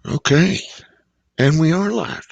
Okay, and we are live.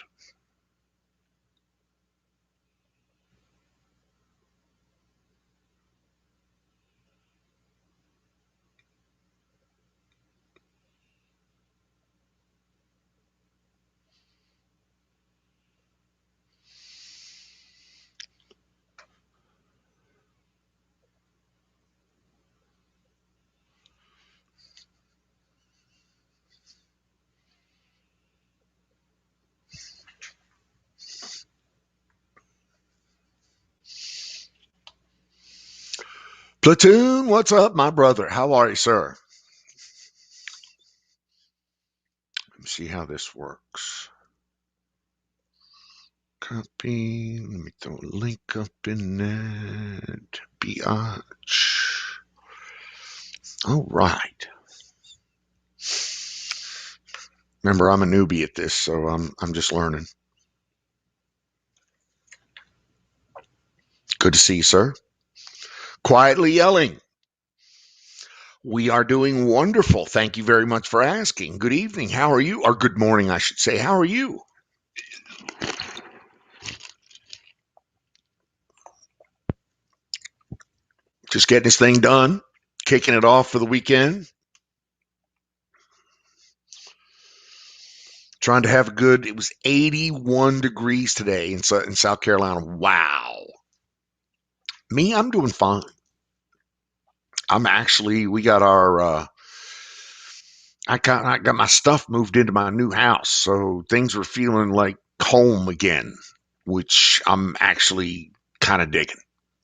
Platoon, what's up, my brother? How are you, sir? Let me see how this works. Copy. Let me throw a link up in that. Biatch. All right. Remember, I'm a newbie at this, so I'm just learning. Good to see you, sir. Quietly yelling. We are doing wonderful. Thank you very much for asking. Good evening. How are you? Or good morning, I should say. How are you? Just getting this thing done, kicking it off for the weekend. Trying to have a good, it was 81 degrees today in South Carolina. Wow. Me, I'm doing fine. We got I got my stuff moved into my new house. So things are feeling like home again, which I'm actually kind of digging.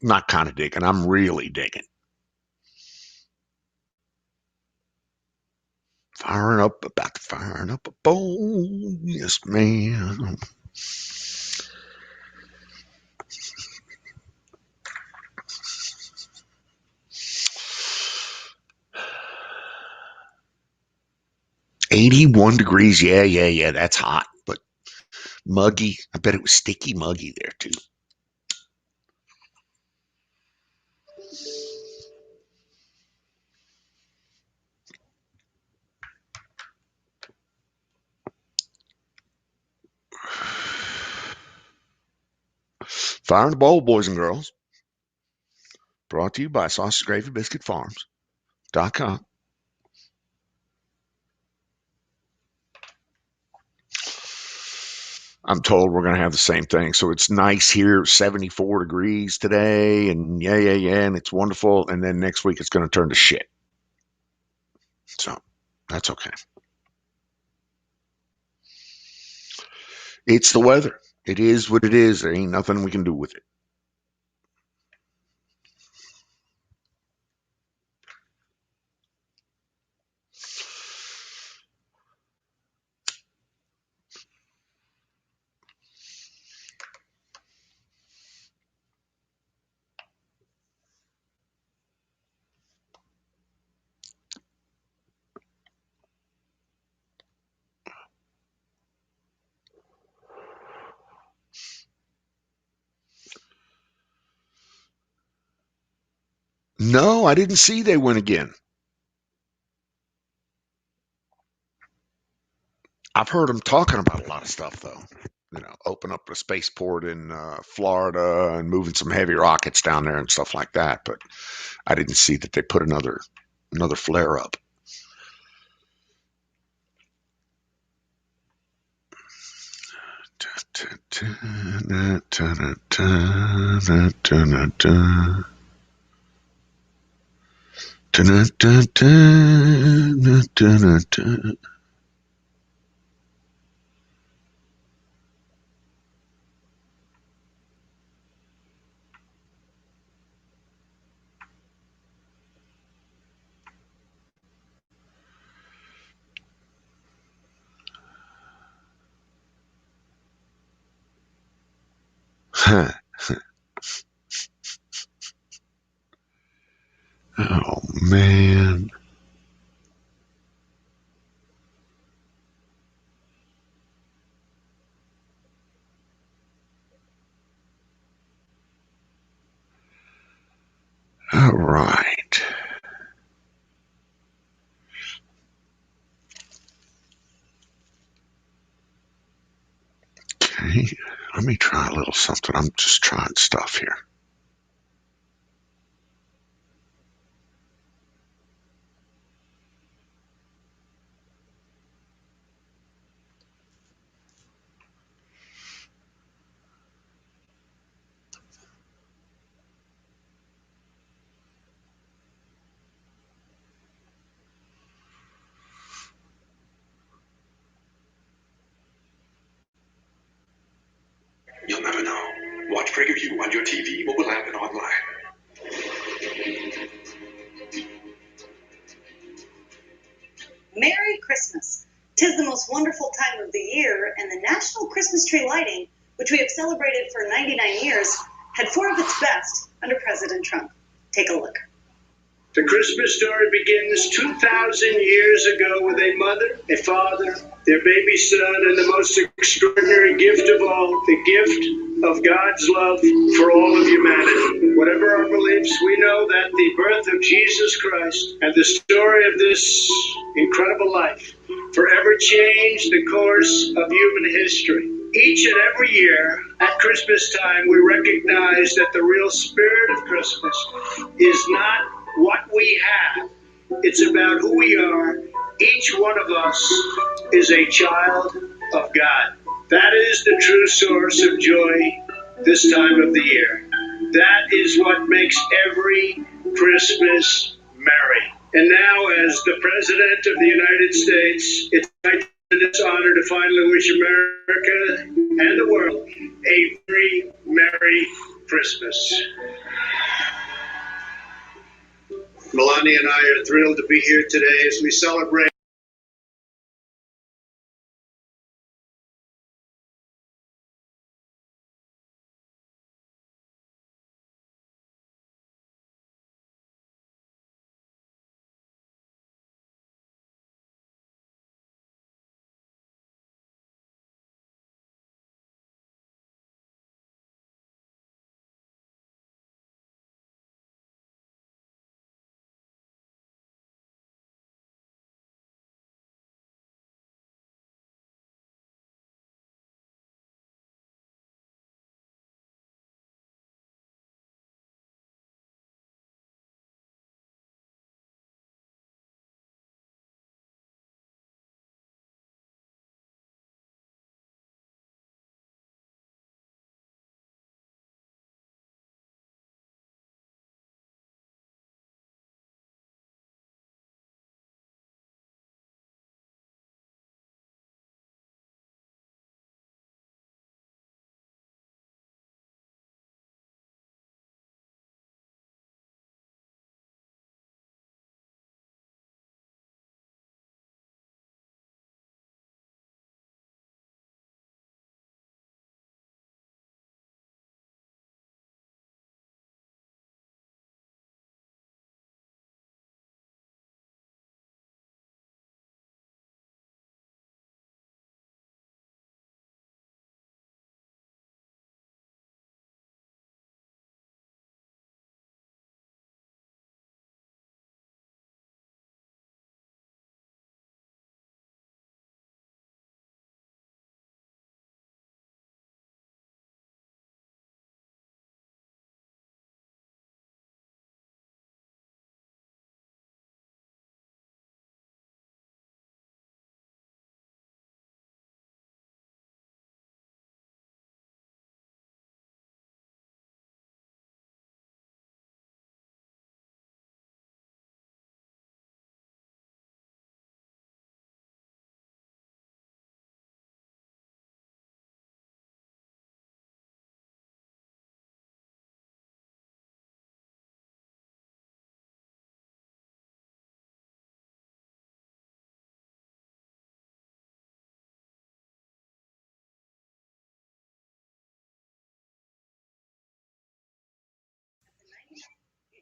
Not kind of digging, I'm really digging. About to firing up a bowl. Yes, man. 81 degrees. Yeah, yeah, yeah. That's hot, but muggy. I bet it was sticky muggy there too. Fire in the bowl, boys and girls. Brought to you by Sausage Gravy Biscuit Farms.com. I'm told we're going to have the same thing. So it's nice here, 74 degrees today, and yeah, yeah, yeah, and it's wonderful. And then next week it's going to turn to shit. So that's okay. It's the weather. It is what it is. There ain't nothing we can do with it. No, I didn't see they went again. I've heard them talking about a lot of stuff, though. Open up a spaceport in Florida and moving some heavy rockets down there and stuff like that. But I didn't see that they put another flare up. Oh man. All right. Okay, let me try a little something. I'm just trying stuff here. You'll never know. Watch PragerU on your TV, mobile app, and online. Merry Christmas! 'Tis the most wonderful time of the year, and the National Christmas Tree Lighting, which we have celebrated for 99 years, had four of its best under President Trump. Take a look. The Christmas story begins 2,000 years ago with a mother, a father, their baby son, and the most extraordinary gift of all, the gift of God's love for all of humanity. Whatever our beliefs, we know that the birth of Jesus Christ and the story of this incredible life forever changed the course of human history. Each and every year at Christmas time, we recognize that the real spirit of Christmas is not what we have. It's about who we are. Each one of us is a child of God. That is the true source of joy this time of the year. That is what makes every Christmas merry. And now, as the President of the United States, it's my honor to finally wish America and the world a very Merry Christmas. Melania and I are thrilled to be here today as we celebrate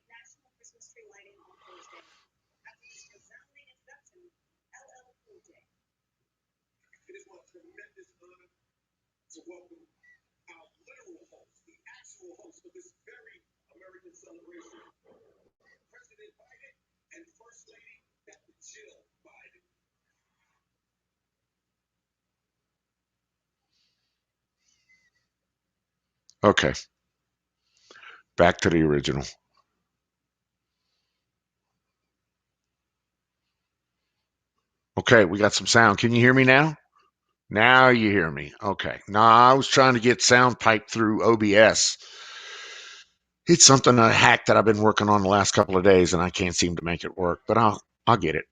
National Christmas Tree Lighting on Thursday. After this resounding introduction, LL Cool J. It is my tremendous honor to welcome our literal host, the actual host of this very American celebration, President Biden and First Lady Jill Biden. Okay. Back to the original. Okay, we got some sound. Can you hear me now? Now you hear me. Okay. Now I was trying to get sound pipe through OBS. It's something a hack that I've been working on the last couple of days, and I can't seem to make it work. But I'll get it.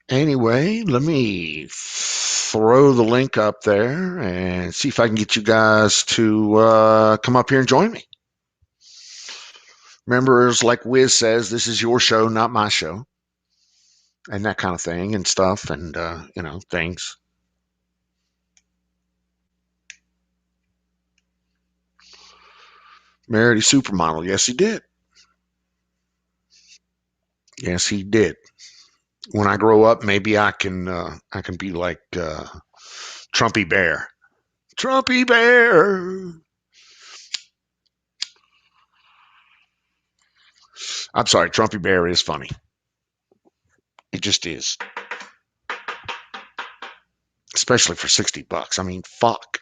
Anyway, let me throw the link up there and see if I can get you guys to come up here and join me. Remember, as like Wiz says, this is your show, not my show, and that kind of thing and stuff, and things. Married a supermodel. Yes, he did. Yes, he did. When I grow up, maybe I can be like Trumpy Bear. Trumpy Bear. I'm sorry, Trumpy Bear is funny. It just is. Especially for $60. I mean, fuck.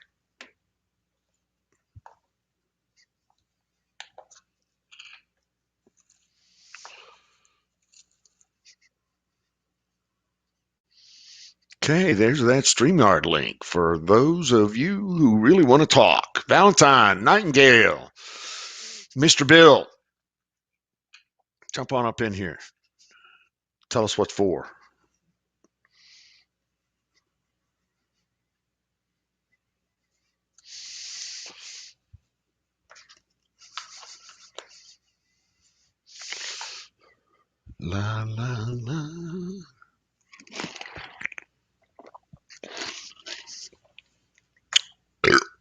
Okay, there's that StreamYard link for those of you who really want to talk. Valentine, Nightingale, Mr. Bill, jump on up in here. Tell us what for. La, la, la.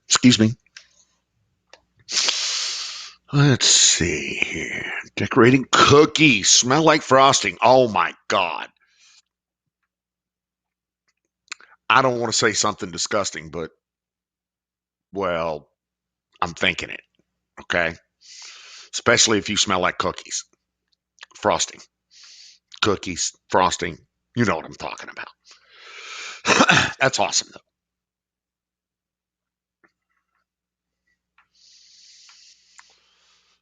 Excuse me. Let's see here. Decorating cookies. Smell like frosting. Oh my God. I don't want to say something disgusting, but, well, I'm thinking it. Okay. Especially if you smell like cookies. Frosting. Cookies. Frosting. You know what I'm talking about. That's awesome, though.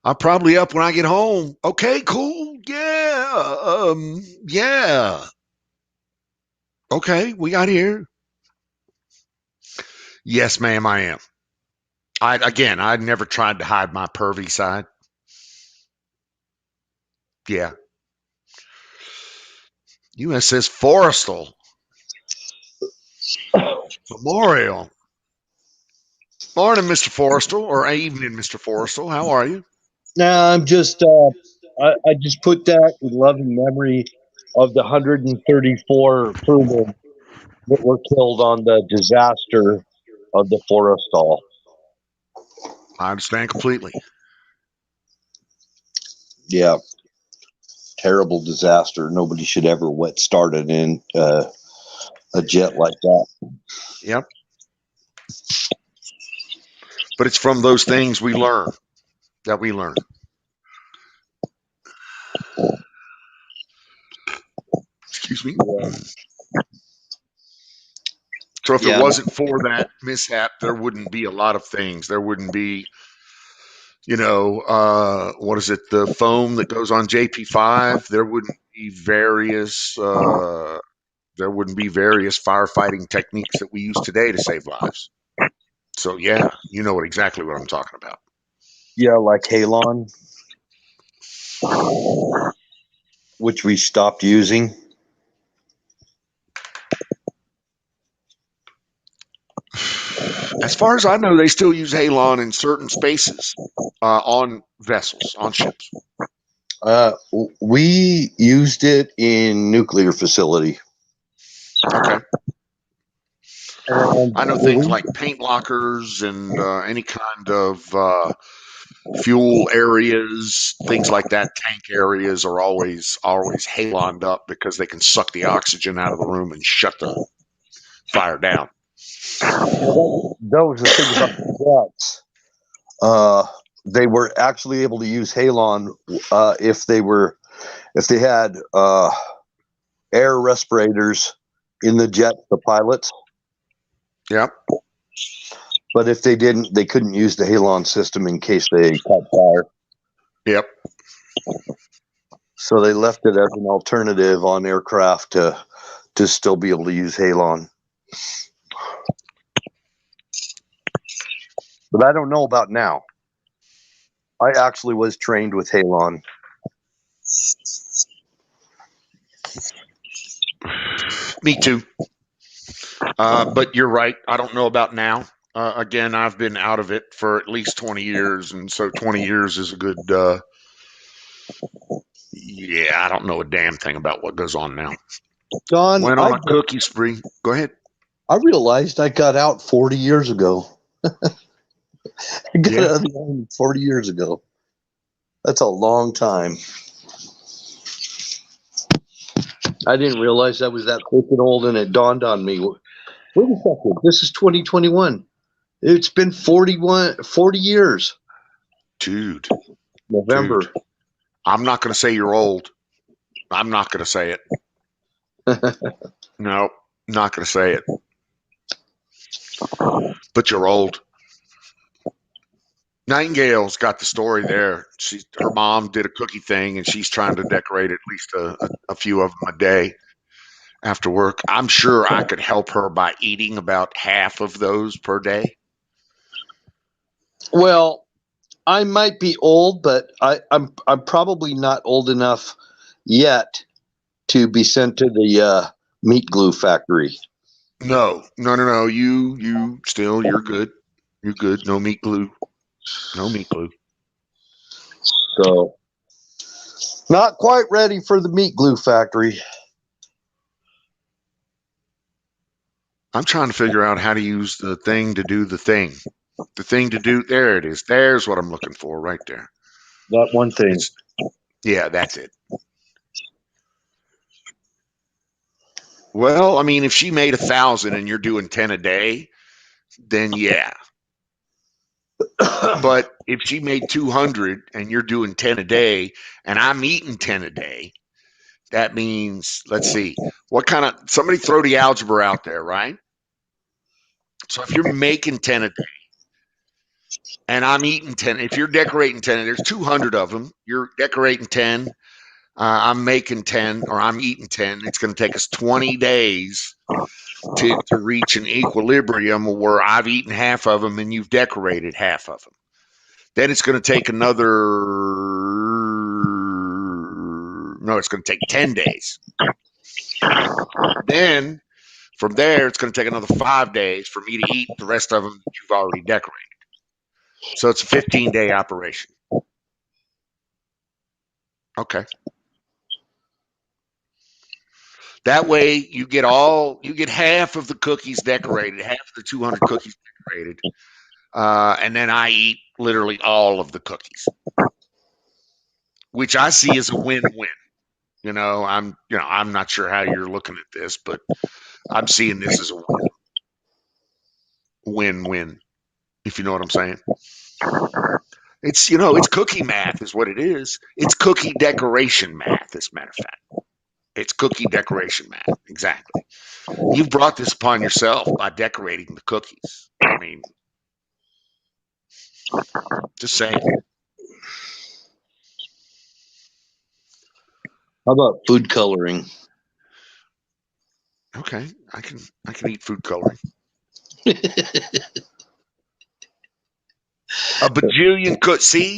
I'm probably up when I get home. Okay, cool. Yeah. Yeah. Okay, we got here. Yes, ma'am, I am. I never tried to hide my pervy side. Yeah. USS Forrestal Memorial. Morning, Mr. Forrestal, or evening, Mr. Forrestal. How are you? Now I'm just I just put that in loving memory of the 134 crewmen that were killed on the disaster of the Forrestal. I understand completely. Yeah, terrible disaster. Nobody should ever wet started in a jet like that. Yep. But it's from those things we learn that we learn. Excuse me. Yeah. So if it Yeah. wasn't for that mishap, there wouldn't be a lot of things. There wouldn't be, what is it? The foam that goes on JP5. There wouldn't be various. There wouldn't be various firefighting techniques that we use today to save lives. So yeah, you know exactly what I'm talking about. Yeah, like Halon, which we stopped using. As far as I know, they still use halon in certain spaces on vessels, on ships. We used it in nuclear facility. Okay. And I know things like paint lockers and any kind of fuel areas, things like that, tank areas are always haloned up because they can suck the oxygen out of the room and shut the fire down. That was the thing about the jets. They were actually able to use halon if they had air respirators in the jet, the pilots. Yep. But if they didn't, they couldn't use the halon system in case they caught fire. Yep. So they left it as an alternative on aircraft to still be able to use halon. But I don't know about now. I actually was trained with halon. Me too. But you're right. I don't know about now. Again, I've been out of it for at least 20 years, and so 20 years is a good. Yeah, I don't know a damn thing about what goes on now. Don, Went on a cookie spree. Go ahead. I realized I got out 40 years ago. I got out of the Army 40 years ago. That's a long time. I didn't realize I was that freaking old, and it dawned on me. Wait a second. This is 2021. It's been 40 years. Dude. November. Dude. I'm not going to say you're old. I'm not going to say it. No, not going to say it. But you're old. Nightingale's got the story there. Her mom did a cookie thing, and she's trying to decorate at least a few of them a day after work. I'm sure I could help her by eating about half of those per day. Well, I might be old, but I'm probably not old enough yet to be sent to the meat glue factory. No. You still, you're good. You're good. No meat glue. No meat glue. So, not quite ready for the meat glue factory. I'm trying to figure out how to use the thing to do the thing. The thing to do, there it is. There's what I'm looking for right there. That one thing. Yeah, that's it. Well, I mean, if she made 1,000 and you're doing 10 a day, then yeah. But if she made 200 and you're doing 10 a day and I'm eating 10 a day, that means, let's see, somebody throw the algebra out there, right? So if you're making 10 a day and I'm eating 10, if you're decorating 10, there's 200 of them, you're decorating 10, I'm making 10 or I'm eating 10, it's going to take us 20 days to reach an equilibrium where I've eaten half of them and you've decorated half of them. Then it's going to take it's going to take 10 days. Then from there, it's going to take another 5 days for me to eat the rest of them that you've already decorated. So it's a 15-day operation. Okay. That way you get half of the cookies decorated, half of the 200 cookies decorated. And then I eat literally all of the cookies, which I see as a win-win. I'm not sure how you're looking at this, but I'm seeing this as a win-win, if you know what I'm saying. It's cookie math is what it is. It's cookie decoration math, as a matter of fact. It's cookie decoration math, exactly. You've brought this upon yourself by decorating the cookies. I mean, just saying. How about food coloring? Okay, I can eat food coloring. A bajillion see,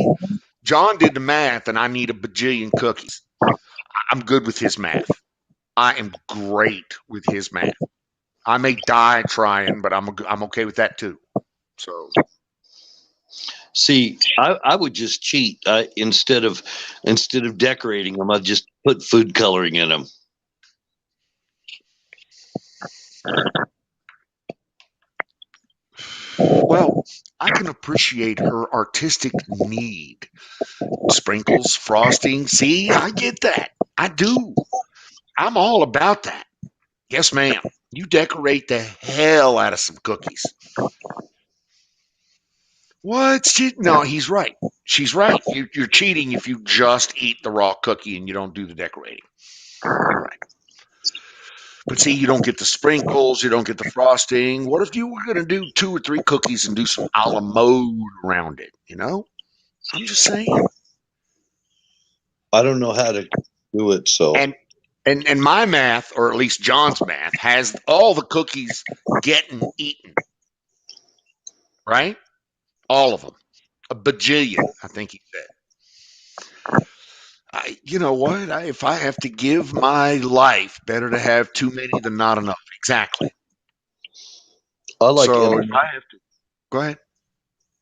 John did the math, and I need a bajillion cookies. I'm good with his math. I am great with his math. I may die trying, but I'm okay with that too. So, see, I would just cheat. Instead of decorating them, I'd just put food coloring in them. Well, I can appreciate her artistic need. Sprinkles, frosting. See, I get that. I do. I'm all about that. Yes, ma'am. You decorate the hell out of some cookies. What? No, he's right. She's right. You're cheating if you just eat the raw cookie and you don't do the decorating. You're right. But see, you don't get the sprinkles, you don't get the frosting. What if you were going to do 2 or 3 cookies and do some a la mode around it? I'm just saying. I don't know how to do it, so. And my math, or at least John's math, has all the cookies getting eaten. Right? All of them. A bajillion, I think he said. You know what? If I have to give my life, better to have too many than not enough. Exactly. I like So M&Ms. if I have to, go ahead.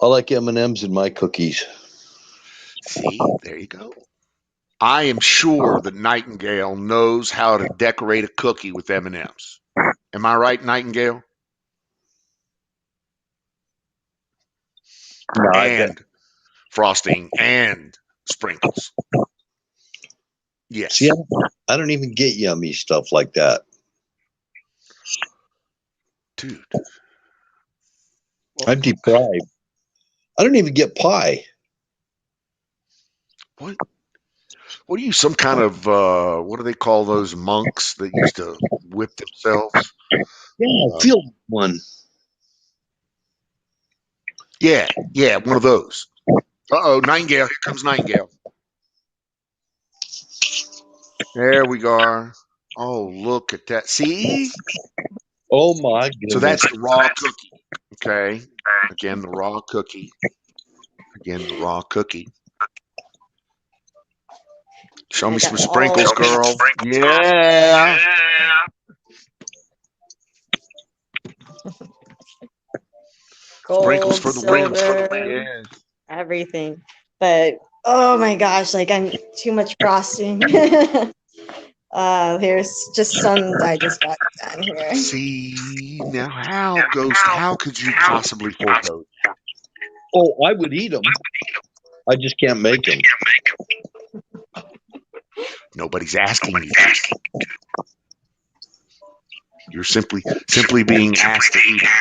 I like M&Ms in my cookies. See, there you go. I am sure that Nightingale knows how to decorate a cookie with M&Ms. Am I right, Nightingale? No, And frosting and sprinkles. Yes. See, I don't even get yummy stuff like that. Dude. I'm deprived. I don't even get pie. What? What are you, some kind of, what do they call those monks that used to whip themselves? Yeah, I feel one. Yeah, one of those. Uh-oh, Nightingale. Here comes Nightingale. There we go. Oh, look at that. See? Oh, my goodness. So that's the raw cookie. Okay. Again, the raw cookie. Show me some sprinkles, girl. Yeah. Gold, Sprinkles for the win. silver, Yes. everything. But oh my gosh, like I'm too much frosting. Here's just some I just got done here. See, now how could you possibly forego? Oh, I would eat them. I just can't make them. Nobody's asking you to. You're simply being asked to eat them.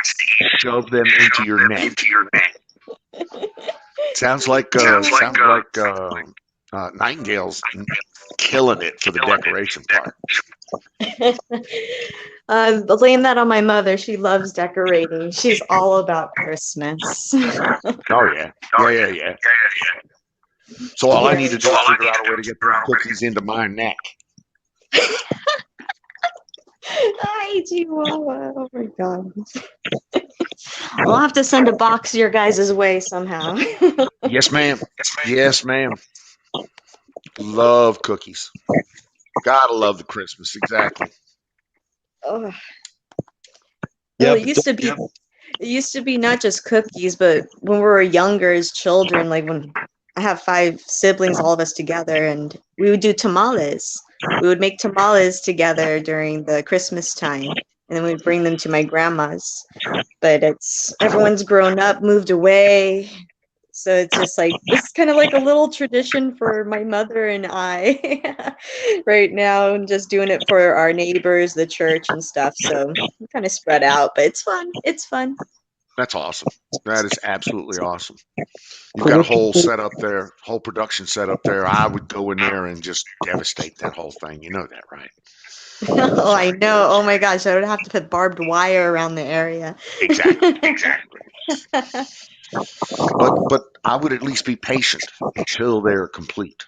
Shove them into your neck. Sounds like Nightingale's killing it for the decoration part. Blame that on my mother. She loves decorating. She's all about Christmas. Oh yeah. So all I need to do is figure out a way to get the cookies into my neck. I do. Oh my god. I'll have to send a box your guys' way somehow. Yes, ma'am. Yes, ma'am. Love cookies. Gotta love the Christmas. Exactly. Oh. Yeah, Well, it used to be not just cookies, but when we were younger as children, like when I have 5 siblings, all of us together, and we would do tamales. We would make tamales together during the Christmas time, and then we'd bring them to my grandma's. But everyone's grown up, moved away. So it's just like, this is kind of like a little tradition for my mother and I right now, and just doing it for our neighbors, the church and stuff. So we kind of spread out, but it's fun. It's fun. That's awesome. That is absolutely awesome. You've got a whole setup there, whole production setup there. I would go in there and just devastate that whole thing. You know that, right? Oh, I know. Oh my gosh, I would have to put barbed wire around the area. Exactly. But I would at least be patient until they're complete.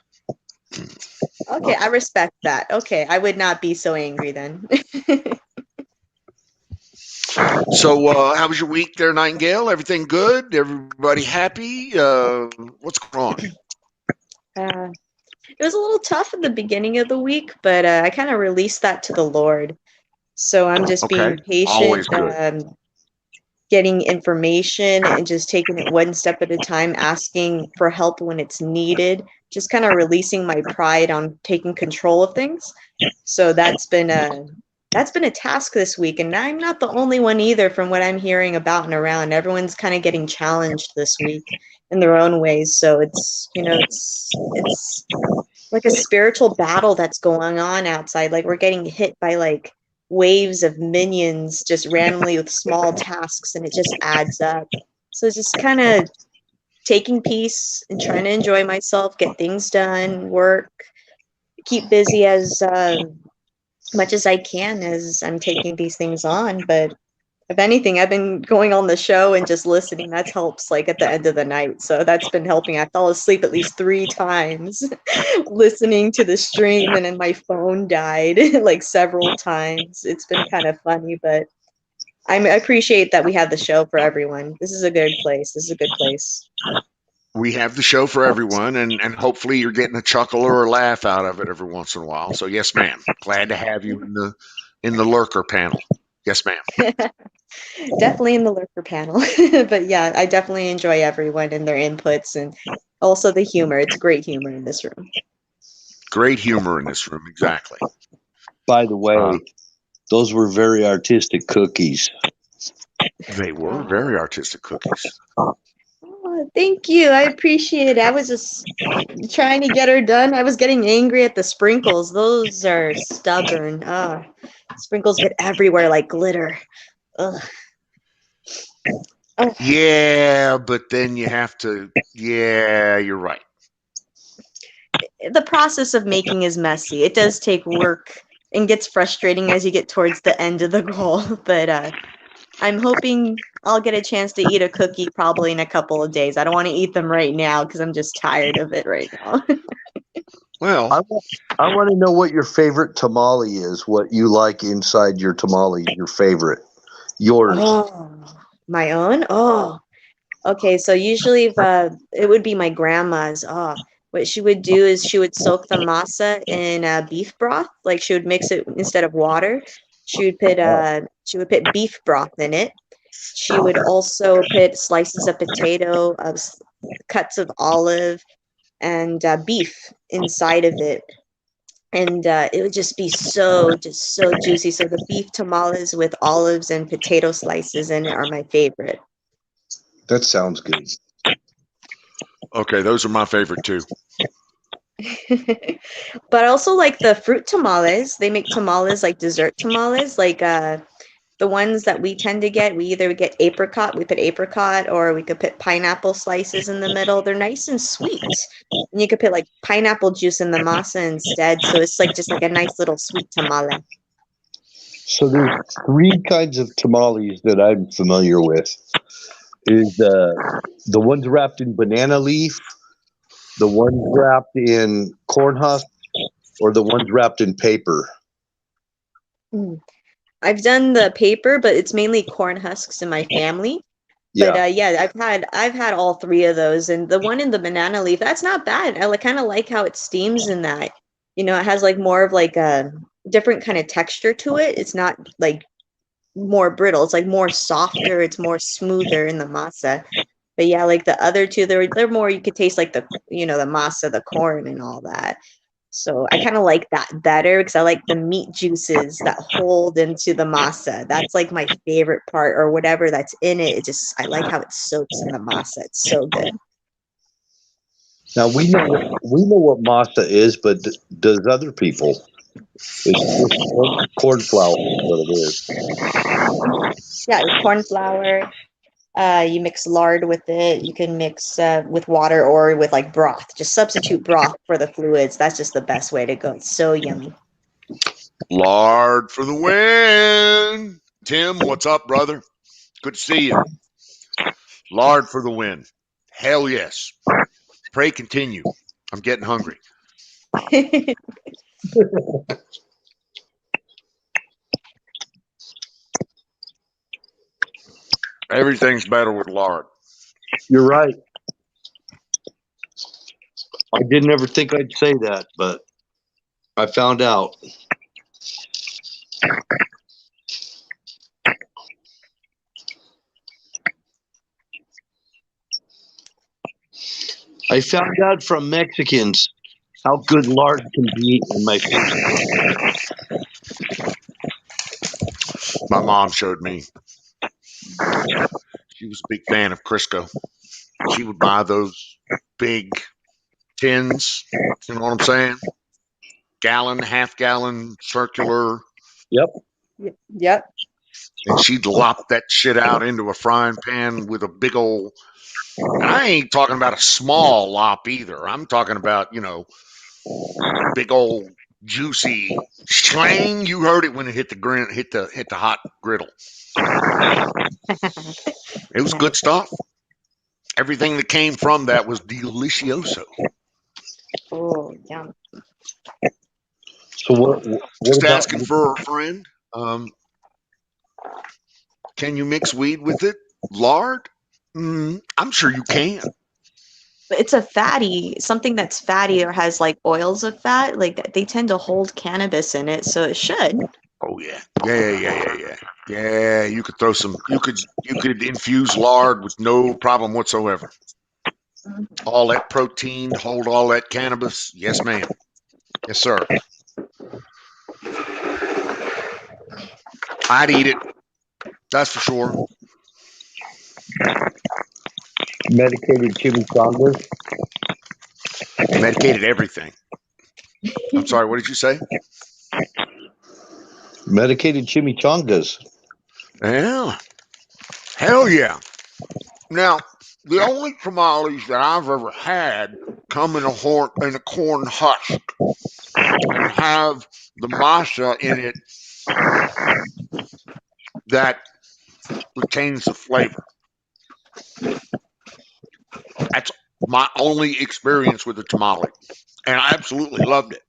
Okay, I respect that. Okay, I would not be so angry then. So, how was your week there, Nightingale? Everything good? Everybody happy? What's going on? It was a little tough at the beginning of the week, but I kind of released that to the Lord. So I'm just being patient, getting information, and just taking it one step at a time, asking for help when it's needed, just kind of releasing my pride on taking control of things. So that's been that's been a task this week, and I'm not the only one either from what I'm hearing about and around. Everyone's kind of getting challenged this week in their own ways. So it's like a spiritual battle that's going on outside. Like we're getting hit by like waves of minions just randomly with small tasks, and it just adds up. So just kind of taking peace and trying to enjoy myself, get things done, work, keep busy as much as I can as I'm taking these things on. But if anything, I've been going on the show and just listening. That helps, like at the end of the night. So that's been helping. I fell asleep at least 3 times listening to the stream, and then my phone died like several times. It's been kind of funny, but I appreciate that we have the show for everyone. This is a good place. This is a good place. We have the show for everyone, and hopefully you're getting a chuckle or a laugh out of it every once in a while. So yes, ma'am. Glad to have you in the lurker panel. Yes, ma'am. Definitely in the lurker panel. But yeah, I definitely enjoy everyone and their inputs, and also the humor. It's great humor in this room. Great humor in this room, exactly. By the way, those were very artistic cookies. They were very artistic cookies. Oh, thank you. I appreciate it. I was just trying to get her done. I was getting angry at the sprinkles. Those are stubborn. Sprinkles get everywhere like glitter. Ugh. Oh. Yeah, but then you have to. Yeah, you're right. The process of making is messy. It does take work and gets frustrating as you get towards the end of the goal. But I'm hoping I'll get a chance to eat a cookie probably in a couple of days. I don't want to eat them right now because I'm just tired of it right now. Well, I want to know what your favorite tamale is. What you like inside your tamale? Your favorite? Yours? Oh, my own? Oh, okay. So usually, if it would be my grandma's. Oh, what she would do is she would soak the masa in beef broth. Like she would mix it instead of water. She would put beef broth in it. She would also put slices of potato, cuts of olive, and beef inside of it. And it would just be just so juicy. So the beef tamales with olives and potato slices in it are my favorite. That sounds good. okay, those are my favorite too. But I also like the fruit tamales. They make tamales like dessert tamales, like the ones that we tend to get. We either get apricot, we put apricot, or we could put pineapple slices in the middle. They're nice and sweet. And you could put like pineapple juice in the masa instead. So it's like just like a nice little sweet tamale. So there's 3 kinds of tamales that I'm familiar with. Is the ones wrapped in banana leaf, the ones wrapped in corn husk, or the ones wrapped in paper? Mm. I've done the paper, but it's mainly corn husks in my family. Yeah. But yeah, I've had all 3 of those, and the one in the banana leaf, that's not bad. I kind of like how it steams in that. You know, it has like more of like a different kind of texture to it. It's not like more brittle. It's like more softer. It's more smoother in the masa. But yeah, like the other 2, they're more, you could taste like the the masa, the corn, and all that. So I kind of like that better because I like the meat juices that hold into the masa. That's like my favorite part, or whatever that's in it. I like how it soaks in the masa. It's so good. Now we know what masa is, but does other people? It's just corn flour is what it is. Yeah, corn flour. You mix lard with it. You can mix with water or with like broth. Just substitute broth for the fluids. That's just the best way to go. It's so yummy. Lard for the win. Tim, what's up, brother? Good to see you. Lard for the win. Hell yes. Pray continue. I'm getting hungry. Everything's better with lard. You're right. I didn't ever think I'd say that, but I found out. I found out from Mexicans how good lard can be in my food. My mom showed me. She was a big fan of Crisco. She would buy those big tins. You know what I'm saying? Gallon, half gallon, circular. Yep. Yep. And she'd lop that shit out into a frying pan with a big old. And I ain't talking about a small lop either. I'm talking about, big old juicy slang. You heard it when it hit the hot griddle. It was good stuff. Everything that came from that was delicioso. Oh, yum. So what Just about asking for a friend. Can you mix weed with it? Lard? I'm sure you can. But it's a fatty, something that's fatty or has like oils of fat. Like they tend to hold cannabis in it, so it should. Oh yeah. Yeah, you could throw some you could infuse lard with no problem whatsoever. All that protein to hold all that cannabis. Yes, ma'am. Yes, sir. I'd eat it. That's for sure. medicated chimichangas? Medicated everything. I'm sorry, what did you say? Medicated chimichangas. Yeah. Hell yeah. Now, the only tamales that I've ever had come in a corn husk and have the masa in it that retains the flavor. That's my only experience with a tamale, and I absolutely loved it.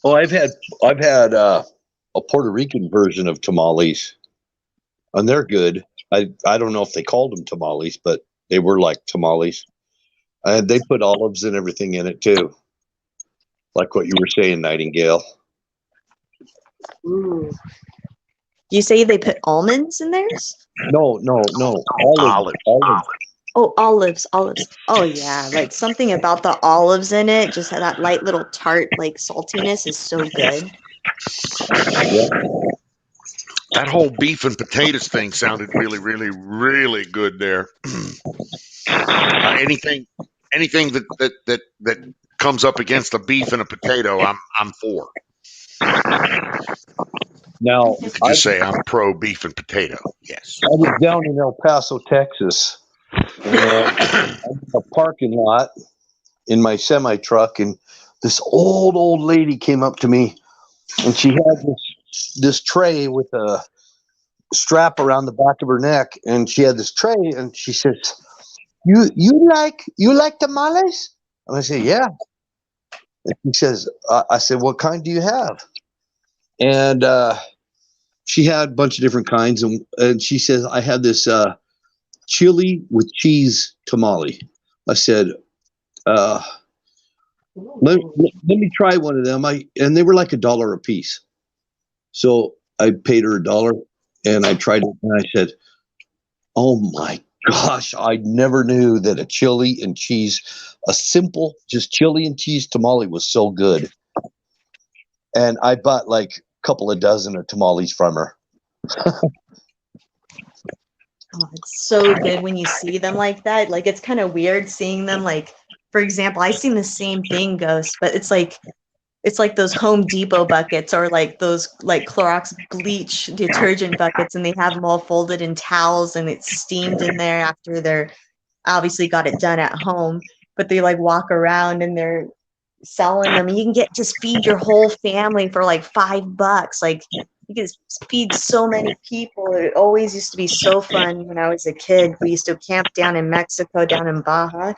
Oh, I've had a Puerto Rican version of tamales, and they're good. I don't know if they called them tamales, but they were like tamales, and they put olives and everything in it too, like what you were saying, Nightingale. Ooh. You say they put almonds in theirs? No, olives. Olive. Oh, olives. Oh yeah, like something about the olives in it, just had that light little tart, like saltiness is so good. That whole beef and potatoes thing sounded really, really, really good there. Anything that comes up against a beef and a potato, I'm for. Now, You could just say I'm pro beef and potato. Yes. I was down in El Paso, Texas, and I'm in a parking lot in my semi truck, and this old lady came up to me, and she had this tray with a strap around the back of her neck, and she had this tray, and she says, "You like tamales?" And I said, "Yeah." And she says, "I said, what kind do you have?" And she had a bunch of different kinds, and she says, "I had this chili with cheese tamale." I said, uh, let me try one of them. And they were like $1 a piece. So I paid her $1 and I tried it, and I said, "Oh my gosh, I never knew that a simple just chili and cheese tamale was so good." And I bought like a couple of dozen of tamales from her. Oh, it's so good when you see them like that. Like it's kind of weird seeing them like, for example, I seen the same thing, Ghost, but it's like those Home Depot buckets or like those like Clorox bleach detergent buckets, and they have them all folded in towels and it's steamed in there after they're obviously got it done at home, but they like walk around and they're selling them, and you can just feed your whole family for like $5. Like you can feed so many people. It always used to be so fun when I was a kid. We used to camp down in Mexico, down in Baja,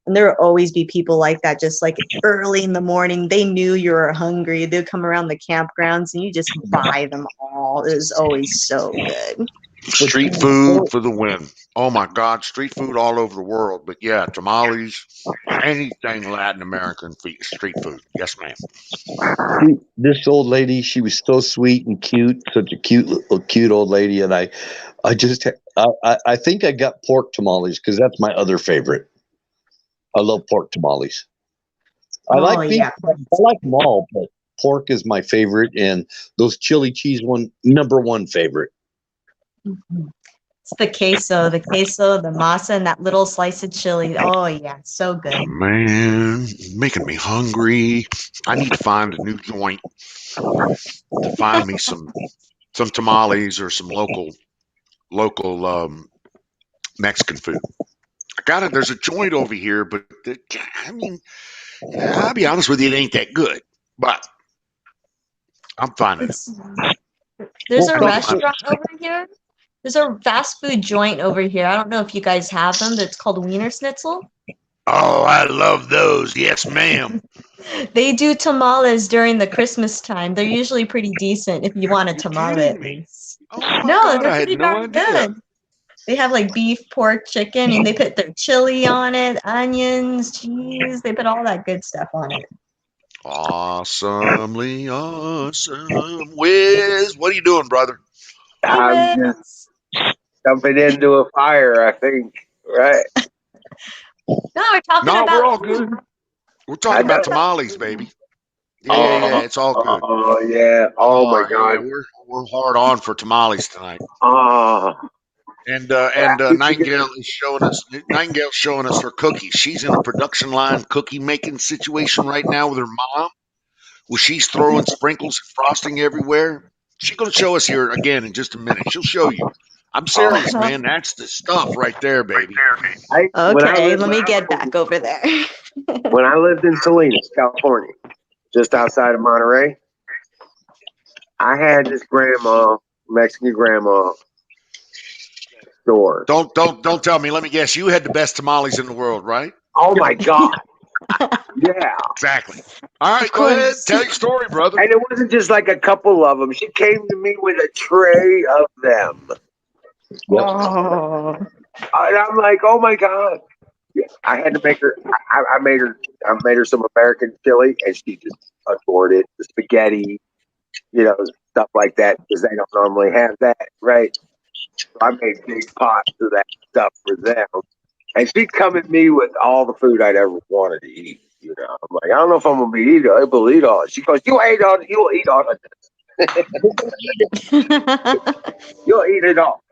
and there would always be people like that, just like early in the morning. They knew you were hungry. They'd come around the campgrounds and you just buy them all. It was always so good. Street food for the win. Oh my God, street food all over the world. But yeah, tamales, anything Latin American street food. Yes, ma'am. This old lady, she was so sweet and cute, such a cute old lady. And I think I got pork tamales because that's my other favorite. I love pork tamales. I Oh like beef. yeah. I like them all, but pork is my favorite, and those chili cheese one number one favorite. It's the queso, the masa, and that little slice of chili. Oh yeah, so good. Man, making me hungry. I need to find a new joint to find me some tamales or some local Mexican food. I got it. There's a joint over here, but I mean, I'll be honest with you, it ain't that good. But I'm finding it. It's there's a I need to find restaurant over here. There's a fast food joint over here. I don't know if you guys have them, but it's called Wiener Schnitzel. Oh, I love those. Yes, ma'am. They do tamales during the Christmas time. They're usually pretty decent if you want a You're tamale kidding at me. least. Oh my No, God, they're I had pretty no darn idea. good. They have like beef, pork, chicken, and they put their chili on it, onions, cheese. They put all that good stuff on it. Awesomely awesome. Wiz, what are you doing, brother? Hey, I'm just Wiz. jumping into a fire, I think. Right. No, we're talking No, we're about all food. good. We're I talking know. about tamales, baby. Yeah, Oh, it's all good. oh yeah. Oh my Oh yeah, God. we're hard on for tamales tonight. Oh, And Nightingale is showing us. Nightingale's showing us her cookies. She's in a production line cookie making situation right now with her mom, where she's throwing sprinkles and frosting everywhere. She's gonna show us here again in just a minute. She'll show you. I'm oh. serious, man. That's the stuff right there, baby. Okay, let me get back over there. When I lived in Salinas, California, just outside of Monterey, I had this grandma, Mexican grandma, store. Don't tell me. Let me guess. You had the best tamales in the world, right? Oh my God. Yeah. Exactly. All right, Of go ahead. course. Tell your story, brother. And it wasn't just like a couple of them. She came to me with a tray of them. Yep. Oh, And I'm like, oh my God. Yeah, I had to make her. I made her some American chili, and she just adored it. The spaghetti, stuff like that, because they don't normally have that, right? So I made big pots of that stuff for them, and she'd come at me with all the food I'd ever wanted to eat. I'm like, I don't know if I'm gonna be able to eat all it. She goes, you ate all it. You'll eat all it. You'll eat it all.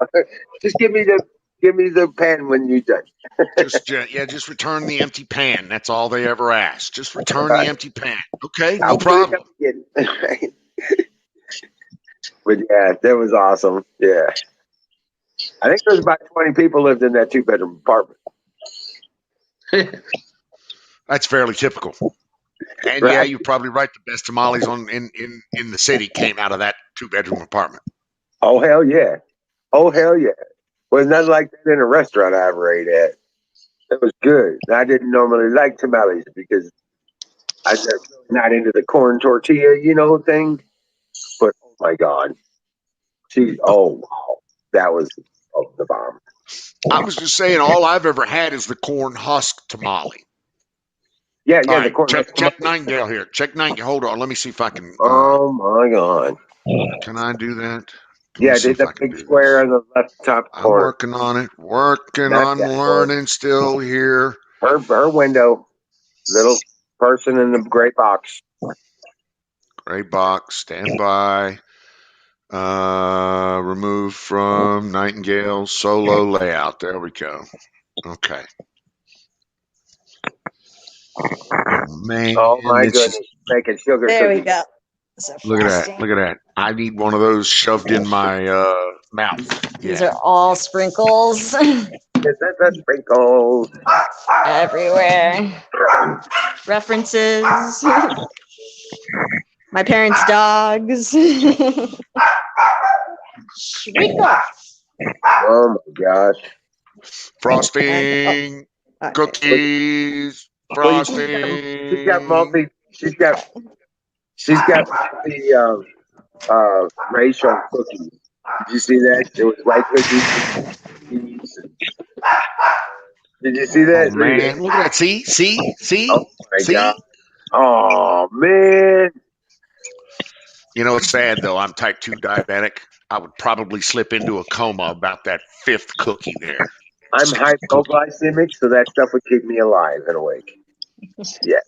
Just give me the pan when you're done. Just return the empty pan. That's all they ever ask. Just return the empty pan. Okay, no I'll problem. get it. But yeah, that was awesome. Yeah. I think there's about 20 people lived in that 2-bedroom apartment. That's fairly typical. And Right? yeah, you're probably right. The best tamales in the city came out of that 2-bedroom apartment. Oh hell yeah. Oh hell yeah. Was nothing like that in a restaurant I ever ate at. It was good. I didn't normally like tamales because I'm not into the corn tortilla, thing. But oh my God. That was the bomb. I was just saying, all I've ever had is the corn husk tamale. Yeah, All the right, corn. check Nightingale here. Check Nightingale. Hold on. Let me see if I can. Oh my God. Can I do that? Let me Yeah, see did if the I can big do square this. on the left top I'm corner. working on it. Working Not on that one. learning still here. Her window, little person in the gray box. Gray box. Stand by. Remove from Nightingale solo layout. There we go. Okay. Oh man, Oh my it's goodness, just making sugar there we cookies. go. So look at that. frosting. Look at that. I need one of those shoved in my mouth. These Yeah. are all sprinkles That's sprinkles. everywhere. References. My parents' dogs. Sprinkle. Oh my gosh. Frosting, Okay. cookies, Well, frosting. she's got multi. She's got the racial cookies. Did you see that? It was white cookies. Did you see Oh that? Look at man, that. look at that. Oh my God. See. Oh man. It's sad though. I'm type 2 diabetic. I would probably slip into a coma about that fifth cookie there. I'm Sixth cookie. hypoglycemic, so that stuff would keep me alive and awake. Yeah.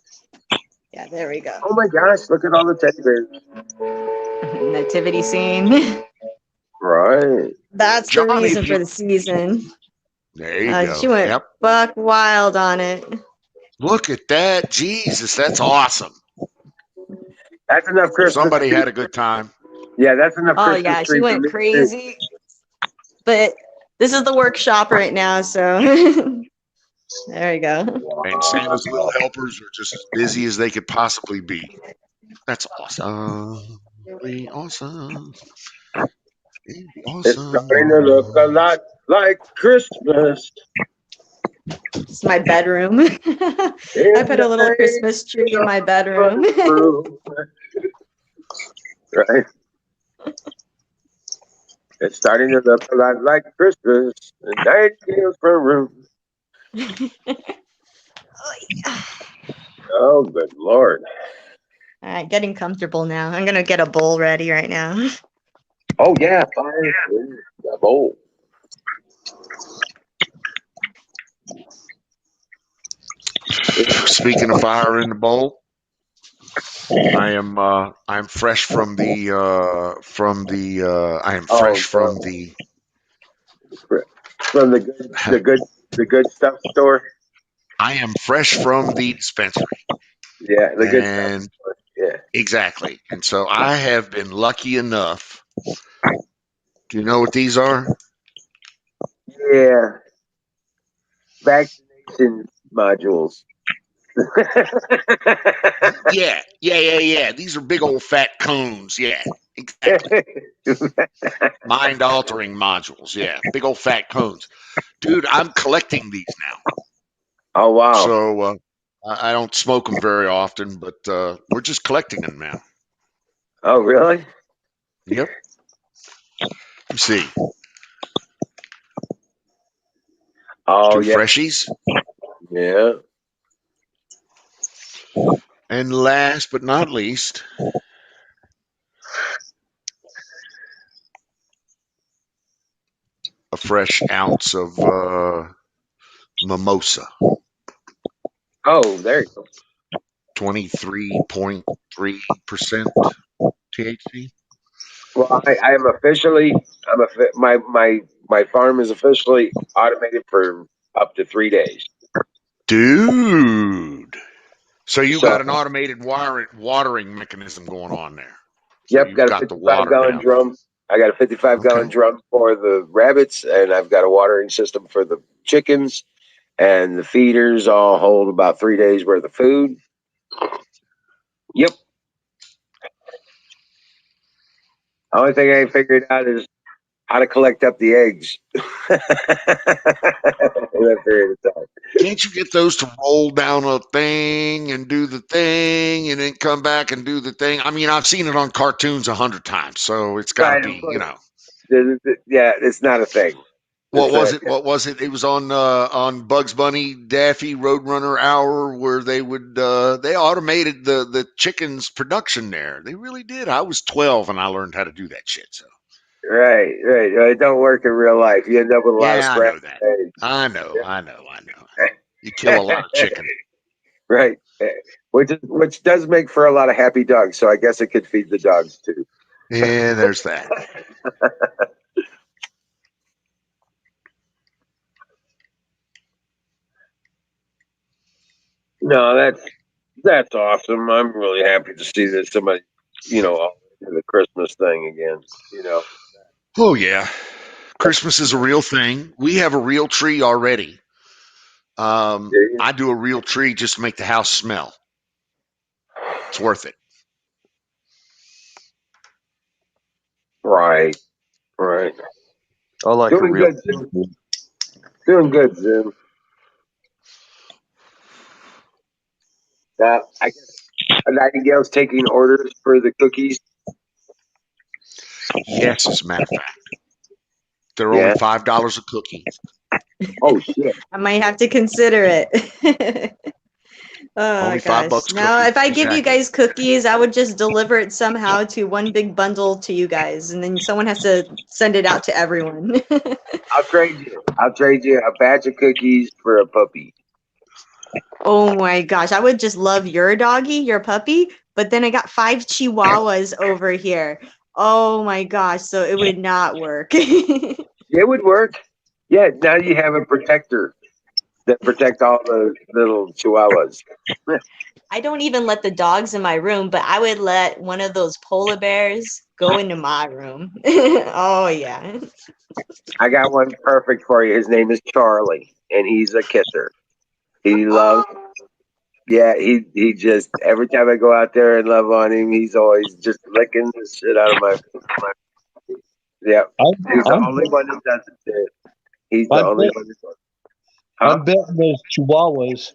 Yeah, there we go. Oh my gosh, look at all the teddy bears. Nativity scene. Right. That's the Johnny, reason for the season. there you go. She went Yep. buck wild on it. Look at that. Jesus, that's awesome. That's enough Christmas. Somebody had a good time. Yeah, that's enough Oh Christmas yeah, tree she for went me, too. crazy. But this is the workshop right now, so there we go. And Santa's little helpers are just as busy as they could possibly be. That's awesome. Really awesome. It's starting to look a lot like Christmas. It's my bedroom. I put a little Christmas tree in my bedroom. Right. It's starting to look a lot like Christmas. And nightingales from room. Oh, good Lord. All right, getting comfortable now. I'm gonna get a bowl ready right now. Oh, yeah. Fire in the bowl. Speaking of fire in the bowl, I'm fresh from the I am fresh from the the good stuff store. I am fresh from the dispensary. Yeah, the good stuff And store. Yeah. exactly. And so I have been lucky enough. Do you know what these are? Yeah. Vaccination modules. Yeah. These are big old fat cones. Yeah, exactly. Mind altering modules. Yeah, big old fat cones. Dude, I'm collecting these now. Oh, wow. So I don't smoke them very often, but we're just collecting them now. Oh, really? Yep. You see. Oh, Two yeah. freshies. Yeah. And last but not least, a fresh ounce of mimosa. Oh, there you go. 23.3% THC. Well, I am officially. My farm is officially automated for up to 3 days. Dude. So you So, got an automated watering mechanism going on there. So yep, you've got a got the 55 water gallon now. drum. I got a 55 Okay. gallon drum for the rabbits, and I've got a watering system for the chickens. And the feeders all hold about 3 days worth of food. Yep. Only thing I ain't figured out is how to collect up the eggs. That period of time. Can't you get those to roll down a thing and do the thing and then come back and do the thing? I mean, I've seen it on cartoons 100 times, so it's got to Right, be, you know. Yeah, it's not a thing. What was It's it? What was it? It was on Bugs Bunny, Daffy, Roadrunner Hour, where they would they automated the chickens production there. They really did. I was 12 and I learned how to do that shit. So right. It don't work in real life. You end up with a lot of yeah, I know scratch that. eggs. I know. You kill a lot of chicken. Right. Which does make for a lot of happy dogs. So I guess it could feed the dogs too. Yeah, there's that. No, that's awesome. I'm really happy to see that somebody, all into the Christmas thing again. Oh yeah, Christmas is a real thing. We have a real tree already. I do a real tree just to make the house smell. It's worth it. Right. I like Doing a real. good, Jim. Doing good, Jim. I guess Nightingale's taking orders for the cookies. Yes, as a matter of fact, they're Yeah. only $5 a cookie. Oh shit. I might have to consider it. Oh Only gosh. $5 Now, cookie. if I give you Exactly. guys cookies, I would just deliver it somehow to one big bundle to you guys, and then someone has to send it out to everyone. I'll trade you a batch of cookies for a puppy. Oh my gosh, I would just love your doggy, your puppy, but then I got 5 chihuahuas over here. Oh my gosh, so it would not work. It would work. Yeah, now you have a protector that protect all the little chihuahuas. I don't even let the dogs in my room, but I would let one of those polar bears go into my room. Oh yeah. I got one perfect for you. His name is Charlie, and he's a kisser. He loves. Oh, Yeah, he just every time I go out there and love on him, he's always just licking the shit out of my. Yeah, I'm, he's the I'm, only one that does it. He's the I'm, only bet, one that does it. I'm Huh? betting those Chihuahuas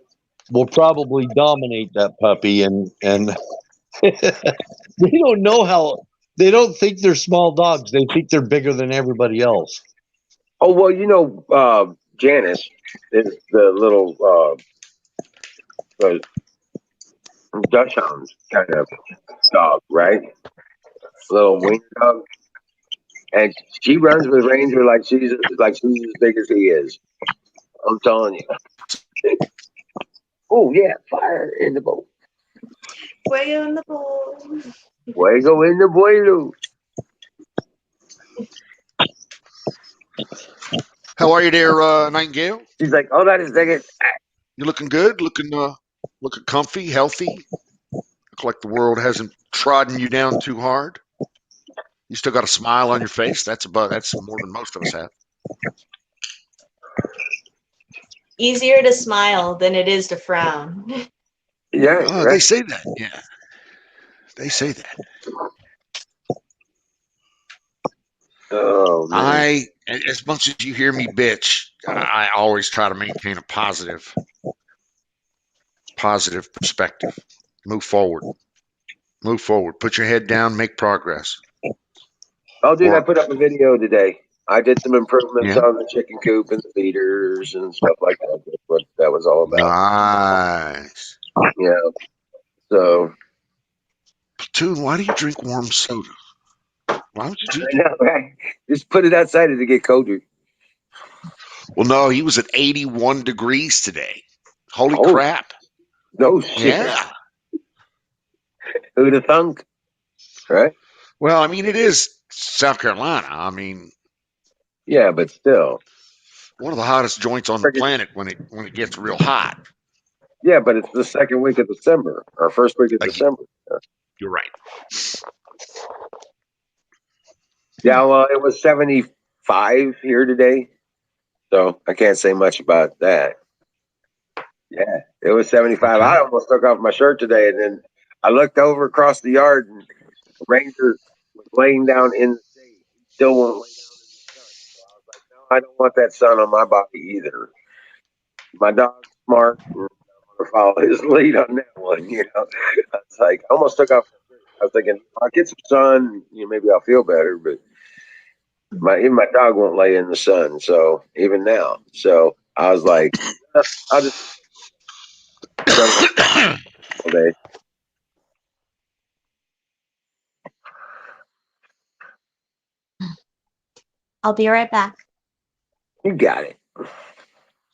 will probably dominate that puppy, and they don't know how. They don't think they're small dogs. They think they're bigger than everybody else. Oh well, Janice is the little Dachshund kind of dog, right? Little wiener dog, and she runs with Ranger like she's as big as he is. I'm telling you. Oh yeah, fire in the boat. way on the bowl. Fuego in the boiler. How are you there, Nightingale? She's like, hold on a second. You looking good? Looking comfy, healthy? Look like the world hasn't trodden you down too hard. You still got a smile on your face. That's more than most of us have. Easier to smile than it is to frown. Yeah, They right. say that. Yeah, they say that. Oh man. As much as you hear me bitch, I always try to maintain a positive perspective. Move forward. Move forward. Put your head down. Make progress. Oh, dude, I Or put up a video today. I did some improvements yeah, on the chicken coop and the feeders and stuff like that. That's what that was all about. nice. Yeah. So Platoon, why do you drink warm soda? Why would you do I that? know, right? Just put it outside to get colder. Well, no, he was at 81 degrees today. Holy Oh crap. no shit. Yeah. Who'd have thunk? Right? Well, I mean, it is South Carolina. I mean, Yeah, but still. one of the hottest joints on the Friggin- planet when it gets real hot. Yeah, but it's the second week of December or first week of Like December. you're right. Yeah, well, it was 75 here today, so I can't say much about that. Yeah, it was 75. Okay. I almost took off my shirt today, and then I looked over across the yard, and the Ranger was laying down in the shade. He still won't lay down in the sun. So I was like, no, I don't want that sun on my body either. My dog's smart, and I'm going to follow his lead on that one. I was like, I almost took off my shirt. I was thinking, I'll get some sun, maybe I'll feel better, but even my dog won't lay in the sun. So even now, so I was like, I'll just sun all day. I'll be right back. You got it.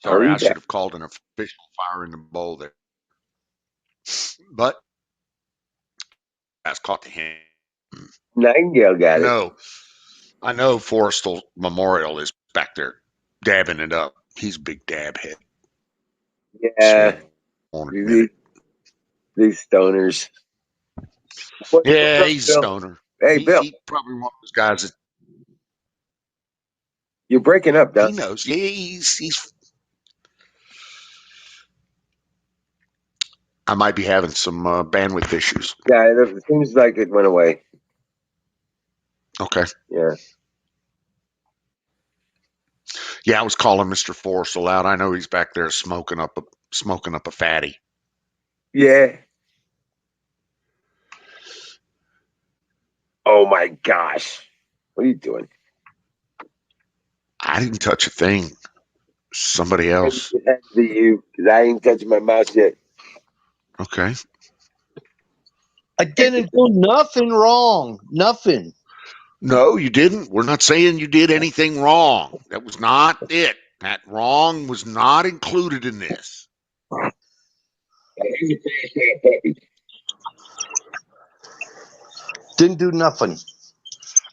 Sorry, Hurry I should back. have called an official fire in the bowl there. But I was caught the hand. Nightingale got it. No, I know Forestal Memorial is back there dabbing it up. He's a big dab head. Yeah, Won't admit these, it. these stoners. What's Yeah, up, he's a Bill? stoner. Hey, He Bill, he probably one of those guys that you're breaking up, he Doc. knows. Yeah, he's. I might be having some bandwidth issues. Yeah, it seems like it went away. Okay. Yeah, Yeah, I was calling Mr. Forrestal out. I know he's back there smoking up a fatty. yeah. Oh my gosh, what are you doing? I didn't touch a thing. Somebody Maybe else. it had to be you because I ain't touching my mouth yet. Okay. I didn't do nothing wrong. Nothing. No, you didn't. We're not saying you did anything wrong. That was not it. That wrong was not included in this. Didn't do nothing.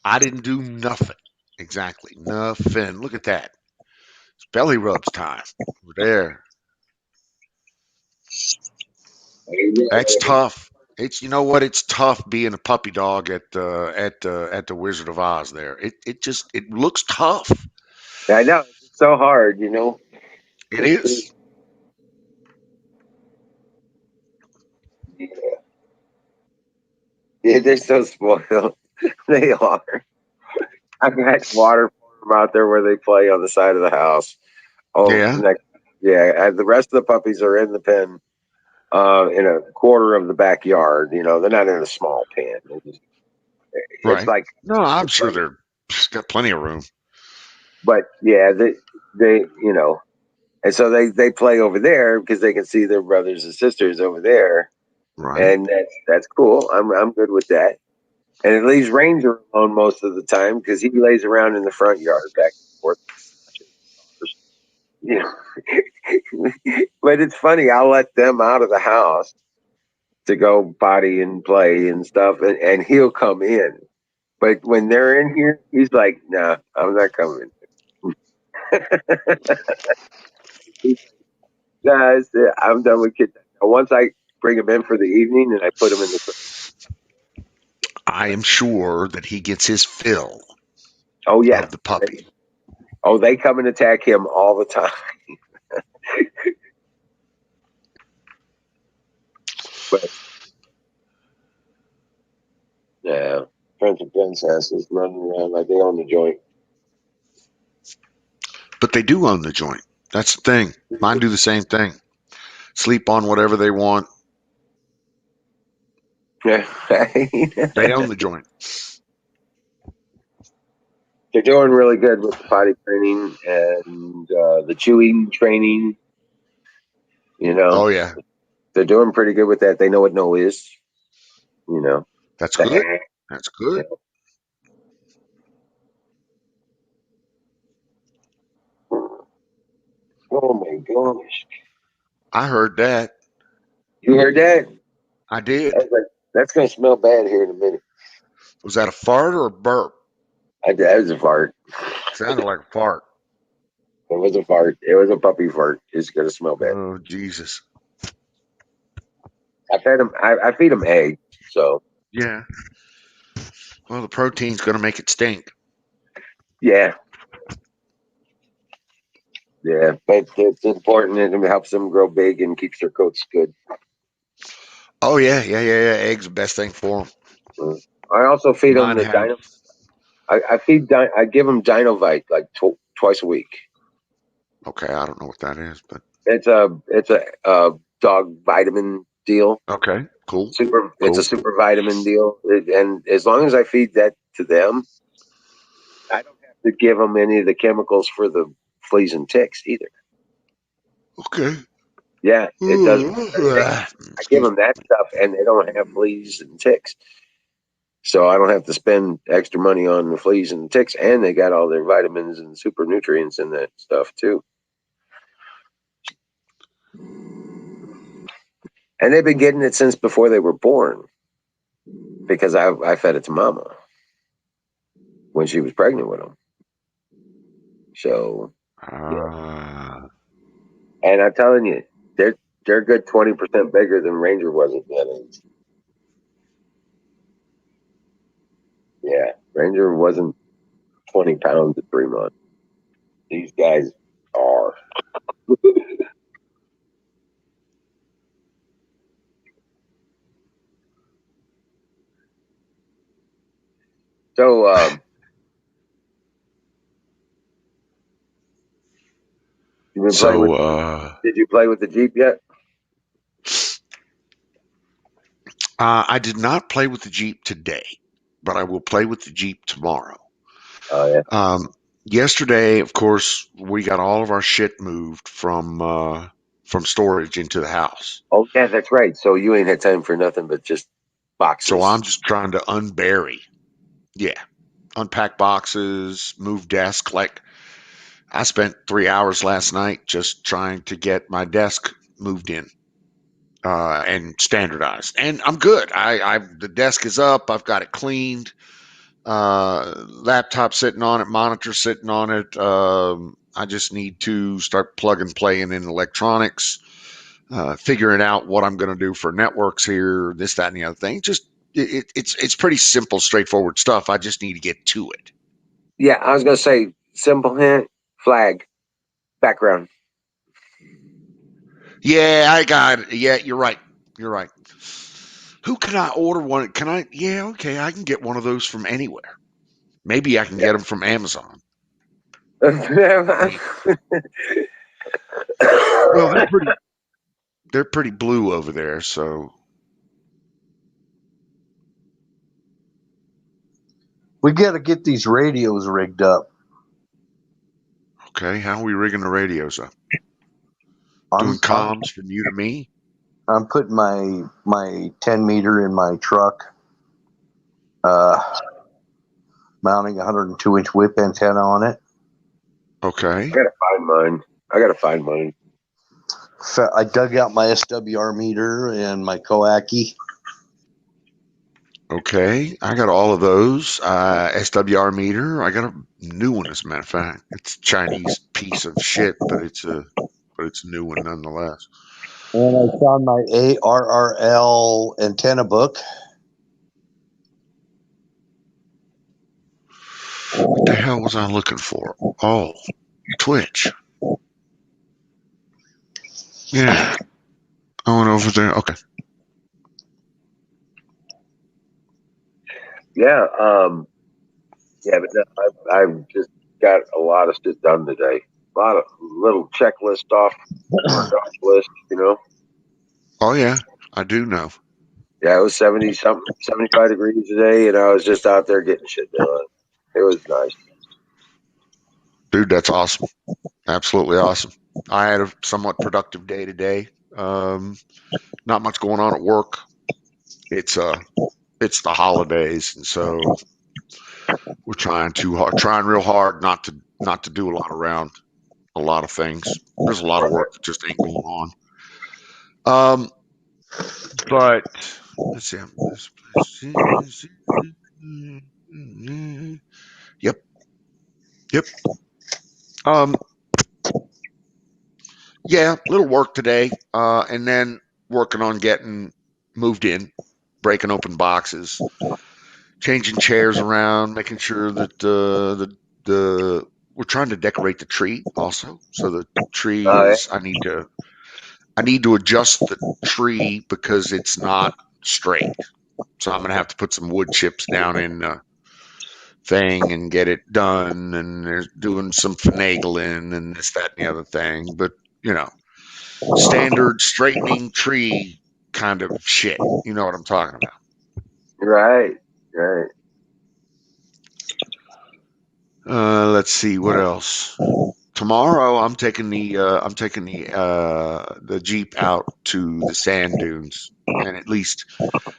I didn't do nothing. Exactly. Nothing. Look at that. It's belly rubs time. Over there. That's tough. It's you know what? It's tough being a puppy dog at the Wizard of Oz there. It looks tough. I know it's so hard, you know. It is. Yeah, they're so spoiled. They are. I've got water for them out there where they play on the side of the house. Oh, Yeah. next, yeah. And the rest of the puppies are in the pen, in a quarter of the backyard. You know, they're not in a small pen. It's Right. like, No, I'm it's sure like, they're got plenty of room. but yeah, they, you know, and so they play over there because they can see their brothers and sisters over there, Right. and that's cool. I'm good with that. And it leaves Ranger alone most of the time because he lays around in the front yard back and forth. You know, but it's funny. I'll let them out of the house to go potty and play and stuff, and he'll come in. But when they're in here, he's like, "Nah, I'm not coming." Guys, I'm done with kids. Once I bring him in for the evening and I put him in the I am sure that he gets his fill oh yeah, of the puppy. they come and attack him all the time. But yeah, Prince and Princesses running around like they own the joint. But they do own the joint. That's the thing. Mine do the same thing. Sleep on whatever they want. Yeah, They own the joint. they're doing really good with the potty training and the chewing training. You Oh know, yeah. they're doing pretty good with that. They know what no is. You know, That's the good. That's good. oh my gosh, I heard that. you heard that? I I did. was like, that's gonna smell bad here in a minute. Was that a fart or a burp? That was a fart. Sounded like a fart. It was a fart. It was a puppy fart. It's gonna smell bad. Oh Jesus. I fed him. I feed him eggs. So Yeah. Well, the protein's going to make it stink. yeah, yeah. But it's important. It helps them grow big and keeps their coats good. Oh yeah, yeah, yeah, yeah. Eggs the best thing for them. Mm. I also feed them Mine the have. dino. I give them Dinovite like twice a week. Okay, I don't know what that is, but It's a dog vitamin deal. okay, cool, It's a cool. super vitamin deal, and as long as I feed that to them, I don't have to give them any of the chemicals for the fleas and ticks either. Okay. Yeah, it does. I give Excuse them me. that stuff, and they don't have fleas and ticks, so I don't have to spend extra money on the fleas and ticks, and they got all their vitamins and super nutrients in that stuff too. And they've been getting it since before they were born because I fed it to Mama when she was pregnant with them. So yeah, Uh, and I'm telling you, they're a good 20% bigger than Ranger was at that age. Yeah, Ranger wasn't 20 pounds at 3 months. These guys are. So, you been playing with? so Did you play with the Jeep yet? I did not play with the Jeep today, but I will play with the Jeep tomorrow. Oh yeah. Yesterday, of course, we got all of our shit moved from storage into the house. Oh yeah, that's right. So you ain't had time for nothing but just So boxes. I'm just trying to unbury. Yeah, unpack boxes, move desk. Like I spent 3 hours last night just trying to get my desk moved in. and standardized. And I'm good. The desk is up. I've got it cleaned. Laptop sitting on it, monitor sitting on it. I just need to start playing in electronics, figuring out what I'm going to do for networks here, this, that, and the other thing. Just it's pretty simple, straightforward stuff. I just need to get to it. Yeah, I was gonna say simple hint, flag, background. Yeah, I got it. Yeah, you're right. You're right. Who can I order one? Can I? Yeah, okay, I can get one of those from anywhere. Maybe I can get them from Amazon. Well, they're pretty blue over there, so We got to get these radios rigged up. okay. How are we rigging the radios up? Doing I'm comms from you to me? I'm putting my 10 meter in my truck, mounting a 102-inch whip antenna on it. Okay. I gotta find mine. I dug out my SWR meter and my Coacky. Okay. I got all of those. SWR meter. I got a new one, as a matter of fact. It's a Chinese piece of shit, but it's a new one nonetheless. And I found my ARRL antenna book. What the hell was I looking for? Oh, Twitch. Yeah. I went over there. Okay. Yeah, but I've just got a lot of shit done today. A lot of little checklist off list, Oh yeah, I do know. Yeah, it was 70 something, 75 degrees today, and I was just out there getting shit done. It was nice. Dude, that's awesome. Absolutely awesome. I had a somewhat productive day today. Not much going on at work. It's the holidays, and so we're trying real hard not to do a lot around a lot of things. There's a lot of work that just ain't going on. But let's see. Yep. Yep. Um, yeah, little work today, and then working on getting moved in, breaking open boxes, changing chairs around, making sure that the we're trying to decorate the tree also. So the tree is I need to adjust the tree because it's not straight. So I'm gonna have to put some wood chips down in the thing and get it done. And they're doing some finagling and this, that, and the other thing. But standard straightening tree kind of shit. You know what I'm talking about. Right. Let's see what else. Tomorrow I'm taking the Jeep out to the sand dunes, and at least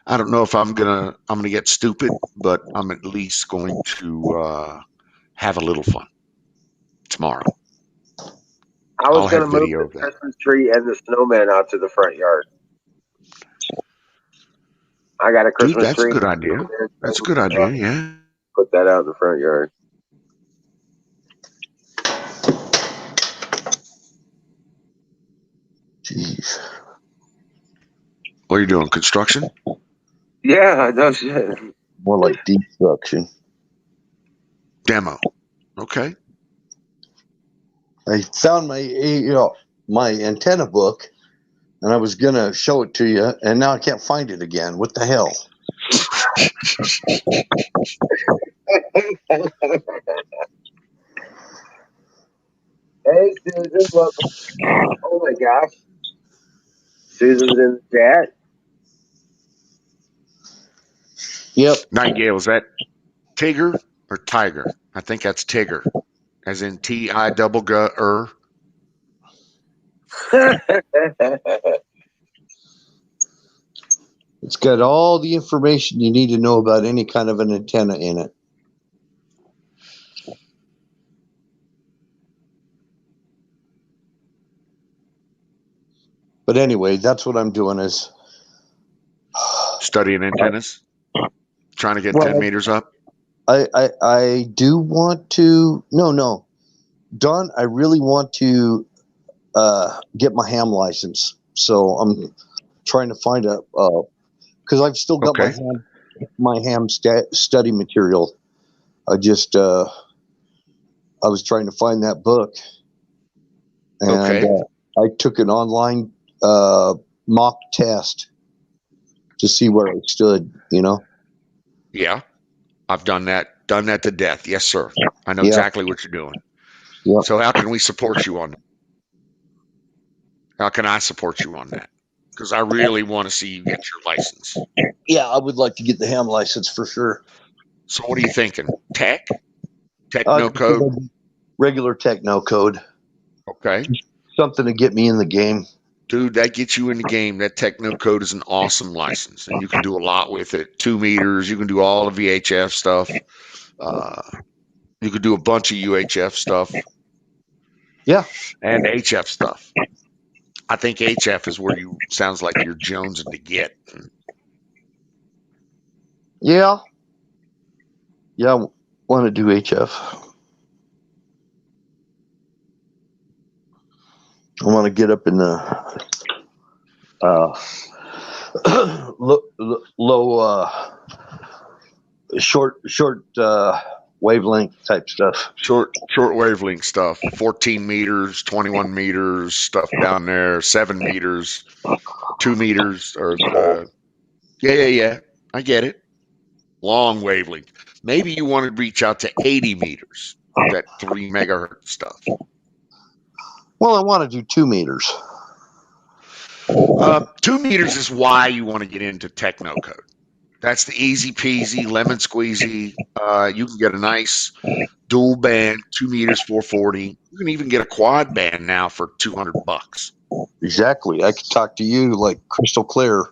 I don't know if I'm gonna get stupid, but I'm at least going to have a little fun tomorrow. I was I'll going have to move video the of that. Christmas tree and the snowman out to the front yard. I got a Dude, Christmas that's a tree. good idea. That's a good idea. Yeah. Put that out in the front yard. Jeez. What are you doing? Construction? Yeah, no shit. More like destruction. Demo. Okay. I found my antenna book, and I was gonna show it to you, and now I can't find it again. What the hell? Hey, Susan, welcome. Oh my gosh. Susan's in the chat. Yep. Nightingale, is that Tigger or Tiger? I think that's Tigger, as in T-I-double-G-er. It's got all the information you need to know about any kind of an antenna in it. But anyway, that's what I'm doing is Studying antennas, trying to get 10 well, meters up. I do want to no Don, I really want to get my ham license. So I'm trying to find a because I've still got Okay. my ham study material. I just I was trying to find that book, and Okay. I took an online mock test to see where I stood. You know. Yeah. I've done that to death. Yes, sir. I know Yeah. exactly what you're doing. Yeah. So how can we support you on that? How can I support you on that? Because I really want to see you get your license. Yeah, I would like to get the ham license for sure. So what are you thinking? Tech? Just Techno code? regular techno code. Okay. Something to get me in the game. Dude, that gets you in the game. That techno code is an awesome license, and you can do a lot with it. 2 meters. You can do all the VHF stuff. You could do a bunch of UHF stuff. Yeah. And HF stuff. I think HF is where you sounds like you're jonesing to get. Yeah. Yeah. I want to do HF. I want to get up in the low short wavelength type stuff. Short wavelength stuff. 14 meters, 21 meters, stuff down there, 7 meters, 2 meters, or yeah. I get it. Long wavelength. Maybe you want to reach out to 80 meters, that 3 megahertz stuff. Well, I want to do 2 meters. 2 meters is why you want to get into techno code. That's the easy peasy, lemon squeezy. You can get a nice dual band, 2 meters, 440. You can even get a quad band now for $200. Exactly. I could talk to you like crystal clear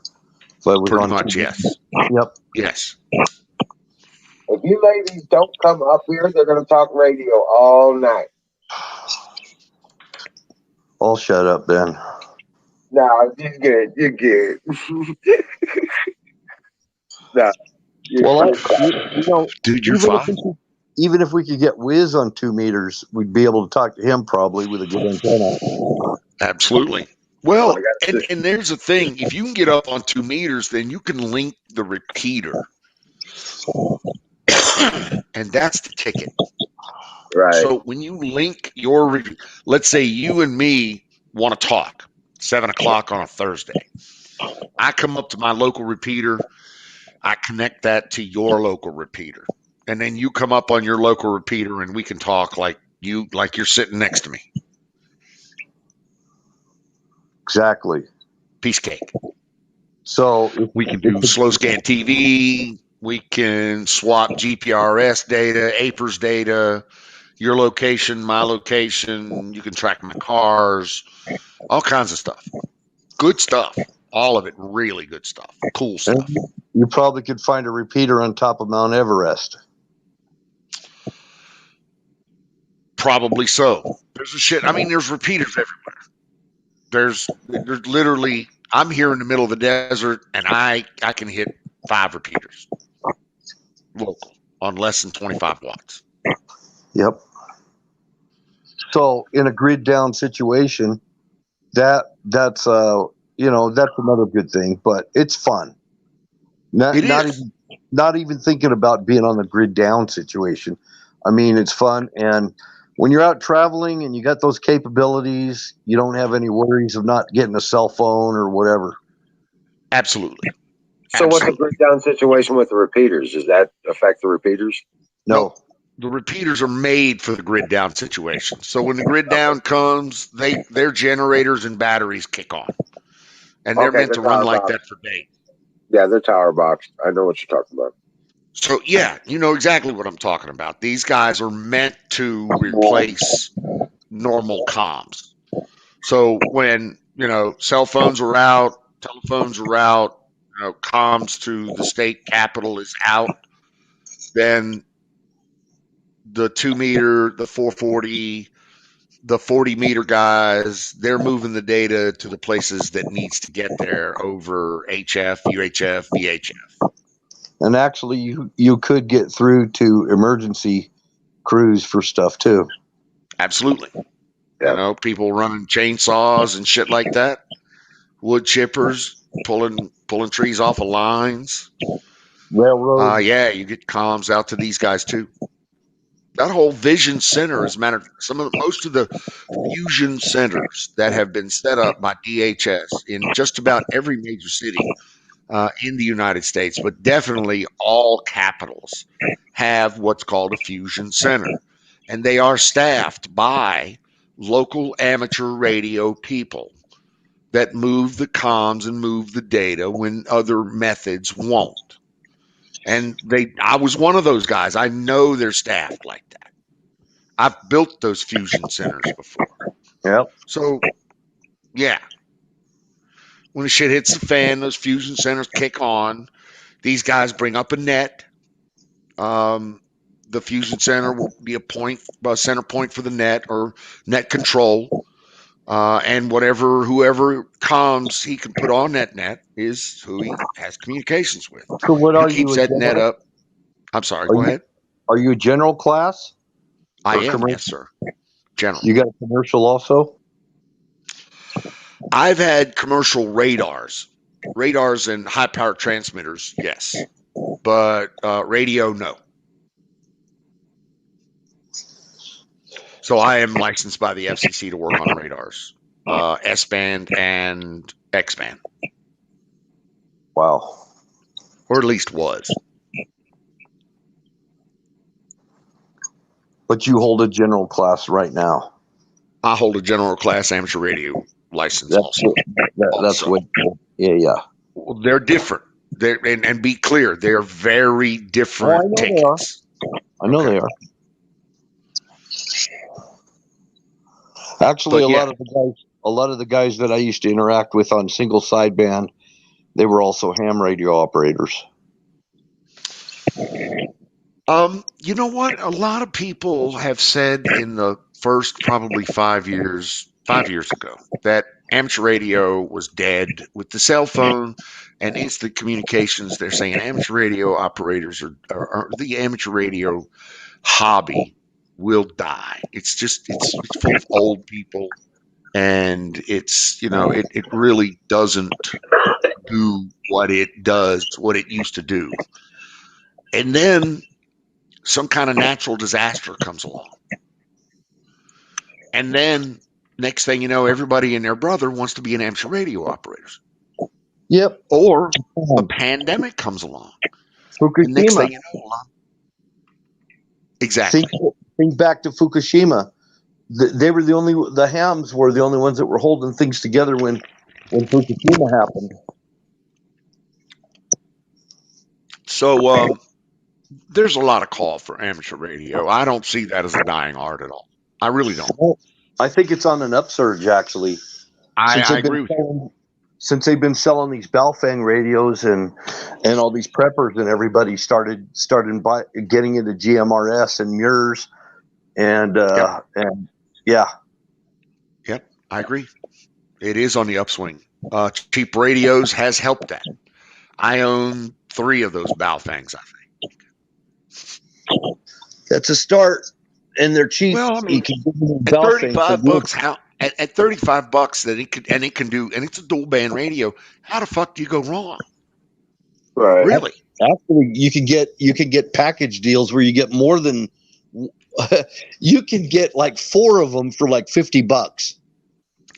if I was Pretty on much, TV. yes. Yep. Yes. If you ladies don't come up here, they're going to talk radio all night. I'll shut up then. No, you're good. You're good. No. Well, Dude, you're even fine. even if we could get Wiz on 2 meters, we'd be able to talk to him probably with a good antenna. Absolutely. Well, I got and there's the thing. If you can get up on 2 meters, then you can link the repeater. And that's the ticket. right. So when you link your, let's say you and me want to talk 7 o'clock on a Thursday. I come up to my local repeater. I connect that to your local repeater. And then you come up on your local repeater and we can talk like you're sitting next to me. Exactly. Piece cake. So We can do slow scan TV. We can swap GPRS data, APRS data, your location, my location. You can track my cars, all kinds of stuff. Good stuff. All of it really good stuff. Cool stuff. you probably could find a repeater on top of Mount Everest. Probably so. There's a shit. I mean, there's repeaters everywhere. There's literally. I'm here in the middle of the desert, and I can hit 5 repeaters local on less than 25 watts. Yep. So in a grid down situation, that's that's another good thing, but it's fun. Not even thinking about being on the grid down situation. I mean, it's fun, and when you're out traveling and you got those capabilities, you don't have any worries of not getting a cell phone or whatever. Absolutely. So what's the breakdown situation with the repeaters? Does that affect the repeaters? No. The repeaters are made for the grid down situation. So when the grid down comes, their generators and batteries kick on, and they're meant to run like that for days. Yeah, they're tower box. I know what you're talking about. So yeah, you know exactly what I'm talking about. These guys are meant to replace normal comms. So when cell phones are out, telephones are out, comms to the state capital is out, then the 2 meter, the 440, the 40-meter guys, they're moving the data to the places that needs to get there over HF, UHF, VHF. And actually, you could get through to emergency crews for stuff too. Absolutely. Yeah. You know, people running chainsaws and shit like that, wood chippers, pulling trees off of lines. Railroad. Yeah, you get comms out to these guys too. That whole vision center, as a matter of most of the fusion centers that have been set up by DHS in just about every major city in the United States, but definitely all capitals have what's called a fusion center. And they are staffed by local amateur radio people that move the comms and move the data when other methods won't. And I was one of those guys. I know they're staffed like that. I've built those fusion centers before. Yep. So, yeah. When the shit hits the fan, those fusion centers kick on. These guys bring up a net. The fusion center will be a center point for the net or net control. And whoever comms he can put on that net is who he has communications with. So what He are keeps you? that net up. I'm sorry, go ahead. Are you a general class? I Or am, commercial? yes, sir. General. You got a commercial also? I've had commercial radars and high power transmitters, yes, but radio, no. So I am licensed by the FCC to work on radars, S-band and X-band, Wow. or at least was. But you hold a general class right now. I hold a general class amateur radio license That's also. That's what. Yeah. Well, they're different. And be clear, they're very different tickets. I know they are. Actually, a lot of the guys that I used to interact with on single sideband, they were also ham radio operators. You know what? A lot of people have said in the first probably 5 years ago, that amateur radio was dead with the cell phone and instant communications. They're saying amateur radio operators or the amateur radio hobby will die. It's full of old people, and it really doesn't do what it used to do. And then some kind of natural disaster comes along. And then next thing you know, everybody and their brother wants to be an amateur radio operator. Yep. Or a pandemic comes along. Fukushima. And next thing you know, exactly. Think back to Fukushima. The hams were the only ones that were holding things together when Fukushima happened. So there's a lot of call for amateur radio. I don't see that as a dying art at all. I really don't. Well, I think it's on an upsurge, actually. I agree with you. Since they've been selling these Baofeng radios and all these preppers, and everybody started getting into GMRS and mirrors, and yeah. Yep, I agree. It is on the upswing. Cheap radios has helped that. I own 3 of those Baofengs, I think. That's a start, and they're cheap. Well, I mean, you can give them at $35, at $35 it can do, and it's a dual band radio. How the fuck do you go wrong? Right. Really? Actually, you can get package deals where you get more than you can get like 4 of them for like $50.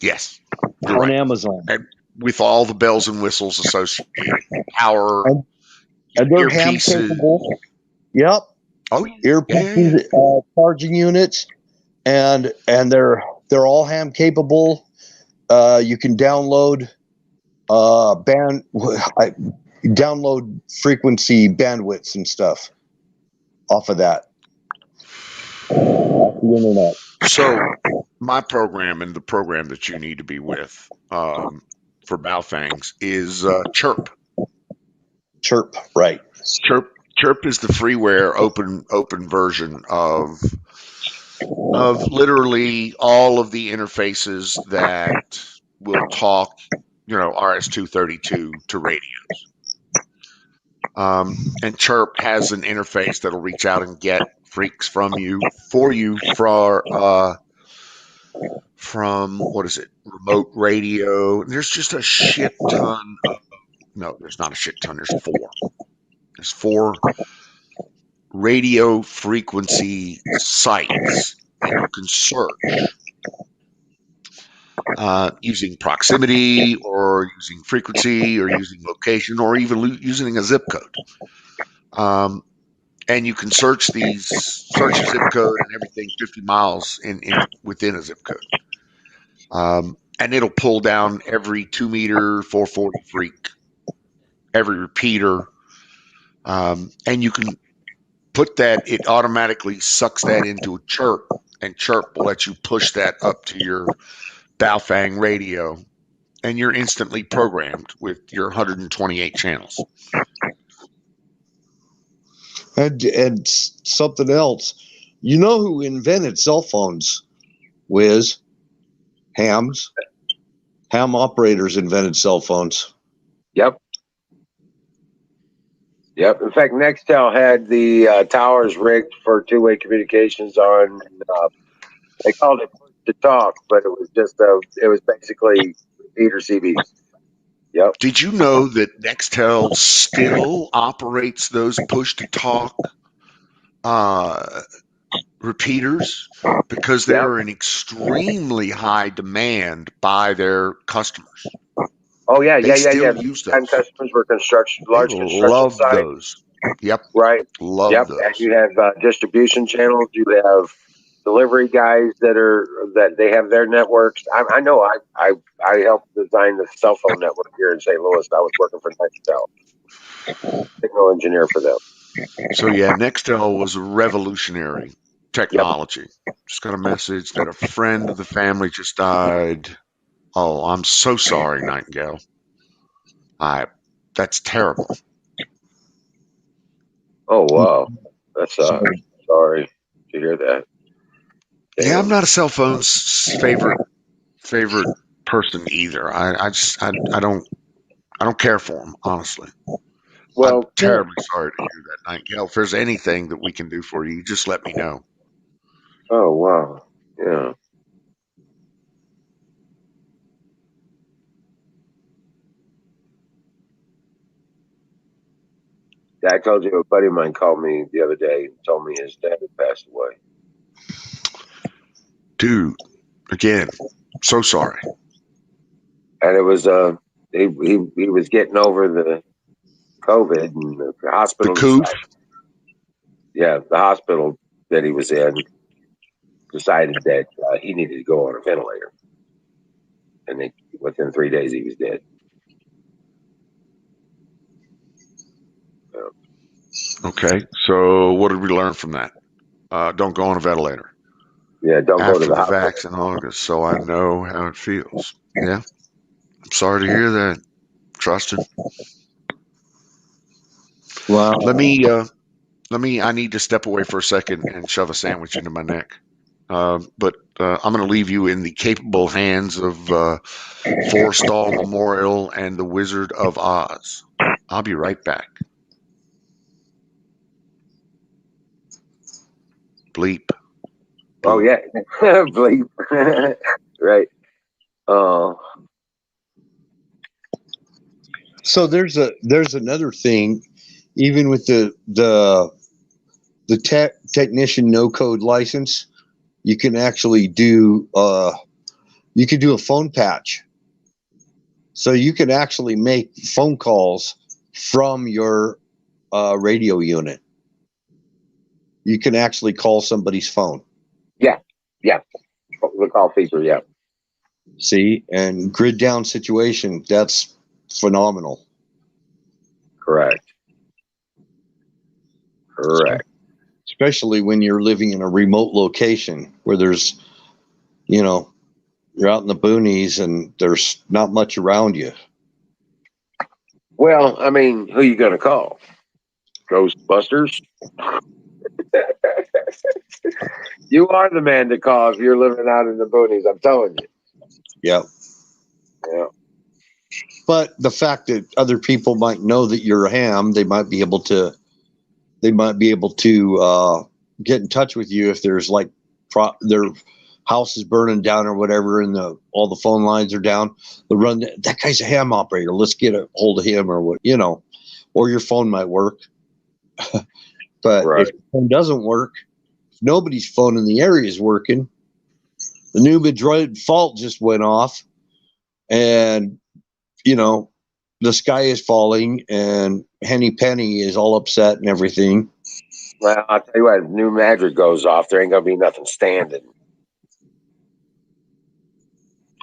Yes, on right. Amazon, and with all the bells and whistles associated, power, and they're ham earpieces. capable. Yep. Oh, yeah. Earpieces, charging units, and they're all ham capable. You can download download frequency bandwidths and stuff off of that, off the internet. So my program and the program that you need to be with for Baofangs is Chirp. Chirp, right? Chirp is the freeware open version of of literally all of the interfaces that will talk, RS-232 to radios. And Chirp has an interface that'll reach out and get freaks from what is it, remote radio. There's just a shit ton of, no, there's not a shit ton. There's four radio frequency sites that you can search using proximity or using frequency or using location or even using a zip code. And you can search a zip code and everything 50 miles within a zip code. And it'll pull down every 2 meter 440 freak, every repeater. And you can put that, it automatically sucks that into a Chirp, and Chirp will let you push that up to your Baofeng radio, and you're instantly programmed with your 128 channels. And something else, you know who invented cell phones? Wiz, hams, ham operators invented cell phones. Yep. In fact, Nextel had the towers rigged for two-way communications on. They called it push to talk, but it was basically repeater CBs. Yep. Did you know that Nextel still operates those push to talk repeaters because they're in extremely high demand by their customers? Oh yeah. Use those. Customers were large construction love sites. Those. Yep. Right. Love those. And you have distribution channels. You have delivery guys that they have their networks. I know. I helped design the cell phone network here in St. Louis. I was working for Nextel, signal engineer for them. So yeah, Nextel was a revolutionary technology. Just got a message that a friend of the family just died. Oh, I'm so sorry, Nightingale. That's terrible. Oh wow, that's sorry to hear that. Damn. Yeah, I'm not a cell phone's favorite person either. I don't care for them, honestly. Well, I'm terribly sorry to hear that, Nightingale. If there's anything that we can do for you, just let me know. Oh wow, yeah. I told you a buddy of mine called me the other day and told me his dad had passed away. Dude, again, so sorry. And it was he was getting over the COVID and the hospital. The coof? Yeah, the hospital that he was in decided that he needed to go on a ventilator, and within 3 days he was dead. Okay, so what did we learn from that? Don't go on a ventilator. Yeah, don't after go to the vax in August, so I know how it feels. Yeah, I'm sorry to hear that, Trustin. Wow. Let me. I need to step away for a second and shove a sandwich into my neck. But I'm going to leave you in the capable hands of Forrestal Memorial and the Wizard of Oz. I'll be right back. Bleep. Oh yeah, bleep. Right. Oh. So there's another thing, even with the technician no code license, you can actually do a phone patch. So you can actually make phone calls from your radio unit. You can actually call somebody's phone. Yeah. The call feature, yeah. See, and grid down situation, that's phenomenal. Correct. Especially when you're living in a remote location where there's, you're out in the boonies and there's not much around you. Well, I mean, who you going to call? Ghostbusters? You are the man to call if you're living out in the boonies. I'm telling you. Yeah. Yeah. But the fact that other people might know that you're a ham, they might be able to get in touch with you if there's like their house is burning down or whatever, and all the phone lines are down. They'll run that guy's a ham operator. Let's get a hold of him, or what, or your phone might work. But Right. if the phone doesn't work, if nobody's phone in the area is working, the new Madrid fault just went off, and the sky is falling, and Henny Penny is all upset and everything. Well, I'll tell you what, if New Madrid goes off, there ain't gonna be nothing standing.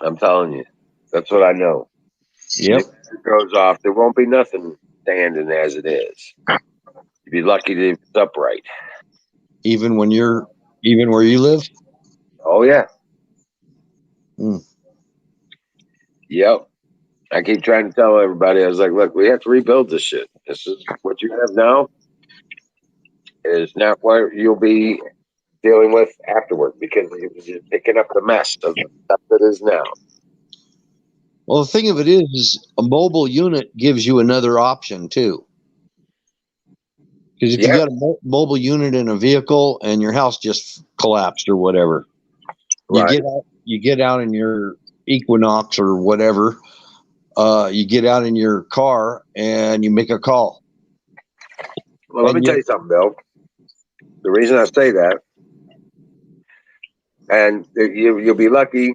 I'm telling you. That's what I know. Yep. If it goes off, there won't be nothing standing as it is. You'd be lucky to it's upright. Even where you live? Oh yeah. Hmm. Yep. I keep trying to tell everybody, I was like, look, we have to rebuild this shit. This is what you have now is not what you'll be dealing with afterward, because you're picking up the mess of the stuff that is now. Well, the thing of it is a mobile unit gives you another option too. Because if you got a mobile unit in a vehicle and your house just collapsed or whatever, Right. you get out in your Equinox or whatever. You get out in your car and you make a call. Well, let me tell you something, Bill. The reason I say that, and you'll be lucky.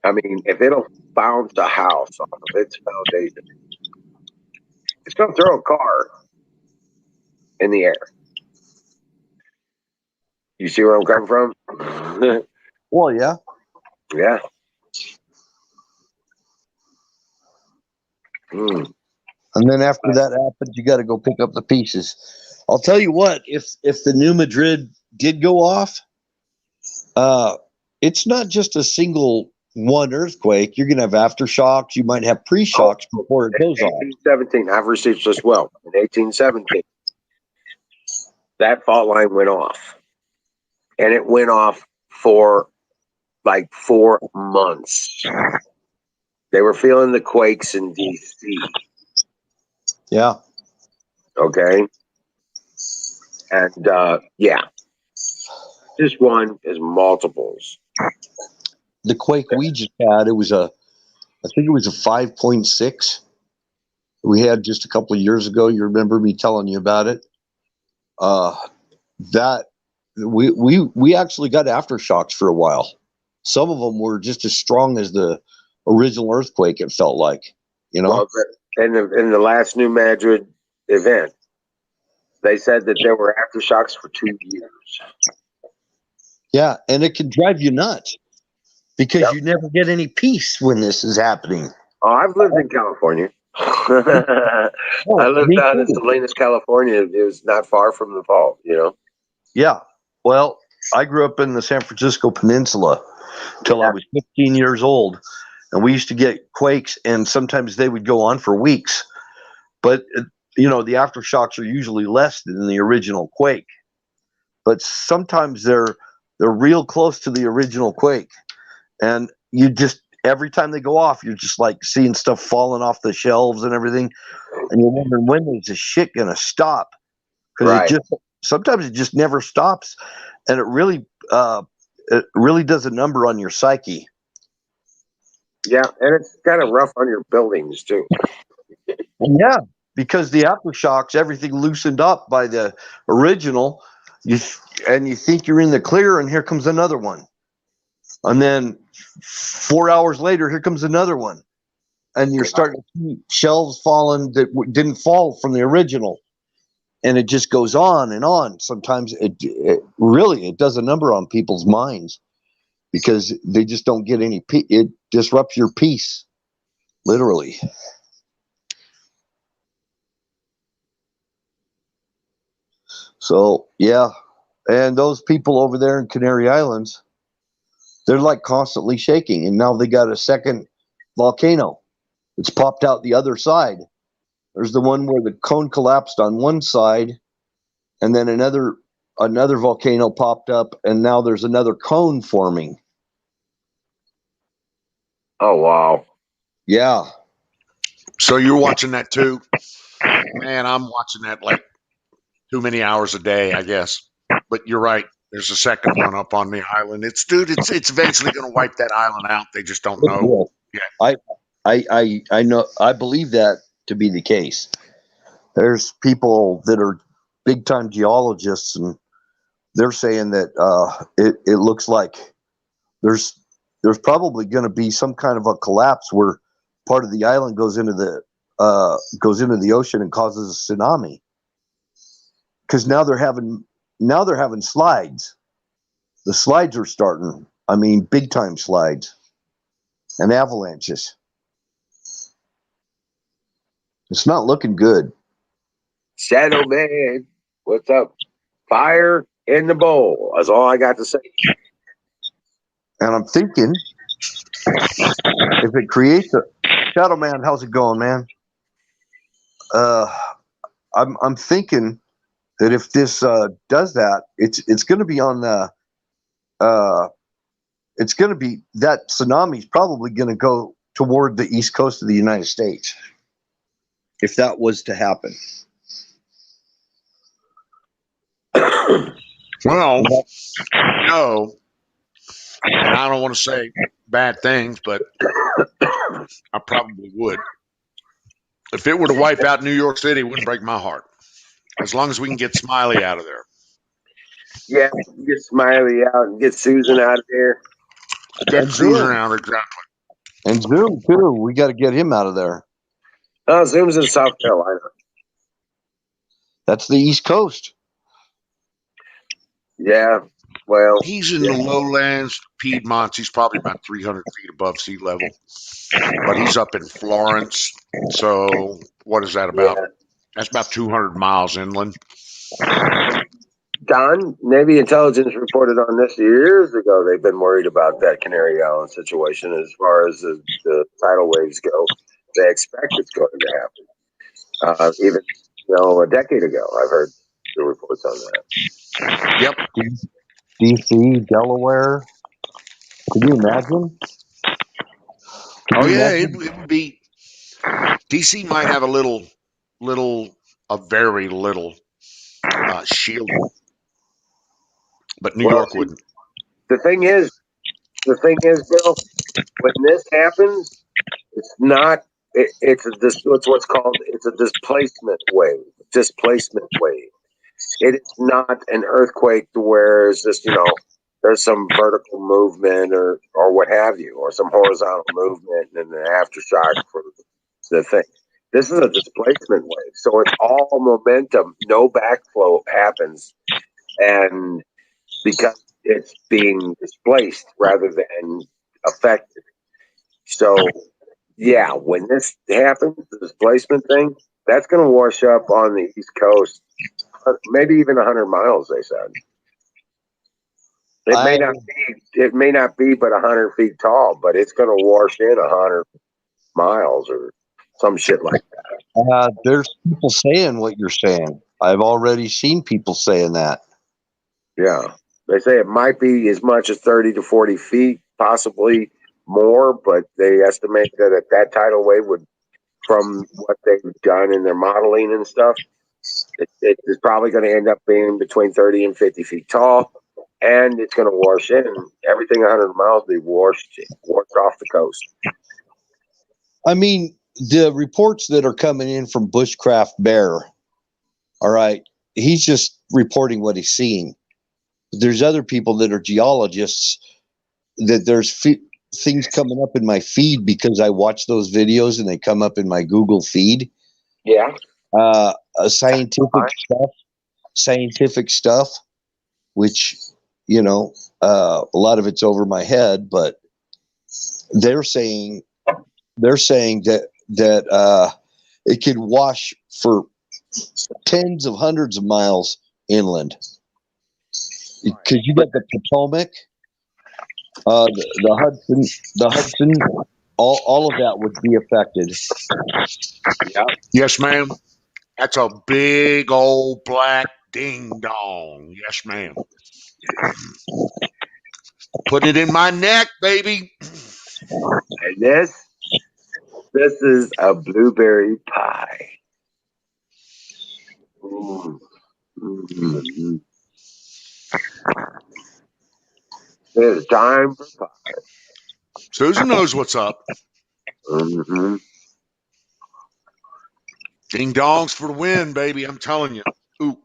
I mean, if it'll bounce a house off of its foundation, it's going to throw a car in the air. You see where I'm coming from? Well, yeah. Yeah. Mm. And then after that happens, you got to go pick up the pieces. I'll tell you what, if the New Madrid did go off, it's not just a single one earthquake. You're going to have aftershocks. You might have pre-shocks before it goes off. 1817, I've received this well. In 1817, that fault line went off. And it went off for like 4 months. They were feeling the quakes in D.C. Yeah. Okay. And yeah, this one is multiples. The quake we just had, I think it was a 5.6. We had just a couple of years ago. You remember me telling you about it? That we actually got aftershocks for a while. Some of them were just as strong as the original earthquake. It felt like, Well, in the last New Madrid event, they said that there were aftershocks for 2 years. Yeah, and it can drive you nuts because you never get any peace when this is happening. Oh, I've lived in California. I lived down in Salinas, California. It was not far from the fault, Yeah. Well, I grew up in the San Francisco Peninsula till I was 15 years old, and we used to get quakes, and sometimes they would go on for weeks. But the aftershocks are usually less than the original quake, but sometimes they're real close to the original quake, and you just every time they go off, you're just like seeing stuff falling off the shelves and everything, and you're wondering when is this shit gonna stop? Because sometimes it just never stops, and it really does a number on your psyche. Yeah, and it's kind of rough on your buildings too. Yeah, because the aftershocks, everything loosened up by the original, you think you're in the clear, and here comes another one, and then 4 hours later, here comes another one, and you're starting to see shelves falling that didn't fall from the original, and it just goes on and on. Sometimes it really does a number on people's minds because they just don't get any peace. It disrupts your peace, literally. So, yeah. And those people over there in Canary Islands, they're like constantly shaking. And now they got a second volcano. It's popped out the other side. There's the one where the cone collapsed on one side, and then another another volcano popped up, and now there's another cone forming. Oh, wow. Yeah. So you're watching that too? Man, I'm watching that like too many hours a day, I guess. But you're right. There's a second one up on the island. It's eventually going to wipe that island out. They just don't know. Yeah. I know. I believe that to be the case. There's people that are big time geologists, and they're saying that it looks like there's probably going to be some kind of a collapse where part of the island goes into the ocean and causes a tsunami. Because now they're having slides. The slides are starting. I mean, big time slides and avalanches. It's not looking good. Shadow Man, what's up? Fire in the bowl. That's all I got to say. And I'm thinking, if it creates a Shadow Man, how's it going, man? I'm thinking that if this does that, it's going to be on the it's going to be that tsunami is probably going to go toward the east coast of the United States. If that was to happen. Well, no, and I don't want to say bad things, but I probably would. If it were to wipe out New York City, it wouldn't break my heart. As long as we can get Smiley out of there. Yeah, get Smiley out and get Susan out of there. Get Susan out, exactly. And Zoom, too. We got to get him out of there. Oh, Zoom's in South Carolina. That's the East Coast. Yeah, well. He's in the lowlands, Piedmont. He's probably about 300 feet above sea level. But he's up in Florence. So what is that about? Yeah. That's about 200 miles inland. Don, Navy intelligence reported on this years ago. They've been worried about that Canary Island situation as far as the tidal waves go. They expect it's going to happen. Even a decade ago, I've heard the reports on that. Yep. DC, Delaware. Can you imagine? Oh yeah, it would be. DC might have a very little shield, but New York wouldn't. The thing is, Bill, when this happens, it's not. It's what's called a displacement wave. Displacement wave. It is not an earthquake to where it's just there's some vertical movement or what have you, or some horizontal movement and an aftershock for the thing. This is a displacement wave, so it's all momentum. No backflow happens, and because it's being displaced rather than affected. So, yeah, when this happens, the displacement thing, that's going to wash up on the East Coast, maybe even 100 miles. They said it may not be, but 100 feet tall, but it's going to wash in 100 miles or some shit like that. There's people saying what you're saying. I've already seen people saying that. Yeah. They say it might be as much as 30 to 40 feet, possibly more, but they estimate that that tidal wave would, from what they've done in their modeling and stuff, it is probably going to end up being between 30 and 50 feet tall, and it's going to wash in. Everything 100 miles will be washed off the coast. I mean, the reports that are coming in from Bushcraft Bear, all right, he's just reporting what he's seeing. There's other people that are geologists that there's things coming up in my feed because I watch those videos and they come up in my Google feed. Yeah. Scientific stuff, which, a lot of it's over my head, but they're saying that it could wash for tens of hundreds of miles inland. Because you got the Potomac, the Hudson, all of that would be affected. Yeah. Yes, ma'am. That's a big old black Ding dong. Yes, ma'am. Put it in my neck, baby. And this is a blueberry pie. Mm. Mm. It's time for pie. Susan knows what's up. Mm-hmm. Ding dongs for the win, baby. I'm telling you. Ooh,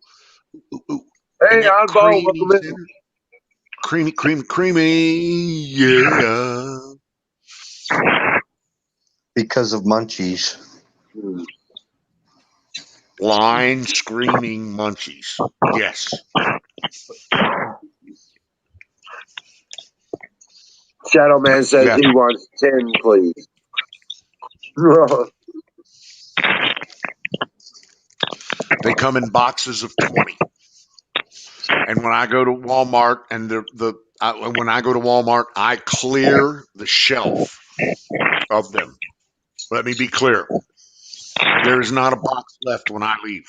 ooh, ooh. Hey, And that oddball, creamy welcome in. center. Creamy, creamy, creamy. Yeah. Because of munchies. Mm. Blind, screaming munchies. Yes. Shadow Man says Yes. he wants 10, please. They come in boxes of 20. And when I go to Walmart and when I go to Walmart, I clear the shelf of them. Let me be clear. There is not a box left when I leave.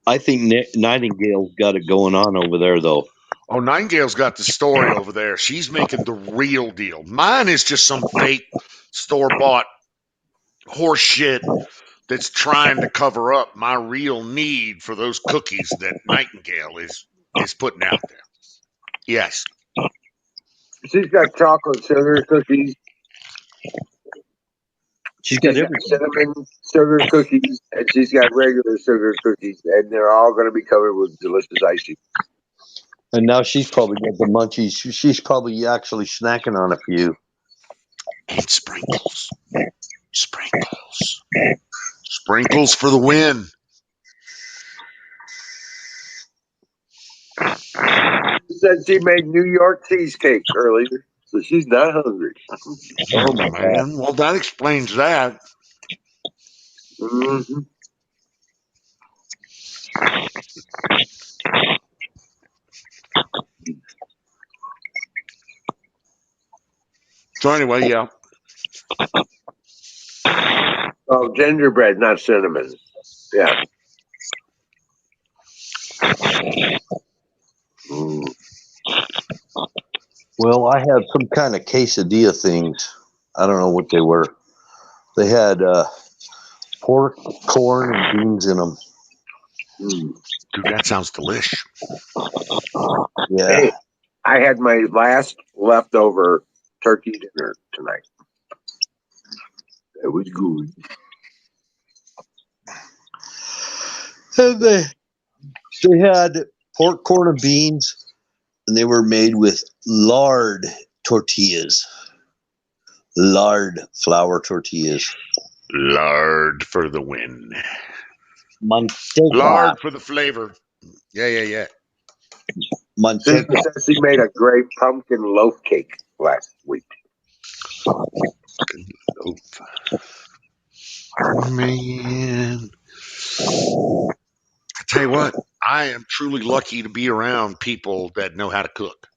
I think Nightingale's got it going on over there, though. Oh, Nightingale's got the story over there. She's making the real deal. Mine is just some fake store-bought horse shit that's trying to cover up my real need for those cookies that Nightingale is putting out there. Yes. She's got chocolate sugar cookies. She's got She's got everything. cinnamon sugar cookies, and she's got regular sugar cookies, and they're all going to be covered with delicious icing. And now she's probably got the munchies. She's probably actually snacking on a few. And sprinkles. Sprinkles. Sprinkles for the win. She said she made New York cheesecake earlier, so she's not hungry. Oh my God. Man, well, that explains that. Mm-hmm. So anyway, yeah. Oh, gingerbread, not cinnamon. Yeah. Mm. Well, I had some kind of quesadilla things. I don't know what they were. They had pork, corn, and beans in them. Mm. Dude, that sounds delish. Yeah. Hey, I had my last leftover turkey dinner tonight. It was good. And they had pork, corn, and beans, and they were made with lard tortillas. Lard flour tortillas. Lard for the win. Manteca. Lard for the flavor. Yeah. Susan Manteca. says she made a great pumpkin loaf cake last week. Oh, man. I tell you what, I am truly lucky to be around people that know how to cook.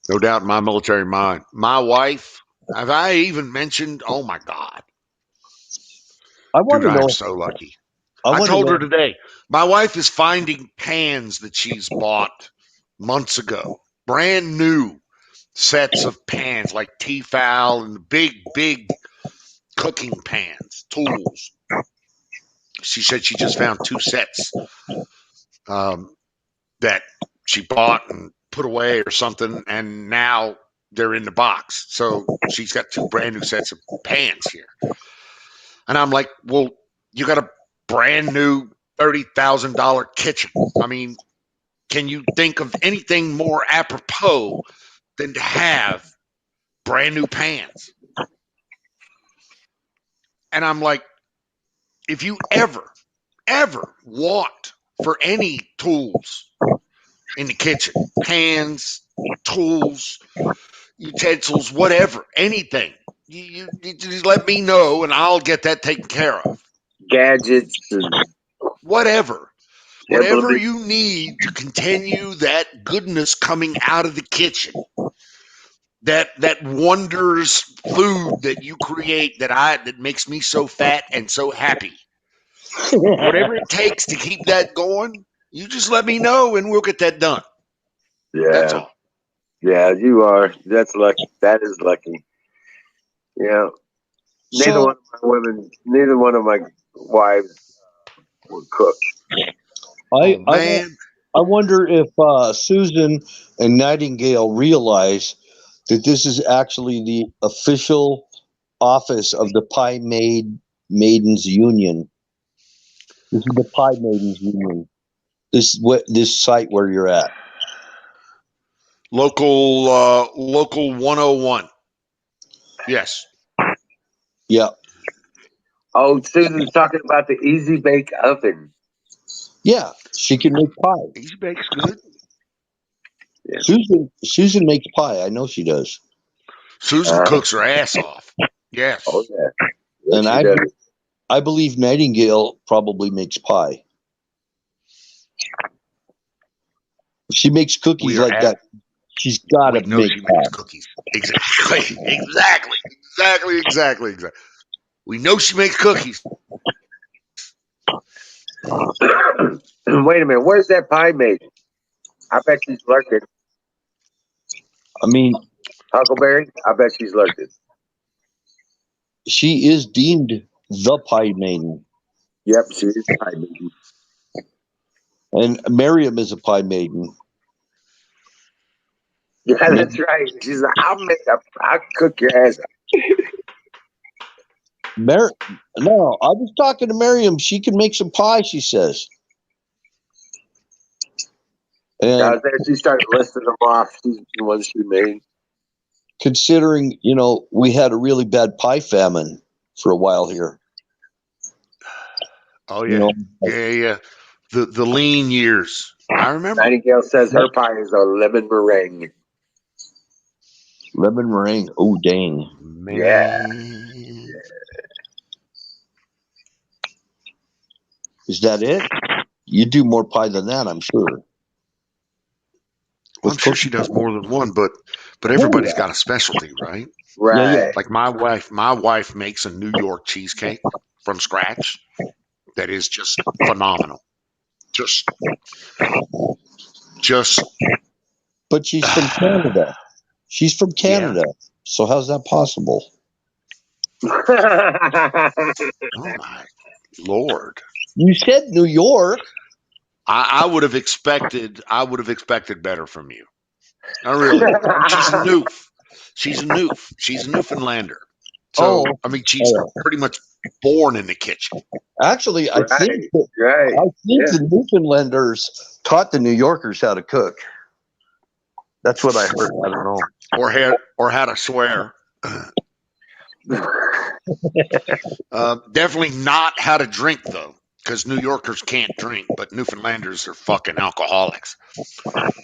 No doubt in my military mind. My wife, have I even mentioned? Oh my God. I want Dude, to I'm know. so lucky. I I want to told her know. today, my wife is finding pans that she's bought months ago. Brand new sets of pans like Tefal and big cooking pans, tools. She said she just found 2 sets that she bought and put away or something, and now they're in the box. So she's got 2 brand new sets of pans here. And I'm like, well, you got a brand new $30,000 kitchen. I mean, can you think of anything more apropos than to have brand new pans? And I'm like, if you ever want for any tools in the kitchen, pans, tools, utensils, whatever, anything, you just let me know and I'll get that taken care of. Gadgets and Whatever implements. you need to continue that goodness coming out of the kitchen, that wondrous food that you create that makes me so fat and so happy. Whatever it takes to keep that going, you just let me know and we'll get that done. That's Yeah. all. Yeah, you are. That's lucky. That is lucky. Yeah. Neither So one of my wives would cook. I Oh I, man, I wonder if Susan and Nightingale realize that this is actually the official office of the Maidens Union. This is the Pie Maidens Union. This site where you're at. local 101. Yes. Yeah, Oh, Susan's talking about the easy bake oven. yeah. She can make pie. Easy bake's good. Yeah. Susan makes pie. I know she does. Susan Uh, cooks her ass off. oh Yes. yeah. Yes, And she does. I believe Nightingale probably makes pie. If she makes cookies We are like at that, she's got to we know make she makes pie. cookies. Exactly. Exactly. We know she makes cookies. Wait a minute. Where's that pie made? I bet she's lurking. I mean, Huckleberry? I bet she's lurking. she is deemed the Pie Maiden, Yep, she is pie maiden. and Miriam is a Pie Maiden. Yeah, Maybe, that's right. She's like, I'll cook your ass up. Mar- no, I was talking to Miriam. She can make some pie. She says, and Then she started listing them off. She's the ones she made. considering we had a really bad pie famine for a while here. Oh You yeah. know, like Yeah. The lean years. I remember. Nightingale says her pie is a lemon meringue. lemon meringue. Oh, dang! Yeah. Man. Is that it? You do more pie than that, I'm sure. I'm With sure she cookie does pie. more than one, but Oh everybody's yeah, got a specialty, right? yeah. Right. Like my wife makes a New York cheesecake from scratch that is just phenomenal. Just just But she's from Canada. She's from yeah. Canada. So how's that possible? Oh my Lord. You said New York. I would have expected better from you. I really would. I mean, she's a noof. She's a noof. She's a Newfoundlander. Oh, So I mean, she's oh pretty much born in the kitchen. yeah. Actually, I think Right. Right. Yeah. the Newfoundlanders taught the New Yorkers how to cook. That's what I heard. I don't know. Or how to swear. Definitely not how to drink though, because New Yorkers can't drink, but Newfoundlanders are fucking alcoholics.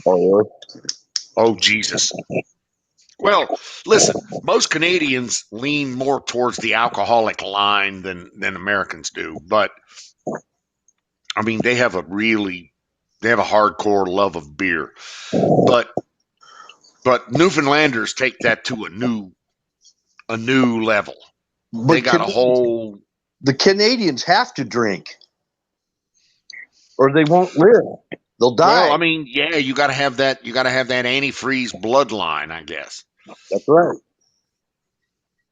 Oh, Oh Jesus. Well, listen, most Canadians lean more towards the alcoholic line than Americans do, but I mean they have a hardcore love of beer. But Newfoundlanders take that to a new level. They but got a whole the Canadians have to drink, or they won't live. They'll well, die. I mean, yeah, you got to have that. You got to have that antifreeze bloodline, I guess. That's right.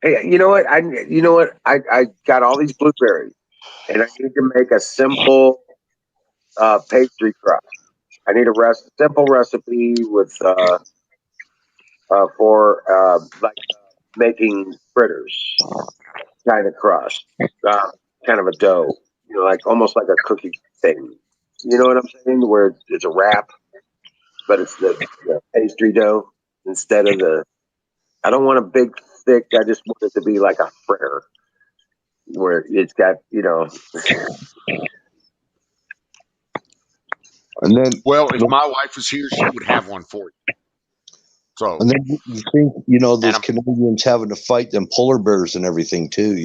Hey, you know what? I got all these blueberries, and I need to make a simple pastry crust. I need a simple recipe with for like making fritters kind of crust, kind of a dough, like almost like a cookie thing. You know what I'm saying? Where it's a wrap, but it's the pastry dough instead of the. I don't want a big thick. I just want it to be like a fritter, where it's got And then, Well, if my wife was here, she would have one for you. So, and then you think and those Canadians having to fight them polar bears and everything too.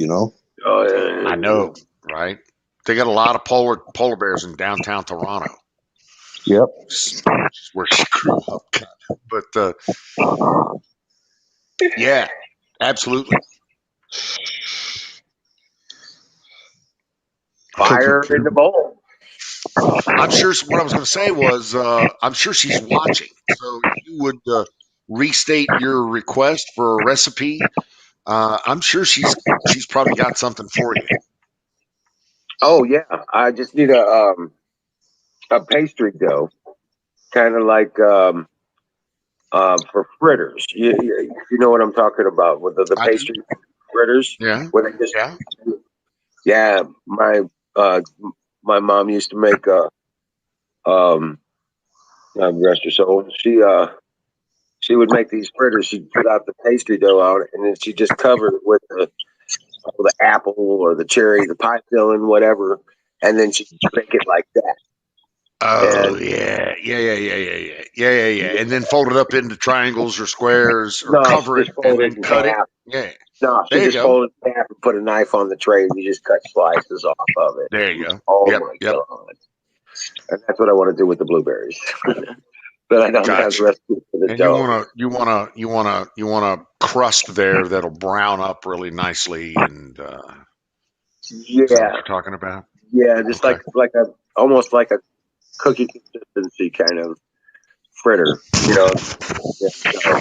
I know, right? They got a lot of polar bears in downtown Toronto, Yep. where she grew up. But yeah, absolutely. Fire in the bowl. I'm sure what I was going to say was I'm sure she's watching. So if you would restate your request for a recipe, I'm sure she's probably got something for you. Oh yeah, I just need a pastry dough, kind of like for fritters. You know what I'm talking about with the I do. pastry fritters, Yeah. where they just Yeah. yeah. Uh, my mom used to make rest her soul. She would make these fritters. She'd put out the pastry dough out, and then she just covered it with the apple or the cherry, the pie filling, whatever, and then she bake it like that. Oh And yeah. And then fold it up into triangles or squares or no, she cover it just and folded then it in cut it. half. Yeah. No, she There you just go. folded it in half and put a knife on the tray, and you just cut slices off of it. There you go. Oh Yep. my Yep. god! And that's what I want to do with the blueberries. But I don't have the Gotcha. recipe for the And dough. you want a crust there that'll brown up really nicely, and is that what Yeah, you're talking about? yeah, just Okay. like a almost like a cookie consistency kind of fritter, you know. Yeah, so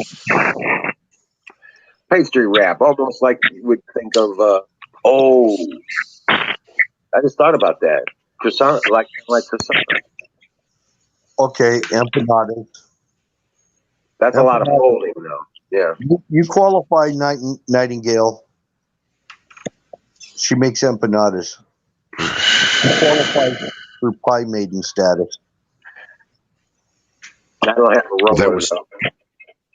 pastry wrap, almost like you would think of. Oh, I just thought about that. Croissant, like croissant. Okay, empanadas. That's a lot of Empanadas. folding, though. Yeah. You qualify, Nightingale. She makes empanadas. She qualifies for pie maiden status. I don't have a There roller was though.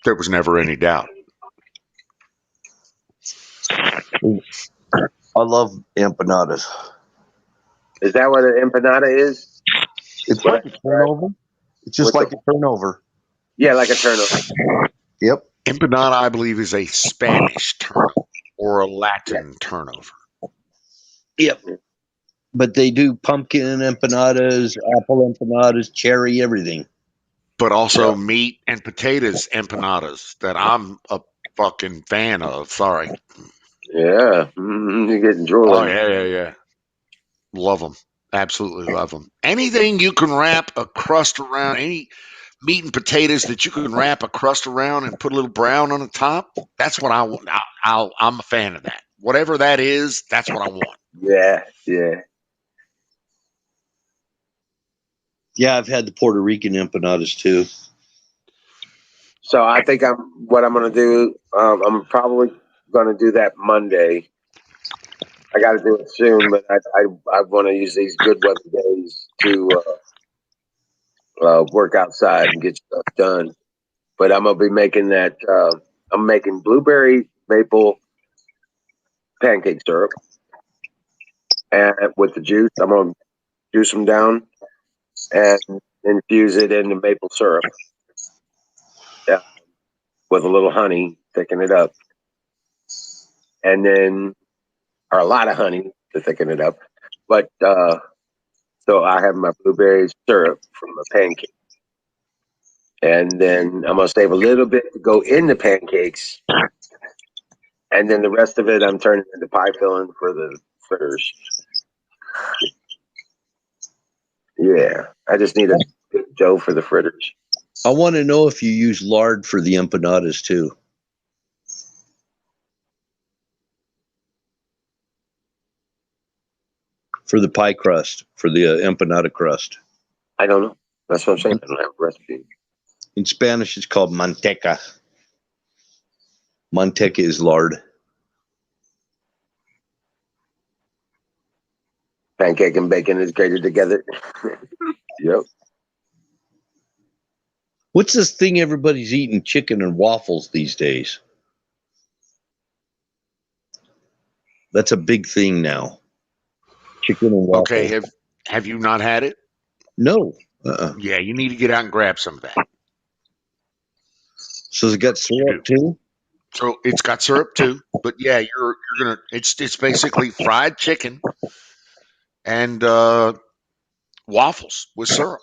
there was never any doubt. I love empanadas. Is that what an empanada is? It's What like a turnover. It's just What's like a turnover. Yeah, like a turnover. Yep. Empanada, I believe, is a Spanish turnover or a Latin turnover. Yep. But they do pumpkin empanadas, apple empanadas, cherry, everything. But also meat and potatoes empanadas that I'm a fucking fan of. Sorry. Yeah, you're getting drooling. Oh yeah. Love them. Absolutely love them. Anything you can wrap a crust around, any meat and potatoes that you can wrap a crust around and put a little brown on the top. That's what I want. I'm a fan of that. Whatever that is, that's what I want. Yeah, yeah. Yeah, I've had the Puerto Rican empanadas too. So I think what I'm gonna do. I'm probably gonna do that Monday. I got to do it soon, but I want to use these good weather days to work outside and get stuff done. But I'm gonna be making that. I'm making blueberry maple pancake syrup, and with the juice, I'm gonna juice them down and infuse it into maple syrup. Yeah, with a little honey, thicken it up, and then or a lot of honey to thicken it up. But so I have my blueberry syrup from the pancake, and then I'm gonna save a little bit to go in the pancakes, and then the rest of it I'm turning into pie filling for the fritters. Yeah, I just need a good dough for the fritters. I want to know if you use lard for the empanadas too. For the pie crust, for the empanada crust. I don't know. That's what I'm saying. I don't have a recipe. In Spanish, it's called manteca. Manteca is lard. Pancake and bacon is grated together. Yep. What's this thing everybody's eating chicken and waffles these days? That's a big thing now. Chicken and waffles. Okay, have you not had it? No. Yeah, you need to get out and grab some of that. So it's got syrup too? So it's got syrup too, but yeah, you're gonna. It's basically fried chicken and waffles with syrup.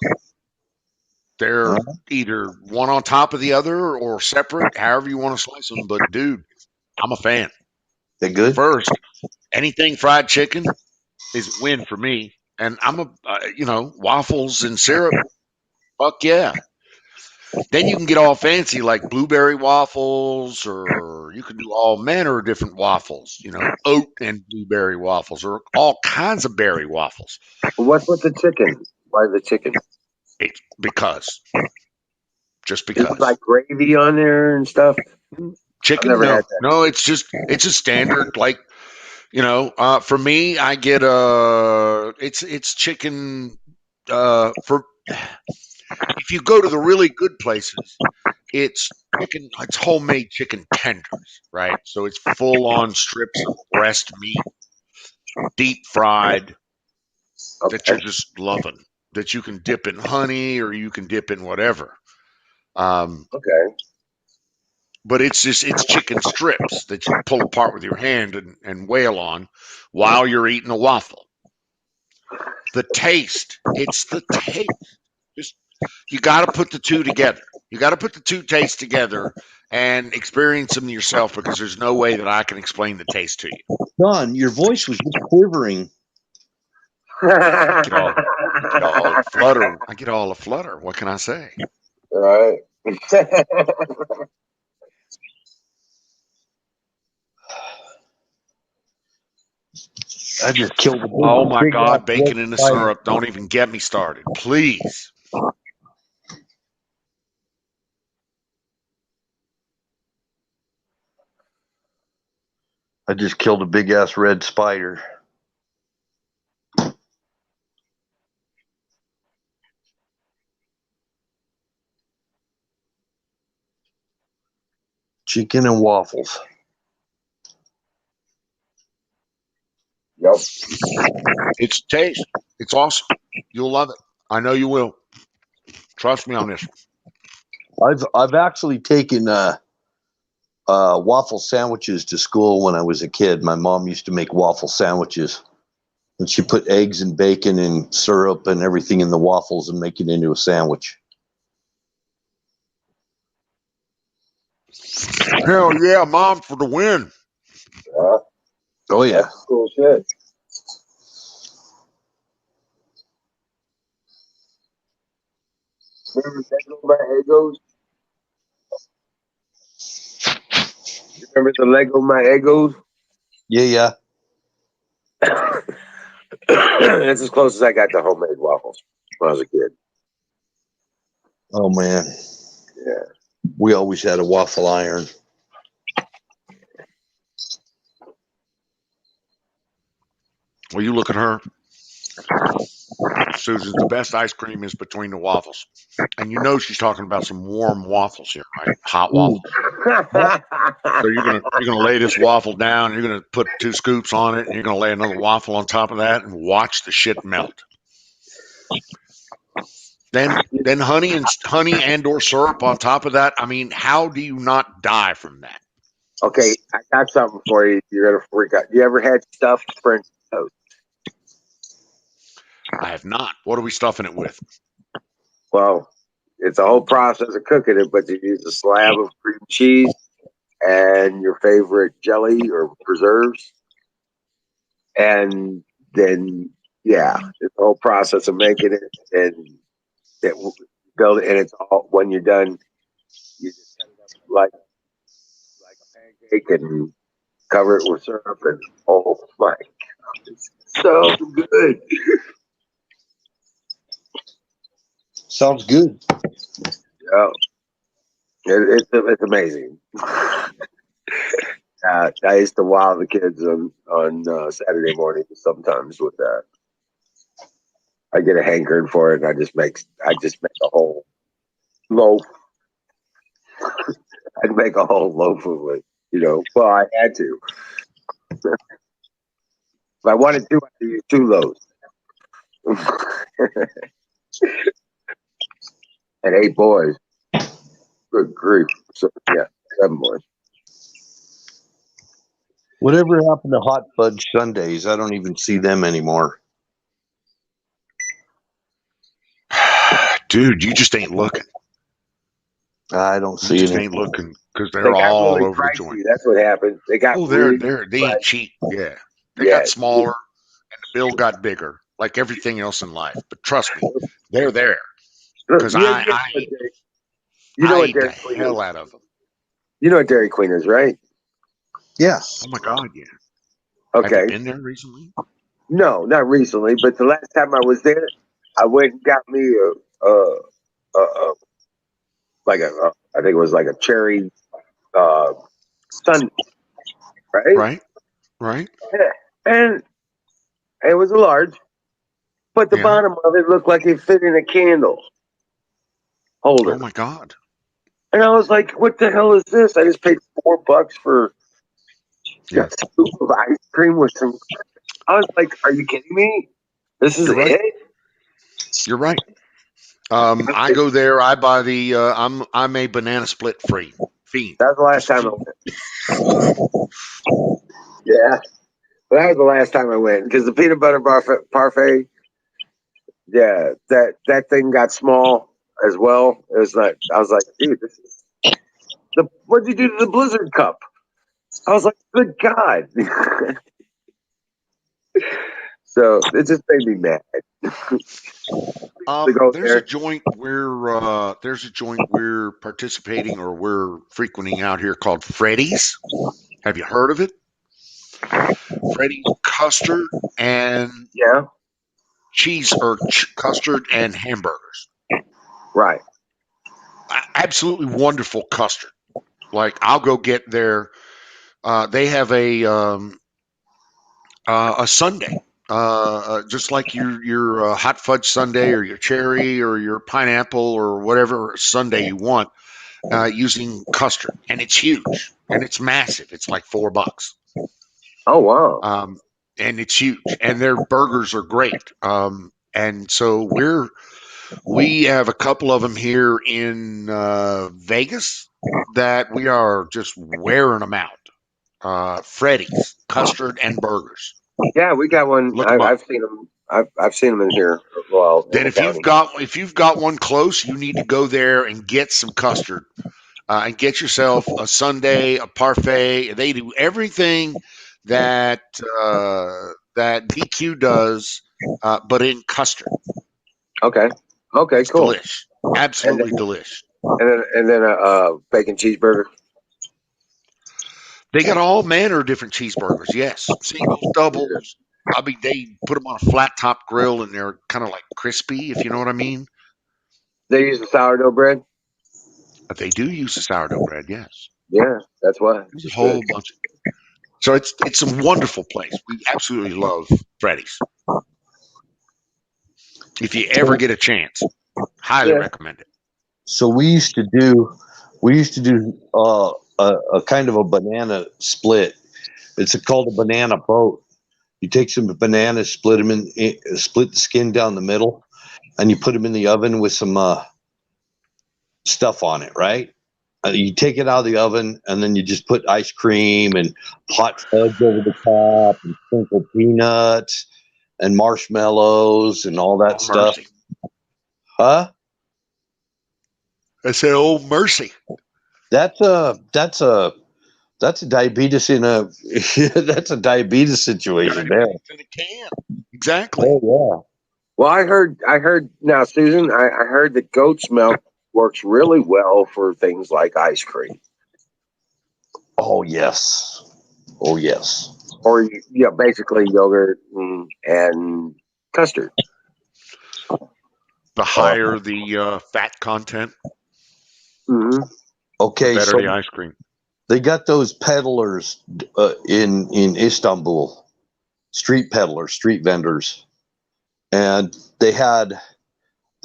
They're either one on top of the other or separate, however you want to slice them. But dude, I'm a fan. They're good. First, anything fried chicken is a win for me. And I'm waffles and syrup. Fuck yeah. Then you can get all fancy like blueberry waffles, or you can do all manner of different waffles, oat and blueberry waffles, or all kinds of berry waffles. What's with the chicken? Why the chicken? It's because, just Is it because. like gravy on there and stuff? Chicken, never had no. that. No, it's a standard, like, for me, I get it's chicken, for if you go to the really good places, it's homemade chicken tenders, right? So it's full on strips of breast meat, deep fried, that you're Okay. just loving, that you can dip in honey or you can dip in whatever. Um, Okay. but it's chicken strips that you pull apart with your hand and wail on while you're eating a waffle. It's the taste. Just you got to put the two together. You got to put the two tastes together and experience them yourself, because there's no way that I can explain the taste to you. Don, your voice was just quivering. I get all a flutter. I get all a flutter. What can I say? Right. I just killed a Oh my big ass God, red bacon in the spider. syrup. Don't even get me started, please. I just killed a big ass red spider. Chicken and waffles. Yep. It's taste. It's awesome. You'll love it. I know you will. Trust me on this. I've actually taken waffle sandwiches to school when I was a kid. My mom used to make waffle sandwiches, and she put eggs and bacon and syrup and everything in the waffles and make it into a sandwich. Hell yeah, Mom, for the win. Yeah. Oh yeah. That's cool shit. Remember Lego My Egos? You remember the Lego My Egos? Yeah. That's as close as I got to homemade waffles when I was a kid. Oh man. Yeah. We always had a waffle iron. Well, you look at her. Susan's the best ice cream is between the waffles. And she's talking about some warm waffles here, right? Hot waffles. So you're gonna lay this waffle down, you're gonna put 2 scoops on it, and you're gonna lay another waffle on top of that and watch the shit melt. Then honey and or syrup on top of that. I mean, how do you not die from that? Okay, I got something for you. You're gonna freak out. You ever had stuffed French toast? I have not. What are we stuffing it with? Well, it's a whole process of cooking it, but you use a slab of cream cheese and your favorite jelly or preserves, and then it's the whole process of making it, and that build it, and it's all when you're done, you just cut it up like a pancake and cover it with syrup, and oh my god, it's so good. Sounds good. Yeah, it's amazing. I used to wow the kids on Saturday mornings sometimes with that. I get a hankering for it, and I just make a whole loaf. I'd make a whole loaf of it. Well, I had to. If I wanted to, I could use 2 loaves. And 8 boys. Good grief. So, 7 boys. Whatever happened to hot fudge sundaes? I don't even see them anymore. Dude, you just ain't looking. I don't You see just it. ain't looking, because They they're got all really over the pricey. joint. That's what happened. They got Oh, really they ain't pricey. cheap. Yeah. They Yeah. got smaller The bill got bigger, like everything else in life. But trust me, they're there because Yeah, you know I what eat the Dairy Queen hell is. out of them. You know what Dairy Queen is, right? Yes. Oh my God, yeah. Have you Okay. been there recently? No, not recently, but the last time I was there, I went and got me a like I think it was like a cherry uh, sundae, right? Right, right. Yeah. And it was a large, but the Yeah. bottom of it looked like it fit in a candle Oh holder. my God. And I was like, what the hell is this? I just paid $4 for a Yeah, scoop of ice cream with some. I was like, are you kidding me? This is you're right. it? You're right. I go there. I buy the. I'm a banana split fiend. That's the last Just a time I fiend. went. Yeah. But that was the last time I went because the peanut butter parfait, yeah, that thing got small as well. It was like I was like, dude, this is what'd you do to the Blizzard Cup? I was like, good God. So it just made me mad to go There's a there. joint we're participating or we're frequenting out here called Freddy's. Have you heard of it? Freddy's custard and Yeah, custard and hamburgers. right. Absolutely wonderful custard. Like I'll go get their. They have a sundae, just like your hot fudge sundae or your cherry or your pineapple or whatever sundae you want, using custard, and it's huge and it's massive. It's like $4, Oh wow. um, and it's huge, and their burgers are great. And so we have a couple of them here in Vegas that we are just wearing them out. Freddy's custard and burgers. Yeah, we got one. Look them up. I've seen them. I've seen them in here. Well, in Then the county. if you've got one close, you need to go there and get some custard, and get yourself a sundae, a parfait. They do everything that that DQ does, but in custard. Okay. Okay. It's Cool. delish, And absolutely then delish. a bacon cheeseburger. They got all manner of different cheeseburgers. Yes, singles, Yeah. doubles. I mean, they put them on a flat top grill, and they're kind of like crispy, if you know what I mean. They use the sourdough bread. But they do use the sourdough bread. Yes, Yeah, that's why. there's a It's good. whole bunch. So it's a wonderful place. We absolutely love Freddy's. If you ever So, get a chance, highly Yeah. recommend it. so we used to do a kind of a banana split. It's called a banana boat. You take some bananas, split the skin down the middle, and you put them in the oven with some stuff on it, right? You take it out of the oven, and then you just put ice cream and hot fudge over the top, and sprinkle peanuts and marshmallows and all that Oh stuff. mercy! Huh? I said, oh mercy! That's a that's a that's a diabetes in a that's a diabetes situation there. Diabetes in a can. Exactly. Oh Well, I heard now, Susan. I heard that goat's milk works really well for things like ice cream, yeah. Oh yes. Oh yes. or basically yogurt and custard. The Uh, higher the fat content, Hmm. the okay, better so the ice cream. they got those peddlers in Istanbul, street peddlers, street vendors, and they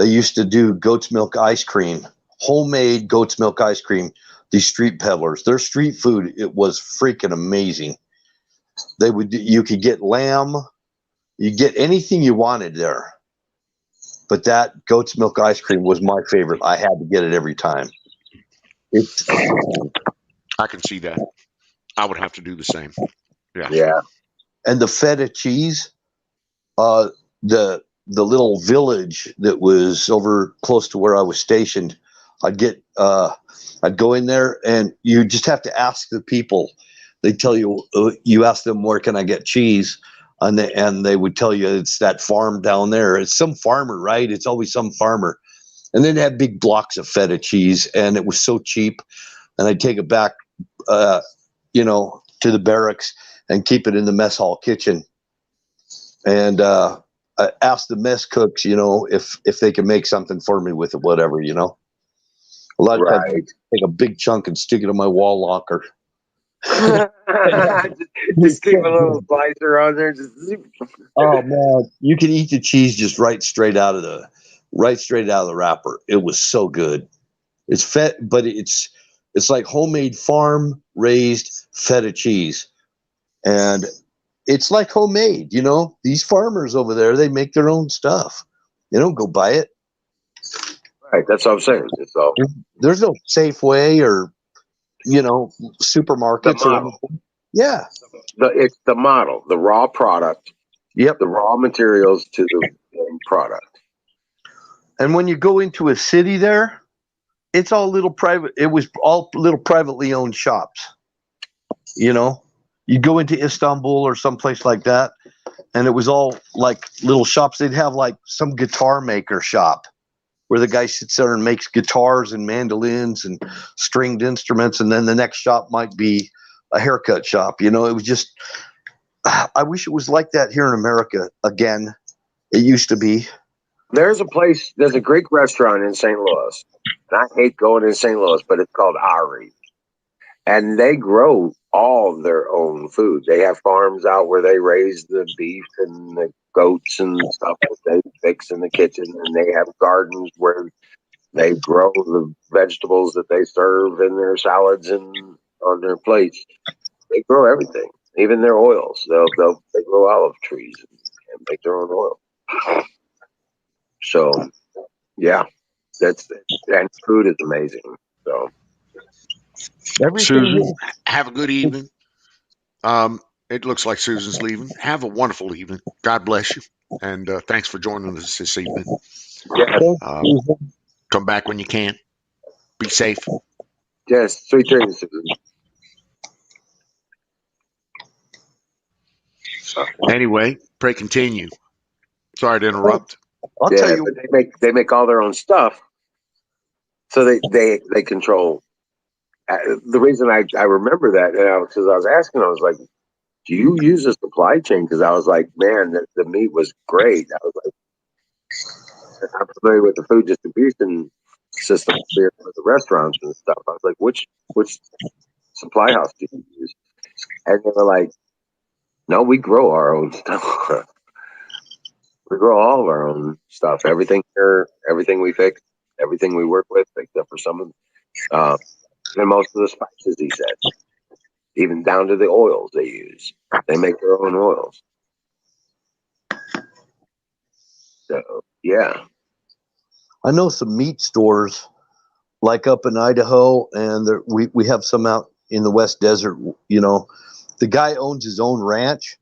used to do goat's milk ice cream, homemade goat's milk ice cream. These street peddlers, their street food, it was freaking amazing. You could get lamb, you get anything you wanted there, but that goat's milk ice cream was my favorite. I had to get it every time. It's I can see that. I would have to do the same. Yeah. Yeah. and the feta cheese, uh, the little village that was over close to where I was stationed, I'd go in there and you just have to ask the people. They tell you, you ask them, where can I get cheese? and they would tell you it's that farm down there. It's some farmer, right? It's always some farmer. And then they had big blocks of feta cheese, and it was so cheap. And I'd take it back, to the barracks and keep it in the mess hall kitchen. And I asked the mess cooks, if they could make something for me with it, whatever, A lot of times I'd take a big chunk and stick it in my wall locker. just keep a little slicer on there. Oh man, you can eat the cheese just right straight out of the wrapper. It was so good. It's fat, but it's like homemade farm raised feta cheese, and it's like homemade. These farmers over there, they make their own stuff. They don't go buy it. Right, that's what I'm saying. So there's no Safeway or supermarkets. Yeah, it's the model, the raw product. Yep, the raw materials to the end product. And when you go into a city there, it's all little private. It was all little privately owned shops. You go into Istanbul or someplace like that, and it was all like little shops. They'd have like some guitar maker shop where the guy sits there and makes guitars and mandolins and stringed instruments. And then the next shop might be a haircut shop. It was just, I wish it was like that here in America again. It used to be. There's a Greek restaurant in St. Louis. And I hate going in St. Louis, but it's called Ari. And they grow all their own food. They have farms out where they raise the beef and the goats and stuff that they fix in the kitchen. And they have gardens where they grow the vegetables that they serve in their salads and on their plates. They grow everything, even their oils. They grow olive trees and make their own oil. So, yeah, and food is amazing. So, Susan, have a good evening. It looks like Susan's leaving. Have a wonderful evening. God bless you, and thanks for joining us this evening. Come back when you can. Be safe. Yes, sweet dreams, Susan. Anyway, pray continue. Sorry to interrupt. I'll tell you, but they make all their own stuff, so they control. The reason I remember that, because I was asking, I was like, "Do you use a supply chain?" Because I was like, "Man, the meat was great." I was like, "I'm familiar with the food distribution system here for the restaurants and stuff." I was like, "Which supply house do you use?" And they were like, "No, we grow our own stuff." We grow all of our own stuff. Everything here, everything we fix, everything we work with, except for some of and most of the spices, he said. Even down to the oils they use. They make their own oils. So, yeah. I know some meat stores, like up in Idaho, and we have some out in the West Desert. The guy owns his own ranch,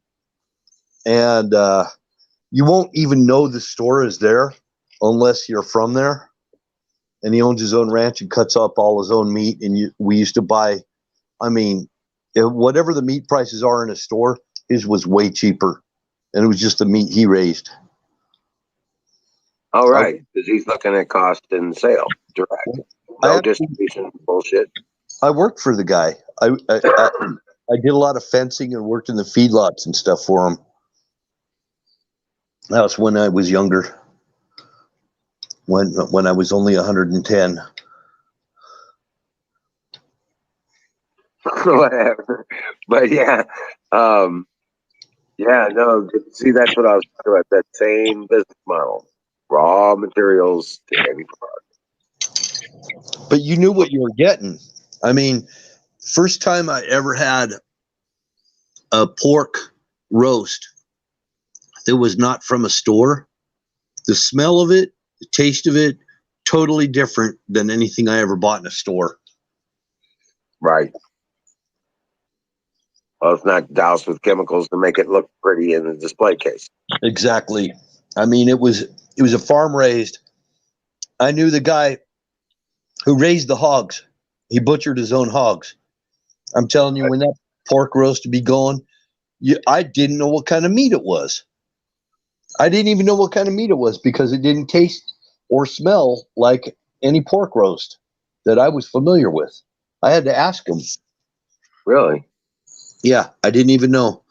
and you won't even know the store is there unless you're from there. And he owns his own ranch and cuts up all his own meat. And we used to buy, whatever the meat prices are in a store, his was way cheaper. And it was just the meat he raised. All right. Because he's looking at cost and sale direct. No distribution bullshit. I worked for the guy. I did a lot of fencing and worked in the feedlots and stuff for him. That was when I was younger. When I was only 110. Whatever. But yeah. No, see, that's what I was talking about. That same business model. Raw materials to any product. But you knew what you were getting. First time I ever had a pork roast that was not from a store, the smell of it, the taste of it, totally different than anything I ever bought in a store. Right. Well, it's not doused with chemicals to make it look pretty in the display case. Exactly. It was a farm raised. I knew the guy who raised the hogs. He butchered his own hogs. I'm telling you, when that pork roast would be going, I didn't know what kind of meat it was. I didn't even know what kind of meat it was because it didn't taste or smell like any pork roast that I was familiar with. I had to ask him. Really? Yeah, I didn't even know.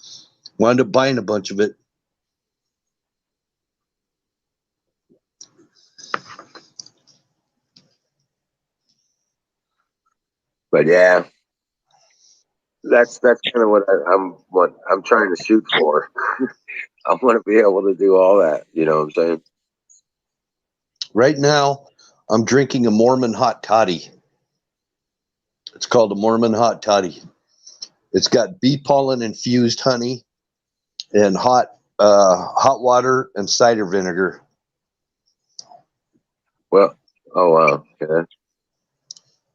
Wound up buying a bunch of it. But yeah, that's kind of what I'm trying to shoot for. I want to be able to do all that. You know what I'm saying? Right now, I'm drinking a Mormon hot toddy. It's called a Mormon hot toddy. It's got bee pollen infused honey and hot water and cider vinegar. Well, oh wow, okay.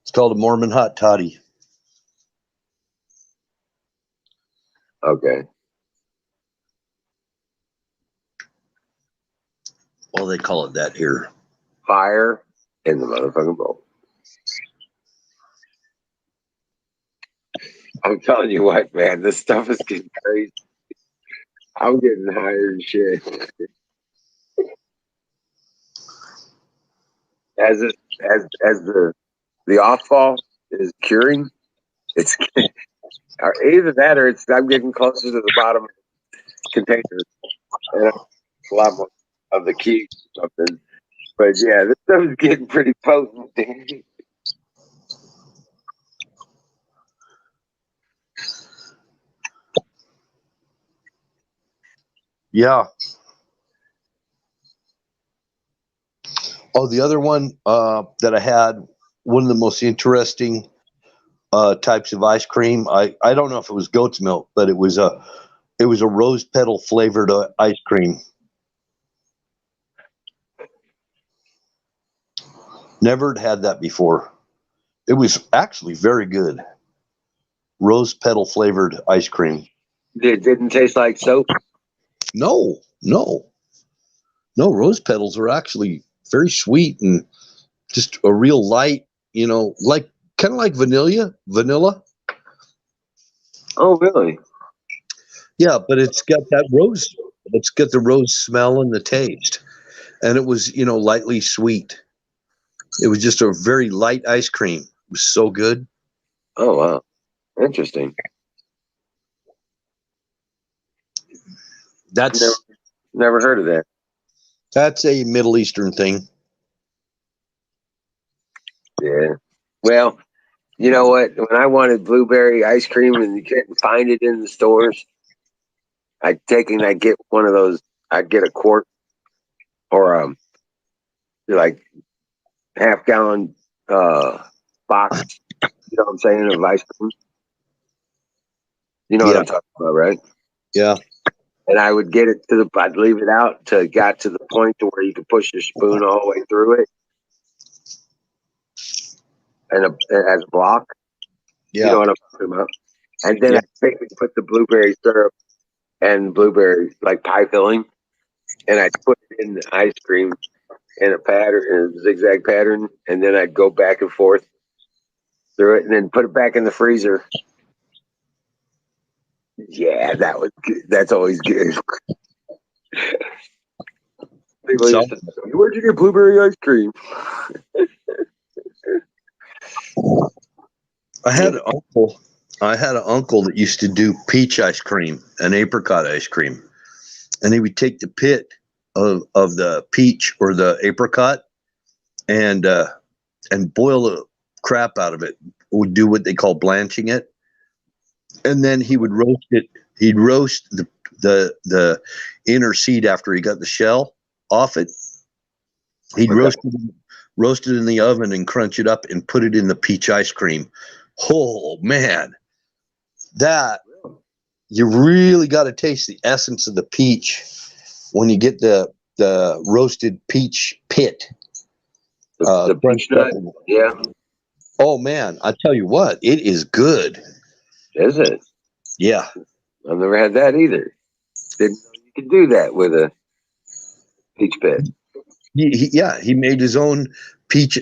It's called a Mormon hot toddy. Okay. Well, they call it that here. Fire in the motherfucking bowl. I'm telling you what, man, this stuff is getting crazy. I'm getting higher and shit. As the off fall is curing, it's or either that or it's I'm getting closer to the bottom of the container and a lot more of the key or something. But yeah, this stuff is getting pretty potent. Yeah. Oh, the other one that I had, one of the most interesting types of ice cream. I don't know if it was goat's milk, but it was a rose petal flavored ice cream. Never had that before. It was actually very good. Rose petal flavored ice cream. It didn't taste like soap. No. Rose petals are actually very sweet and just a real light, like kind of like vanilla. Oh, really? Yeah, but it's got that rose. It's got the rose smell and the taste, and it was lightly sweet. It was just a very light ice cream. It was so good. Oh, wow. Interesting. Never heard of that. That's a Middle Eastern thing. Yeah. Well, you know what? When I wanted blueberry ice cream and you couldn't find it in the stores, I'd get one of those. I'd get a quart or like half-gallon box. You know what I'm saying, of ice cream. You know what I'm talking about, right? Yeah. And I would get it I'd leave it out till it got to the point to where you could push your spoon all the way through it, and as a block. Yeah. You know what I'm talking about. And then I'd put the blueberry syrup and blueberry like pie filling, and I'd put it in the ice cream in a zigzag pattern, and then I'd go back and forth through it, and then put it back in the freezer. Yeah, that was good. That's always good. People used to say, "Where'd you get blueberry ice cream?" I had an uncle that used to do peach ice cream and apricot ice cream, and he would take the pit of the peach or the apricot and boil the crap out of it. Would do what they call blanching it, and then he would roast it. He'd roast the inner seed after he got the shell off it. He'd roast it in the oven and crunch it up and put it in the peach ice cream. Oh man, that you really got to taste the essence of the peach when you get the roasted peach pit. The peach nut, yeah. Oh man, I tell you what, it is good. Is it? Yeah. I've never had that either. Didn't know you could do that with a peach pit. He made his own peach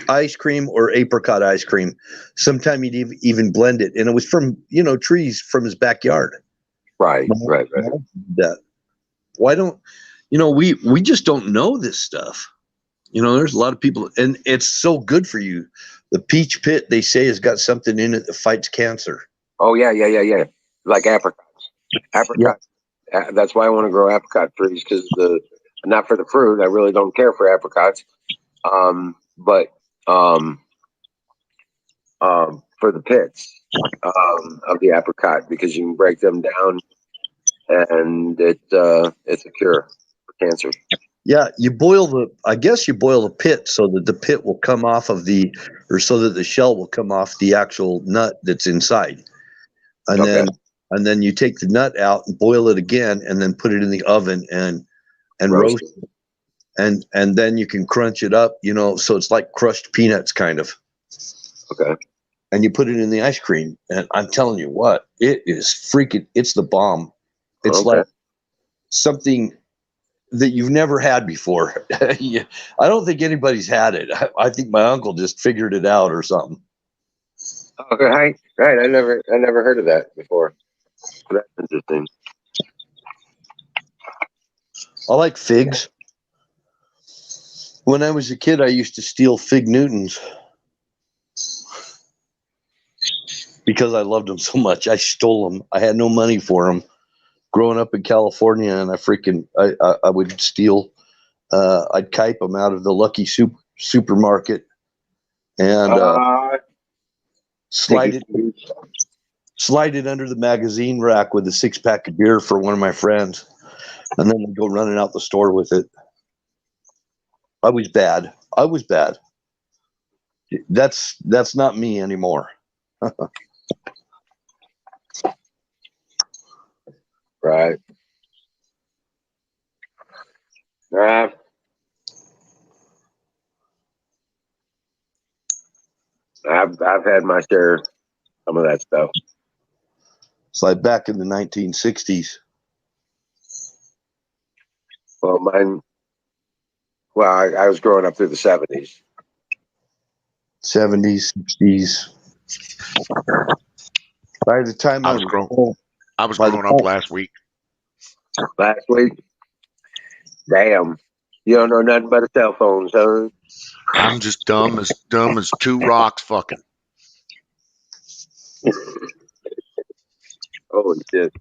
ice cream or apricot ice cream. Sometime he'd even blend it, and it was from trees from his backyard. Right. That why don't we just don't know this stuff. There's a lot of people, and it's so good for you. The peach pit, they say, has got something in it that fights cancer. Oh yeah. Like apricots. Yeah. That's why I want to grow apricot trees, because not for the fruit. I really don't care for apricots. But for the pits of the apricot, because you can break them down, and it's a cure for cancer. Yeah, I guess you boil the pit so that the pit will come off of so that the shell will come off the actual nut that's inside. And Okay. then you take the nut out and boil it again, and then put it in the oven and roast it. And then you can crunch it up, so it's like crushed peanuts kind of. Okay. And you put it in the ice cream, and I'm telling you what, it is freaking, it's the bomb. It's like something that you've never had before. I don't think anybody's had it. I think my uncle just figured it out or something. Okay, right. I never heard of that before. That's interesting. I like figs. When I was a kid, I used to steal Fig Newtons because I loved them so much. I stole them. I had no money for them. Growing up in California, and I would steal. I'd kipe them out of the Lucky supermarket and slide it under the magazine rack with a 6-pack of beer for one of my friends, and then I'd go running out the store with it. I was bad. That's not me anymore. Right. I've had my share of some of that stuff. It's like back in the 1960s. Well, I was growing up through the 70s. 70s, 60s. By the time I was growing up last week. Last week? Damn. You don't know nothing but a cell phone, son. I'm just dumb as two rocks fucking. Holy shit.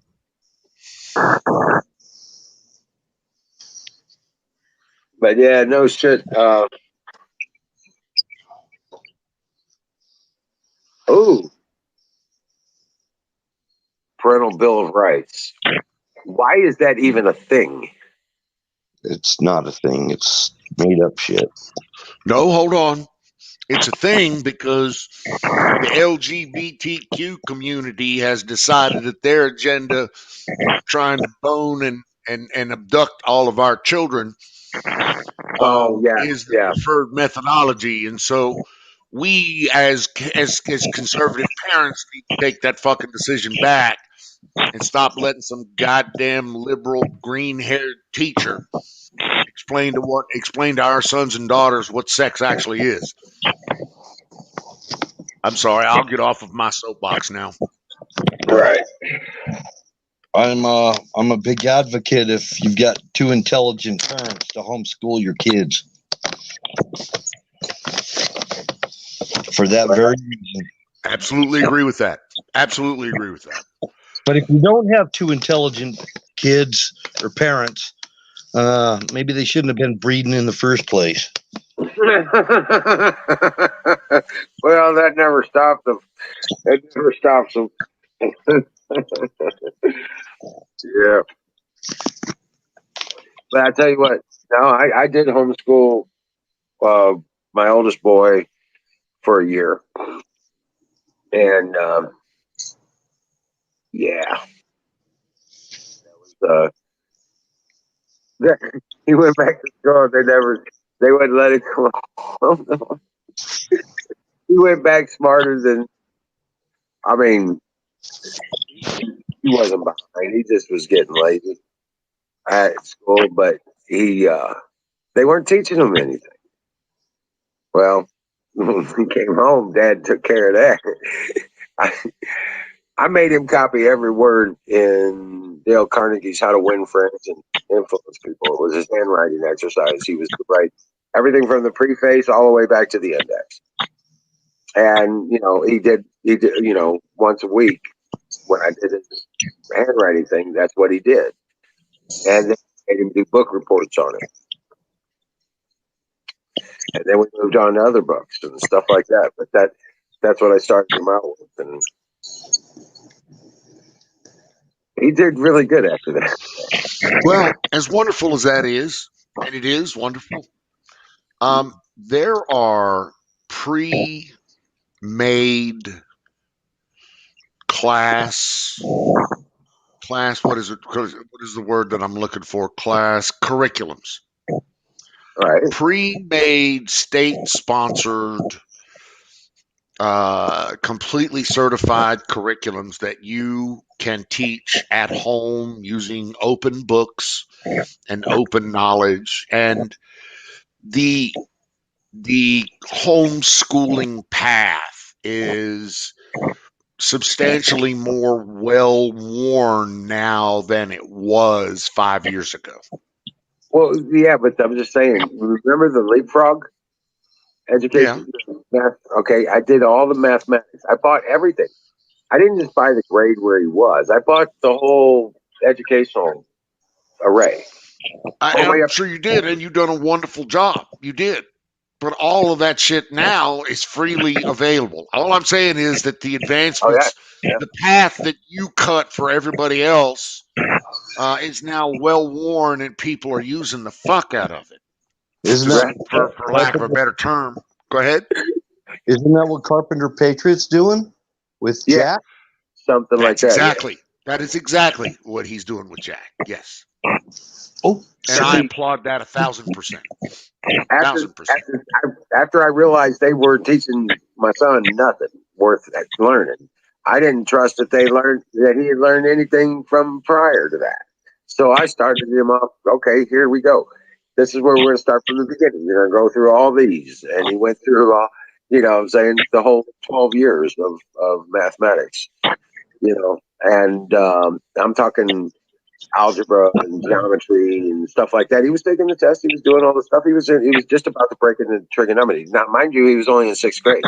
But yeah, no shit. Parental Bill of Rights. Why is that even a thing? It's not a thing. It's made up shit. No, hold on. It's a thing because the LGBTQ community has decided that their agenda, trying to bone and abduct all of our children, is the preferred methodology. And so we, as conservative parents, need to take that fucking decision back and stop letting some goddamn liberal green-haired teacher explain to our sons and daughters what sex actually is. I'm sorry, I'll get off of my soapbox now. Right. I'm a big advocate if you've got two intelligent parents to homeschool your kids. For that very reason. Absolutely agree with that. But if you don't have two intelligent kids or parents, maybe they shouldn't have been breeding in the first place. Well, that never stopped them. Yeah. But I tell you what, no, I did homeschool my oldest boy for a year. And yeah. That was he went back to school. They wouldn't let him go home. He went back smarter than, I mean, he wasn't behind. He just was getting lazy at school, but they weren't teaching him anything. Well, when he came home, Dad took care of that. I made him copy every word in Dale Carnegie's How to Win Friends and Influence People. It was his handwriting exercise. He was to write everything from the preface all the way back to the index. And, he did, once a week when I did his handwriting thing, that's what he did. And then I made him do book reports on it. And then we moved on to other books and stuff like that. But that's what I started him out with. And he did really good after that. Well, as wonderful as that is, and it is wonderful, there are pre-made class, what is it? What is the word that I'm looking for? Class curriculums. Right. Pre-made, state-sponsored, completely certified curriculums that you can teach at home using open books and open knowledge. And the homeschooling path is substantially more well worn now than it was 5 years ago. Well, yeah, but I'm just saying, remember the leapfrog education? Yeah. Math? Okay, I did all the mathematics. I bought everything. I didn't just buy the grade where he was. I bought the whole educational array. I'm sure you did, and you've done a wonderful job. You did. But all of that shit now is freely available. All I'm saying is that the advancements, the path that you cut for everybody else, is now well worn, and people are using the fuck out of it. Isn't that for lack of a better term? Go ahead. Isn't that what Carpenter Patriot's doing with Jack? Something like that. Exactly. Yeah. That is exactly what he's doing with Jack. Yes. Oh, and I applaud that 1,000%. 1,000%. After I realized they were teaching my son nothing worth learning, I didn't trust that he had learned anything from prior to that. So I started him off. Okay, here we go. This is where we're going to start from the beginning. You're going to go through all these, and he went through, I'm saying the whole 12 years of mathematics. And I'm talking algebra and geometry and stuff like that. He was taking the test. He was doing all the stuff. He was just about to break into trigonometry. Now, mind you, he was only in 6th grade.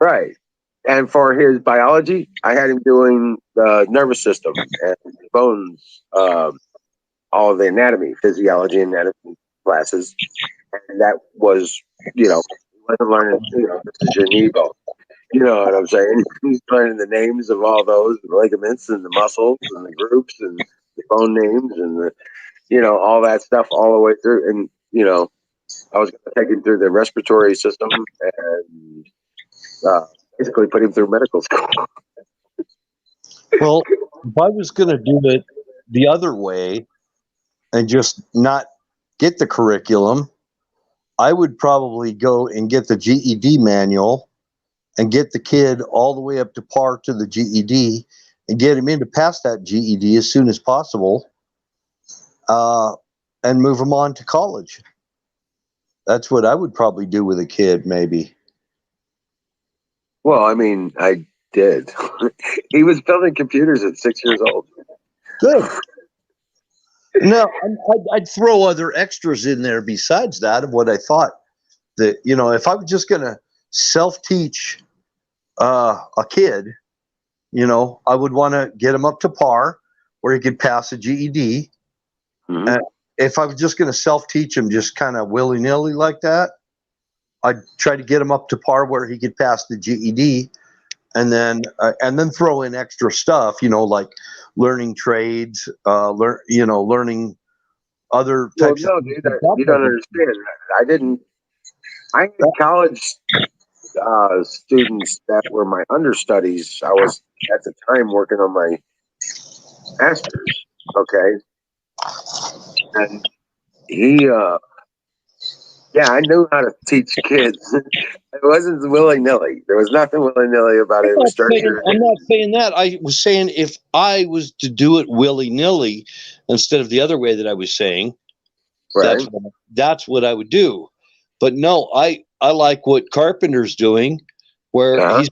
Right. And for his biology, I had him doing the nervous system and bones, all of the anatomy, physiology, anatomy classes. And that was, he wasn't learning, this is your knee bone. You know what I'm saying? He's learning the names of all those ligaments and the muscles and the groups and the bone names and all that stuff all the way through. And, I was going to take him through the respiratory system and basically put him through medical school. Well, if I was going to do it the other way and just not get the curriculum, I would probably go and get the GED manual and get the kid all the way up to par to the GED and get him in to pass that GED as soon as possible, and move him on to college. That's what I would probably do with a kid, maybe. Well, I mean, I did. He was building computers at 6 years old. Good. No, I'd throw other extras in there besides that of what I thought that, if I was just going to self-teach a kid, I would want to get him up to par where he could pass a GED. Mm-hmm. And if I was just going to self-teach him just kind of willy-nilly like that, I'd try to get him up to par where he could pass the GED, and then throw in extra stuff, like learning trades, learning other types of you don't understand. I had college students that were my understudies. I was at the time working on my master's. Okay. And I knew how to teach kids. It wasn't willy-nilly. There was nothing willy-nilly about it. I'm not saying that. I was saying if I was to do it willy-nilly instead of the other way that I was saying, right, that's what I would do. But no, I like what Carpenter's doing, where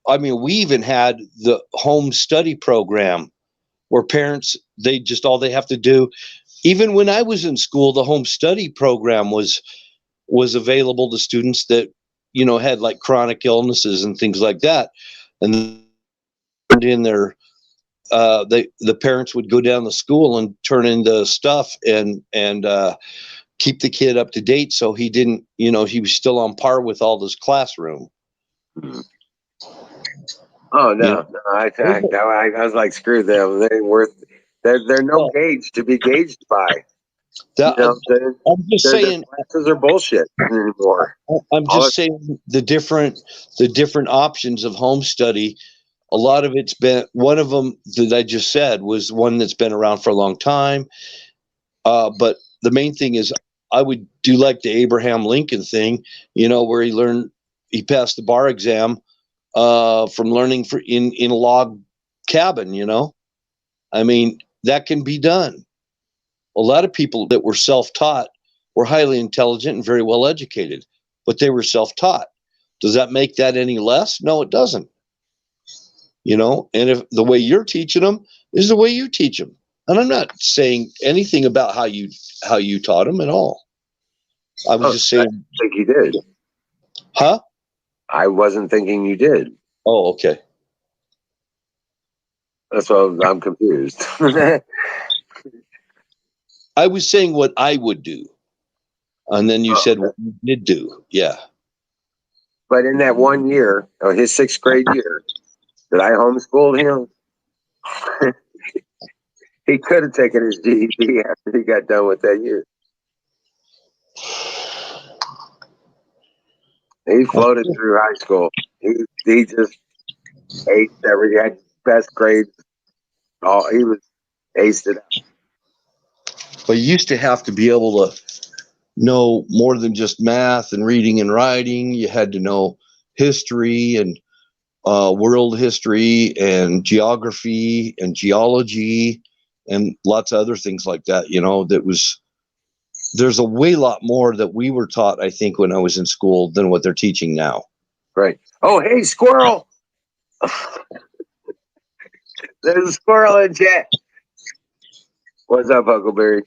I mean, we even had the home study program where parents, they just, all they have to do, even when I was in school, the home study program was available to students that, you know, had like chronic illnesses and things like that. And in their, the parents would go down to school and turn in the stuff and keep the kid up to date, so he didn't, you know, he was still on par with all this classroom. Oh You no, no, I was like, screw them. They ain't worth. They're no know, gauge to be gauged by. You that, know, I'm just their saying. classes are bullshit anymore. I'm All just saying the different options of home study. A lot of it's been, one of them that I just said was one that's been around for a long time. But the main thing is, I would do like the Abraham Lincoln thing, you know, where he passed the bar exam from learning in a log cabin. You know, I mean, that can be done. A lot of people that were self-taught were highly intelligent and very well educated, but they were self-taught. Does that make that any less? No, it doesn't. You know, and if the way you're teaching them is the way you teach them, and I'm not saying anything about how you taught them at all. I was oh, just I saying, think you did. huh? I wasn't thinking you did. Oh, okay. That's why I'm confused. I was saying what I would do, and then you Oh, said what you did do. Yeah. but in that 1 year, his sixth grade year, that I homeschooled him, he could have taken his GED after he got done with that year. He floated through high school. He just aced every, he had best grades. He was aced it out. But you used to have to be able to know more than just math and reading and writing. You had to know history and world history and geography and geology and lots of other things like that. You know, there's a way lot more that we were taught, I think, when I was in school than what they're teaching now. Right. Oh, hey, squirrel. There's a squirrel in chat. What's up, Huckleberry?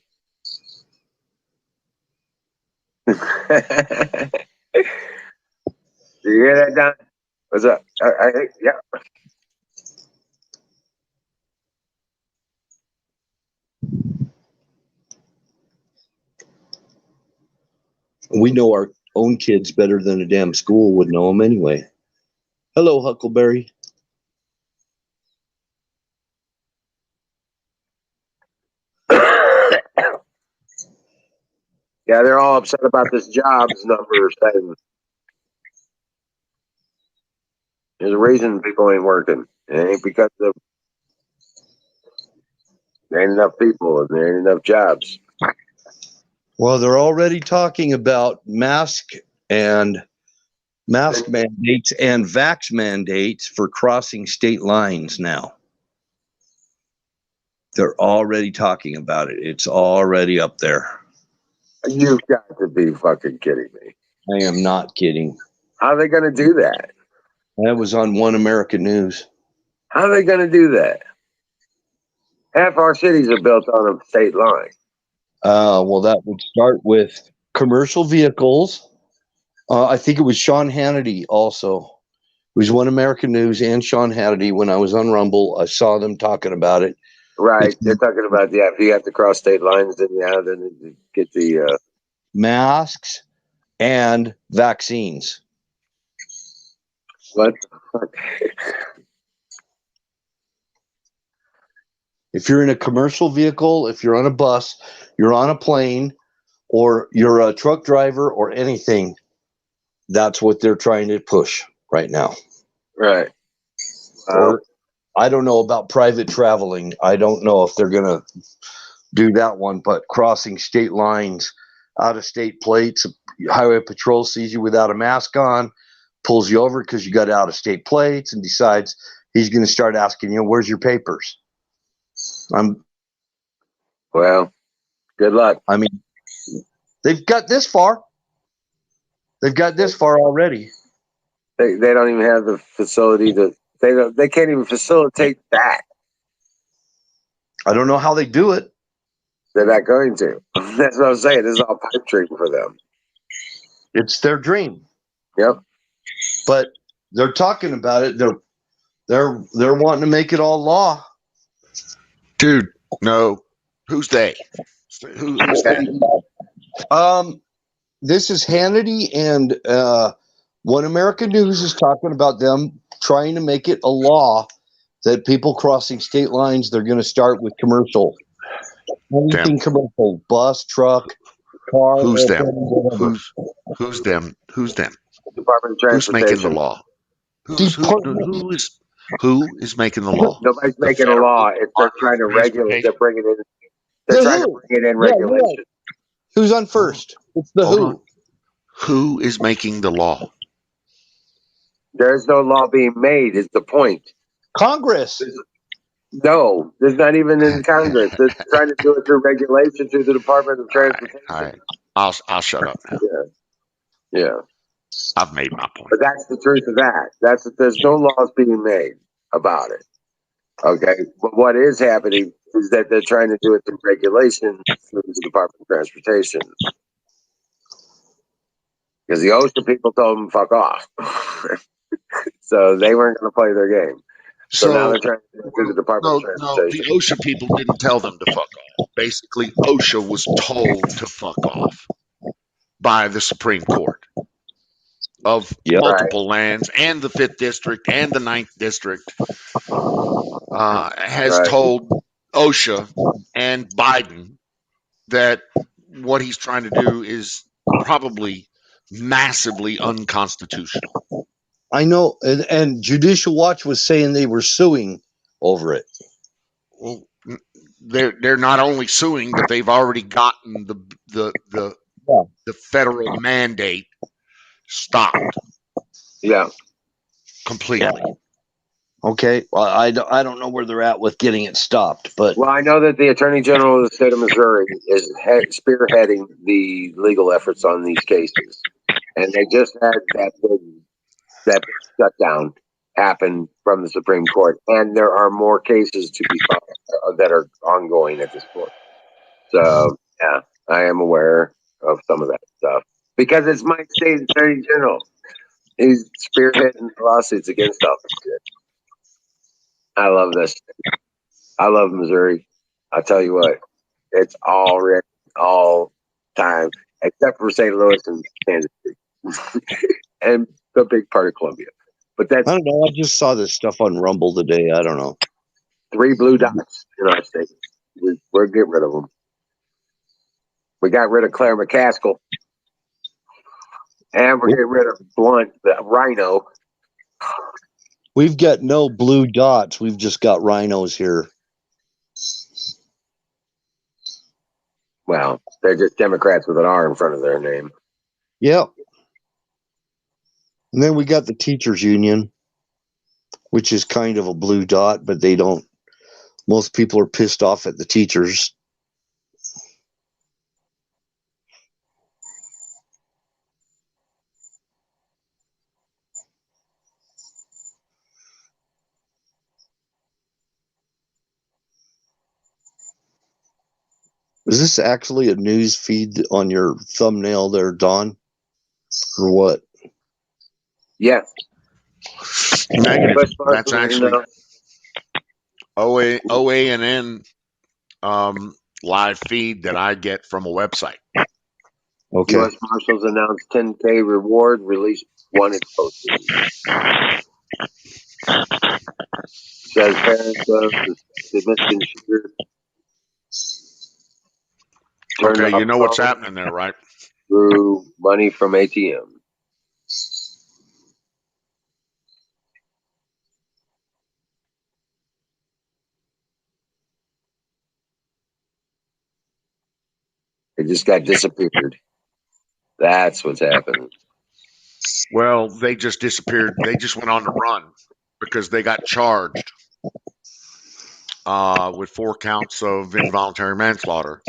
You hear that, Don? What's up? Yeah. We know our own kids better than a damn school would know them anyway. Hello, Huckleberry. Yeah, they're all upset about this jobs number thing. There's a reason people ain't working. It ain't because of there ain't enough people and there ain't enough jobs. Well, they're already talking about mask mandates and vax mandates for crossing state lines now. They're already talking about it. It's already up there. You've got to be fucking kidding me. I am not kidding. How are they going to do that? That was on One American News. How are they going to do that? Half our cities are built on a state line. Well, that would start with commercial vehicles. I think it was Sean Hannity also. It was One American News and Sean Hannity. When I was on Rumble, I saw them talking about it. Right. They're talking about, yeah, if you have to cross state lines, then yeah, then you get the masks and vaccines. what? If you're in a commercial vehicle, if you're on a bus, you're on a plane, or you're a truck driver or anything, that's what they're trying to push right now. Right. Or I don't know about private traveling. I don't know if they're going to do that one, but crossing state lines, out of state plates, highway patrol sees you without a mask on, pulls you over because you got out of state plates, and decides he's going to start asking you, where's your papers? Well, good luck. I mean, they've got this far. They've got this far already. They don't even have the facility to. They can't even facilitate that. I don't know how they do it. They're not going to. That's what I'm saying. This is all pipe dream for them. It's their dream. Yep. But they're talking about it. They're wanting to make it all law. Dude, no. Who's they? Who's that? This is Hannity, and One American News is talking about them trying to make it a law that people crossing state lines, they're going to start with commercial. Anything commercial, bus, truck, car. Who's them? Whatever. Who's them? Who's them? Department of Who's making the Transportation. law? Who is making the law? Nobody's The making a Federal law. It's they're trying to regulate. They're bringing in. They're trying to bring it in regulation. Who's on first? It's the Hold who. on. Who is making the law? There's no law being made. Is the point? Congress. No, there's not even in Congress. They're trying to do it through regulation through the Department of Transportation. All right. I'll shut up now. Yeah. I've made my point. But that's the truth of that. There's no laws being made about it. Okay. But what is happening is that they're trying to do it through regulation through the Department of Transportation. Because the OSHA people told them fuck off. So they weren't going to play their game. So now they're trying to do it through the Department of Transportation. The OSHA people didn't tell them to fuck off. Basically, OSHA was told to fuck off by the Supreme Court of multiple lands, and the 5th District and the 9th District has told OSHA and Biden that what he's trying to do is probably massively unconstitutional. I know, and Judicial Watch was saying they were suing over it. Well, they're not only suing, but they've already gotten the federal mandate stopped. Yeah, completely. Yeah. Okay, well, I don't know where they're at with getting it stopped, but I know that the Attorney General of the state of Missouri is spearheading the legal efforts on these cases, and they just had that big shutdown happen from the Supreme Court, and there are more cases to be filed that are ongoing at this point. So yeah, I am aware of some of that stuff because it's my state Attorney General. He's spearheading lawsuits against all this shit. I love this. I love Missouri. I'll tell you what, it's already all time, except for St. Louis and Kansas City and the big part of Columbia. But that's, I don't know. I just saw this stuff on Rumble today. I don't know. 3 blue dots in our state. We're getting rid of them. We got rid of Claire McCaskill. And we're getting rid of Blunt, the rhino. We've got no blue dots. We've just got rhinos here. Well, they're just Democrats with an R in front of their name. Yep. And then we got the teachers union, which is kind of a blue dot, but they don't. Most people are pissed off at the teachers. Is this actually a news feed on your thumbnail there, Don? Or what? Yeah. Negative. That's actually OANN live feed that I get from a website. Okay. U.S. Marshals announced 10K reward, released wanted posters. Says parents of the Michigan shooter. Okay, you know what's happening there, right? Through money from ATM. It just got disappeared. That's what's happening. Well, they just disappeared. They just went on the run because they got charged with 4 counts of involuntary manslaughter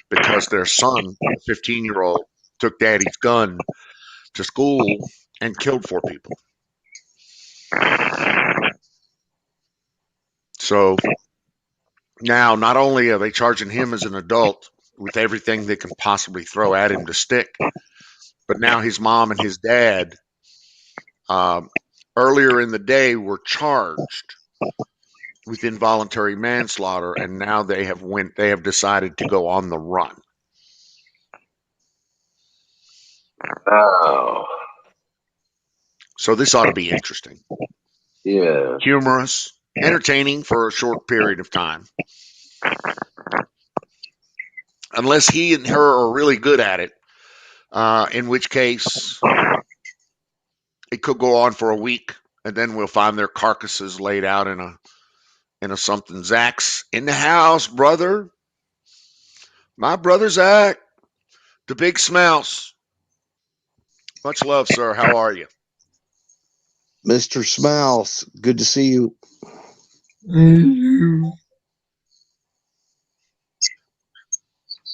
because their son, a 15-year-old, took daddy's gun to school and killed 4 people. So now, not only are they charging him as an adult with everything they can possibly throw at him to stick, but now his mom and his dad, um, earlier in the day, were charged with involuntary manslaughter, and now they have decided to go on the run. Oh, So this ought to be interesting, yeah. humorous, entertaining for a short period of time. Unless he and her are really good at it, in which case it could go on for a week, and then we'll find their carcasses laid out in a something. Zach's in the house, brother. My brother Zach, the big smouse. Much love, sir. How are you? Mr. Smouse, good to see you.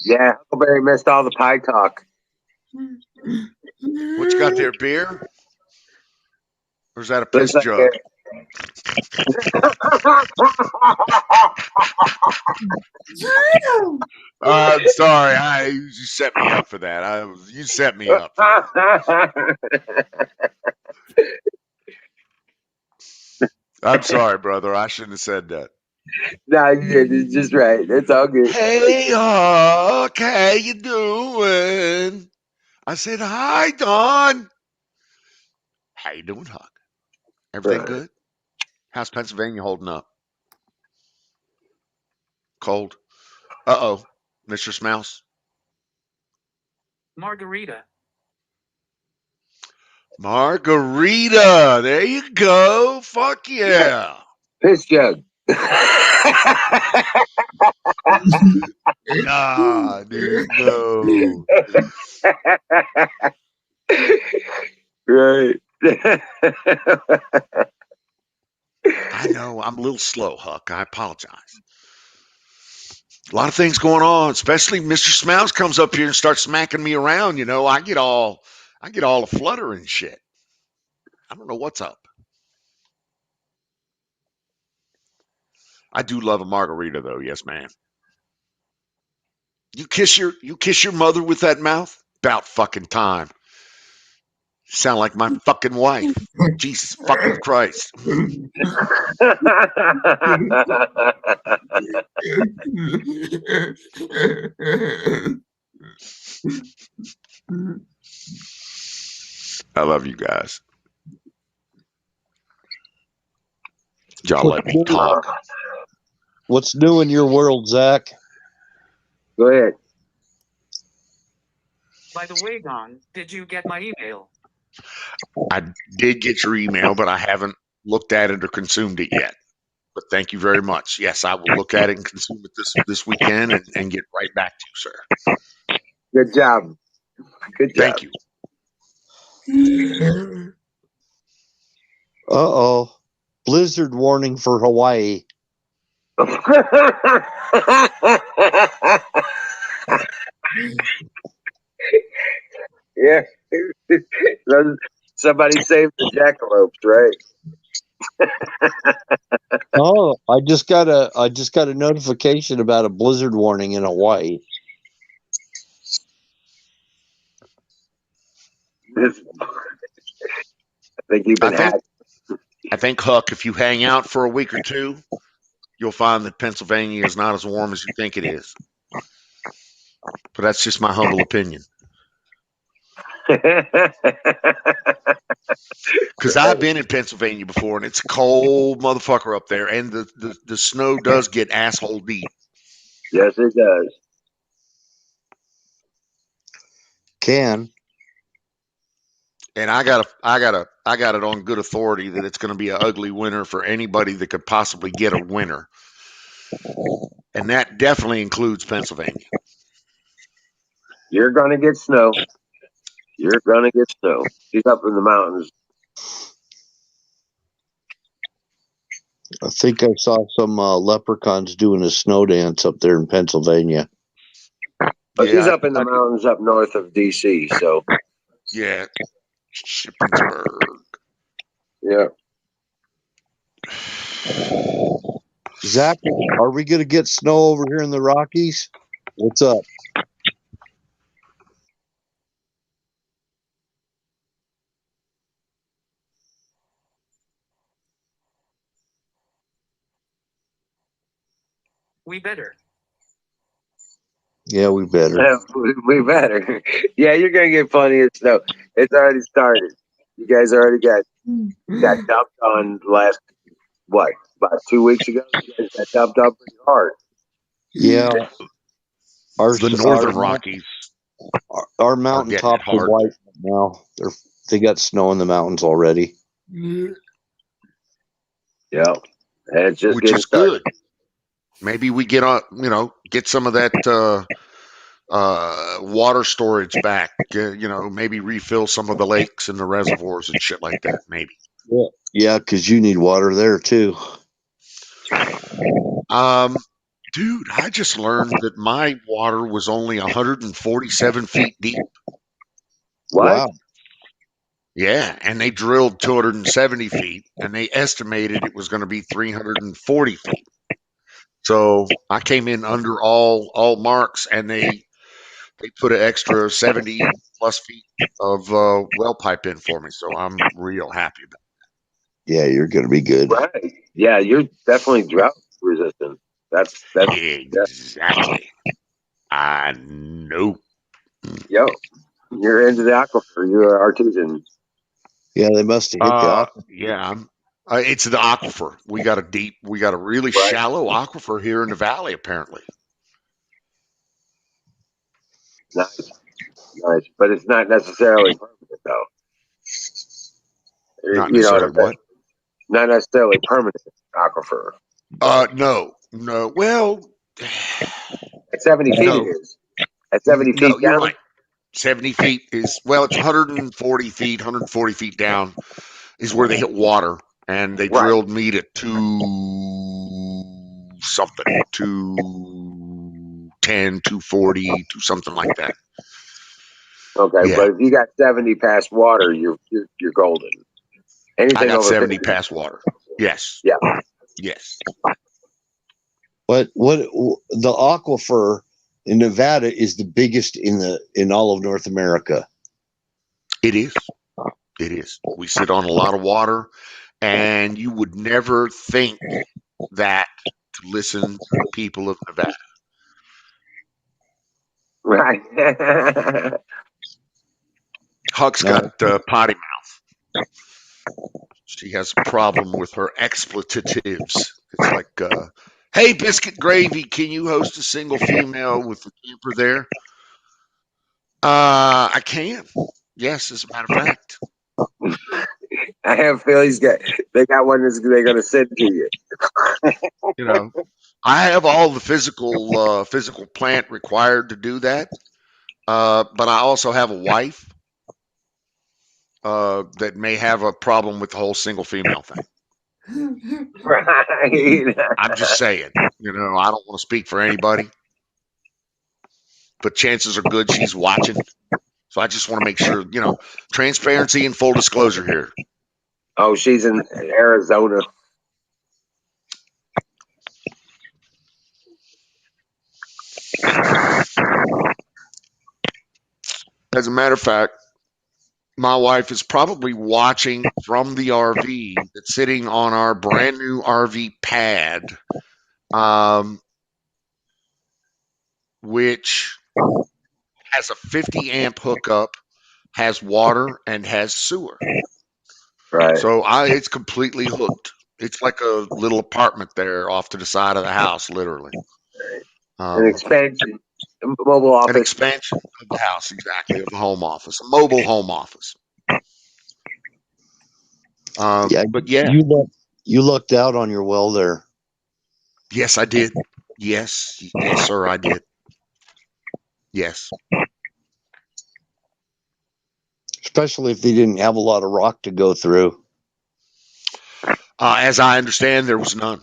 Yeah, Huckleberry missed all the pie talk. What you got there, beer? Or is that a piss Looks like jug? I'm sorry. You set me up for that. You set me up for that. I'm sorry, brother. I shouldn't have said that. No, you did. It's just right. It's all good. Hey, Huck. How you doing? I said, hi, Don. How you doing, Huck? Everything Right. good? How's Pennsylvania holding up? Cold? Uh-oh. Mr. Smouse? Margarita. Margarita. There you go. Fuck yeah. Piss jug. Nah, dude, no. Right. I know. I'm a little slow, Huck. I apologize. A lot of things going on, especially Mr. Smouse comes up here and starts smacking me around. I get all a flutter and shit. I don't know what's up. I do love a margarita though, yes, man. You kiss your mother with that mouth? About fucking time. Sound like my fucking wife. Jesus fucking Christ. I love you guys. Y'all let me talk. What's new in your world, Zach? Go ahead. By the way, Don, did you get my email? I did get your email, but I haven't looked at it or consumed it yet. But thank you very much. Yes, I will look at it and consume it this weekend and get right back to you, sir. Good job. Good job. Thank you. Uh-oh. Blizzard warning for Hawaii. Yeah. Somebody saved the jackalopes, right? Oh, I just got a notification about a blizzard warning in Hawaii. I think you've been hacked. I think, Huck, if you hang out for a week or two, you'll find that Pennsylvania is not as warm as you think it is. But that's just my humble opinion. Because I've been in Pennsylvania before, and it's a cold motherfucker up there, and the snow does get asshole deep. Yes, it does. Can. And I got it on good authority that it's going to be an ugly winter for anybody that could possibly get a winter, and that definitely includes Pennsylvania. You're gonna get snow. You're gonna get snow. He's up in the mountains. I think I saw some leprechauns doing a snow dance up there in Pennsylvania. But he's up in the mountains up north of DC, so yeah, Shippensburg. Yeah. Zach, are we going to get snow over here in the Rockies? What's up? We better. Yeah, we better. We better. Yeah, you're gonna get plenty of snow. It's already started. You guys already got dumped on last what about 2 weeks ago. You guys got dumped on pretty hard. Yeah, our The northern Rockies our are getting it mountaintops are hard. white now. They got snow in the mountains already. Yeah, and it's just Which getting is started. good. Maybe we get get some of that water storage back. Maybe refill some of the lakes and the reservoirs and shit like that. Maybe. Yeah, because you need water there too. Dude, I just learned that my water was only 147 feet deep. What? Wow. Yeah, and they drilled 270 feet, and they estimated it was going to be 340 feet. So I came in under all marks, and they put an extra 70 plus feet of well pipe in for me. So I'm real happy about Yeah, you're going to be good. Right. Yeah, you're definitely drought resistant. That's it. Exactly. I know. yo. You're into the aquifer. You're an artisan. Yeah, they must have hit the aquifer. Yeah, it's the aquifer. We got a really Right. shallow aquifer here in the valley, apparently. Nice. But it's not necessarily permanent, though. Not You know what necessarily I'm saying? what? Not necessarily permanent aquifer. No. Well, At 70 feet, no, it is. At 70 no. feet You're down. right. 70 feet is it's 140 feet. 140 feet down is where they hit water, and they Right. drilled me to 210, 240, to something like that. Okay, Yeah. but if you got 70 past water, you're golden. Anything I got over 70 50. past water. Yes. Yeah. Yes. What the aquifer in Nevada is the biggest in all of North America. It is. It is. We sit on a lot of water, and you would never think that to listen to the people of Nevada. Right. Huck's No. got potty mouth. She has a problem with her expletives. It's like, hey, Biscuit Gravy, can you host a single female with the camper there? I can. Yes, as a matter of fact. I have feelings they got one that's they're gonna send to you. I have all the physical plant required to do that. But I also have a wife that may have a problem with the whole single female thing. Right. I'm just saying, I don't want to speak for anybody, but chances are good she's watching. So I just want to make sure, transparency and full disclosure here. Oh, she's in Arizona. As a matter of fact, my wife is probably watching from the RV that's sitting on our brand new RV pad, which has a 50 amp hookup, has water, and has sewer. Right. So it's completely hooked. It's like a little apartment there off to the side of the house, literally. An expansion, mobile office. An expansion of the house, exactly, of the home office, a mobile home office. But yeah, you lucked out on your well there. yes, I did. Yes, sir, I did. Yes. Especially if they didn't have a lot of rock to go through. As I understand, there was none.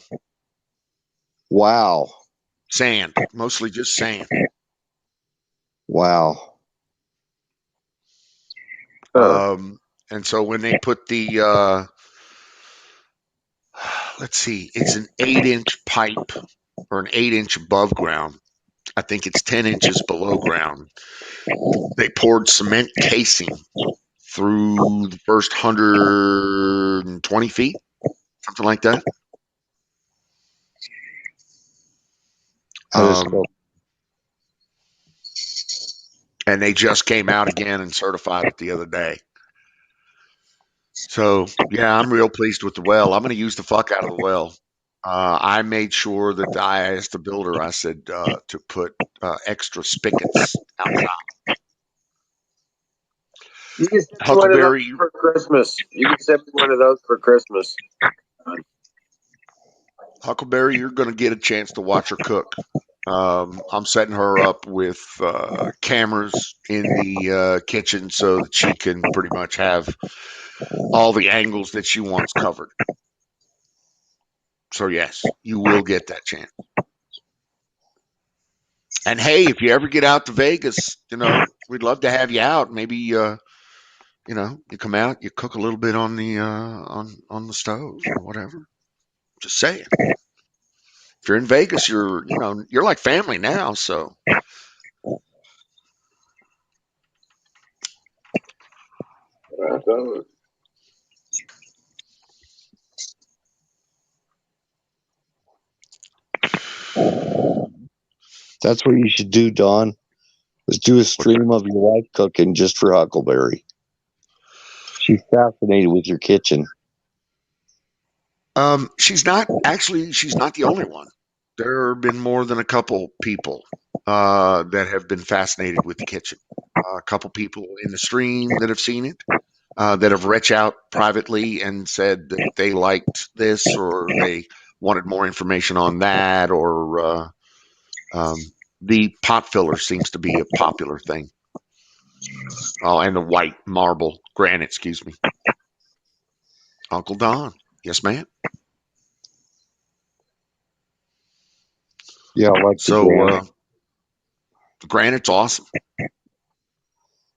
Wow. Sand, mostly just sand. Wow. And so when they put the let's see, it's an 8-inch pipe or an 8-inch above ground. I think it's 10 inches below ground. They poured cement casing through the first 120 feet, something like that. That is cool. And they just came out again and certified it the other day. So, yeah, I'm real pleased with the well. I'm going to use the fuck out of the well. I made sure that I asked the builder, I said, to put extra spigots outside. You can send me one of those Huckleberry, for Christmas. You can send me one of those for Christmas. Huckleberry, you're going to get a chance to watch her cook. I'm setting her up with cameras in the kitchen so that she can pretty much have all the angles that she wants covered. So yes, you will get that chance. And hey, if you ever get out to Vegas, we'd love to have you out. Maybe you come out, you cook a little bit on the on the stove or whatever. Just saying. If you're in Vegas, you're like family now. So That's what you should do, Don. Is do a stream of your wife cooking just for Huckleberry. She's fascinated with your kitchen. she's not the only one. There have been more than a couple people that have been fascinated with the kitchen. A couple people in the stream that have seen it, that have reached out privately and said that they liked this or they wanted more information on that, or the pot filler seems to be a popular thing. Oh, and the white marble granite, excuse me. Uncle Don. Yes, ma'am. Yeah, I like the So granite. the granite's awesome.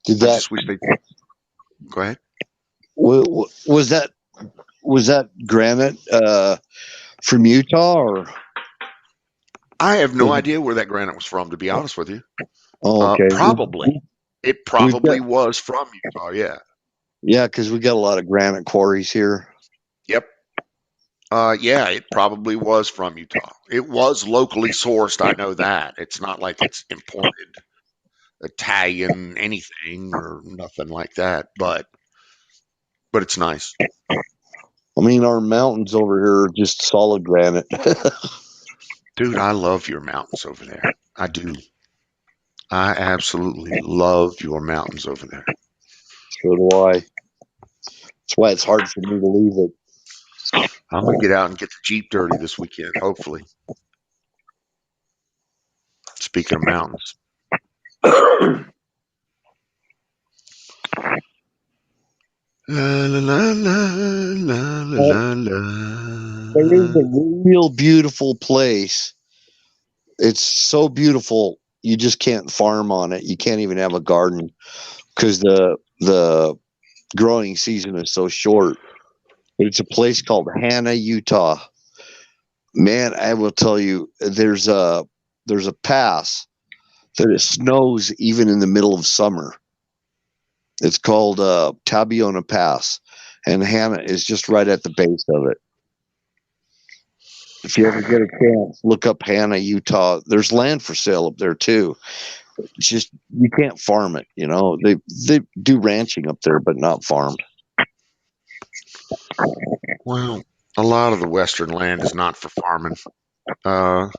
Did I that just wish they go ahead. was that granite from Utah or? I have no idea where that granite was from, to be honest with you. Oh, okay. Probably. It probably was from Utah, yeah. Yeah, because we got a lot of granite quarries here. Yep. Yeah, it probably was from Utah. It was locally sourced, I know that. It's not like it's imported Italian anything or nothing like that, but it's nice. I mean, our mountains over here are just solid granite. Dude, I love your mountains over there. I do. I absolutely love your mountains over there. So do I. That's why it's hard for me to leave it. I'm going to get out and get the Jeep dirty this weekend, hopefully. Speaking of mountains. La, la, la, la, la, la, la. There is a real beautiful place. It's so beautiful, you just can't farm on it. You can't even have a garden because the growing season is so short. But it's a place called Hannah, Utah. Man, I will tell you, there's a pass that it snows even in the middle of summer. It's called Tabiona Pass, and Hannah is just right at the base of it. If you ever get a chance, look up Hannah, Utah. There's land for sale up there too. It's just you can't farm it. They do ranching up there, but not farmed. Well, a lot of the western land is not for farming. Right.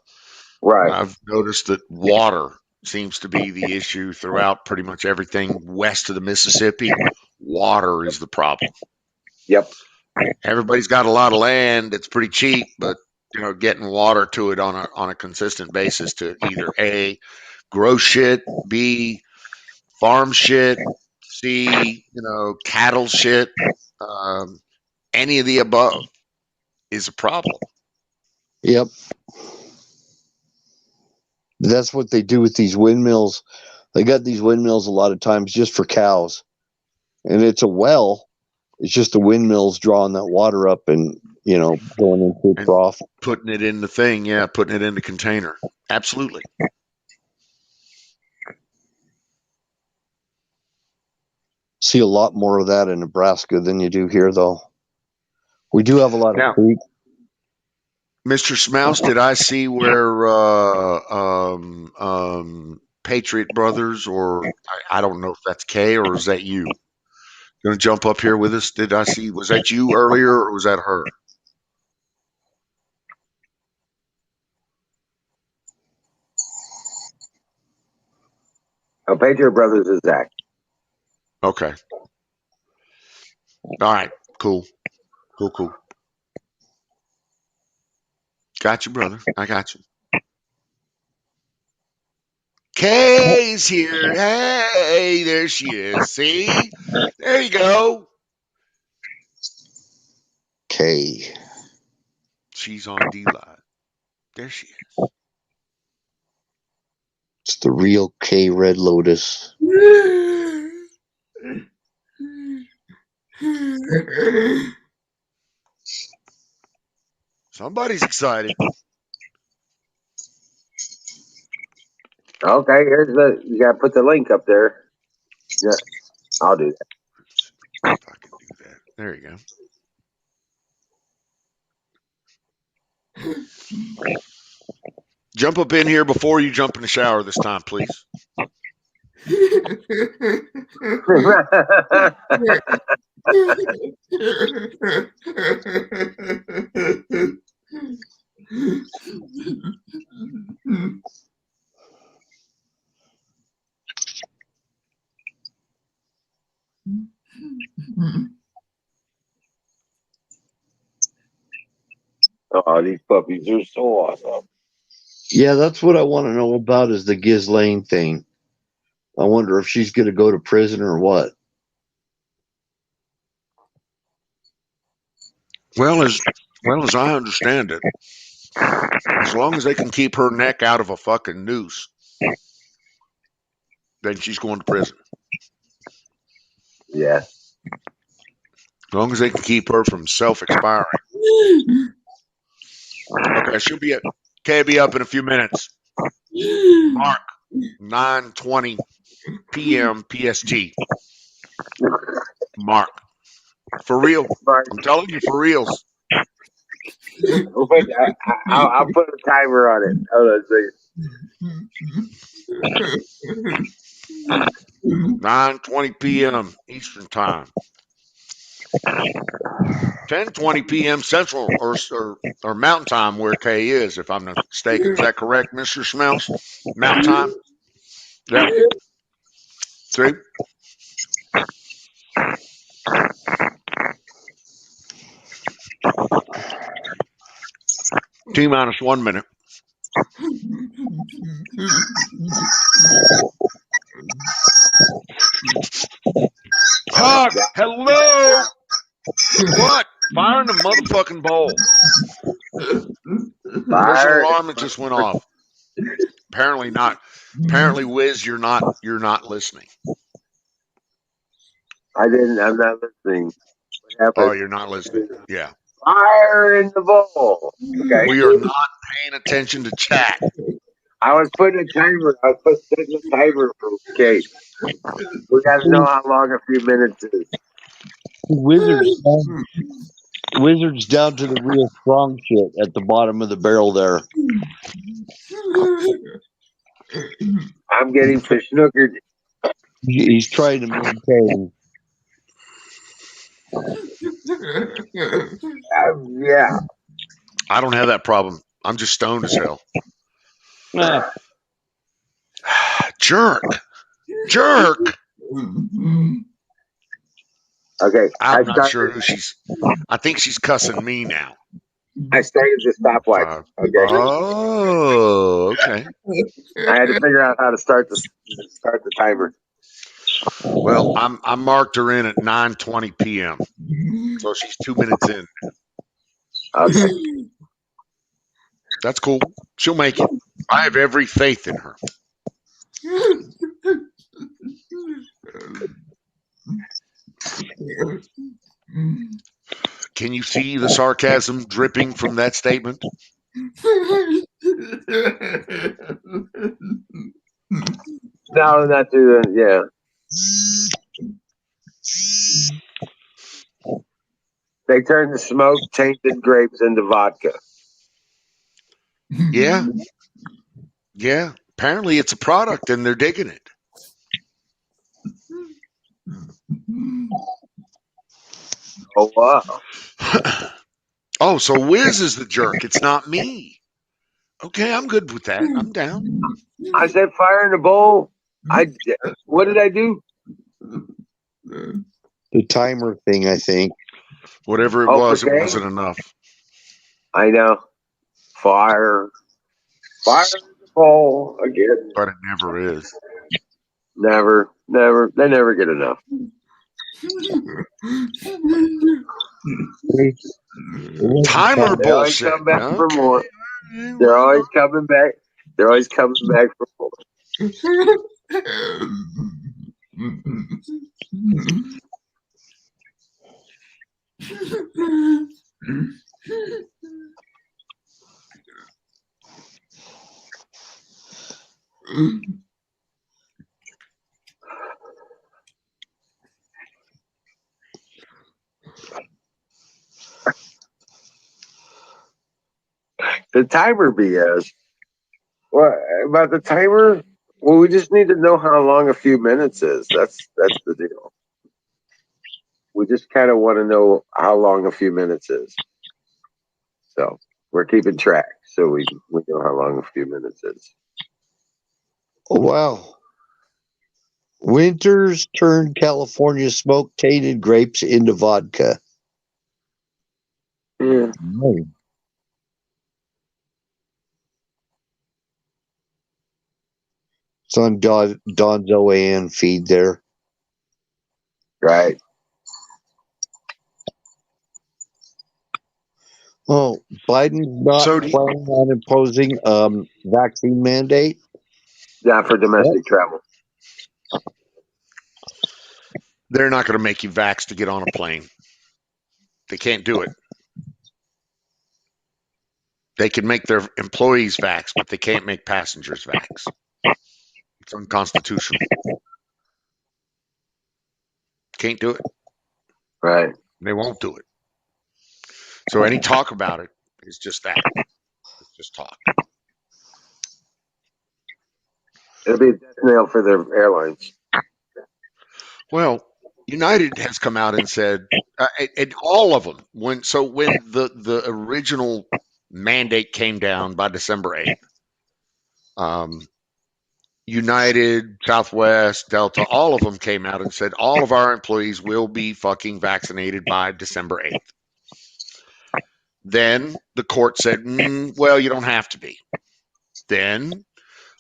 I've noticed that water seems to be the issue throughout pretty much everything west of the Mississippi. Water is the problem. Yep. Everybody's got a lot of land that's pretty cheap, but getting water to it on a consistent basis to either A, grow shit, B, farm shit, C, cattle shit, any of the above is a problem. Yep. That's what they do with these windmills. They got these windmills a lot of times just for cows. And it's a well. It's just the windmills drawing that water up, and going into a And trough. putting it in the thing, yeah, putting it in the container. Absolutely. See a lot more of that in Nebraska than you do here, though. We do have a lot of Now, creek. Mr. Smouse, did I see where Patriot Brothers, or I don't know if that's Kay or is that you? Gonna jump up here with us? Did I see? Was that you earlier or was that her? Oh, Patriot Brothers is Zach. Okay. All right. Cool. Got you, brother. I got you. Kay's here. Hey, there she is. See? There you go. K. She's on D Live. There she is. It's the real K Red Lotus. Somebody's excited. Okay, you gotta put the link up there. Yeah, I'll do that. If I can do that. There you go. Jump up in here before you jump in the shower this time, please. Oh, these puppies are so awesome. Yeah, that's what I want to know about is the Ghislaine thing. I wonder if she's going to go to prison or what. Well, as I understand it, as long as they can keep her neck out of a fucking noose, then she's going to prison. Yeah. As long as they can keep her from self-expiring. Okay, she'll be up in a few minutes. Mark, 9:20 p.m. PST. Mark, for real. I'm telling you, for reals. I'll put a timer on it. Hold on a second. 9:20 p.m. Eastern Time. 10:20 p.m. Central or Mountain Time, where Kay is, if I'm not mistaken. Is that correct, Mr. Smells? Mountain Time? Yep. See? T-minus 1 minute. Hug! Hello! What? Fire in the motherfucking bowl. There's an alarm that just went off. Apparently not. Apparently, Wiz, you're not listening. I'm not listening. What happened? Oh, you're not listening. Yeah. Fire in the bowl. Okay. We are not paying attention to chat. I was putting a timer. Setting a timer for Kate. We got to know how long a few minutes is. Wizards down to the real strong shit at the bottom of the barrel there. I'm getting snookered. He's trying to maintain. Yeah. I don't have that problem. I'm just stoned as hell. Jerk. Okay. I'm not sure who I think she's cussing me now. I started the stopwatch. Okay. Oh, okay. I had to figure out how to start the timer. Well, I marked her in at 9:20 p.m. So she's 2 minutes in. Okay. That's cool. She'll make it. I have every faith in her. Can you see the sarcasm dripping from that statement? No, not through the, yeah. They turned the smoke tainted grapes into vodka. Yeah. Yeah. Apparently it's a product and they're digging it. Oh, wow. Oh, so Wiz is the jerk. It's not me. Okay, I'm good with that. I'm down. I said fire in the bowl. What did I do? The timer thing, I think. Whatever it Oh, was, it okay. wasn't enough. I know. Fire in the bowl again. But it never is. Never. They never get enough. Timer They always bullshit. come back for Okay. more. They're always coming back. They're always coming back for more. The timer BS. What about the timer? Well, we just need to know how long a few minutes is. That's the deal. We just kind of want to know how long a few minutes is. So we're keeping track, so we know how long a few minutes is. Oh, wow. Winters turned California smoke-tainted grapes into vodka. Yeah. Oh. It's on Don's OAN feed there. Right. Oh, Biden's not So planning on imposing vaccine mandate. Not for domestic travel. they're not going to make you vax to get on a plane. They can't do it. They can make their employees vax, but they can't make passengers vax. It's unconstitutional. Can't do it. Right. They won't do it. So any talk about it is just that. It's just talk. It'll be a death nail for their airlines. Well, United has come out and said, and all of them, when the original mandate came down by December 8th, United, Southwest, Delta, all of them came out and said all of our employees will be fucking vaccinated by December 8th. Then the court said, well, you don't have to be. Then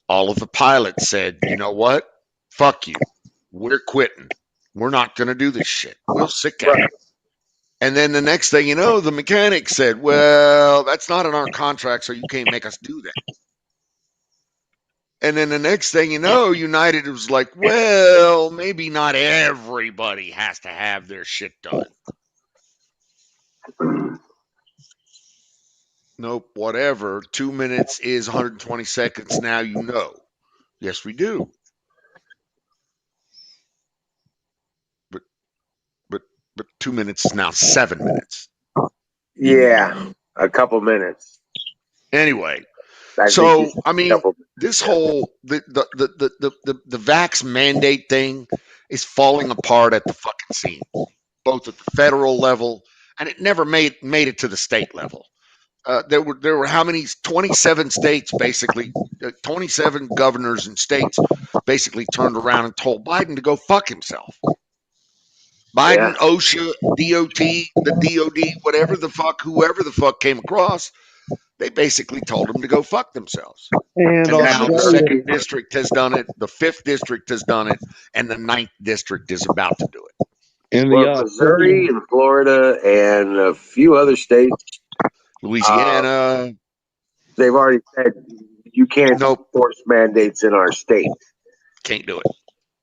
all of the pilots said, you know what? Fuck you. We're quitting. We're not going to do this shit. We'll sick at it. And then the next thing you know, the mechanic said, well, that's not in our contract, so you can't make us do that. And then the next thing you know, United was like, well, maybe not everybody has to have their shit done. Nope, whatever. 2 minutes is 120 seconds. Now you know. Yes, we do. But 2 minutes is now 7 minutes. Yeah, a couple minutes. Anyway, I so I mean, this whole the vax mandate thing is falling apart at the fucking seams, both at the federal level and it never made it to the state level. There were how many? 27 states basically, 27 governors and states basically turned around and told Biden to go fuck himself. Biden, Yeah. OSHA, DOT, the DOD, whatever the fuck, whoever the fuck came across, they basically told them to go fuck themselves. And And now the Australia, second district has done it, the fifth district has done it, and the ninth district is about to do it. and Well, the Missouri and Florida and a few other states, Louisiana, they've already said you can't nope, force mandates in our state. can't do it.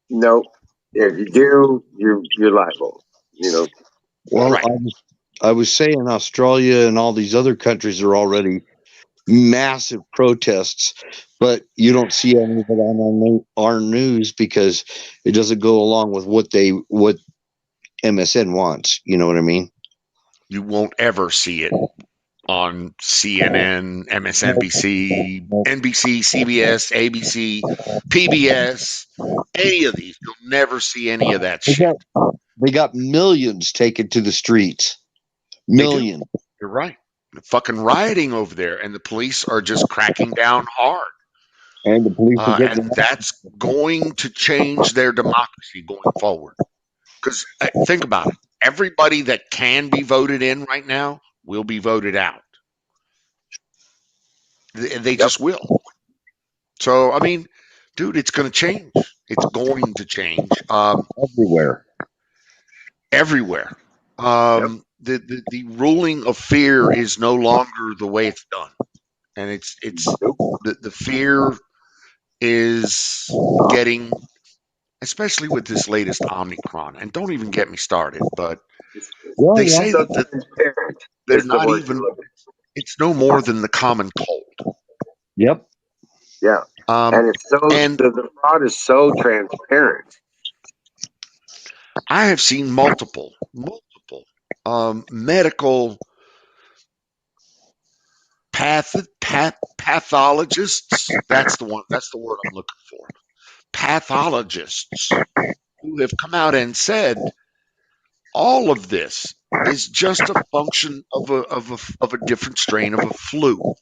Nope. If you do, you're liable. You know. well, Right. I was saying Australia and all these other countries are already massive protests, but you don't see any of it on our news because it doesn't go along with what MSN wants. You know what I mean? You won't ever see it on CNN, Nope. MSNBC, Nope. NBC, CBS, ABC, PBS, any of these. You'll never see any of that They shit. got millions taken to the streets. They do. Millions. You're right. They're fucking rioting over there, and the police are just cracking down hard. And the police are getting And that's going to change their democracy going forward. Because think about it. Everybody that can be voted in right now will be voted out. They just will. So, I mean, dude, it's going to change. It's going to change everywhere. everywhere. The ruling of fear is no longer the way it's done, and it's the fear is getting, especially with this latest Omicron. And don't even get me started, but Well, they yeah. say So that transparent they're is the not word you're even. looking It's no more than the common cold. Yep. for. Yeah. And it's so And the fraud is so transparent. I have seen multiple medical pathologists. That's the one. That's the word I'm looking for. Pathologists who have come out and said all of this is just a function of a different strain of a flu.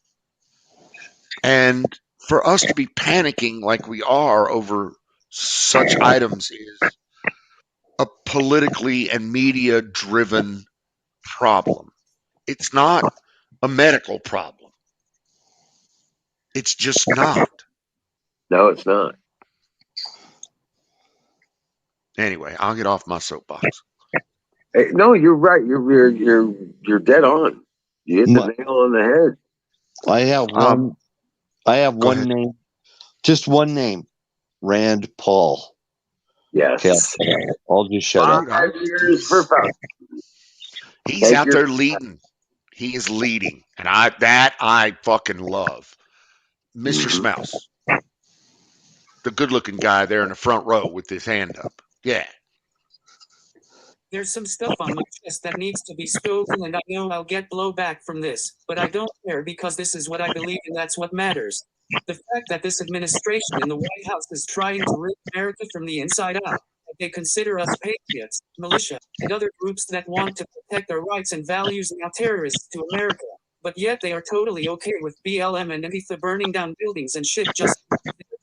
And for us to be panicking like we are over such items is a politically and media driven problem. It's not a medical problem. It's just not. No, it's not. Anyway, I'll get off my soapbox. Hey, no, you're right. You're dead on. You hit the My- nail on the head. I have one. I have Go one ahead. name. Just one name. Rand Paul. Yes. Okay, I'll just shut up. 5 years for power. He's Take out your- there leading. He is leading, and I fucking love Mr. Mhm. Smouse, the good-looking guy there in the front row with his hand up. Yeah, There's some stuff on my chest that needs to be spoken, and I know I'll get blowback from this, but I don't care because this is what I believe and that's what matters. The fact that this administration in the White House is trying to rid America from the inside out, that they consider us patriots, militia, and other groups that want to protect our rights and values now terrorists to America, but yet they are totally okay with BLM and Antifa burning down buildings and shit just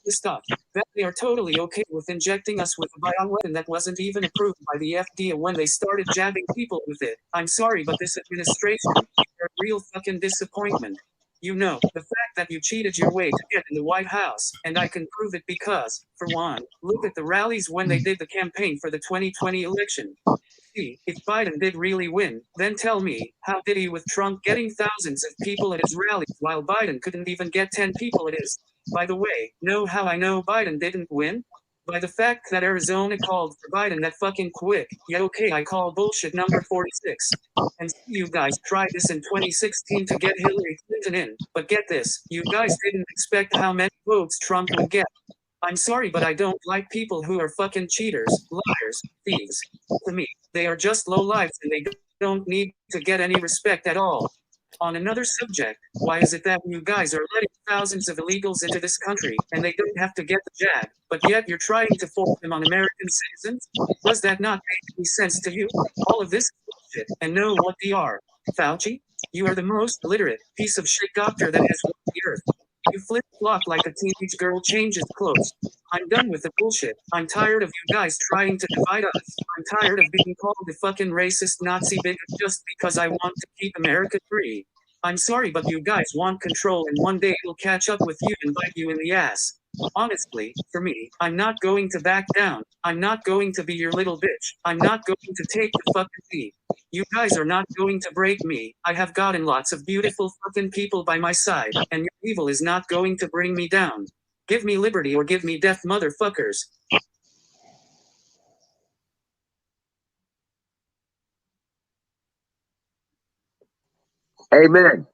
stuff. That they are totally okay with injecting us with a bioweapon that wasn't even approved by the FDA when they started jabbing people with it. I'm sorry, but this administration, they're a real fucking disappointment. You know, the fact that you cheated your way to get in the White House, and I can prove it because, for one, look at the rallies when they did the campaign for the 2020 election. See, if Biden did really win, then tell me, how did he with Trump getting thousands of people at his rallies while Biden couldn't even get 10 people at his? By the way, know how I know Biden didn't win? By the fact that Arizona called for Biden that fucking quick. Yeah, okay, I call bullshit number 46. And you guys tried this in 2016 to get Hillary Clinton in, but get this, you guys didn't expect how many votes Trump would get. I'm sorry, but I don't like people who are fucking cheaters, liars, thieves. To me, they are just low lives and they don't need to get any respect at all. On another subject, why is it that you guys are letting thousands of illegals into this country and they don't have to get the jab, but yet you're trying to force them on American citizens? Does that not make any sense to you? All of this is bullshit, and know what they are. Fauci, you are the most illiterate piece of shit doctor that has walked the earth. You flip-flop like a teenage girl changes clothes. I'm done with the bullshit. I'm tired of you guys trying to divide us. I'm tired of being called a fucking racist Nazi bigot just because I want to keep America free. I'm sorry, but you guys want control, and one day it'll catch up with you and bite you in the ass. Honestly, for me, I'm not going to back down. I'm not going to be your little bitch. I'm not going to take the fucking lead. You guys are not going to break me. I have gotten lots of beautiful fucking people by my side, and your evil is not going to bring me down. Give me liberty or give me death, motherfuckers. Amen.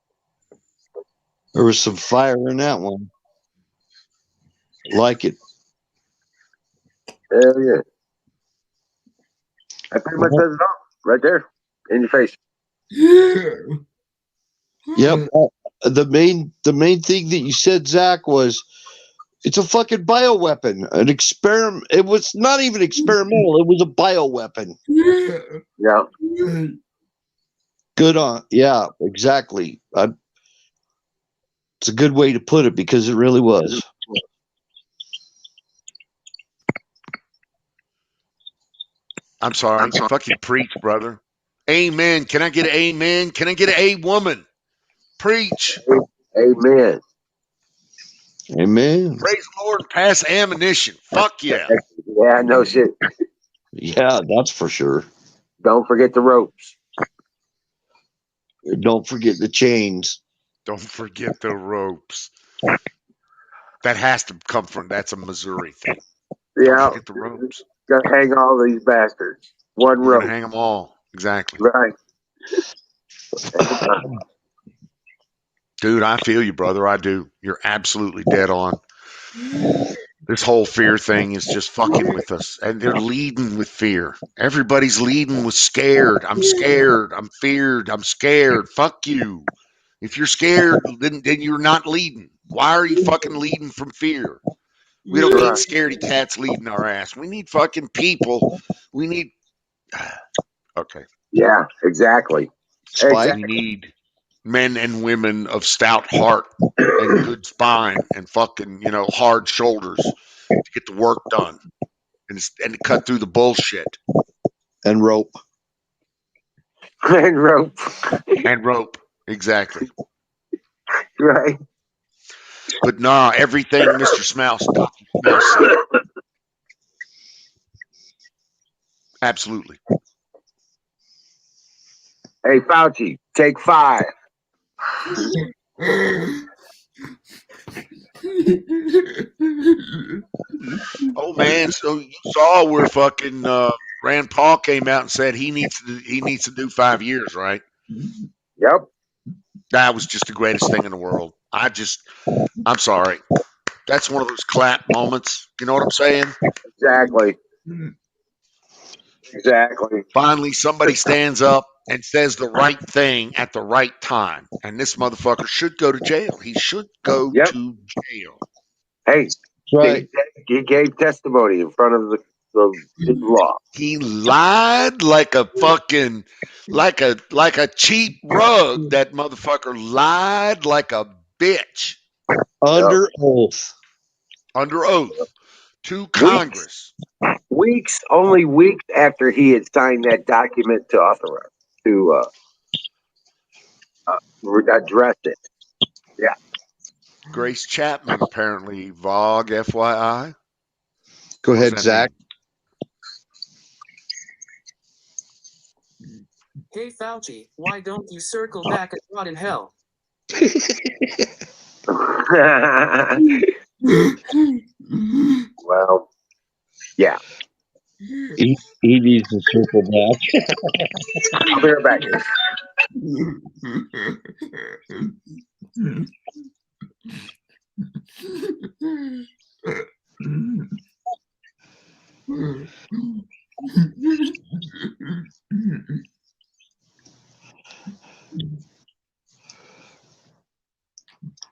There was some fire in that one. Like it. Hell yeah. That pretty much says it all. Right there. In your face. Yep. The main thing that you said, Zach, was it's a fucking bioweapon. An experiment. It was not even experimental. It was a bioweapon. Yeah. Good on. Yeah, exactly. It's a good way to put it because it really was. I'm sorry. Fucking preach, brother. Amen. Can I get an amen? Can I get an a woman? Preach. Amen. Amen. Praise the Lord and pass ammunition. Fuck yeah. Yeah, no shit. Yeah, that's for sure. Don't forget the ropes. Don't forget the chains. Don't forget the ropes. That has to come from, that's a Missouri thing. Don't Yeah. forget the ropes. Gotta hang all these bastards. One We're rope. going to hang them all. Exactly. Right. Dude, I feel you, brother. I do. You're absolutely dead on. This whole fear thing is just fucking with us. And they're leading with fear. Everybody's leading with scared. I'm scared. I'm feared. I'm scared. Fuck you. If you're scared, then you're not leading. Why are you fucking leading from fear? We don't need scaredy cats leading our ass. We need fucking people. We need. Okay. Yeah, exactly. Spike. We need men and women of stout heart and good spine and fucking, hard shoulders to get the work done and to cut through the bullshit. And rope. And rope. And rope. Exactly. Right. But nah, everything Mr. Smouse, Dr. Smouse said. Absolutely. Hey, Fauci, take 5. Oh man, so you saw where fucking Rand Paul came out and said he needs to do 5 years, right? Yep. That was just the greatest thing in the world. I'm sorry. That's one of those clap moments. You know what I'm saying? Exactly. Exactly. Finally, somebody stands up and says the right thing at the right time. And this motherfucker should go to jail. He should go to jail. Hey, Right. he gave testimony in front of the law. He lied like a fucking like a cheap rug. That motherfucker lied like a bitch. Under oath. Under oath to Congress. Only weeks after he had signed that document to authorize, to address it. Yeah. Grace Chapman, apparently, VOG, FYI. Go ahead, Zach. Hey, Fauci, why don't you circle back and rot in hell? Well, yeah. He needs to circle back. I'll be right back.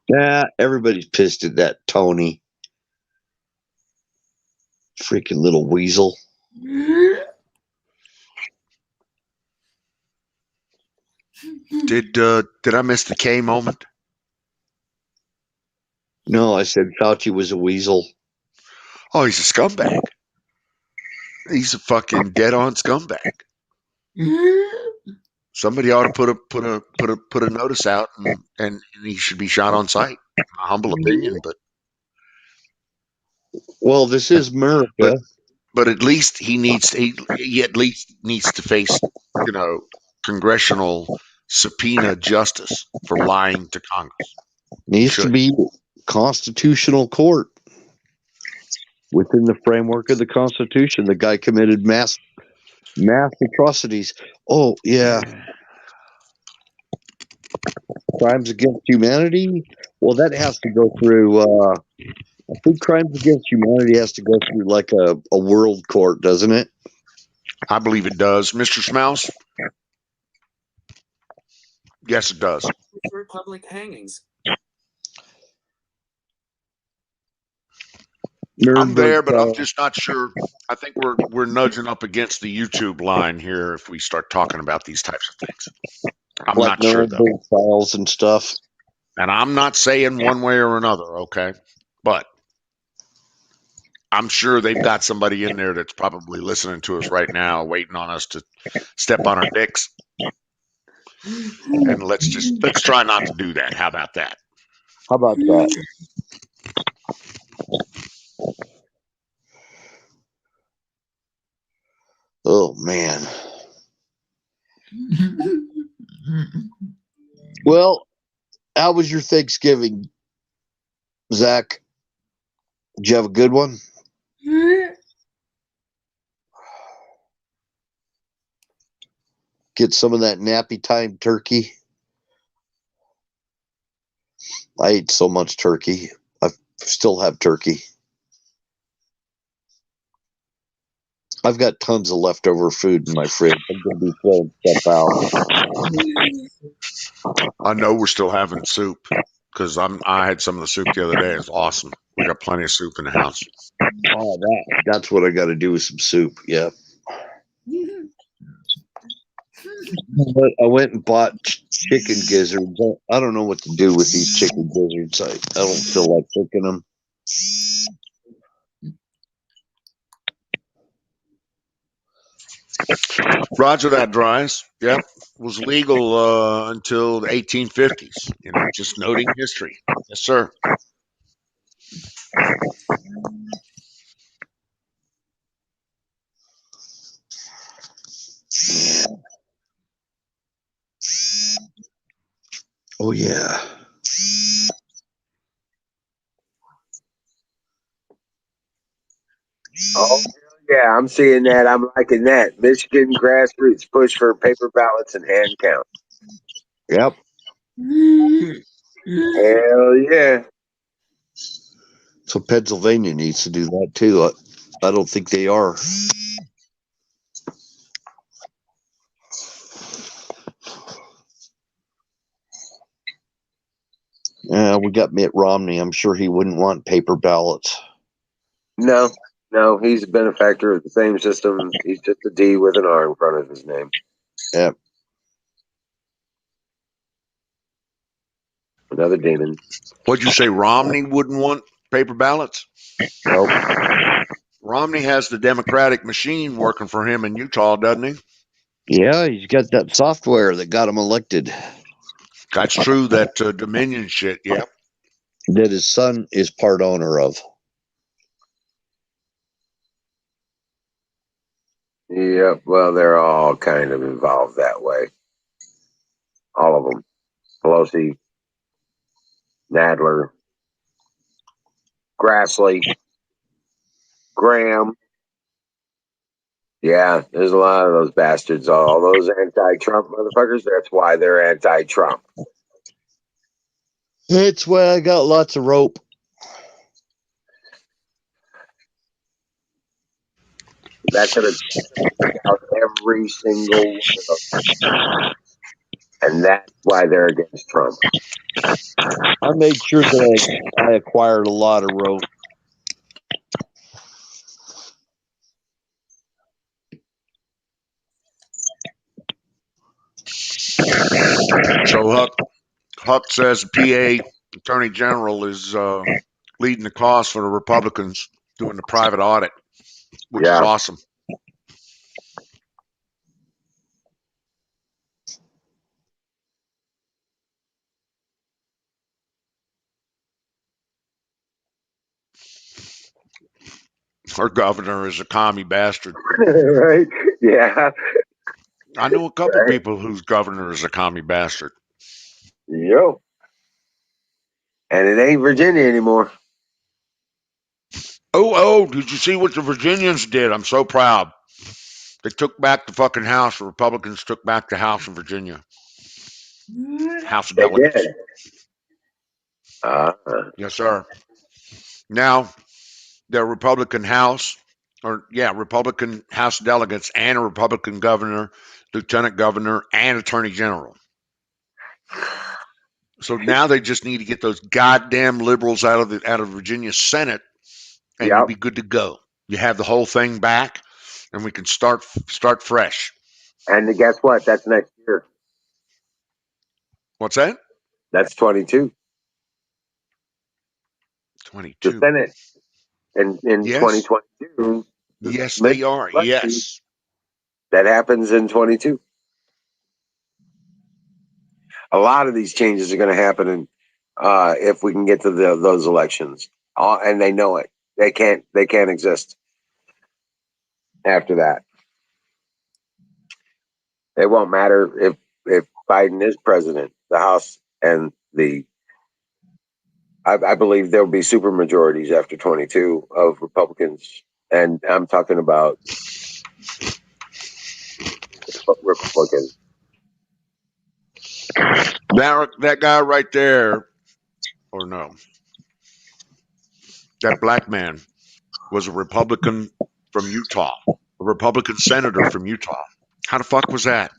Yeah, everybody's pissed at that Tony. Freaking little weasel. Did I miss the K moment? No, I said Fauci was a weasel. Oh, he's a scumbag. He's a fucking dead-on scumbag. Somebody ought to put a notice out, and he should be shot on sight. My humble opinion, but well, this is America. But at least he at least needs to face, congressional subpoena justice for lying to Congress. Needs to be constitutional court within the framework of the Constitution. The guy committed mass atrocities. Oh yeah. crimes against humanity. Well, that has to go through. I think crimes against humanity has to go through like a world court, doesn't it? I believe it does. Mr. Smouse? Yes, it does. For public hangings. I'm Nuremberg there, but I'm trial, just not sure. I think we're nudging up against the YouTube line here if we start talking about these types of things. I'm like not sure though. Nuremberg trials and stuff. And I'm not saying one way or another, okay? But I'm sure they've got somebody in there that's probably listening to us right now, waiting on us to step on our dicks. And let's try not to do that. How about that? How about that? Oh man. Well, how was your Thanksgiving, Zach? Did you have a good one? Get some of that nappy time turkey. I ate so much turkey. I still have turkey. I've got tons of leftover food in my fridge. I'm going to be throwing stuff out. I know we're still having soup because I had some of the soup the other day. It's awesome. We got plenty of soup in the house. Oh, that's what I got to do with some soup. Yeah. I went and bought chicken gizzards. I don't know what to do with these chicken gizzards. I don't feel like cooking them. Roger that, Dries. Yep. Was legal until the 1850s. You know, just noting history. Yes, sir. Oh, yeah. Oh, yeah, I'm seeing that. I'm liking that. Michigan grassroots push for paper ballots and hand count. Yep. Hell yeah. So Pennsylvania needs to do that too. I don't think they are. Yeah, we got Mitt Romney. I'm sure he wouldn't want paper ballots. No, he's a benefactor of the same system. He's just a D with an R in front of his name. Yep. Another demon. What'd you say? Romney wouldn't want paper ballots? Nope. Romney has the Democratic machine working for him in Utah, doesn't he? Yeah, he's got that software that got him elected. That's true. That Dominion shit. Yep. That his son is part owner of. Yep. Well, they're all kind of involved that way. All of them. Pelosi, Nadler, Grassley, Graham. Yeah, there's a lot of those bastards. All those anti-Trump motherfuckers. That's why they're anti-Trump. That's why I got lots of rope. That's going to take out every single one of them. And that's why they're against Trump. I made sure that I acquired a lot of rope. So Huck says the PA Attorney General is leading the cause for the Republicans doing the private audit, which is awesome. Our governor is a commie bastard. Right? Yeah. I know a couple people whose governor is a commie bastard. Yep. And it ain't Virginia anymore. Oh, did you see what the Virginians did? I'm so proud. They took back the fucking House. The Republicans took back the House in Virginia. House of They Delegates. did. Uh, Yes, sir. Now, the Republican House, Republican House delegates and a Republican governor, lieutenant governor, and attorney general. So now they just need to get those goddamn liberals out of Virginia Senate, and yep. you'll be good to go. You have the whole thing back, and we can start fresh. And guess what? That's next year. What's that? That's 22. The 22. Senate in Yes. 2022. Yes, they are. Yes. That happens in 22. A lot of these changes are going to happen if we can get to those elections, and they know it. They can't exist after that. It won't matter if Biden is president. The House and I believe there will be super majorities after 22 of Republicans, and I'm talking about Republicans. That guy right there, or no, that black man was a Republican from Utah, a Republican senator from Utah. How the fuck was that,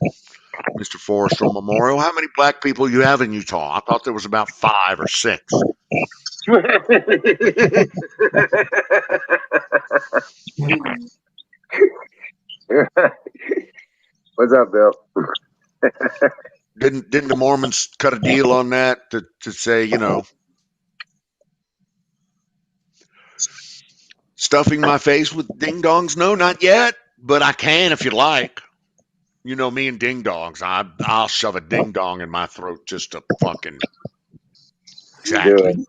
Mr. Forrester Memorial? How many black people you have in Utah? I thought there was about 5 or 6. What's up, Bill? Didn't the Mormons cut a deal on that to say, stuffing my face with ding dongs? No, not yet, but I can if you like. You know me and ding dongs. I'll shove a ding dong in my throat just to fucking exactly.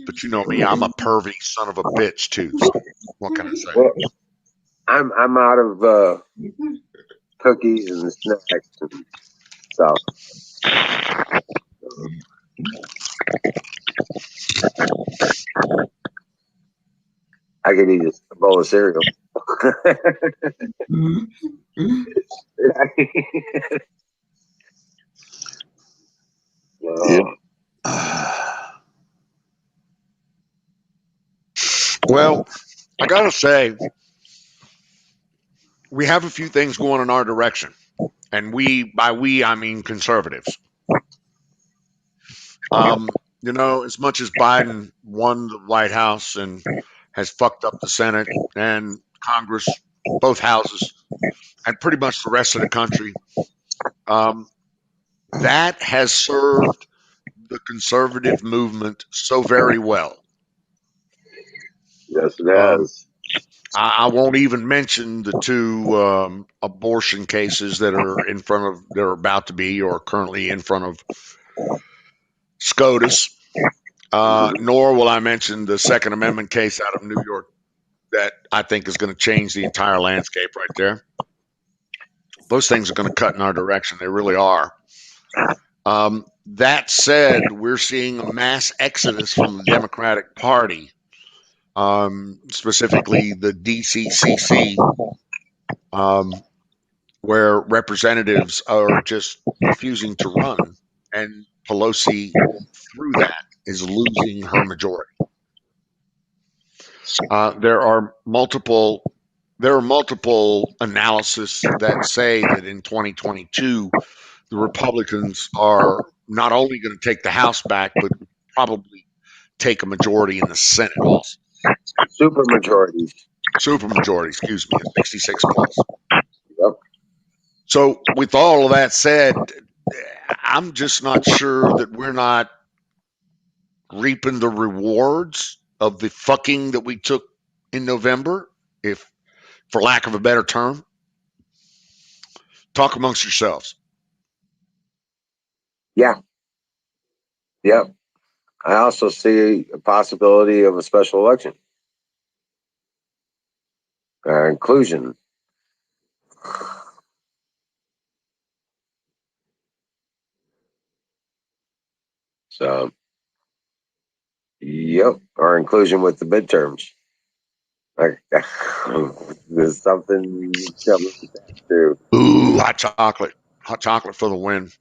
But you know me, I'm a pervy son of a bitch too. So what can I say? Well, I'm out of cookies and snacks and stuff. I could eat a bowl of cereal. Well, I gotta say, we have a few things going in our direction, and by we I mean conservatives. As much as Biden won the White House and has fucked up the Senate and Congress, both houses, and pretty much the rest of the country, that has served the conservative movement so very well. Yes, it has. I won't even mention the 2 abortion cases that are about to be or currently in front of SCOTUS. Nor will I mention the Second Amendment case out of New York that I think is going to change the entire landscape right there. Those things are going to cut in our direction. They really are. That said, we're seeing a mass exodus from the Democratic Party, specifically the DCCC, where representatives are just refusing to run, and Pelosi, through that, is losing her majority. There are multiple analysis that say that in 2022, the Republicans are not only going to take the House back, but probably take a majority in the Senate also. Super majorities. Excuse me, 66 plus. Yep. So with all of that said, I'm just not sure that we're not reaping the rewards of the fucking that we took in November, if for lack of a better term. Talk amongst yourselves. Yeah. Yep. I also see a possibility of a special election. Inclusion. So, yep, or inclusion with the midterms. Like, there's something you tell me that too. Ooh, hot chocolate. Hot chocolate for the win.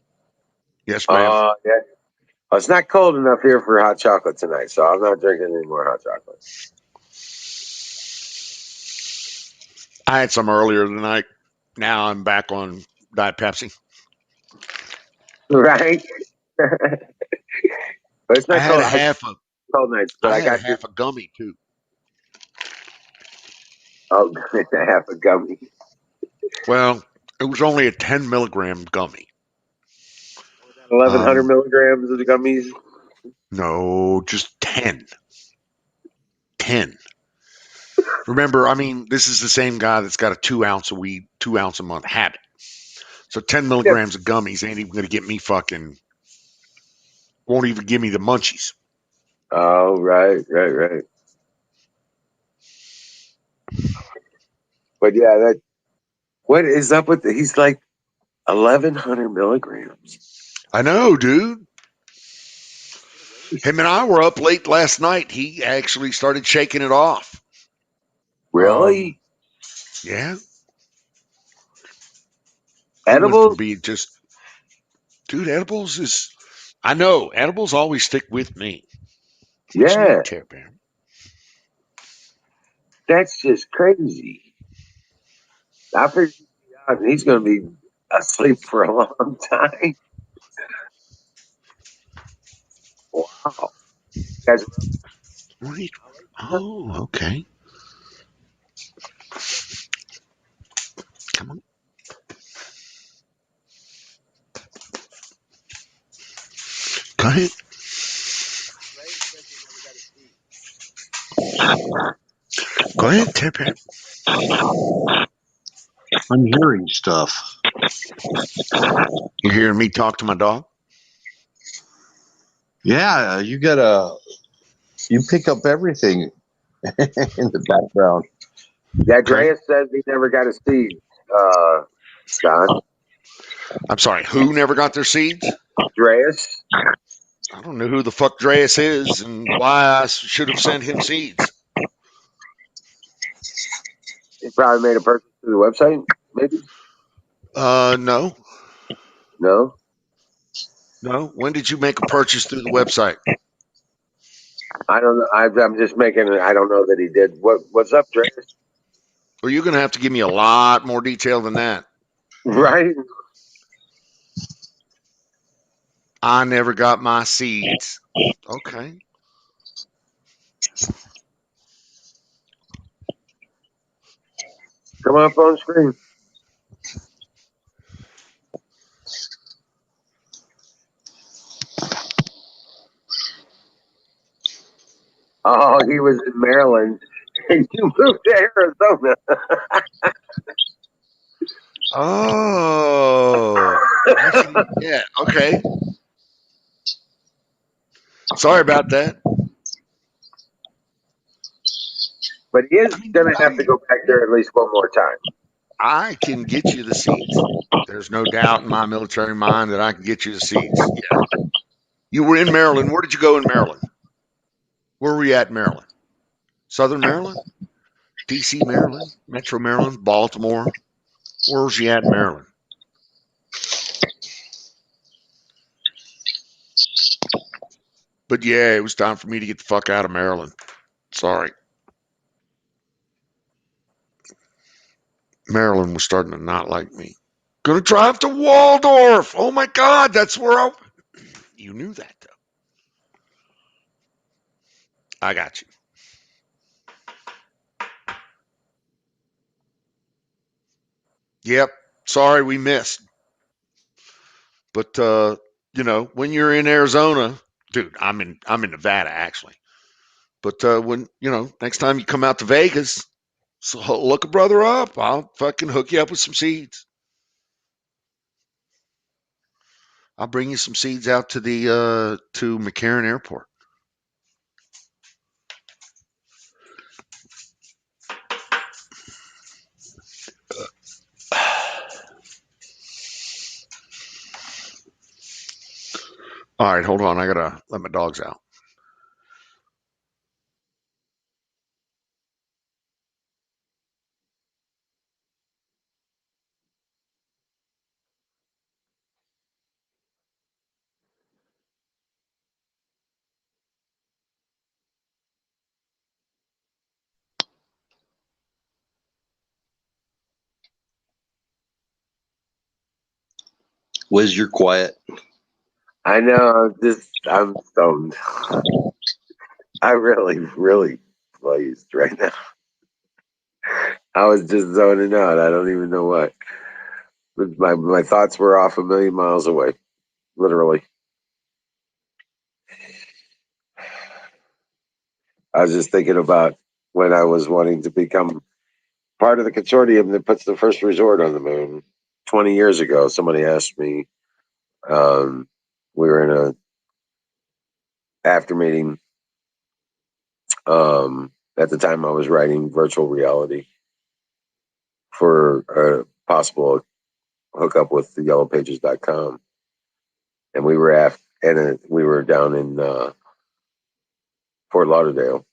Yes, ma'am. Yeah. Oh, it's not cold enough here for hot chocolate tonight, so I'm not drinking any more hot chocolate. I had some earlier tonight. Now I'm back on Diet Pepsi. Right? But it's I not had cold. a I half a cold nights, but I I had a got your half a gummy too. half a gummy. Well, it was only a 10 milligram gummy. 1,100 Um, milligrams of the gummies. no, just 10. 10. Remember, I mean, this is the same guy that's got a 2 ounce of weed, 2 ounce a month habit. So 10 Yep. milligrams of gummies ain't even going to get me fucking, won't even give me the munchies. Oh, right. But yeah, that what is up with he's like 1,100 milligrams. I know, dude. Him and I were up late last night. He actually started shaking it off. Really? Yeah. He went from Edibles? being just, dude, edibles is, I know, edibles always stick with me. What you Yeah, eat, Tear Bear? that's just crazy. I figured he's going to be asleep for a long time. Wow. You guys, What eat? Oh, okay. Come on. Go ahead. Go ahead, Tear Bear. I'm hearing stuff. You hearing me talk to my dog? Yeah, you pick up everything in the background. yeah, Okay. Andreas says he never got a seed, Don. I'm sorry. Who never got their seeds? Andreas? I don't know who the fuck Dreas is and why I should have sent him seeds. He probably made a purchase through the website, maybe? No. No? No. When did you make a purchase through the website? I don't know. I'm just making it. I don't know that he did. What's up, Andreas? Well, you're going to have to give me a lot more detail than that. Right? I never got my seeds. Okay. Come up on screen. Oh, he was in Maryland. And you moved to Arizona. Oh, I see. Yeah. Okay. Sorry about that. But he is I mean, going dude, to have to go back there at least one more time. I can get you the seeds. There's no doubt in my military mind that I can get you the seeds. Yeah. You were in Maryland. Where did you go in Maryland? Where were you at in Maryland? Southern Maryland? DC, Maryland? Metro Maryland? Baltimore? Where was you at in Maryland? But yeah, it was time for me to get the fuck out of Maryland. Sorry. Maryland was starting to not like me. Gonna drive to Waldorf. Oh my God, that's where I. You knew that though. I got you. Yep. Sorry we missed. But when you're in Arizona, dude, I'm in Nevada actually. But when next time you come out to Vegas, so look a brother up. I'll fucking hook you up with some seeds. I'll bring you some seeds out to the to McCarran Airport. All right, hold on. I gotta let my dogs out. Wiz, you're quiet. I know. I'm stoned. I'm really pleased right now. I was just zoning out. I don't even know what. But my thoughts were off a million miles away, literally. I was just thinking about when I was wanting to become part of the consortium that puts the first resort on the moon. 20 years ago, somebody asked me. We were in a after meeting. At the time, I was writing virtual reality for a possible hookup with the yellowpages.com. And we were we were down in Fort Lauderdale.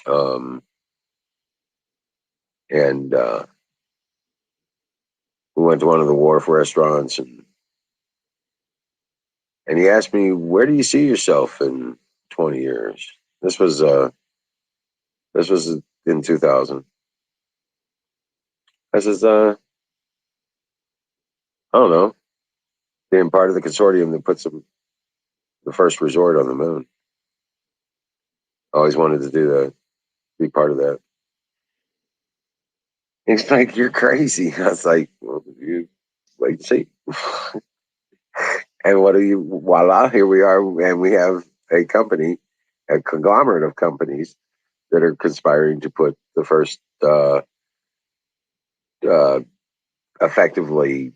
And we went to one of the wharf restaurants, and he asked me, "Where do you see yourself in 20 years?" This was in 2000. I says, "I don't know, being part of the consortium that puts the first resort on the moon. Always wanted to do that, be part of that." He's like, "You're crazy." I was like, "Well, you wait and see." And voila, here we are, and we have a company, a conglomerate of companies that are conspiring to put the first uh, effectively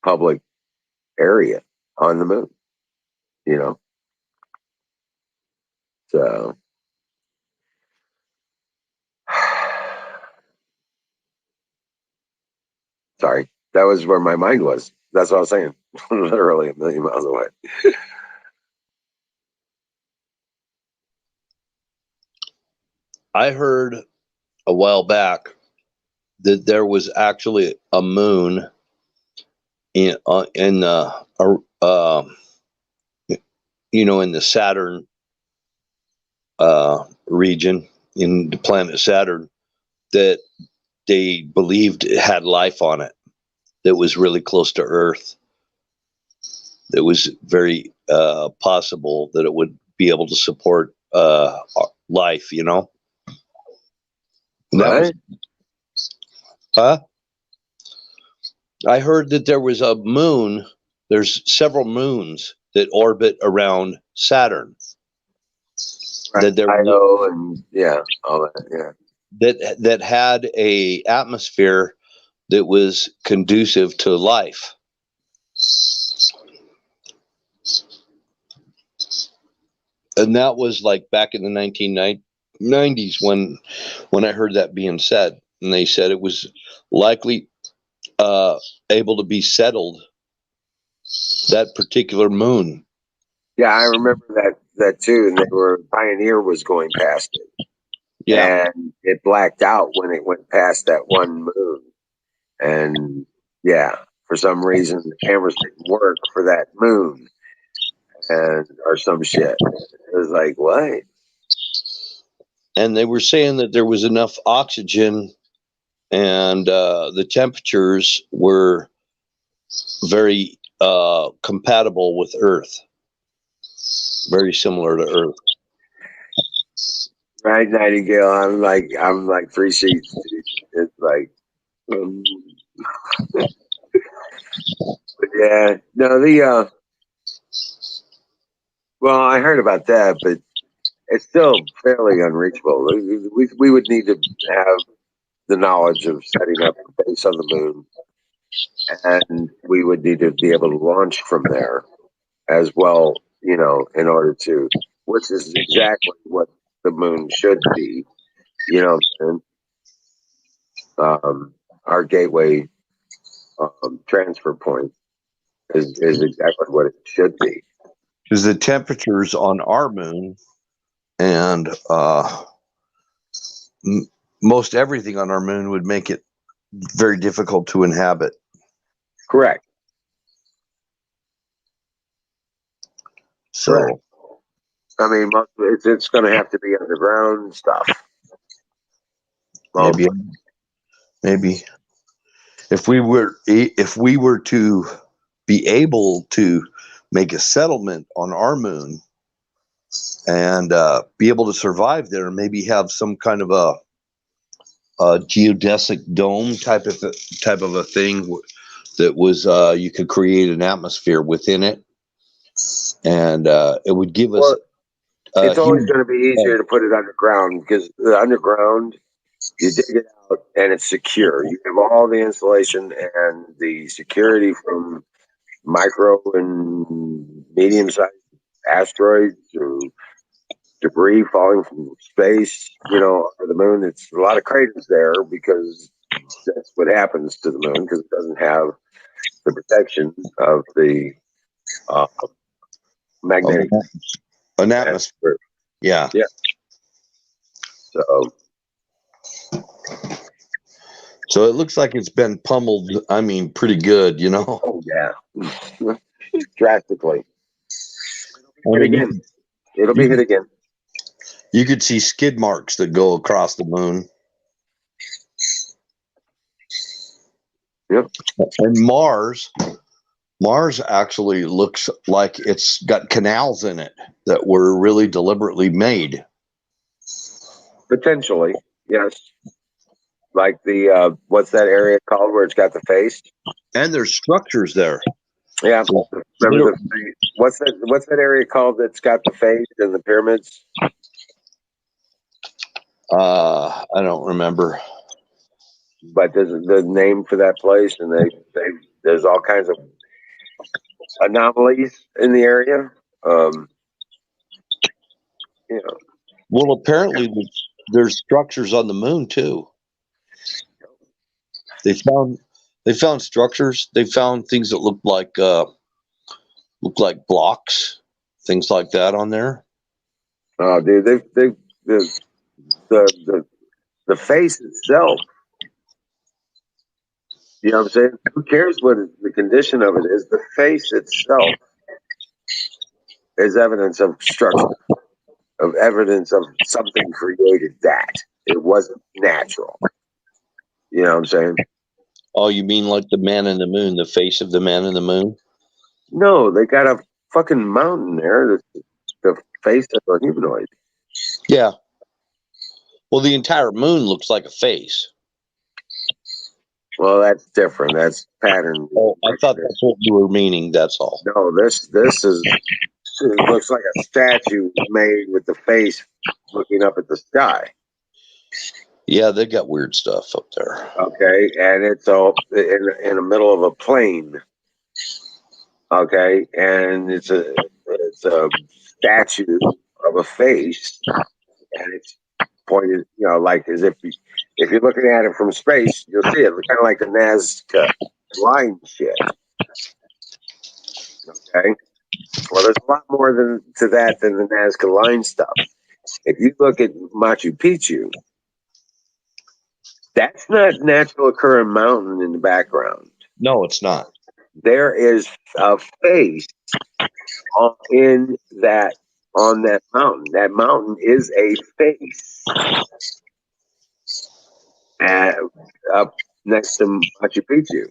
public area on the moon, you know? So, sorry, that was where my mind was. That's what I was saying. Literally a million miles away. I heard a while back that there was actually a moon in in the Saturn region, in the planet Saturn, that they believed it had life on it, that was really close to Earth. It was very possible that it would be able to support life, you know? And that was, huh? I heard that there was a moon, there's several moons that orbit around Saturn. Right. That there Io and all that, that had a atmosphere that was conducive to life. And that was like back in the 1990s when I heard that being said. And they said it was likely able to be settled, that particular moon. Yeah, I remember that too. And Pioneer was going past it. Yeah. And it blacked out when it went past that one moon. And for some reason the cameras didn't work for that moon, or some shit. It was like, what? And they were saying that there was enough oxygen, and the temperatures were very compatible with Earth, very similar to Earth. Right, Nightingale. I'm like 3 sheets. It's like, yeah. No, well, I heard about that, but it's still fairly unreachable. We would need to have the knowledge of setting up a base on the moon, and we would need to be able to launch from there as well, in order to, which is exactly what the moon should be, and our gateway transfer point is exactly what it should be. Because the temperatures on our moon and most everything on our moon would make it very difficult to inhabit. Correct. So, correct. I mean, it's going to have to be underground stuff. Maybe if we were to be able to make a settlement on our moon and be able to survive there, and maybe have some kind of a geodesic dome type of a thing that was you could create an atmosphere within it, and it would give us. Well, it's always going to be easier to put it underground, because the underground, you dig it out and it's secure. You have all the insulation and the security from micro and medium-sized asteroids or debris falling from space, or the moon. It's a lot of craters there because that's what happens to the moon, because it doesn't have the protection of the uh, magnetic an atmosphere. Yeah. Yeah. So it looks like it's been pummeled. I mean, pretty good, Oh yeah, drastically. It'll be hit again. You could see skid marks that go across the moon. Yep. And Mars actually looks like it's got canals in it that were really deliberately made. Potentially, yes. Like the what's that area called where it's got the face? And there's structures there. Yeah. Remember what's that area called that's got the face and the pyramids? I don't remember. But there's the name for that place, and there's all kinds of anomalies in the area. Well, apparently there's structures on the moon too. They found structures. They found things that look like blocks, things like that on there. Oh, dude, the face itself. You know what I'm saying? Who cares what the condition of it is? The face itself is evidence of structure, of evidence of something created that. It wasn't natural. You know what I'm saying? Oh, you mean like the man in the moon, the face of the man in the moon? No, they got a fucking mountain there. The face of a humanoid. Yeah. Well, the entire moon looks like a face. Well, that's different. That's pattern. Oh, I thought that's what you were meaning. That's all. No, this it looks like a statue made with the face looking up at the sky. Yeah, they got weird stuff up there. Okay, and it's all in the middle of a plain. Okay, and it's a statue of a face, and it's pointed, like as if you're looking at it from space, you'll see it kind of like the Nazca line shit. Okay, well, there's a lot more to that than the Nazca line stuff. If you look at Machu Picchu, that's not natural occurring mountain in the background. No, it's not. There is a face on that mountain. That mountain is a face up next to Machu Picchu,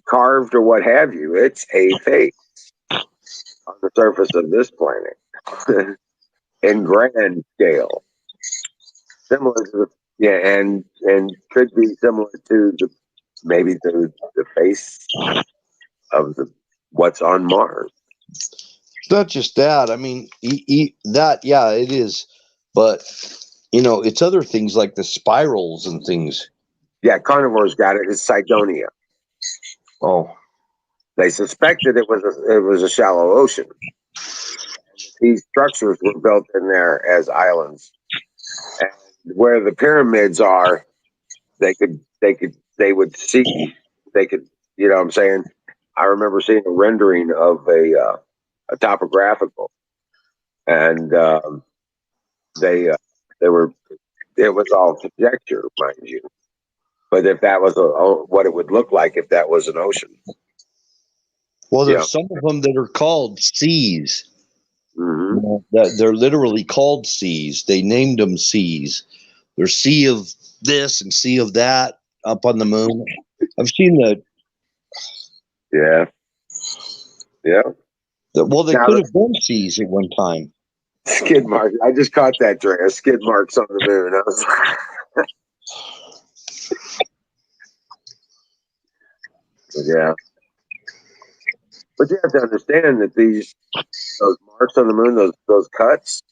carved or what have you. It's a face on the surface of this planet in grand scale, similar to and could be similar to maybe the face of what's on Mars. It's not just that. I mean, that, yeah, it is. But, it's other things like the spirals and things. Yeah, carnivores got it. It's Cydonia. Oh. They suspected it was a shallow ocean. These structures were built in there as islands. And where the pyramids are, they could, you know what I'm saying? I remember seeing a rendering of a topographical, and it was all conjecture, mind you. But if that was what it would look like if that was an ocean. Well, there's some of them that are called seas. Mm-hmm. That they're literally called seas. They named them seas. There's sea of this and sea of that up on the moon. I've seen Yeah. Yeah. Well, they Now, could have been seas at one time. skid marks. I just caught that, Dre. Skid marks on the moon. I was but yeah. But you have to understand that those marks on the moon, those cuts,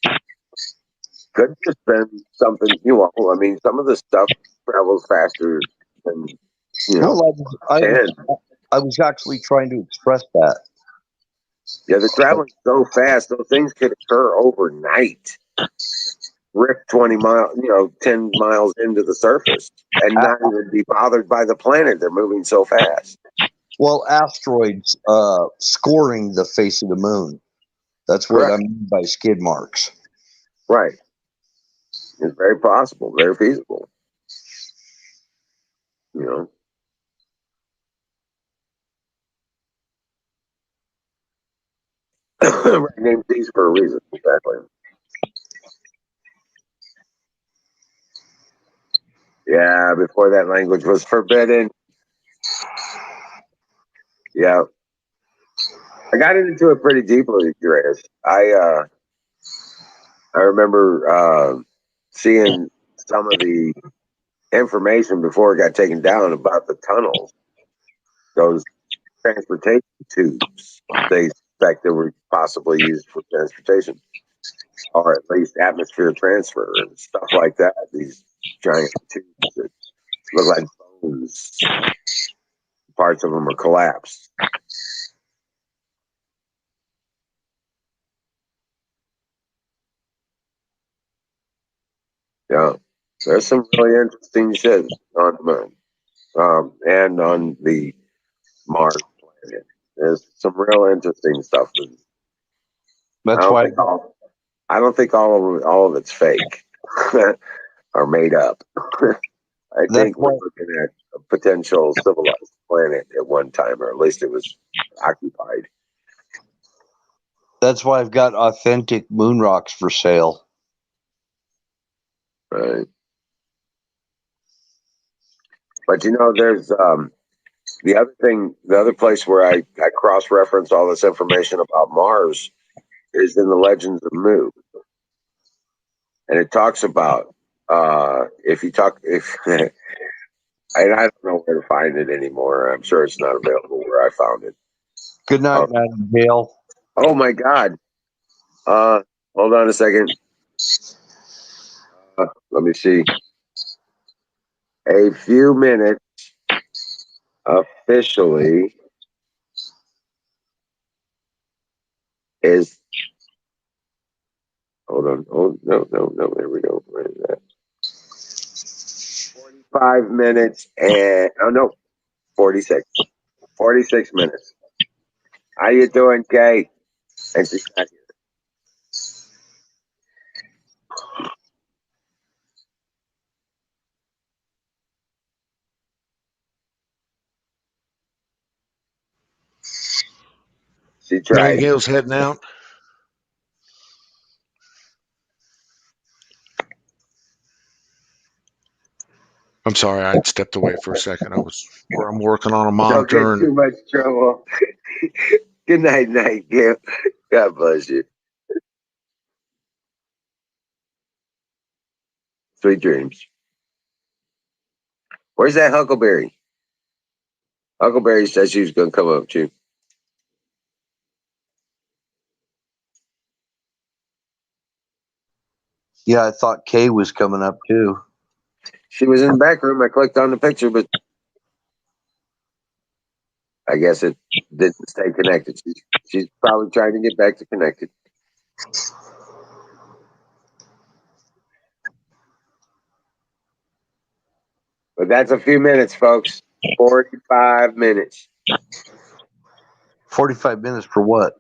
could just been something. I mean, some of the stuff travels faster than Well, can. I was actually trying to express that. Yeah, they're traveling so fast; those things could occur overnight. Rip 20 miles, 10 miles into the surface, and not even be bothered by the planet. They're moving so fast. Well, asteroids scoring the face of the moon. That's what I mean by skid marks. Right. It's very possible, very feasible. Named these for a reason, exactly. Yeah, before that language was forbidden. Yeah. I got into it pretty deeply, Andreas. I remember seeing some of the information before it got taken down about the tunnels, those transportation tubes they suspect they were possibly used for transportation, or at least atmosphere transfer and stuff like that. These giant tubes that look like bones. Parts of them are collapsed. Yeah, there's some really interesting shit on the moon, and on the Mars planet. There's some real interesting stuff. That's why. I don't think all of it's fake or made up. I think we're looking at a potential civilized planet at one time, or at least it was occupied. That's why I've got authentic moon rocks for sale. Right. But there's the other place where I cross-reference all this information about Mars is in the Legends of Mu. And it talks about if and I don't know where to find it anymore. I'm sure it's not available where I found it. Good night, Madam Gale. Oh my God. Hold on a second. Let me see. A few minutes officially is. Hold on. Oh, no. There we go. Where is that? 45 minutes and, 46. 46 minutes. How you doing, Kay? And she's not here. She tried. Nightingale's heading out. I'm sorry, I stepped away for a second. I'm working on a monitor. Don't get too much trouble. Good night, Nightingale. God bless you. Sweet dreams. Where's that Huckleberry? Huckleberry said she was going to come up too. Yeah, I thought Kay was coming up too. She was in the back room. I clicked on the picture, but I guess it didn't stay connected. She's probably trying to get back to connected. But that's a few minutes, folks. 45 minutes. 45 minutes for what?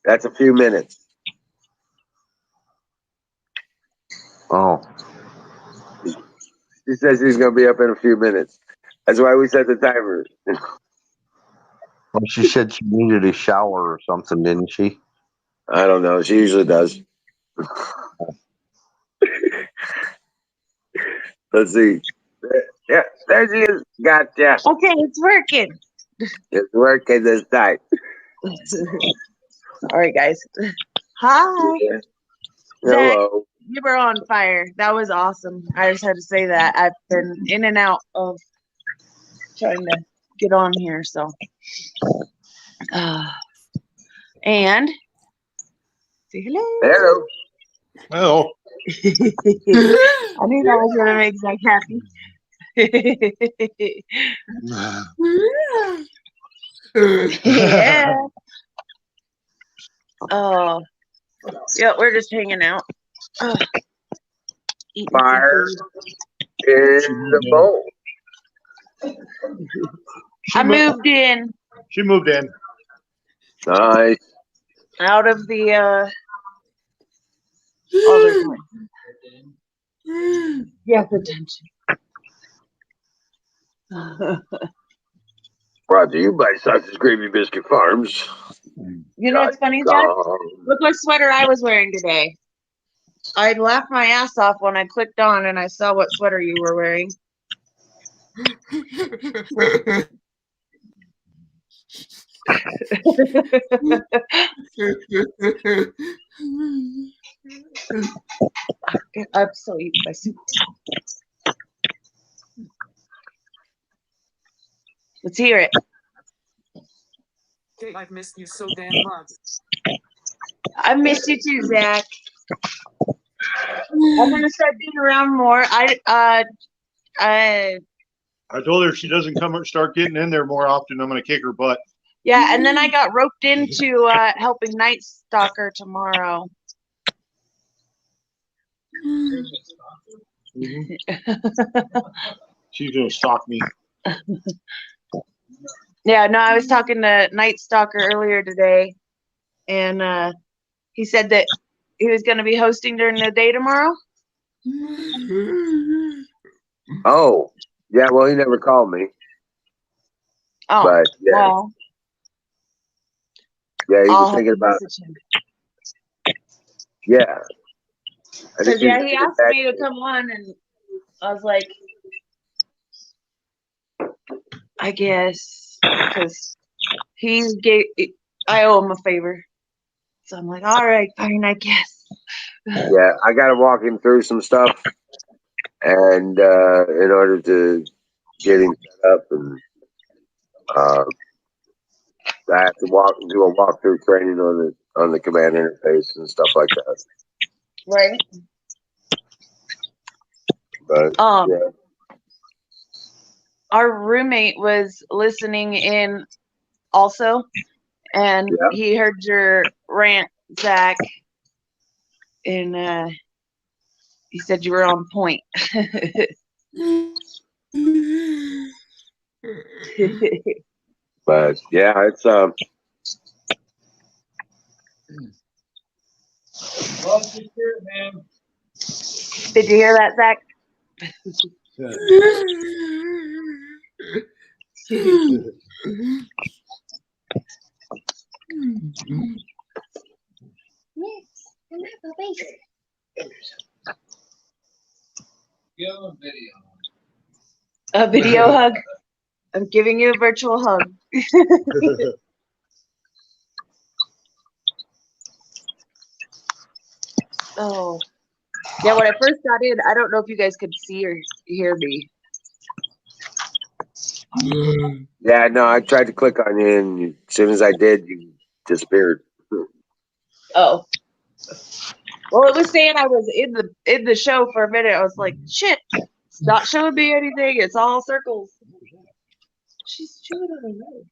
That's a few minutes. Oh. She says she's going to be up in a few minutes. That's why we set the timer. Well, she said she needed a shower or something, didn't she? I don't know. She usually does. Let's see. Yeah, there she is. Gotcha. Okay, it's working. It's working this time. All right, guys. Hi. Yeah. Zach, Hello. you were on fire. That was awesome. I just had to say that. I've been in and out of trying to get on here, so. And say hello. Hello. Hello. I knew that was gonna make Zach happy. Yeah. Oh, yeah. We're just hanging out. Eating some Fire food. in the bowl. I moved in She moved in. Nice. out of the other one. Yes, attention. Brought to you by Sausage Gravy Biscuit Farms. You know what's funny, Jack? Look what sweater I was wearing today. I laughed my ass off when I clicked on and I saw what sweater you were wearing. I'm so eating my soup. Let's hear it. Okay, I've missed you so damn much. I missed you too, Zach. I'm gonna start being around more. I told her if she doesn't start getting in there more often, I'm going to kick her butt. Yeah, and then I got roped into helping Night Stalker tomorrow. She's going to stalk me. Yeah, no, I was talking to Night Stalker earlier today, and he said that he was going to be hosting during the day tomorrow. Oh, yeah. Well, he never called me. Oh, But yeah, well, yeah, he I'll was have thinking to about. message him. Yeah, I think Because, yeah, he's he asked me to come on, and I was like, I guess, because I owe him a favor. So I'm like, all right, fine, I guess. Yeah, I got to walk him through some stuff, and in order to get him set up, and I have to do a walkthrough training on the command interface and stuff like that. Right. But yeah, Our roommate was listening in also, and Yeah. he heard your rant, Zach, and he said you were on point. but yeah, it's Did you hear that, Zach? A video hug. I'm giving you a virtual hug. Oh. Yeah, when I first got in, I don't know if you guys could see or hear me. yeah. No, I tried to click on you, and as soon as I did, you disappeared. Oh. Well, it was saying I was in the show for a minute. I was like, shit, it's not showing me anything. It's all circles. She's chewing on her nose.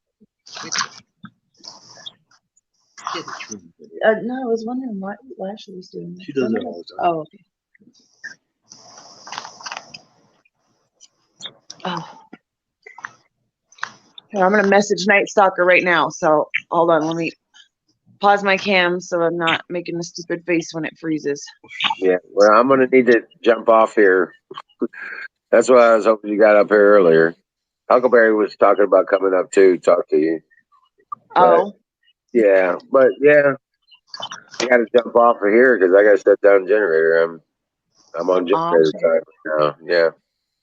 No, I was wondering what Lashley was doing. She does that all the time. Oh, okay. Oh. Here, I'm gonna message Night Stalker right now. So hold on, let me pause my cam so I'm not making a stupid face when it freezes. Yeah, well, I'm gonna need to jump off here. That's why I was hoping you got up here earlier. Huckleberry was talking about coming up too, talk to you. Oh, Yeah, but yeah, I got to jump off of here because I got to shut down the generator. I'm on generator okay. time now. Yeah.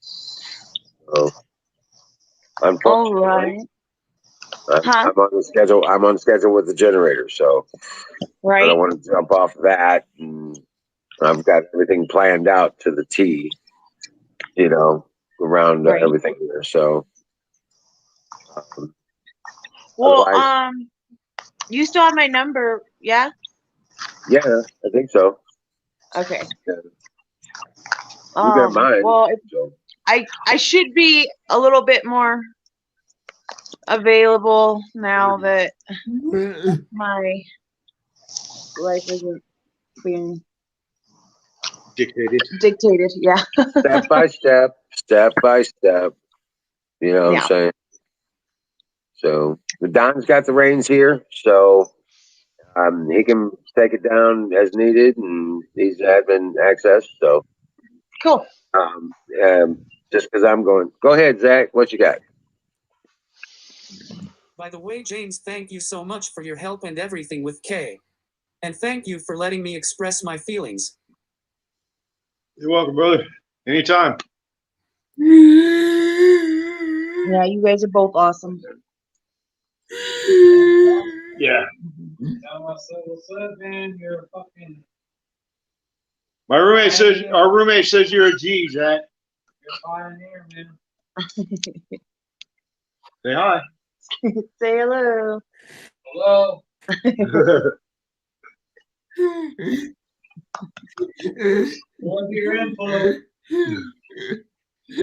So, All unfortunately, right. Huh? I'm on the schedule. I'm on schedule with the generator, so I Right? don't want to jump off that. And I've got everything planned out to the T. Around Right. everything there. So, Well, otherwise, you still have my number, yeah? yeah, I think so. Okay. Yeah. You got mine. Well, So. I should be a little bit more available now that my life isn't being dictated. Yeah. Step by step, step by step. You know what Yeah. I'm saying? So Don's got the reins here, so he can take it down as needed, and he's admin access. So Cool. just because I'm going, go ahead, Zach. What you got? By the way, James, thank you so much for your help and everything with Kay. And thank you for letting me express my feelings. You're welcome, brother. Anytime. Yeah, you guys are both awesome. Yeah. Our roommate says you're a G, Zach. You're a pioneer, man. Say hi. Say hello. Hello. What's your info? You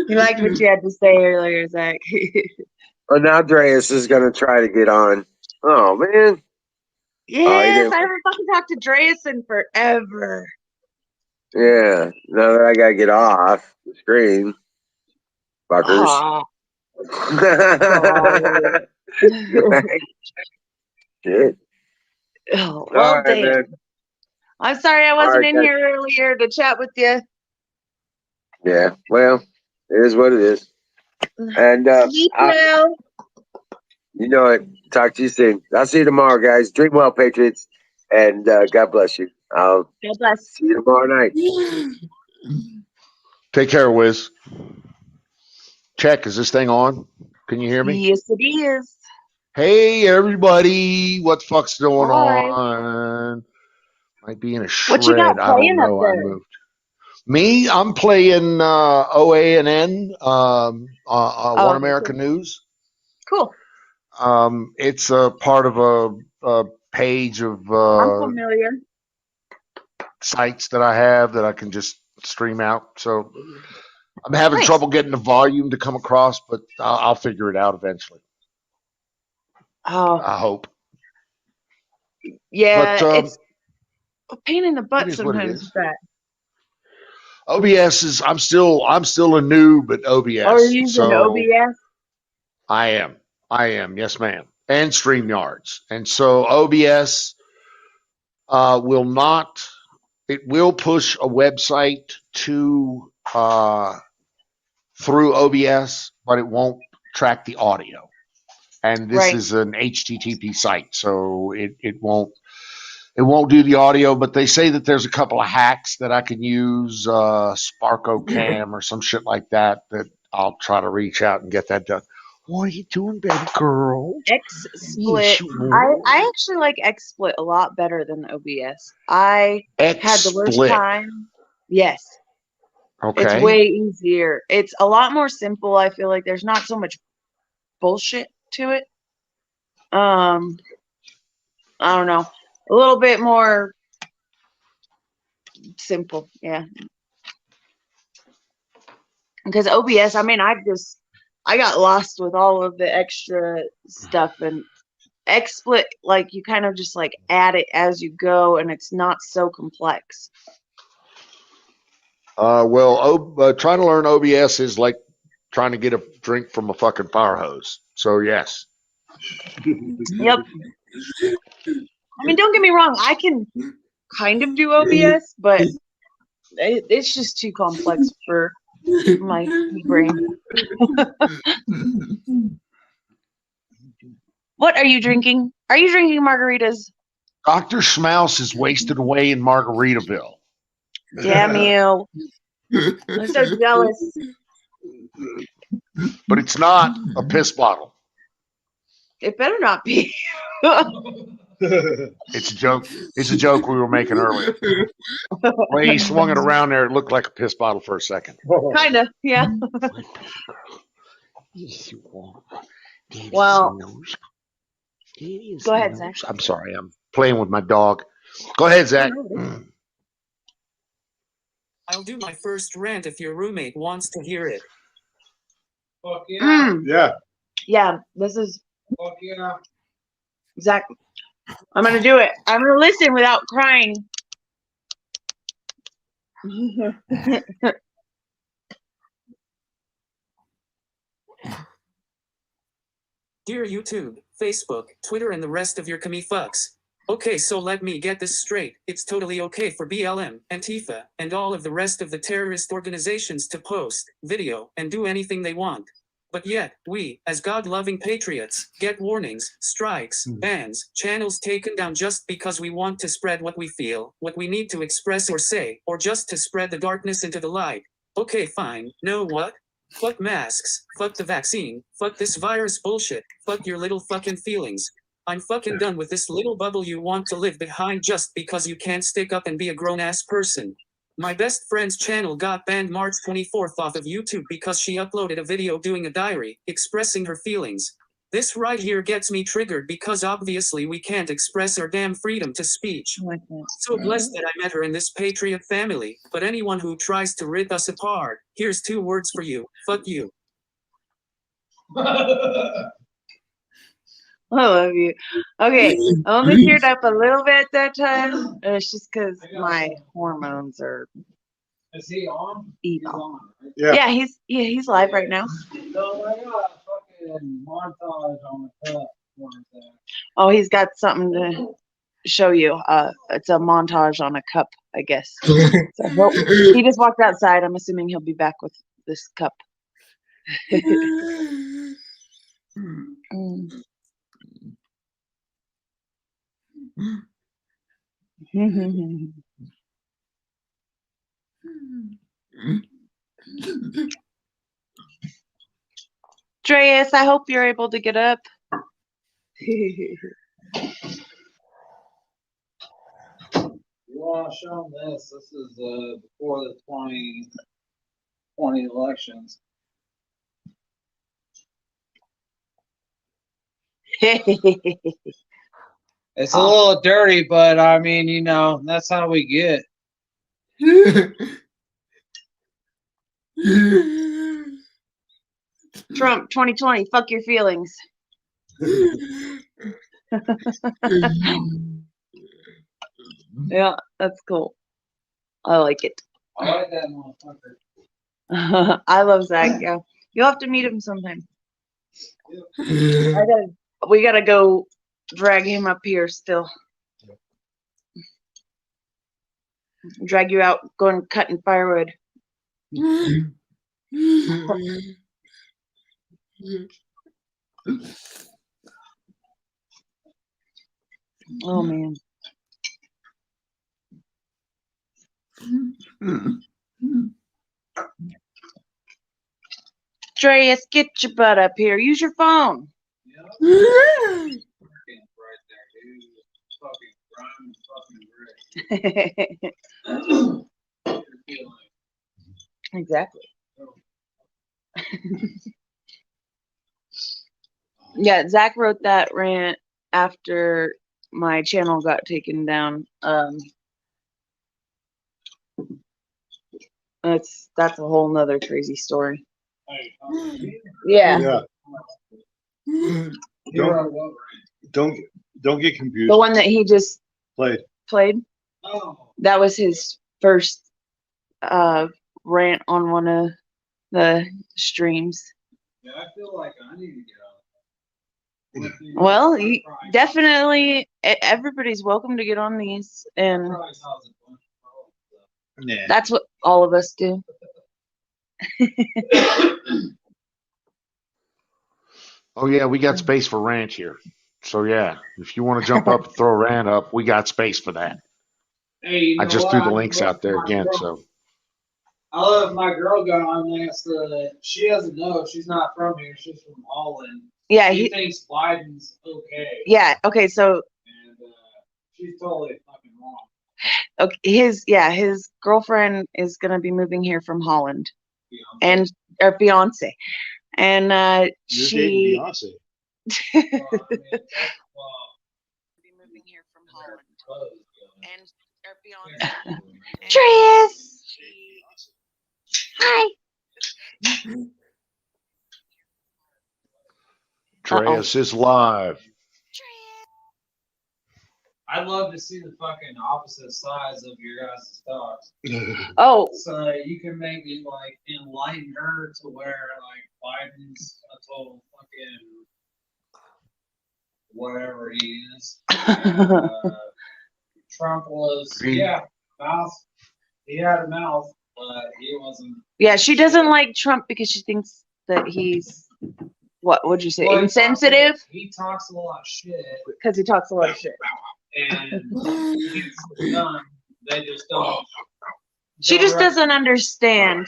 liked what you had to say earlier, Zach. Oh, now Dreas is going to try to get on. Oh, man. Yes, I haven't fucking talked to Dreas in forever. Yeah, now that I got to get off the screen. Fuckers. Shit. Oh, well, right, damn. man. I'm sorry I wasn't right, in here earlier to chat with you. Yeah, well, it is what it is. And Sleep well. You know it. Talk to you soon. I'll see you tomorrow, guys. Drink well, Patriots, and God bless you. I'll God bless. see you tomorrow night. Take care, Wiz. Check, is this thing on? Can you hear me? Yes, it is. Hey, everybody. What the fuck's going Hi. on? Might be in a shred. What you got I don't playing up know. there? I moved. Me, I'm playing OANN, One America cool. News. Cool. It's a part of a page of I'm familiar. sites that I have that I can just stream out. So I'm having Nice. trouble getting the volume to come across, but I'll figure it out eventually. Oh, I hope. yeah, But it's a pain in the it butt is what it sometimes is. with that. OBS is. I'm still a noob at OBS. Oh, you're using OBS? I am. Yes, ma'am. And StreamYards. And so OBS will not. It will push a website to through OBS, but it won't track the audio. And this Right. is an HTTP site, so it won't do the audio. But they say that there's a couple of hacks that I can use, SparkoCam or some shit like that. That I'll try to reach out and get that done. What are you doing, baby girl? XSplit. I actually like XSplit a lot better than OBS. I had the worst XSplit. time. Yes. Okay. It's way easier. It's a lot more simple. I feel like there's not so much bullshit to it. I don't know. A little bit more simple, yeah. Because OBS, I mean, I got lost with all of the extra stuff, and XSplit, like, you kind of just like add it as you go, and it's not so complex. Trying to learn OBS is like trying to get a drink from a fucking fire hose. So yes. Yep. I mean, don't get me wrong, I can kind of do OBS, but it's just too complex for my brain. What are you drinking? Are you drinking margaritas? Dr. Schmaus is wasted away in Margaritaville. Damn you. I'm so jealous. But it's not a piss bottle. It better not be. It's a joke. It's a joke we were making earlier. When he swung it around there, it looked like a piss bottle for a second. Kind of, yeah. Yes, you are. Daddy's Well, nose. Daddy's go ahead, nose. Zach. I'm sorry. I'm playing with my dog. Go ahead, Zach. I'll do my first rant if your roommate wants to hear it. Fuck yeah. Yeah. Yeah, this is Fuck yeah. Zach. I'm gonna do it. I'm gonna listen without crying. Dear YouTube, Facebook, Twitter, and the rest of your commie fucks. Okay, so let me get this straight. It's totally okay for BLM, Antifa, and all of the rest of the terrorist organizations to post, video, and do anything they want. But yet, we, as God-loving patriots, get warnings, strikes, bans, channels taken down just because we want to spread what we feel, what we need to express or say, or just to spread the darkness into the light. Okay, fine. Know what? Fuck masks, fuck the vaccine, fuck this virus bullshit, fuck your little fucking feelings. I'm fucking done with this little bubble you want to live behind just because you can't stick up and be a grown-ass person. My best friend's channel got banned March 24th off of YouTube because she uploaded a video doing a diary, expressing her feelings. This right here gets me triggered because obviously we can't express our damn freedom to speech. So blessed that I met her in this patriot family, but anyone who tries to rip us apart, here's 2 words for you: fuck you. I love you. Okay, I only teared up a little bit that time. It's just because my hormones are Is he on? evil. He's on, right? Yeah. He's live right now. So I got a fucking montage on the cup. What is that? Oh, he's got something to show you. It's a montage on a cup, I guess. So he just walked outside. I'm assuming he'll be back with this cup. Dreas, I hope you're able to get up. You want to show them this? This is before the 2020 elections. It's a little dirty, but I mean, you know, that's how we get. Trump 2020, fuck your feelings. Yeah, that's cool. I like it. I like that motherfucker. I love Zach. Yeah, you'll have to meet him sometime. We gotta go drag him up here still. Drag you out, going cutting firewood. Oh man. Dreas, get your butt up here. Use your phone. Right there, dude. Fucking grime and fucking grit. Exactly. Yeah, Zach wrote that rant after my channel got taken down. That's a whole nother crazy story. Yeah. Don't get confused. The one that he just Played. Oh. that was his first rant on one of the streams. Yeah, I feel like I need to get on. Well, you definitely everybody's welcome to get on these, and Yeah. that's what all of us do. Oh yeah, we got space for rant here. So yeah, if you want to jump up and throw a rant up, we got space for that. Hey, you I know just what? threw the links out there My again. girl- So I love my girl got on there. So she doesn't know. She's not from here. She's from Holland. Yeah, He he. thinks Biden's okay. Yeah. Okay. So And she's totally fucking wrong. okay, his girlfriend is gonna be moving here from Holland, Beyonce. and or fiance, and You're dating she. Beyonce. Well, I mean, Be moving here from Holland, and or well, fiance. Tris. Hi. Dreas is live. I'd love to see the fucking opposite sides of your guys' thoughts. Oh, So you can maybe like enlighten her to where like Biden's a total fucking whatever he is. And, Trump was mouth. He had a mouth, but he wasn't. yeah, she doesn't like Trump because she thinks that he's what would you say, Well, insensitive? He talks a lot of shit, Because he talks a lot of shit. and he's done. They just don't. She just doesn't understand.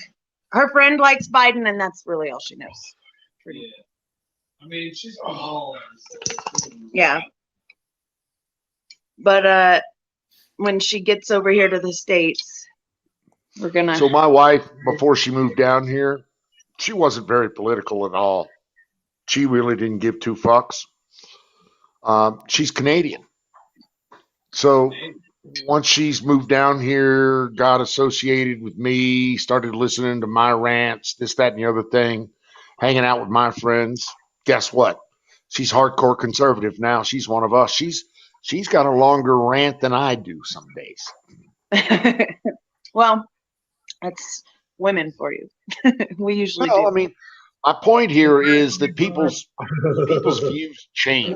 Her friend likes Biden, and that's really all she knows. Yeah. I mean, she's from Holland. So Yeah. But when she gets over here to the States, we're gonna. So my wife, before she moved down here, she wasn't very political at all. She really didn't give two fucks. She's Canadian. So once she's moved down here, got associated with me, started listening to my rants, this, that, and the other thing, hanging out with my friends. Guess what? She's hardcore conservative now. She's one of us. She's got a longer rant than I do some days. Well, that's women for you. We usually Well, do. I mean, my point here is that people's views change.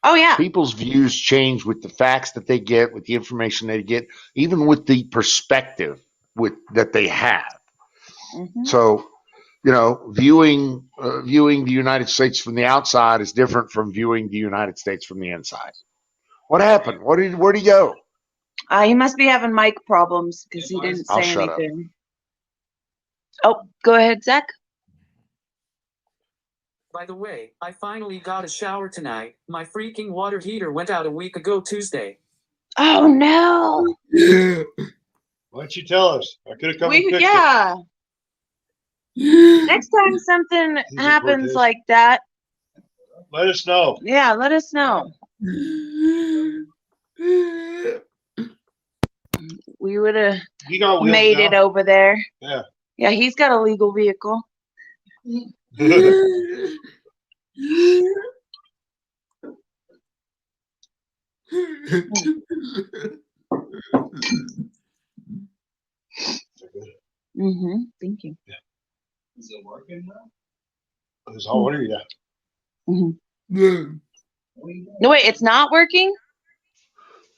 Oh yeah. People's views change with the facts that they get, with the information they get, even with the perspective that they have. Mhm. So, you know, viewing the United States from the outside is different from viewing the United States from the inside. What happened? Where'd he go? He must be having mic problems because he didn't I'll say shut up. anything. Oh, go ahead, Zach. By the way, I finally got a shower tonight. My freaking water heater went out a week ago Tuesday. Oh no. Why don't you tell us? I could have come and fixed Yeah. Next time something Jesus, happens Cortez. like that, it. Let us know. yeah, let us know. We would have He got wheels made now. it over there. Yeah. Yeah, he's got a legal vehicle. Mm-hmm. Thank you. Is it working now? It's all order, yeah. Mm-hmm. No, wait, it's not working?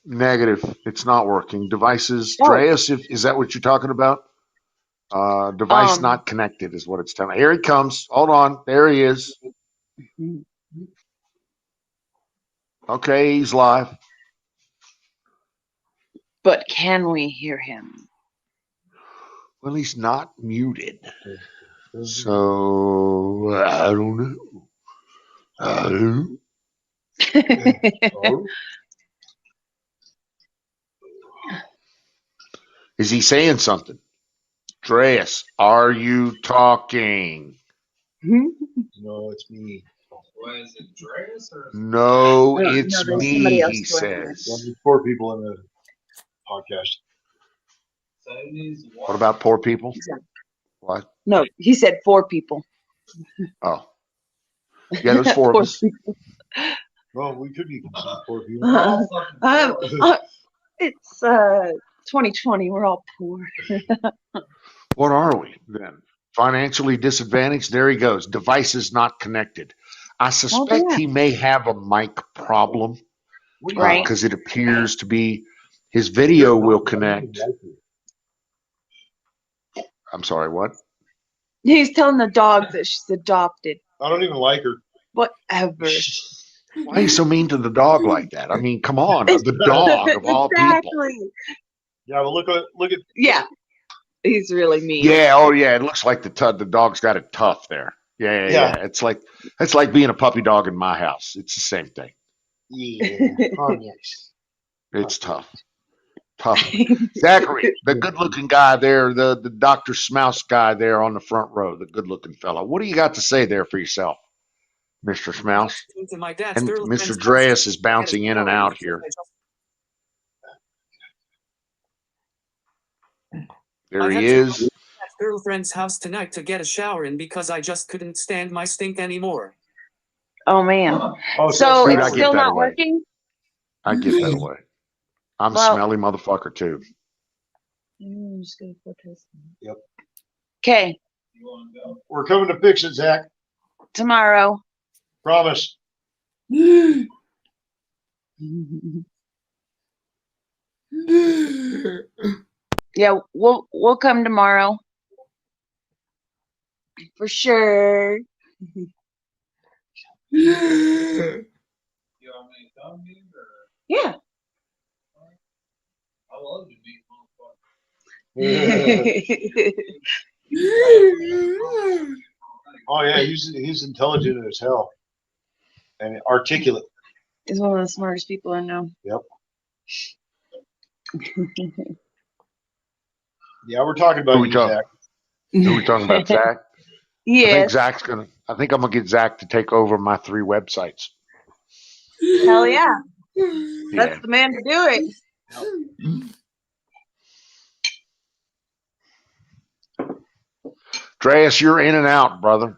Negative. It's not working. Devices. Oh. Dreas, is that what you're talking about? Device Um. not connected is what it's telling. Here he comes. Hold on. There he is. Okay, he's live. But can we hear him? Well, he's not muted. So I don't know. I don't know. Is he saying something? Dreas, are you talking? No, it's me. What is it, Dreas or? No, No, it's there's me, somebody else he joining us. says. There's 4 people in the podcast. What about poor people? What? No, he said 4 people. Oh. Yeah, there's 4 of us. people. Well, we could be considered 4 people. It's 2020. We're all poor. What are we then? Financially disadvantaged? There he goes. Devices not connected. I suspect yeah. he may have a mic problem Right. because it appears to be his video will connect. I'm sorry, what? He's telling the dog that she's adopted. I don't even like her. Whatever. Why are you so mean to the dog like that? I mean, come on, the dog of all people. Exactly. Yeah, but look at Yeah. He's really mean. Yeah, oh yeah, it looks like the dog's got it tough there. Yeah. It's like being a puppy dog in my house. It's the same thing. Yeah. Oh, yes. It's tough. Zachary, the good-looking guy there, the Dr. Smouse guy there on the front row, the good-looking fellow. What do you got to say there for yourself, Mr. Smouse? To my dad's And girlfriend's Mr. house Dreas is to get a bouncing in and shower out because here. There I he had to go to is. my dad's girlfriend's house tonight to get a shower in because I just couldn't stand my stink anymore. Oh man. Oh, So Dude, I it's get still that not away. working? I get that away. I'm a Well- smelly motherfucker too. I'm just gonna put this. Yep. Okay, You want to go? We're coming to fix it, Zach. tomorrow. Promise. Yeah, we'll come tomorrow. For sure. You want me to come, dude, or Yeah. I love to meet Oh yeah, he's intelligent as hell and articulate. He's one of the smartest people I know. Yep. Yeah, we're talking about Who we you, talking? Zach. Who we talking about? Zach? Yes. I think I'm gonna get Zach to take over my 3 websites. Hell yeah. Yeah. That's the man to do it. Dreas, you're in and out, brother.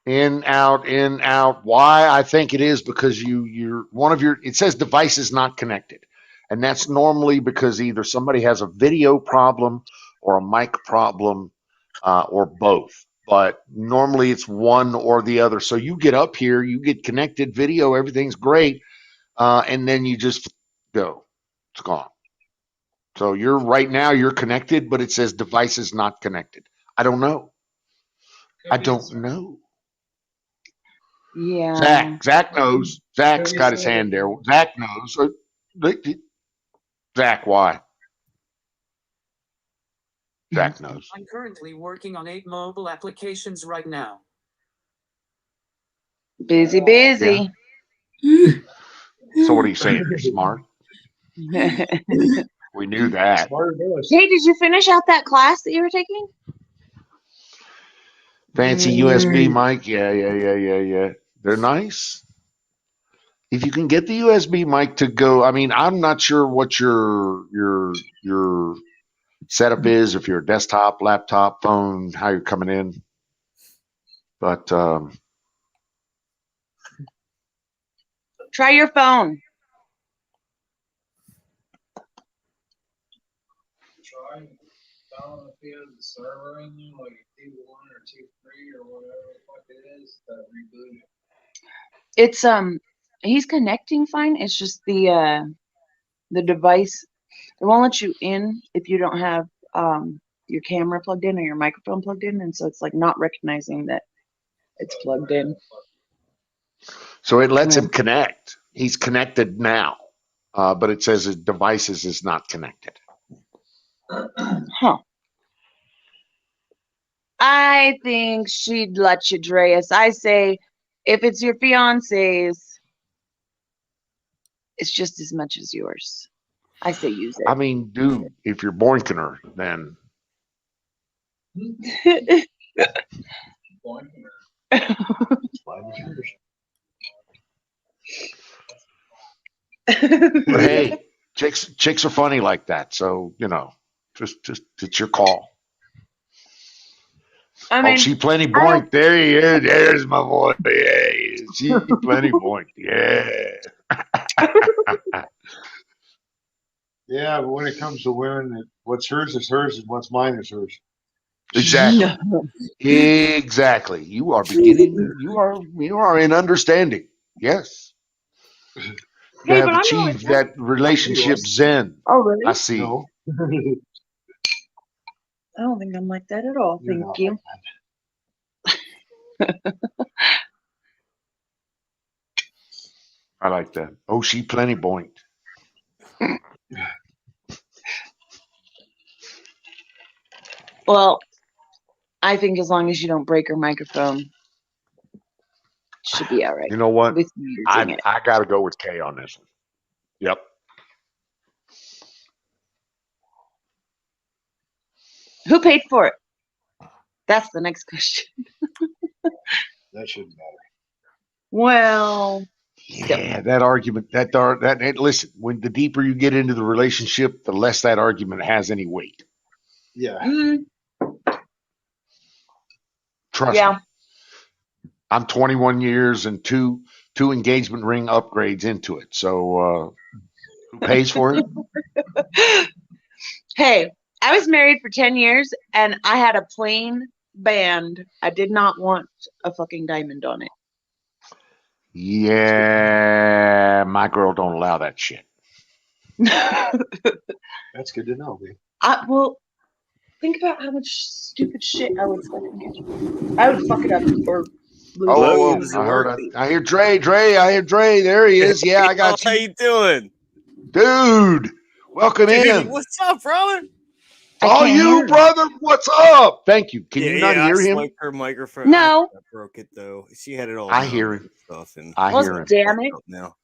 In, out, in, out. Why? I think it is because it says device is not connected. And that's normally because either somebody has a video problem or a mic problem or both. But normally it's one or the other. So you get up here, you get connected video, everything's great. And then you just go. It's gone. So right now you're connected, but it says device is not connected. I don't know. I don't know. Yeah. Zach knows. Zach's got his hand there. Zach knows. Zach, why? Zach knows. I'm currently working on 8 mobile applications right now. Busy. So what are you saying? You're smart? We knew that. Hey, did you finish out that class that you were taking? Fancy USB mic. Yeah. They're nice. If you can get the USB mic to go, I mean, I'm not sure what your setup is, if you're a desktop, laptop, phone, how you're coming in. But Try your phone. try down if he has a server in there, like T1 or T3 or whatever the fuck it is, that reboot it. It's he's connecting fine. It's just the device. It won't let you in if you don't have your camera plugged in or your microphone plugged in, and so it's like not recognizing that it's plugged in. so it lets him connect. He's connected now, but it says his devices is not connected. Huh. I think she'd let you, Dreas. I say if it's your fiance's, it's just as much as yours. I say use I mean, dude, if you're boinking her, then it. but hey, chicks are funny like that. So just it's your call. I mean, she plenty boink. There he is. There's my boy. Yeah, she plenty boink. Yeah. Yeah, but when it comes to women, what's hers is hers, and what's mine is hers. Exactly. Exactly. You are beginning. You are in understanding. Yes. You Hey, have but I'm achieved not- that relationship zen. Oh, really? I see. No. I don't think I'm like that at all. You're Thank not you. I like that. Oh, she plenty boinked. Well, I think as long as you don't break her microphone, should be all right. You know what? With you using it. I got to go with Kay on this one. Yep. Who paid for it? That's the next question. That shouldn't matter. Well, Yeah, that argument, listen, when the deeper you get into the relationship, the less that argument has any weight. Yeah. Trust yeah. me. I'm 21 years and two engagement ring upgrades into it. So who pays for it? Hey, I was married for 10 years and I had a plain band. I did not want a fucking diamond on it. Yeah, my girl don't allow that shit. That's good to know, man. Well, think about how much stupid shit I would fucking get. I would fuck it up or lose Oh, it. I hear Dre. I hear Dre. There he is. Yeah, I got How you doing? Dude, welcome in. What's up, brother? Oh, you, brother. What's up? Thank you. Can you not hear I him? swiped her microphone. No. I broke it, though. She had it all. I hear him. Stuff and I hear him. Damn it. Now.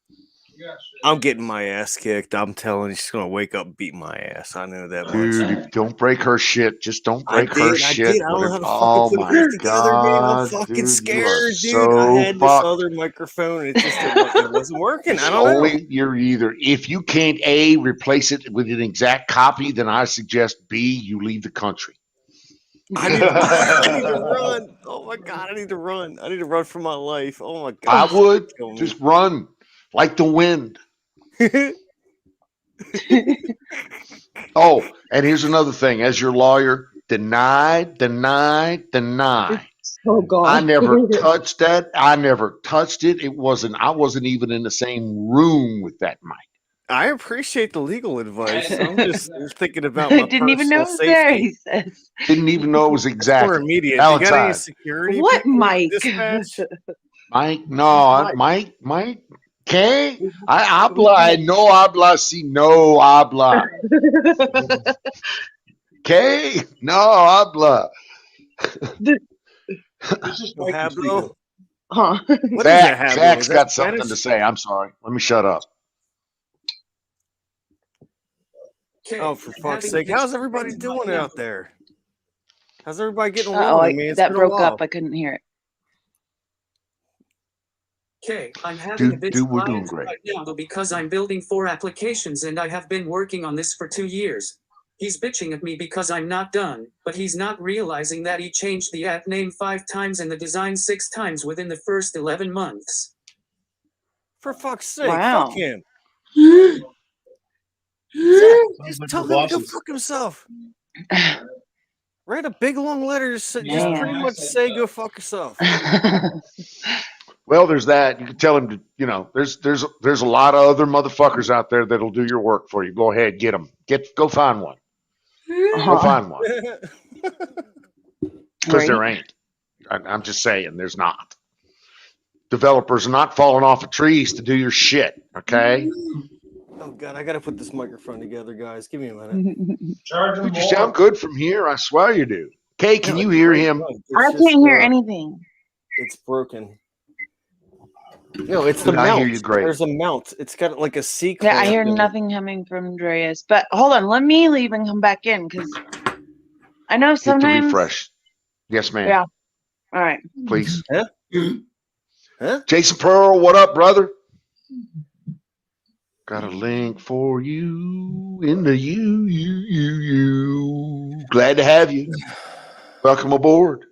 I'm getting my ass kicked. I'm telling you, she's going to wake up and beat my ass. I know that much. Dude, don't break her shit. Just don't break her shit. I don't know how to Oh, fucking put my it together, man. I'm God. fucking Dude, scared, dude. so I had this fucked. other microphone, and it wasn't working. I don't know. You're either, if you can't A, replace it with an exact copy, then I suggest B, you leave the country. I need to run. Oh my God, I need to run. I need to run for my life. Oh my God. I would just run like the wind. Oh, and here's another thing. As your lawyer, deny. Oh God. I never touched that. I never touched it. I wasn't even in the same room with that mic. I appreciate the legal advice. I'm just thinking about I my didn't even know it was personal there, safety. he says. Didn't even know it was exact. For immediate. You got any Valentine. security? What, people Mike? dispatch? Mike, no, Mike, ¿qué? I habla, no habla, si no habla. ¿Qué? No habla. Hablo? Huh? What is it, hablo? Zach's Is that got something Spanish? to say. I'm sorry. Let me shut up. Oh, for fuck's sake. How's everybody doing out there? How's everybody getting Uh-oh, along, man? It's that been a broke while. up. I couldn't hear it. Okay, I'm having a bit Dude, we're of doing bias great. right now because I'm building 4 applications and I have been working on this for 2 years. He's bitching at me because I'm not done, but he's not realizing that he changed the app name 5 times and the design 6 times within the first 11 months. For fuck's sake, Wow. fuck him. Just tell him to go fuck himself. Write a big long letter. Just pretty much say go fuck yourself. Well, there's that. You can tell him to, there's a lot of other motherfuckers out there that'll do your work for you. Go ahead, get them. Go find one. Go find one. Because there ain't. I'm just saying, there's not. Developers are not falling off of trees to do your shit. Okay. Oh God, I gotta put this microphone together, guys. Give me a minute. Dude, you sound good from here. I swear you do. Kay, can you hear him? I can't hear anything. It's broken. No, it's the Dude, mount. I hear you great. There's a mount. It's got like a C. Yeah, I hear nothing coming from Andreas. But hold on, let me leave and come back in because I know sometimes. Hit the refresh. Yes, ma'am. Yeah. All right. Please. Huh? Huh? Jason Pearl, what up, brother? Got a link for you in the you. Glad to have you. Welcome aboard.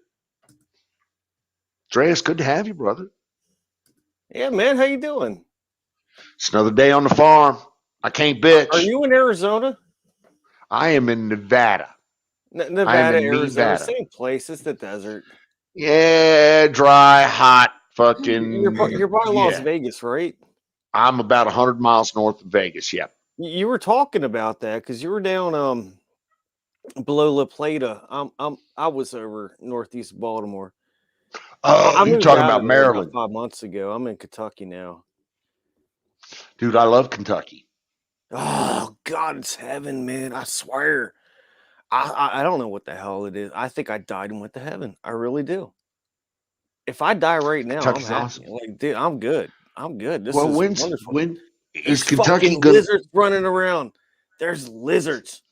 Andreas, good to have you, brother. Yeah, man. How you doing? It's another day on the farm. I can't bitch. Are you in Arizona? I am in Nevada. Nevada, in Arizona, Nevada. same place. It's the desert. Yeah, dry, hot, fucking. You're by Las Vegas, right? I'm about 100 miles north of Vegas. Yep. You were talking about that because you were down below La Plata. I was over northeast Baltimore. Oh, you're talking about there Maryland. 5 months ago. I'm in Kentucky now. Dude, I love Kentucky. Oh God, it's heaven, man! I swear. I don't know what the hell it is. I think I died and went to heaven. I really do. If I die right now, I'm Kentucky's happy. awesome. Like, dude, I'm good. I'm good. This Well, is wonderful. when There's is Kentucky fucking gonna? lizards running around. There's lizards.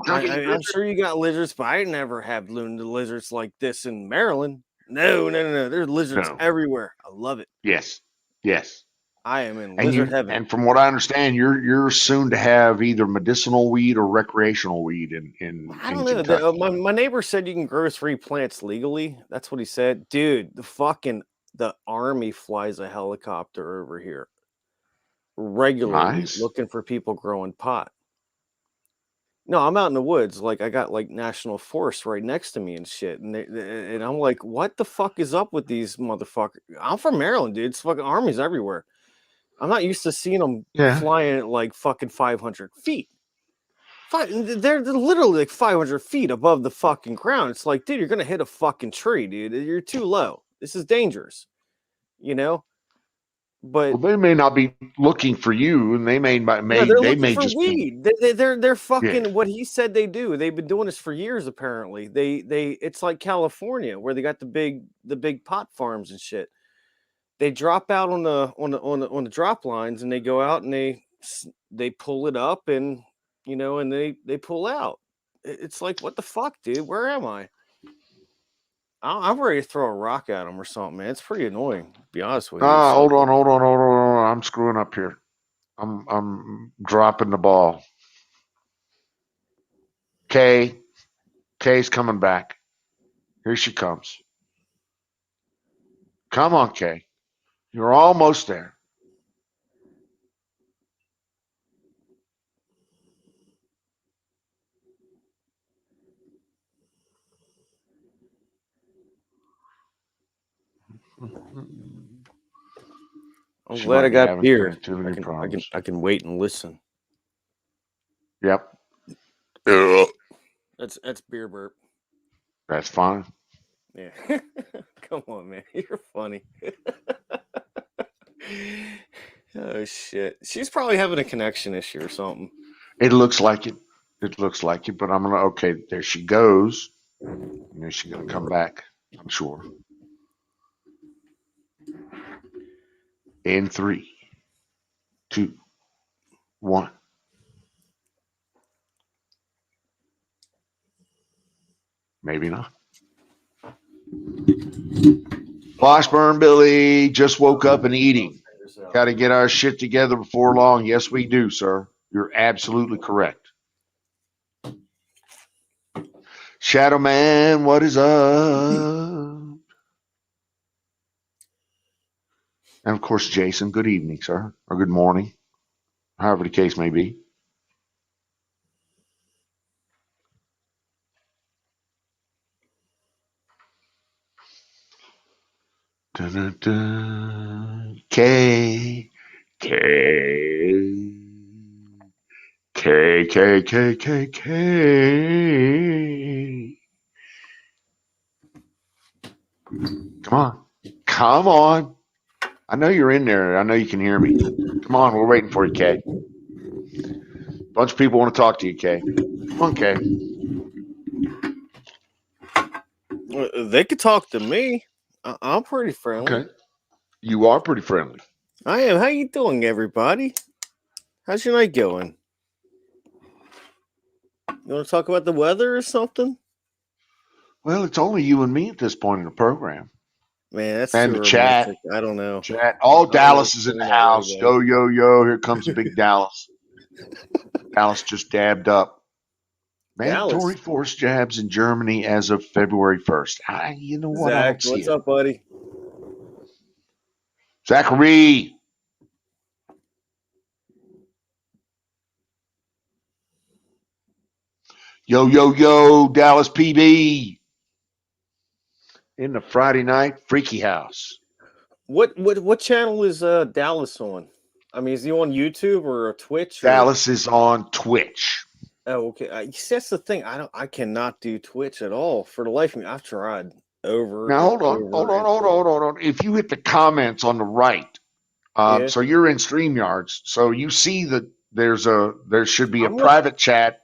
Kentucky I'm sure you got lizards, but I never have lizards like this in Maryland. No. There's lizards No. everywhere. I love it. Yes. I am in And lizard heaven. and from what I understand, you're soon to have either medicinal weed or recreational weed in I don't know. Kentucky. My neighbor said you can grow 3 plants legally. That's what he said. Dude, the army flies a helicopter over here regularly Nice. looking for people growing pot. No, I'm out in the woods. Like, I got like national forest right next to me and shit. And I'm like, what the fuck is up with these motherfuckers? I'm from Maryland, dude. It's fucking armies everywhere. I'm not used to seeing them flying at like fucking 500 feet. They're literally like 500 feet above the fucking ground. It's like, dude, you're gonna hit a fucking tree, dude. You're too low. This is dangerous, you know. But well, they may not be looking for you, and they may they're they looking may for just weed. be, They're fucking yeah. what he said they do. They've been doing this for years. Apparently, they it's like California where they got the big pot farms and shit. They drop out on the drop lines and they go out and they pull it up and and they pull out. It's like, what the fuck, dude? Where am I? I'm ready to throw a rock at them or something, man. It's pretty annoying, to be honest with you. Hold on. I'm screwing up here. I'm dropping the ball. Kay's coming back. Here she comes. Come on, Kay. You're almost there. I'm She glad might I be got having beer. connectivity problems. I can wait and listen. Yep. That's beer burp. That's fine. Yeah. Come on, man. You're funny. Oh shit. She's probably having a connection issue or something. It looks like it. But I'm gonna okay, there she goes. And then she's gonna come back, I'm sure. In 3, 2, 1. Maybe not. Washburn Billy just woke up and eating. Got to get our shit together before long. Yes, we do, sir. You're absolutely correct. Shadow Man, what is up? And of course, Jason, good evening, sir, or good morning, however the case may be. Dun, dun, dun. K. Come on. I know you're in there. I know you can hear me. Come on, we're waiting for you, Kay. Bunch of people want to talk to you, Kay. Come on, Kay. They could talk to me. I'm pretty friendly. Okay. You are pretty friendly. I am. How you doing, everybody? How's your night going? You want to talk about the weather or something? Well, it's only you and me at this point in the program. Man, that's and too the romantic. chat. I don't know. Chat. All Dallas is in the house. Yo. Here comes big Dallas. Dallas just dabbed up. Mandatory force jabs in Germany as of February 1st. You know what? Zach, what's up, buddy? Zachary. Yo, Dallas PB. In the Friday night freaky house. What channel is Dallas on? I mean, is he on YouTube or Twitch? Dallas is on Twitch. Oh, okay. See, that's the thing. I cannot do Twitch at all. For the life of me, I've tried over. Now hold on. If you hit the comments on the right, so you're in StreamYards, so you see that there should be a private chat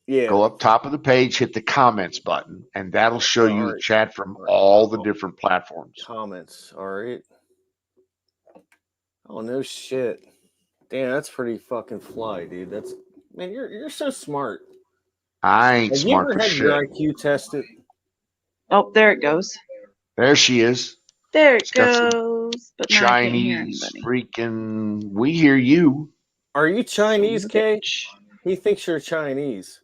Yeah. Go up top of the page, hit the comments button, and that'll show you Alright. chat from Alright. all the different platforms. Comments. All right. Oh no shit. Damn, that's pretty fucking fly, dude. That's man, you're so smart. I ain't Have you smart ever for had your shit. IQ tested? Oh, there it goes. There she is. There it It's got some goes. But now I can't hear Chinese anybody. freaking. We hear you. Are you Chinese, Son of a Kay? bitch. He thinks you're Chinese.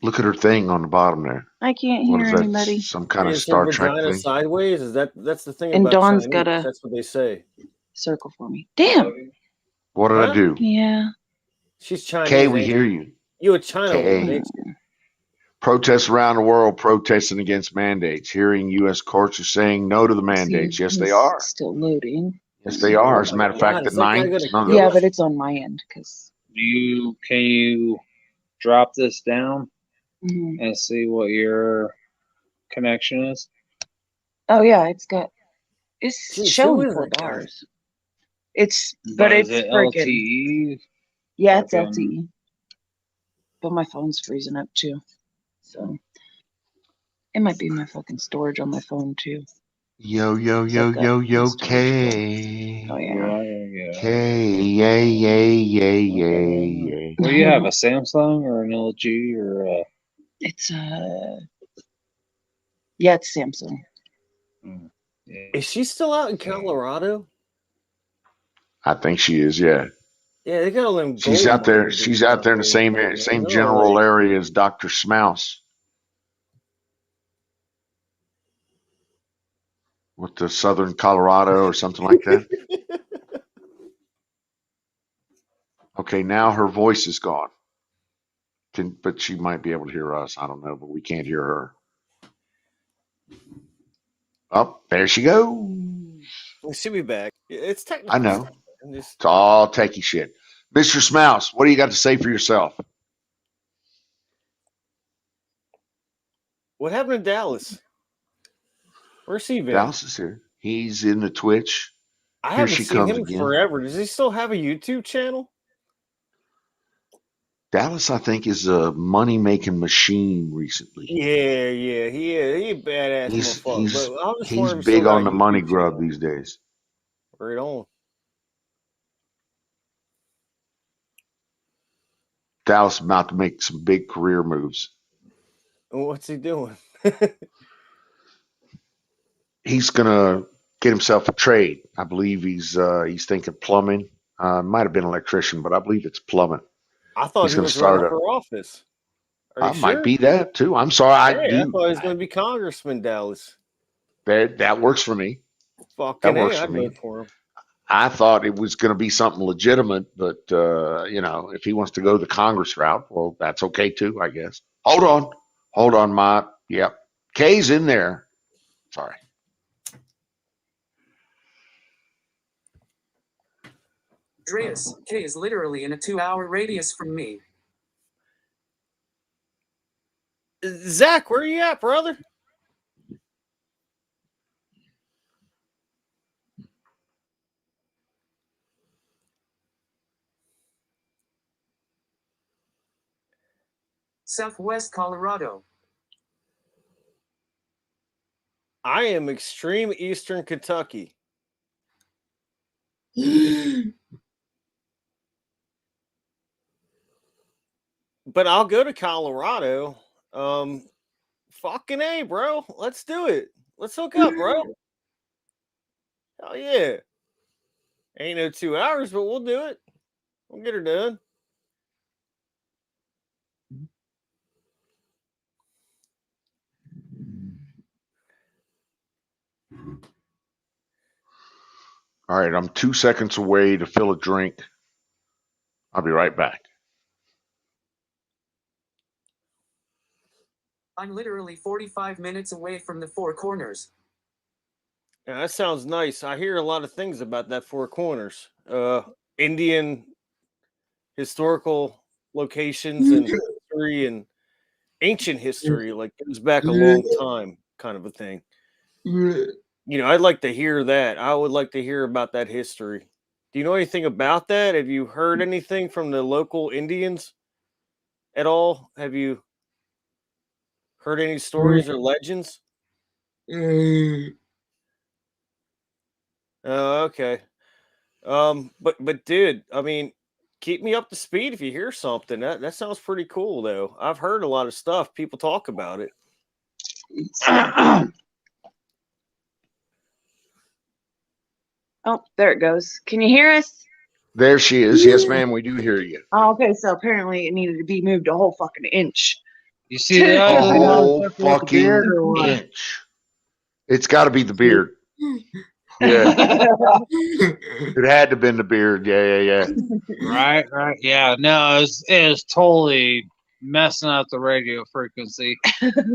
Look at her thing on the bottom there. I can't What hear is that? anybody. Some kind of Is her Star Trek vagina thing? sideways? Is that's the thing And about Dawn's Chinese? got a That's what they say. circle for me. Damn. What did Huh? I do? Yeah. She's Chinese. Kay, we ain't hear she? you. You a China woman, Kay. ain't you? Protests around the world protesting against mandates. Hearing U.S. courts are saying no to the mandates. See, Yes, they he's are. still loading. Yes, they are. Oh As a my matter of god, fact, the is that guy 9th. gonna None of kill Yeah, those. but it's on my end because. Can you drop this down Mhm. and see what your connection is? Oh yeah, it's Jeez, showing who is that guy? $4. It's but But it's is it freaking LTE? yeah, it's Fucking- LTE. But my phone's freezing up too, so it might be my fucking storage on my phone too. Yo, yo, It's yo, like yo, a yo, storage full. K. Oh yeah. Yeah. K, yay, yay, yay, yay, Okay. yay. What do you have? A Samsung or an LG or a? It's yeah, it's Samsung. Yeah. Is she still out in Colorado? I think she is, yeah. Yeah, they got all them She's gold out there. mines She's out there in the same man. same They're general like, area as Dr. Smouse with the Southern Colorado or something like that. Okay, now her voice is gone. But she might be able to hear us. I don't know, but we can't hear her. Oh, there she goes. she'll be back. It's technical. I know. stuff. I'm just- It's all techie shit. Mr. Smouse, what do you got to say for yourself? What happened to Dallas? Where's he been? Dallas is here. He's in the Twitch. I Here haven't she seen comes him again. forever. Does he still have a YouTube channel? Dallas, I think, is a money-making machine recently. Yeah, he a badass motherfucker. But I was just He's wondering if he big still got on a the money YouTube grub channel. these days. Right on. Dallas about to make some big career moves. What's he doing? He's gonna get himself a trade. I believe he's thinking plumbing. Might have been electrician, but I believe it's plumbing. I thought He's he gonna was running start for office. Are you might sure? be that too. I'm sorry, I Hey, I do. thought he was going to be Congressman Dallas. That works for me. Fucking That works hey, for I'd me. vote for him. I thought it was going to be something legitimate, but if he wants to go the Congress route, well, that's okay too, I guess. Hold on, Ma. Yep, Kay's in there. Sorry. Andreas, K is literally in a 2-hour radius from me. Zach, where are you at, brother? Southwest Colorado. I am extreme Eastern Kentucky. But I'll go to Colorado. Fucking A, bro. Let's do it. Let's hook up, bro. Hell yeah. Ain't no 2 hours, but we'll do it. We'll get her done. All right, I'm 2 seconds away to fill a drink. I'll be right back. I'm literally 45 minutes away from the Four Corners. Yeah, that sounds nice. I hear a lot of things about that Four Corners. Indian historical locations and history and ancient history, like goes back a long time, kind of a thing. I'd like to hear that. I would like to hear about that history. Do you know anything about that? Have you heard anything from the local Indians? at all? Have you heard any stories or legends? Oh, okay. But dude, I mean, keep me up to speed if you hear something. That sounds pretty cool, though. I've heard a lot of stuff. People talk about it. Oh, there it goes. Can you hear us? There she is. Yes, ma'am, we do hear you. Oh, okay, so apparently it needed to be moved a whole fucking inch. You see the A ugly whole motherfucker with the beard or fucking what? inch. It's got to be the beard. Yeah, it had to have been the beard. Yeah. Right. Yeah, no, it was totally messing up the radio frequency.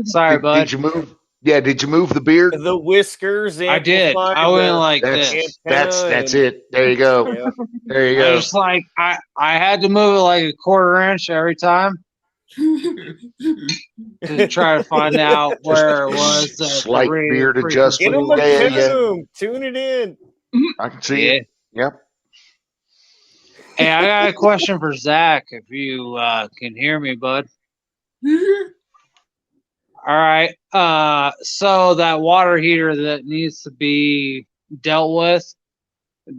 Sorry, bud. Did you move? Yeah, did you move the beard? The whiskers. I did. amplified I went the like That's this. that's antenna that's and- it. There you go. Yeah. There you I go. was like, I had to move it like a quarter inch every time to try to find out where it was. That the Slight radio beard frequency adjustment. Get him was. a Yeah. tune. Tune it in. I can see Yeah. it. Yep. Hey, I got a question for Zach. If you can hear me, bud. All right. So that water heater that needs to be dealt with.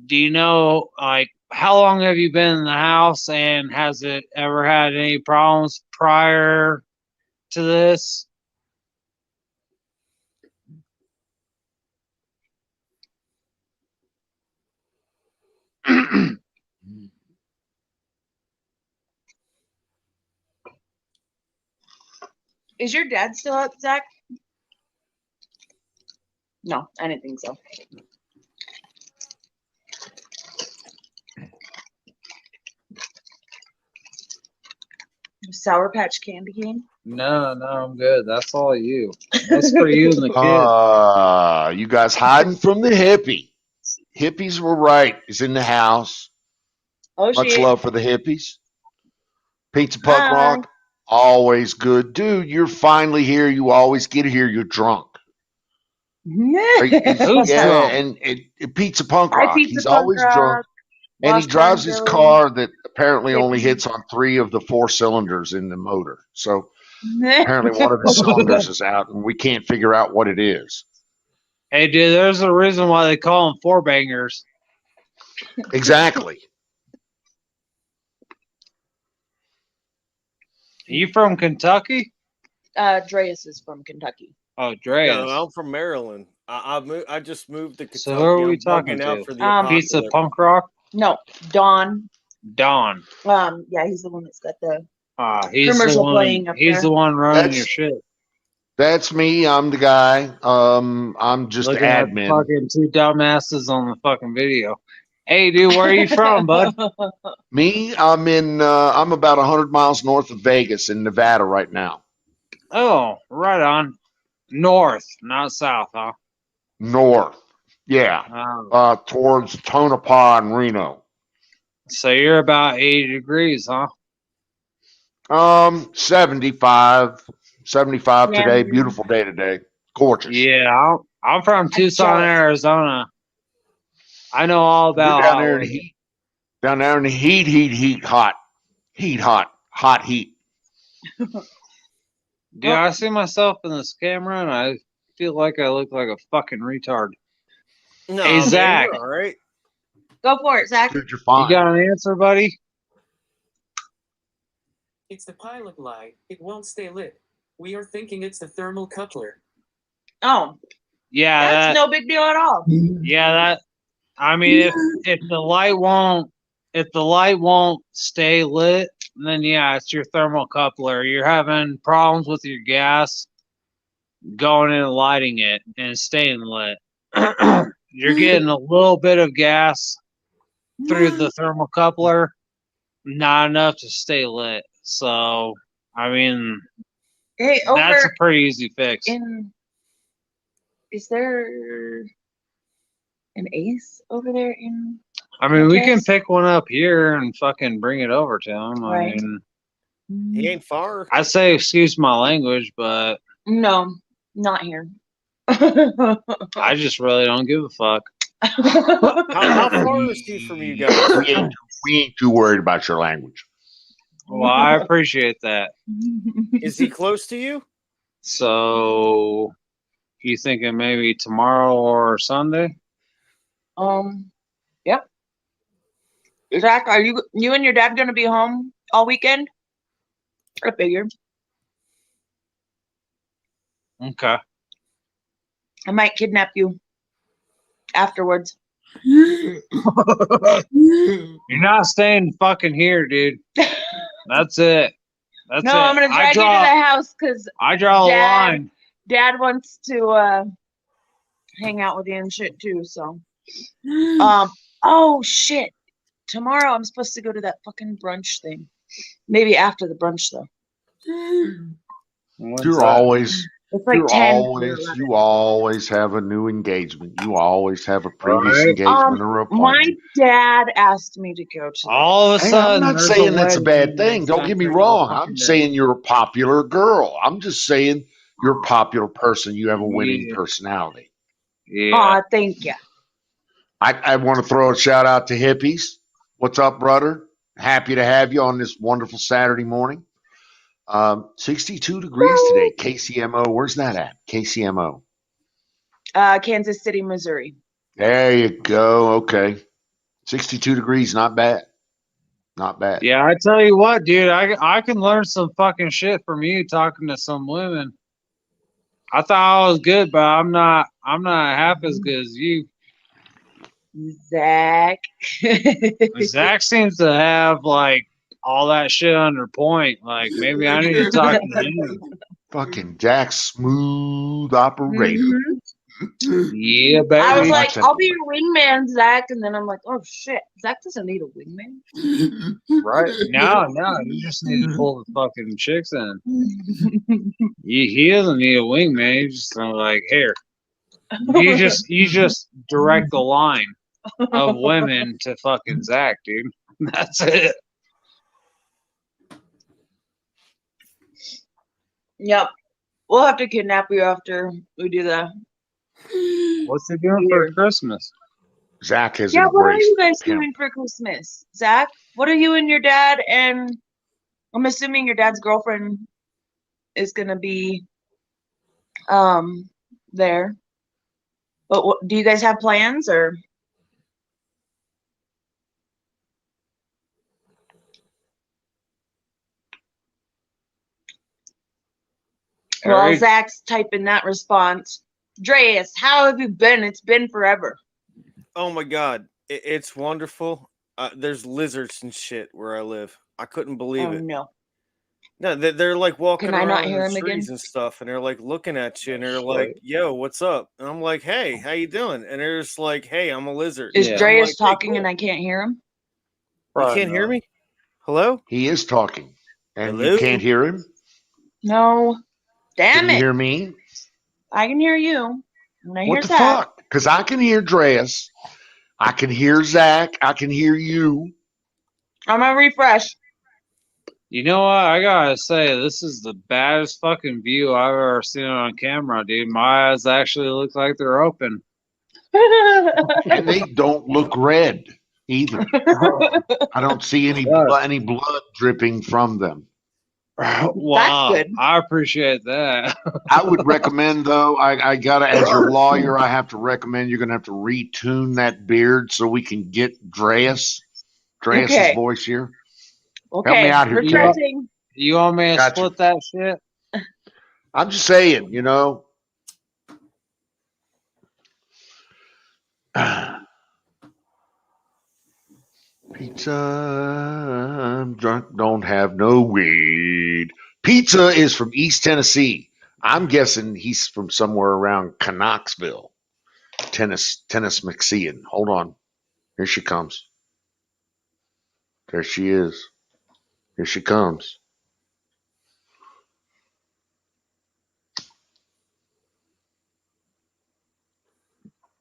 Do you know, like, how long have you been in the house, and has it ever had any problems prior to this? Is your dad still up, Zach? No, I didn't think so. Sour Patch Candy Cane? No, I'm good. That's all you. That's for you and the kid. You guys hiding from the hippie. Hippies were right. Is in the house. Oh, Much shit. love for the hippies. Pizza Punk Hi. Rock, always good. Dude, you're finally here. You always get here. You're drunk. Who's Yeah, drunk? and Pizza Punk Hi, Rock. Pizza He's Punk always Rock. drunk. And he Lost drives Time his Billy. car that apparently only Hippie. hits on 3 of the 4 cylinders in the motor. So apparently one of his cylinders is out, and we can't figure out what it is. Hey, dude, there's a reason why they call them four bangers. Exactly. You from Kentucky? Dreas is from Kentucky. Oh, Dreas. No, I'm from Maryland. I just moved to Kentucky. So who are we I'm talking bugging out to? for the Pizza apocalypse. Punk Rock? No, Don. Don. Yeah, he's the one that's got the He's commercial the playing one. up He's there. the one running That's- your shit. That's me. I'm the guy. I'm just Looking at admin. fucking two dumbasses on the fucking video. Hey, dude, where are you from, bud? Me, I'm about 100 miles north of Vegas in Nevada right now. Oh, right on. North, not south, huh? North. Yeah. Oh. Towards Tonopah and Reno. So you're about 80 degrees, huh? 75 Yeah. today. Beautiful day today. Gorgeous. Yeah, I'm from Tucson, jealous. Arizona. I know all We're about down there in the Hollywood. heat. Down there in the heat, hot. Hot heat. Dude, I see myself in this camera and I feel like I look like a fucking retard. No, Hey, man, Zach. you're all right. Go for it, Zach. Dude, you're You fine. got an answer, buddy? It's the pilot light. It won't stay lit. We are thinking it's the thermal coupler. Oh, Yeah, that's no big deal at all. I mean, if the light won't stay lit, then yeah, it's your thermal coupler. You're having problems with your gas going in and lighting it and staying lit. You're getting a little bit of gas through the thermal coupler, not enough to stay lit. So, I mean, Hey, that's a over pretty easy fix. is there an Ace over there in? I mean, we can Yes. pick one up here and fucking bring it over to him. Right. I mean, He ain't far. I say excuse my language, but No, not here. I just really don't give a fuck. How far is he from you guys? We ain't too worried about your language. Well, I appreciate that. Is he close to you? So, you thinking maybe tomorrow or Sunday? Yep. Zach, are you and your dad gonna be home all weekend? I figured. Okay. I might kidnap you afterwards. You're not staying fucking here, dude. That's it. That's No, it. I'm gonna drag you to the house because I draw the Dad- line. Dad wants to hang out with you and shit too. So, oh shit! Tomorrow I'm supposed to go to that fucking brunch thing. Maybe after the brunch though. What's You're that? always, It's like you're 10. you always have a new engagement. You always have a previous Right. engagement or My appointment. dad asked me to go to. All of a Hey, sudden, I'm not there's saying a that's a wedding bad thing. Don't get me every wrong. fucking I'm day. saying you're a popular girl. I'm just saying you're a popular person. You have a winning Yeah. personality. Yeah. Aw, thank you. I want to throw a shout out to Hippies. What's up, brother? Happy to have you on this wonderful Saturday morning. 62 degrees today. KCMO. Where's that at? KCMO. Kansas City, Missouri. There you go. Okay. 62 degrees. Not bad. Not bad. Yeah, I tell you what, dude, I can learn some fucking shit from you talking to some women. I thought I was good, but I'm not half as good as you. Zach. Zach seems to have like all that shit under point. Like maybe I need to talk to him. Fucking Jack Smooth Operator. Mhm. Yeah, I was baby. like, Watch that. I'll be your wingman, Zach. And then I'm like, oh shit, Zach doesn't need a wingman. Right. No, you just need to pull the fucking chicks in. He doesn't need a wingman. He's just like, here. You just direct the line of women to fucking Zach, dude. That's it. Yep. We'll have to kidnap you after we do that. What's he doing for Christmas? Zach has Yeah, what are embraced you guys pimp. doing for Christmas? Zach, what are you and your dad and I'm assuming your dad's girlfriend is gonna be there. But what, do you guys have plans or? Well, Harry? Zach's typing that response. Dreas, how have you been? It's been forever. Oh my god, it's wonderful. There's lizards and shit where I live. I couldn't believe Oh it. no. No, they're like walking Can I not around in hear the him again? trees and stuff, and they're like looking at you, and they're like, "Yo, what's up?" And I'm like, "Hey, how you doing?" And they're just like, "Hey, I'm a lizard." Is Yeah. I'm Dreas like, "Hey, talking cool." and I can't hear him? You can't hear me? Hello? He is talking. And Hello? you can't hear him? No. Damn Can you it. hear me? I can hear you. And I hear What the Zach. fuck? Because I can hear Dreas. I can hear Zach. I can hear you. I'm gonna refresh. You know what? I gotta say, this is the baddest fucking view I've ever seen on camera, dude. My eyes actually look like they're open. And they don't look red either. I don't see any blood dripping from them. Wow, good. I appreciate that. I would recommend, though, I gotta, as your lawyer, I have to recommend you're gonna have to retune that beard so we can get Dreas's Okay. voice here. Okay. Help me out here, Jay. Refreshing. You want me to Gotcha. split that shit? I'm just saying, you know. Pizza, I'm drunk, don't have no weed. Pizza is from East Tennessee. I'm guessing he's from somewhere around Knoxville, Tennessee. Hold on. Here she comes. There she is. Here she comes.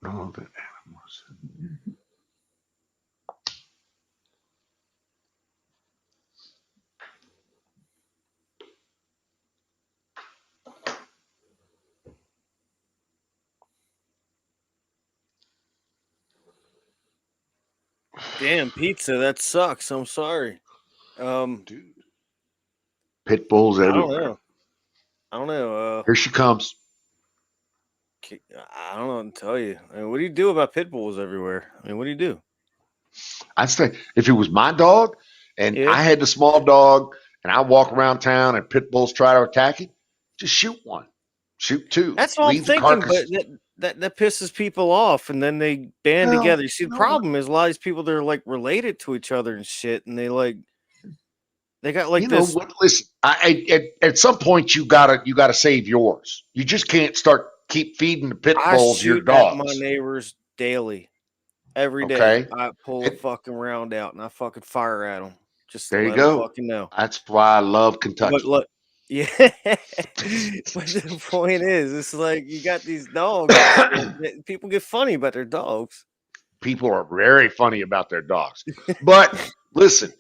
No, the animals. Damn, pizza, that sucks. I'm sorry. Dude. Pit bulls I don't everywhere. know. I don't know. Here she comes. I don't know what to tell you. I mean, what do you do about pit bulls everywhere? I mean, what do you do? I'd say if it was my dog and Yeah, I had the small dog and I walk around town and pit bulls try to attack it, just shoot one, shoot two, that's what I'm leave the thinking. But carcass. that pisses people off, and then they band Well, together. You see, the problem is a lot of these people they're like related to each other and shit, and they got like you know this. what? Listen, at some point you gotta save yours. You just can't start keep feeding the pit I bulls your shoot at my dogs. neighbors daily, every day. Okay, I pull a it, fucking round out and I fucking fire at them just to there you let them go. fucking know. That's why I love But Kentucky. look, yeah. But the point is, it's like you got these dogs. And shit, that people get funny about their dogs. People are very funny about their dogs, but listen,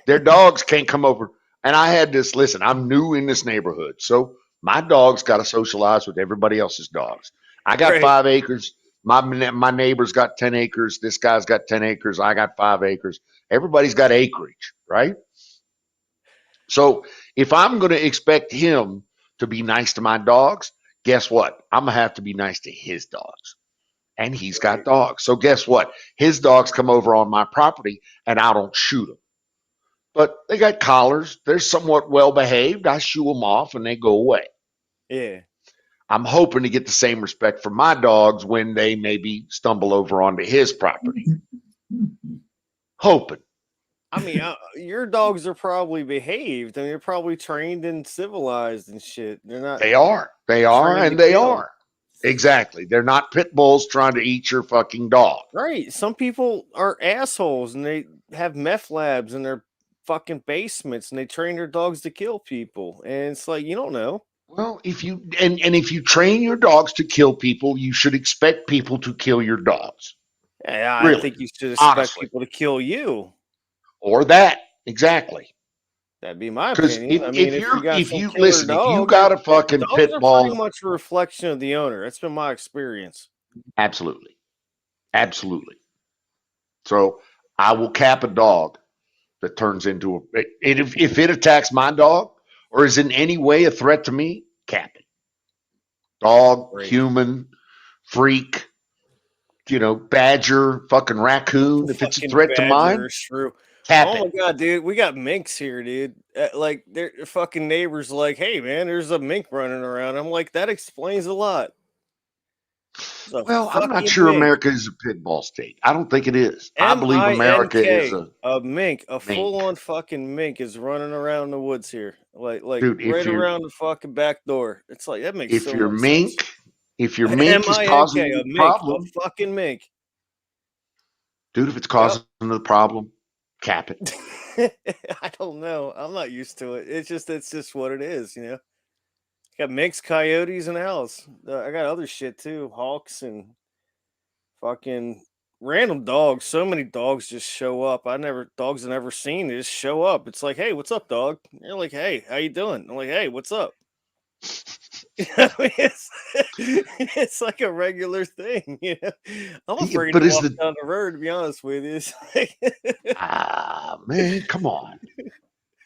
their dogs can't come over. And I had this. Listen, I'm new in this neighborhood, so my dogs got to socialize with everybody else's dogs. I got Right. 5 acres. My neighbor's got 10 acres. This guy's got 10 acres. I got 5 acres. Everybody's got acreage, right? So if I'm going to expect him to be nice to my dogs, guess what? I'm gonna have to be nice to his dogs. And he's got dogs. So guess what? His dogs come over on my property and I don't shoot them. But they got collars. They're somewhat well behaved. I shoo them off and they go away. Yeah. I'm hoping to get the same respect from my dogs when they maybe stumble over onto his property. Hoping. I mean, your dogs are probably behaved. I mean, they're probably trained and civilized and shit. They're not They are. They are trained to and they kill. are. Exactly. They're not pit bulls trying to eat your fucking dog. Right. Some people are assholes and they have meth labs in their fucking basements and they train their dogs to kill people. And it's like, you don't know. Well, if you and if you train your dogs to kill people, you should expect people to kill your dogs. Yeah, I Really. think you should expect Honestly. people to kill you. Or that. Exactly. That'd be my Because opinion. I mean, if you got some killer listen, if you dog, got a fucking dogs pit are pretty bull, much a reflection of the owner. That's been my experience. absolutely. Absolutely. So I will cap a dog that turns into if it attacks my dog or is in any way a threat to me, cap it. Dog, Right. human, freak, badger, fucking raccoon. If it's a Fucking threat to badger mine, is true. cap Oh my it. god, dude, we got minks here, dude. Like their fucking neighbors, like, hey man, there's a mink running around. I'm like, that explains a lot. It's a Well, I'm not fucking sure mink. America is a pit bull state. I don't think it is. I believe America is MINK, a mink, a mink. full-on fucking mink is running around the woods here, like Dude, right around the fucking back door. It's like that makes if so your much sense. mink, if your mink is causing MINK, you a a mink, problem, a fucking mink. dude, if it's Yep. causing the problem, cap it. I don't know. I'm not used to it. It's just what it is, you know. Got minks, coyotes, and owls. I got other shit too, hawks and fucking random dogs. So many dogs just show up. Dogs I never seen. They just show up. It's like, hey, what's up, dog? And you're like, hey, how you doing? I'm like, hey, what's up? I mean, it's like a regular thing, you know. I'm afraid But to is walk the down the road. To be honest with you, it's like, man, come on,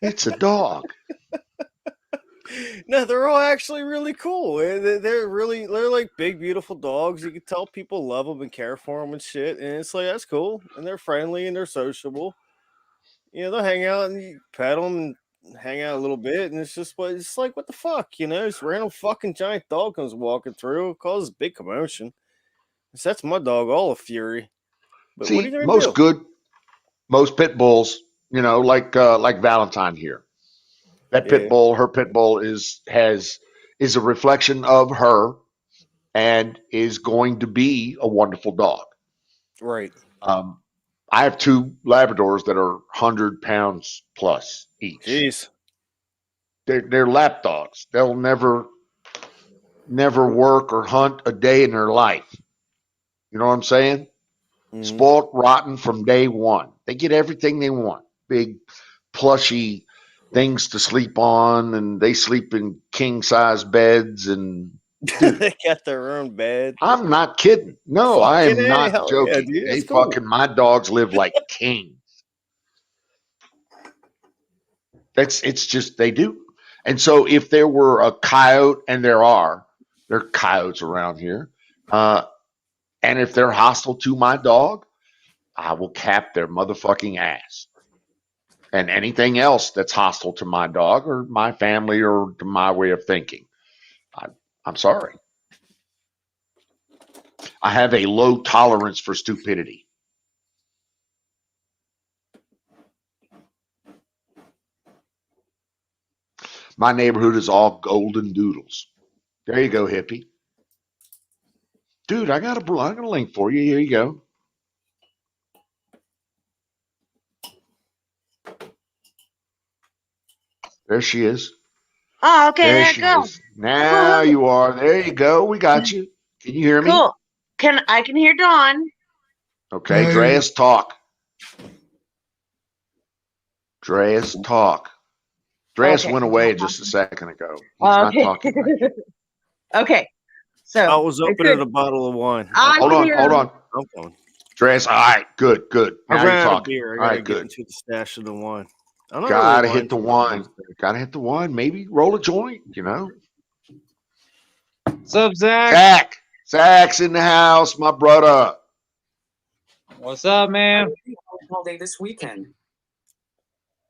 it's a dog. no, they're all actually really cool. They're like big, beautiful dogs. You can tell people love them and care for them and shit. And it's like, that's cool. And they're friendly and they're sociable. You know, they'll hang out and you pet them and hang out a little bit. And it's like, what the fuck? You know, this random fucking giant dog comes walking through, causes big commotion. It sets my dog all a fury. But what are you See, going to do? most pit bulls, like Valentine here. That Yeah, her pit bull is a reflection of her and is going to be a wonderful dog. right. Um, I have two Labradors that are 100 pounds plus each. Jeez. They're lap dogs. They'll never work or hunt a day in their life. You know what I'm saying? Mhm. Spoiled rotten from day one. They get everything they want. Big, plushy things to sleep on, and they sleep in king size beds. And dude, They got their own bed. I'm not kidding. No, I Fucking am A, not hell yeah, joking. dude. They That's cool. fucking my dogs live like kings. It's just they do. And so if there were a coyote, and there are coyotes around here, and if they're hostile to my dog, I will cap their motherfucking ass. And anything else that's hostile to my dog or my family or to my way of thinking, I'm sorry. I have a low tolerance for stupidity. My neighborhood is all golden doodles. There you go, hippie. Dude, I got a link for you. Here you go. There she is. Oh, okay, There there it she goes. is. Now you are. There you go. We got you. Can you hear me? Cool. I can hear Dawn. Okay, Dreas, talk. Dreas, talk. Dreas Okay. went away just a second ago. He's not Okay. talking right now. Okay. So I was opening a bottle of wine. I Hold can on, hear hold him. on. I'm going. Dreas, all right, good. I Now you're ran out of talking. beer. I All gotta right, get good. into the stash of the wine. I'm not Gotta really hit the wine. Gotta hit the wine. Maybe roll a joint, you know? What's up, Zach? Zach's in the house, my brother. What's up, I man? will be home all day this weekend.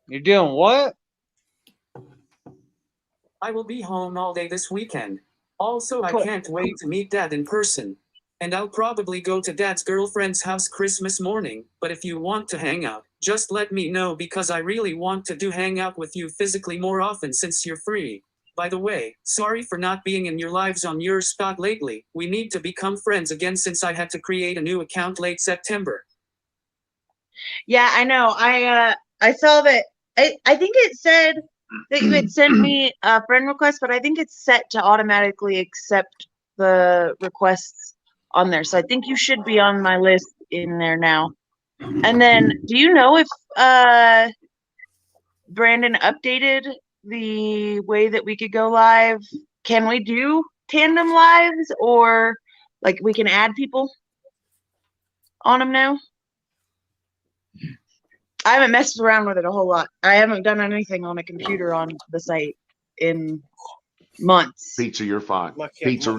You doing what? I will be home all day this weekend. Also, I Cool. can't wait to meet Dad in person. And I'll probably go to Dad's girlfriend's house Christmas morning, but if you want to hang out, just let me know because I really want to hang out with you physically more often since you're free. By the way, sorry for not being in your lives on your spot lately. We need to become friends again since I had to create a new account late September. Yeah, I know. I saw that. I think it said that you had sent me a friend request, but I think it's set to automatically accept the requests on there. So I think you should be on my list in there now. And then, do you know if Brandon updated the way that we could go live? Can we do tandem lives, or like we can add people on them now? I haven't messed around with it a whole lot. I haven't done anything on a computer on the site in months. Pizza, you're fine. My Pizza,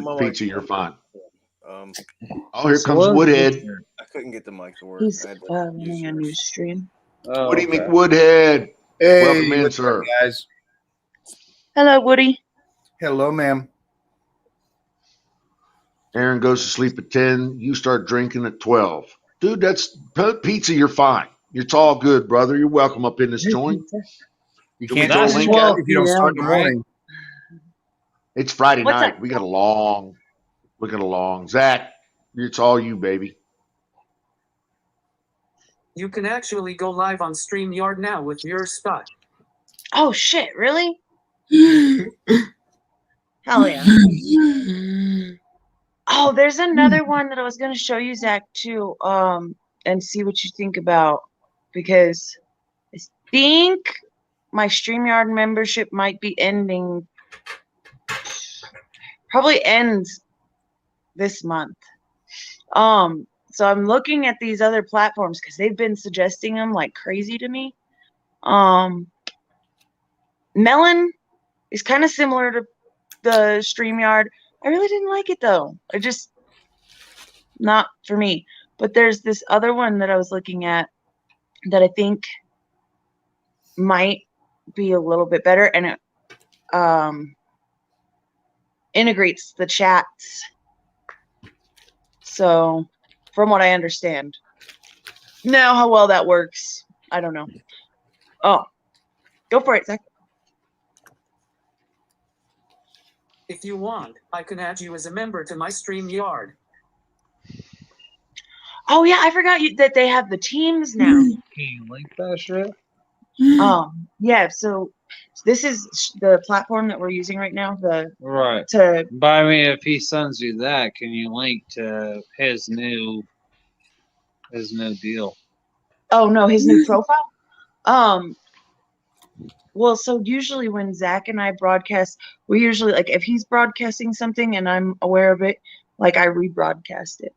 you're fine. Um, Oh, here comes Woodhead. I couldn't get the mic to work. He's I had to running a use new yours. stream. Oh, Woody okay. McWoodhead. Hey, Welcome in, what's up, sir. guys? Hello, Woody. Hello, ma'am. Aaron goes to sleep at 10. You start drinking at 12. Dude, that's pizza. You're fine. It's all good, brother. You're welcome up in this joint. You Can we can't throw a That's link 12 at it? if you don't start in the p.m., right? morning. It's Friday What's night. up? We got a long. Zach, it's all you, baby. You can actually go live on StreamYard now with your spot. Oh shit! Really? Hell yeah! Oh, there's another one that I was gonna show you, Zach, too. And see what you think about, because I think my StreamYard membership might be ending. Probably ends this month. So I'm looking at these other platforms because they've been suggesting them like crazy to me. Melon is kind of similar to the StreamYard. I really didn't like it though. I just not for me. But there's this other one that I was looking at that I think might be a little bit better, and it integrates the chats. So, from what I understand, now how well that works, I don't know. Oh, go for it, Zach. If you want, I can add you as a member to my StreamYard. Oh yeah, I forgot that they have the teams now. Can you link that shit? Yeah. So this is the platform that we're using right now. Right. To But I mean, if he sends you that, can you link to his new deal? oh no, his new profile. Well, so usually when Zach and I broadcast, we usually like if he's broadcasting something and I'm aware of it, like I rebroadcast it,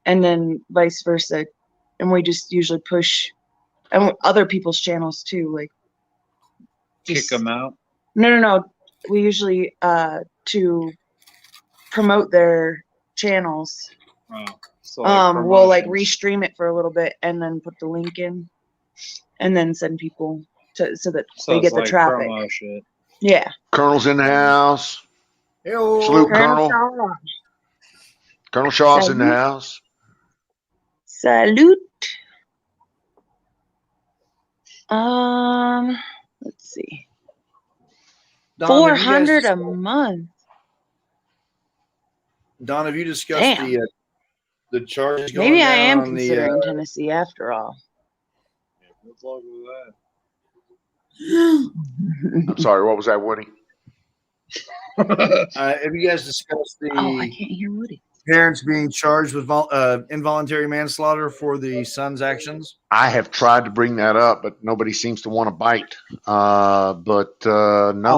and then vice versa, and we just usually push and other people's channels too, like Kick just- him out. No. We usually to promote their channels. Oh, so We'll like promotions. restream it for a little bit and then put the link in, and then send people so that So they it's get the like traffic. promo shit. Yeah. Colonel's in the house. Hey-o. Salute, Colonel Colonel. Shaw. Colonel Shaw's in the Salute. house. Salute. Let's see. Don, have you guys 400 a month. Don, have you discussed Damn. the charges going Maybe I down am on considering Tennessee after all. Good luck with I'm sorry, what was that, Woody? that. have you guys discussed the Oh, I can't hear Woody. parents being charged with involuntary manslaughter for the son's actions? I have tried to bring that up, but nobody seems to want to bite. No, I'll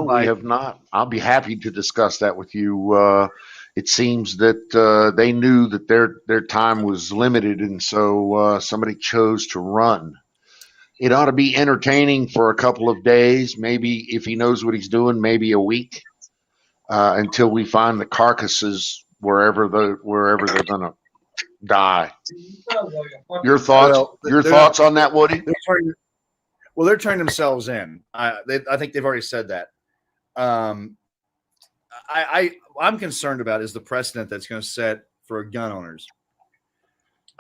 we bite. have not. I'll be happy to discuss that with you. It seems that they knew that their time was limited, and so somebody chose to run. It ought to be entertaining for a couple of days, maybe if he knows what he's doing, maybe a week, until we find the carcasses wherever they're going to die. Your thoughts? Well, Your they're thoughts not- on that, Woody? they're turning themselves in. I think they've already said that. I'm concerned about is the precedent that's going to set for gun owners.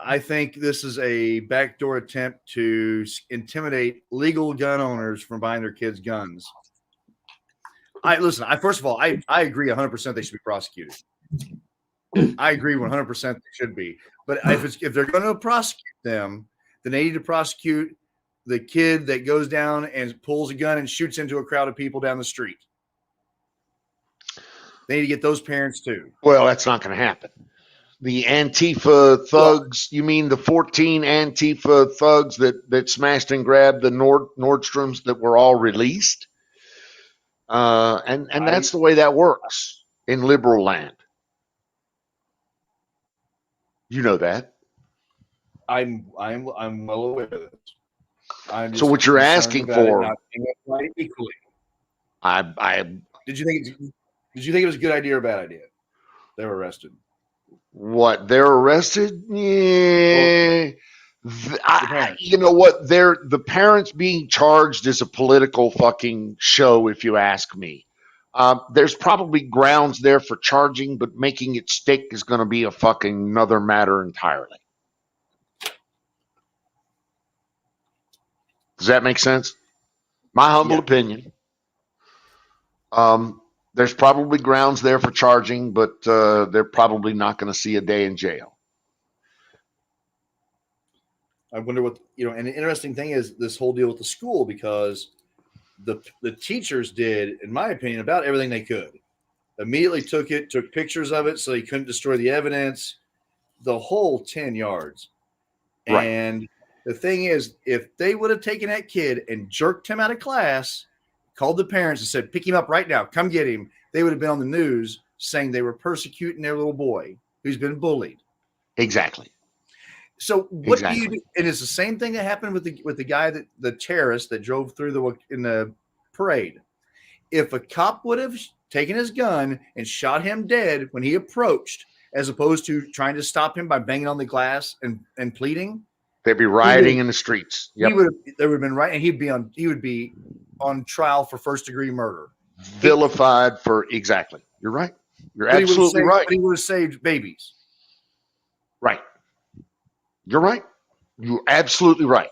I think this is a backdoor attempt to intimidate legal gun owners from buying their kids guns. First of all, I agree 100% they should be prosecuted. I agree 100% they should be. But if they're going to prosecute them, then they need to prosecute the kid that goes down and pulls a gun and shoots into a crowd of people down the street. They need to get those parents too. Well, that's not going to happen. The Antifa thugs, you mean the 14 Antifa thugs that smashed and grabbed the Nordstroms that were all released? And that's the way that works in liberal land. You know that. I'm well aware of this. So what you're asking for? Equally. Did you think it was a good idea or a bad idea? They were arrested. What, they're arrested? Yeah. You know what? The parents being charged is a political fucking show, if you ask me. There's probably grounds there for charging, but making it stick is going to be a fucking another matter entirely. Does that make sense? My humble opinion. There's probably grounds there for charging, but they're probably not going to see a day in jail. I wonder what, and the interesting thing is this whole deal with the school, because the teachers did, in my opinion, about everything they could. Immediately took pictures of it so they couldn't destroy the evidence, the whole 10 yards. Right. And the thing is, if they would have taken that kid and jerked him out of class, called the parents and said, pick him up right now, come get him, they would have been on the news saying they were persecuting their little boy who's been bullied. Exactly. So what do you do? And it's the same thing that happened with the guy the terrorist that drove through in the parade. If a cop would have taken his gun and shot him dead when he approached, as opposed to trying to stop him by banging on the glass and pleading, they'd be rioting in the streets. Yep. There would have been right, and he would be on trial for first-degree murder, vilified for exactly. You're right. You're absolutely right. But he would have saved babies. Right. You're right. You're absolutely right.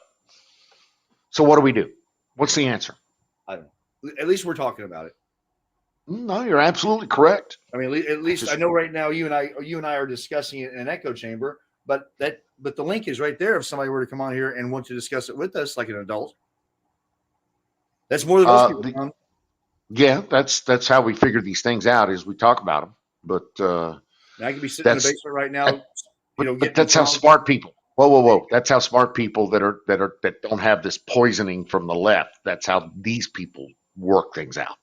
So what do we do? What's the answer? I don't know. At least we're talking about it. No, you're absolutely correct. I mean, at least I know right now you and I are discussing it in an echo chamber, but the link is right there if somebody were to come on here and want to discuss it with us like an adult. That's more than most people. Yeah, that's how we figure these things out, is we talk about them. But I could be sitting in the basement right now. But that's how smart people. Whoa! That's how smart people that don't have this poisoning from the left. That's how these people work things out.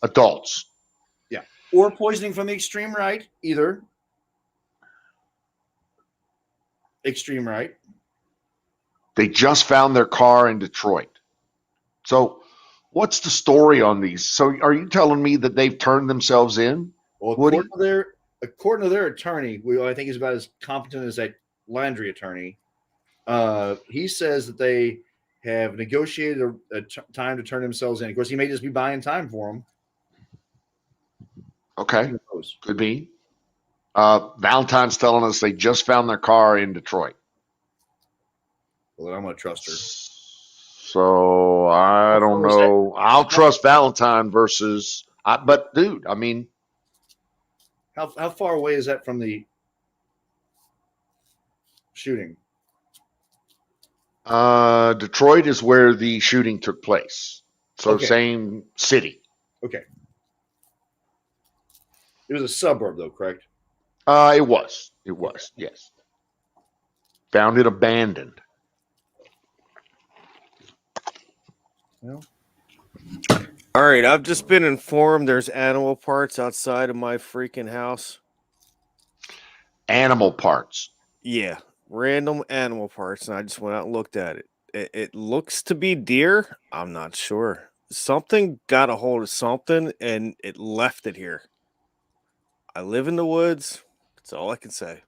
Adults. Yeah, or poisoning from the extreme right, either. Extreme right. They just found their car in Detroit. So What's the story on these? So are you telling me that they've turned themselves in? Well, Woody? according to their attorney, I think he's about as competent as that Landry attorney. He says that they have negotiated a time to turn themselves in. Of course, he may just be buying time for them. Okay, could be. Valentine's telling us they just found their car in Detroit. Well, I'm going to trust her. So I don't know. I'll trust Valentine versus. But dude, I mean, how far away is that from the shooting? Detroit is where the shooting took place. So Okay. same city. Okay. It was a suburb, though, correct? It was. It was. Okay. Yes. Found it abandoned. Well. All right, I've just been informed there's animal parts outside of my freaking house. Animal parts? Yeah, random animal parts, and I just went out and looked at it. It looks to be deer. I'm not sure. Something got a hold of something, and it left it here. I live in the woods. That's all I can say.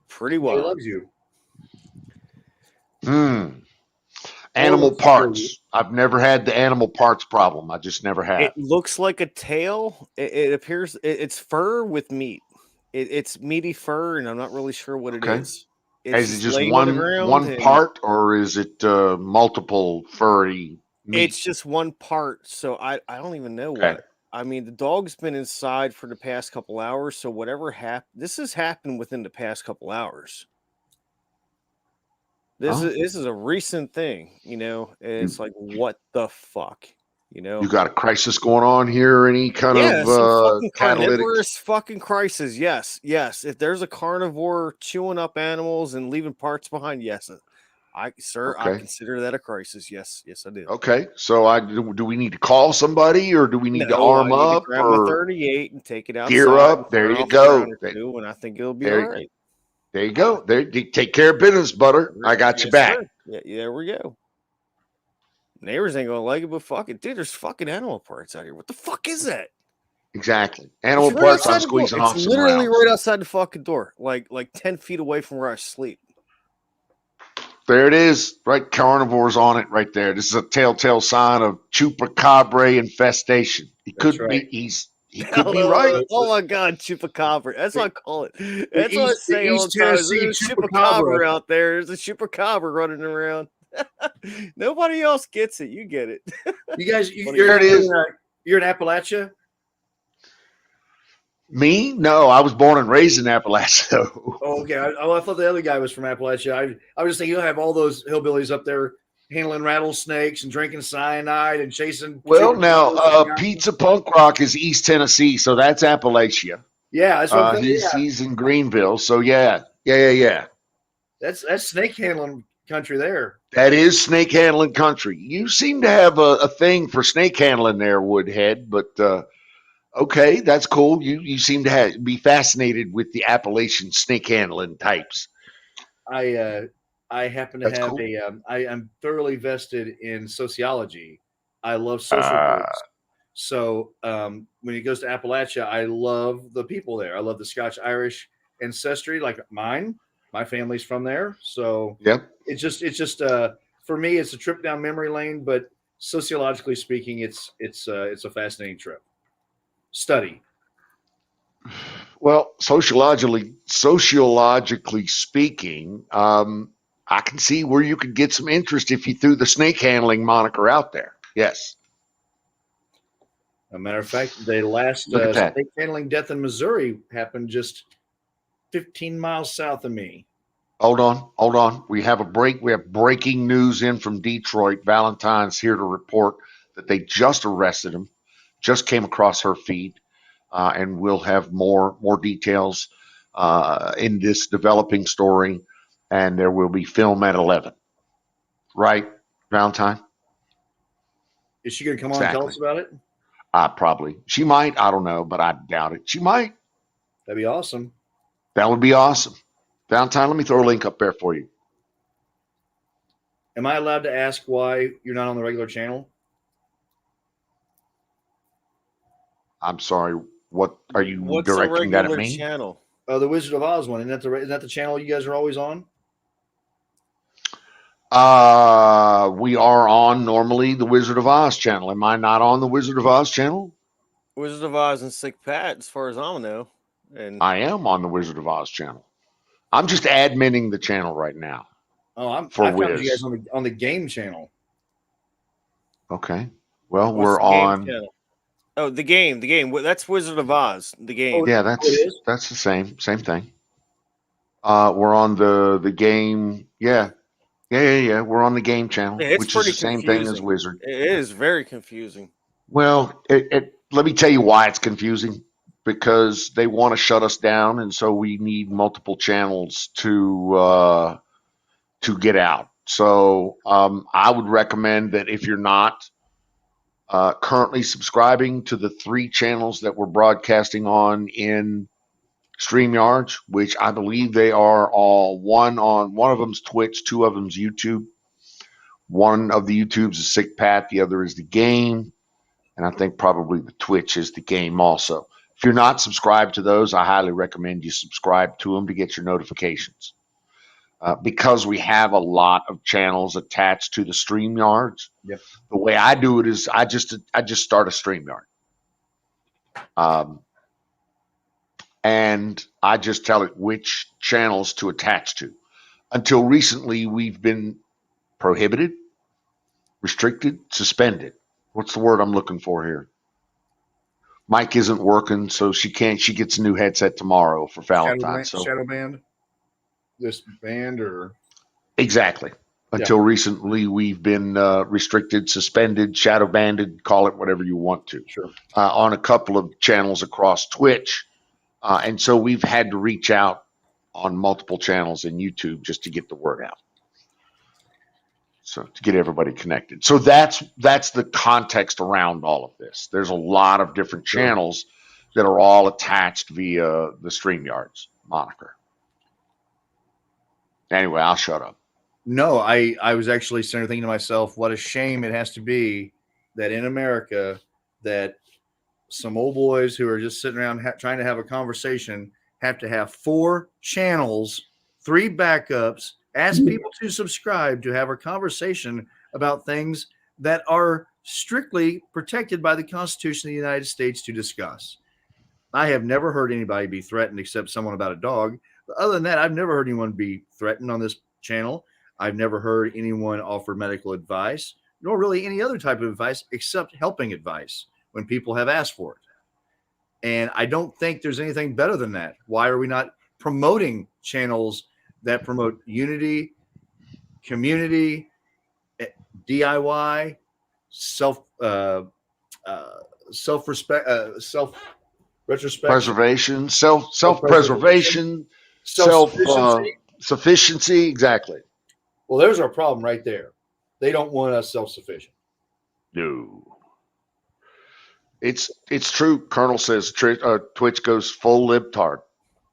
Pretty well. He loves you. Animal parts. I've never had the animal parts problem. I just never have. It looks like a tail. It appears it's fur with meat. It's meaty fur, and I'm not really sure what it is. Is it just one part, or is it multiple furry meat? It's just one part, so I don't even know what. I mean, the dog's been inside for the past couple hours, so whatever happened, this has happened within the past couple hours. This is a recent thing, you know. It's like, what the fuck, you know? You got a crisis going on here? Any kind of fucking carnivorous fucking crisis? Yes. If there's a carnivore chewing up animals and leaving parts behind, yes, I consider that a crisis. Yes, I do. Okay, so do we need to call somebody, or do we need to arm up, grab my 38 and take it outside? Gear up. There you go. And I think it'll be all right. There you go. There, take care of business, butter. I got you back. Yeah, there we go. Neighbors ain't gonna like it, but fuck it, dude. There's fucking animal parts out here. What the fuck is that? Exactly. Animal parts. I'm squeezing off. It's literally right outside the fucking door, like 10 feet away from where I sleep. There it is. Right, carnivores on it right there. This is a telltale sign of chupacabra infestation. He could be. He could be right. Oh my God, chupacabra. That's what I call it. That's what I say all the time. There's a chupacabra out there. There's a chupacabra running around. Nobody else gets it. You get it. You guys, here it is. You're in Appalachia? Me? No, I was born and raised in Appalachia. Oh, okay. I thought the other guy was from Appalachia. I was just thinking you'll have all those hillbillies up there handling rattlesnakes and drinking cyanide and chasing. Well, now Pizza Punk Rock is East Tennessee, so that's Appalachia. Yeah, that's what I'm thinking. He's in Greenville, so yeah. That's snake handling country there. That is snake handling country. You seem to have a thing for snake handling there, Woodhead. But okay, that's cool. You seem to be fascinated with the Appalachian snake handling types. I happen to have I'm thoroughly vested in sociology. I love social groups. So when it goes to Appalachia, I love the people there. I love the Scotch-Irish ancestry, like mine. My family's from there. So it's just for me, it's a trip down memory lane, but sociologically speaking, it's a fascinating trip. Study. Well, sociologically speaking, I can see where you could get some interest if you threw the snake handling moniker out there. Yes. As a matter of fact, the last snake handling death in Missouri happened just 15 miles south of me. Hold on. We have breaking news in from Detroit. Valentine's here to report that they just arrested him. Just came across her feed, and we'll have more details in this developing story. And there will be film at 11. Right, Valentine? Is she going to come on and tell us about it? Probably. She might. I don't know, but I doubt it. She might. That'd be awesome. That would be awesome. Valentine, let me throw a link up there for you. Am I allowed to ask why you're not on the regular channel? I'm sorry. What are you What's the directing that at regular me? channel? The Wizard of Oz one. Isn't that the channel you guys are always on? We are on normally the Wizard of Oz channel. Am I not on the Wizard of Oz channel? Wizard of Oz and Sick Pat, as far as I know. And I am on the Wizard of Oz channel. I'm just adminning the channel right now. Oh, for I found you guys Wiz. on the game channel. Okay. Well, what's we're the game on. channel? Oh, the game. That's Wizard of Oz. The game. Yeah, it is? that's the same thing. We're on the game. Yeah. We're on the game channel, Yeah, it's which is pretty the same thing as confusing. Wizard. It is very confusing. Well, let me tell you why it's confusing. Because they want to shut us down, and so we need multiple channels to get out. So I would recommend that if you're not currently subscribing to the 3 channels that we're broadcasting on in StreamYards, which I believe they are all one of them's Twitch, 2 of them's YouTube. One of the YouTubes is Sick Pat, the other is the game, and I think probably the Twitch is the game also. If you're not subscribed to those, I highly recommend you subscribe to them to get your notifications. Because we have a lot of channels attached to the StreamYards, Yep. the way I do it is I just start a StreamYard. And I just tell it which channels to attach to. Until recently, we've been prohibited, restricted, suspended. What's the word I'm looking for here? Mike isn't working, so she gets a new headset tomorrow for Valentine's. Shadow band? This band or? Exactly. Until recently, we've been restricted, suspended, shadow banded, call it whatever you want to. Sure. On a couple of channels across Twitch. And so we've had to reach out on multiple channels in YouTube just to get the word out. So to get everybody connected. So that's the context around all of this. There's a lot of different channels that are all attached via the StreamYards moniker. Anyway, I'll shut up. No, I was actually sitting there thinking to myself, what a shame it has to be that in America that some old boys who are just sitting around trying to have a conversation have to have 4 channels, 3 backups, ask people to subscribe to have a conversation about things that are strictly protected by the Constitution of the United States to discuss. I have never heard anybody be threatened except someone about a dog. But other than that, I've never heard anyone be threatened on this channel. I've never heard anyone offer medical advice, nor really any other type of advice except helping advice when people have asked for it. And I don't think there's anything better than that. Why are we not promoting channels that promote unity, community, DIY, self-respect, self-retrospect, preservation, self-preservation, self-sufficiency. Exactly. Well, there's our problem right there. They don't want us self-sufficient. No. It's true. Colonel says Twitch goes full libtard.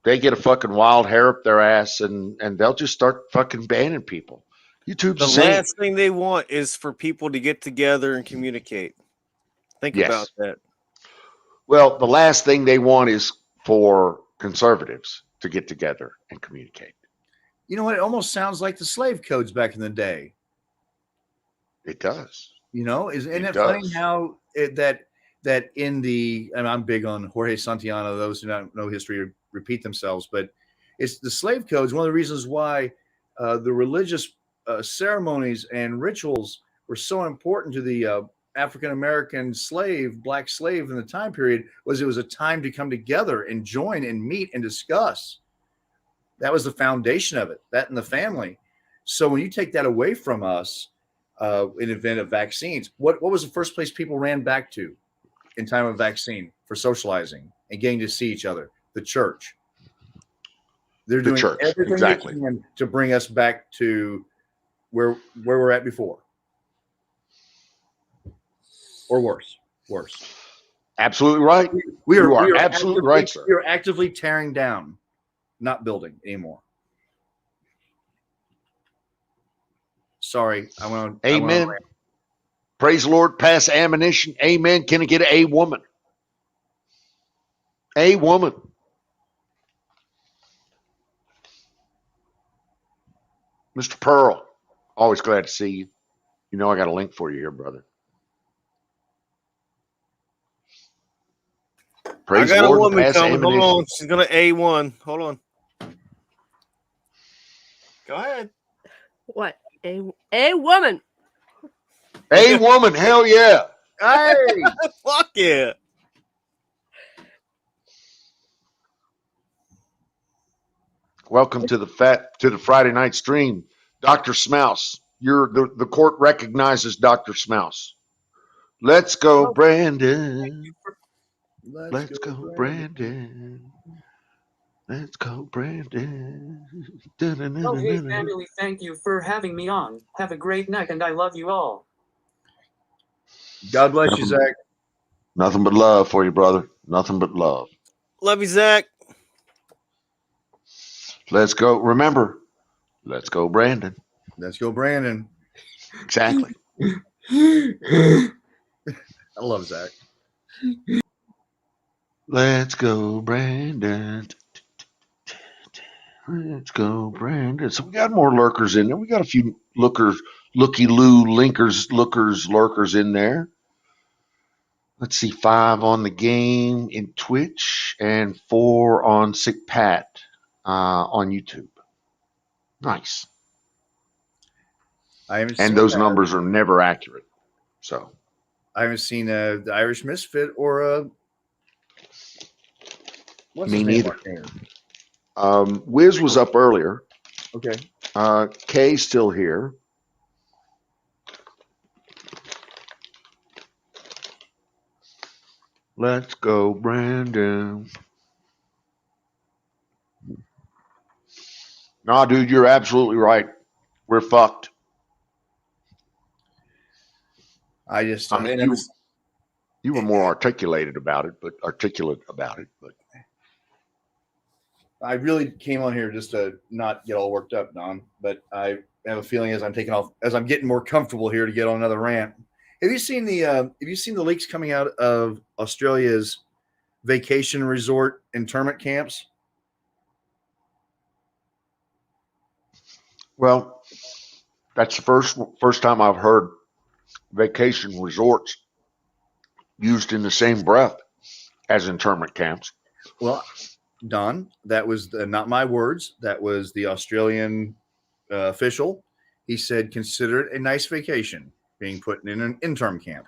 They get a fucking wild hair up their ass and they'll just start fucking banning people. YouTube's the same. last thing they want is for people to get together and communicate. Think about that. Well, the last thing they want is for conservatives to get together and communicate. You know what? It almost sounds like the slave codes back in the day. It does. You know, isn't it funny how that in the, and I'm big on Jorge Santillana, those who don't know history repeat themselves, but it's the slave codes. One of the reasons why the religious ceremonies and rituals were so important to the African-American black slave in the time period was it was a time to come together and join and meet and discuss. That was the foundation of it, that and the family. So when you take that away from us in event of vaccines, what was the first place people ran back to in time of vaccine for socializing and getting to see each other? The church. They're doing everything they can to bring us back to where we're at before. Or worse. Absolutely right. We are absolutely right, sir. We are actively tearing down, not building anymore. Sorry, I went on. Amen. Praise the Lord. Pass ammunition. Amen. Can I get a woman? A woman. Mr. Pearl, always glad to see you. You know I got a link for you here, brother. Praise I got the Lord. a woman Pass coming. ammunition. Hold on. She's gonna A1. Hold on. Go ahead. What? A woman. A woman. Hell yeah. Hey, Fuck yeah. Welcome to the Friday night stream, Dr. Smouse. The court recognizes Dr. Smouse. Let's go, Oh. Brandon. let's go, Brandon. Let's go, Brandon. Oh, hey, family, thank you for having me on. Have a great night, and I love you all. God bless you, Zach. Nothing but love for you, brother. Nothing but love. Love you, Zach. Let's go. Remember, let's go, Brandon. Let's go, Brandon. Exactly. I love Zach. Let's go, Brandon. Let's go, Brandon. So we got more lurkers in there. We got a few looky-loo, lurkers in there. Let's see, 5 on the game in Twitch and 4 on Sick Pat on YouTube. Nice. I haven't And seen those numbers are never accurate. So I haven't seen the Irish Misfit or what's me his name? neither. Wiz was up earlier. Okay. Kay's still here. Let's go, Brandon. Nah, dude, you're absolutely right. We're fucked. I just I mean, you were more articulate about it, but I really came on here just to not get all worked up, Don. But I have a feeling as I'm getting more comfortable here to get on another rant. Have you seen the leaks coming out of Australia's vacation resort internment camps? Well, that's the first time I've heard vacation resorts used in the same breath as internment camps. Well, Don, that was not my words. That was the Australian official. He said, consider it a nice vacation being put in an intern camp.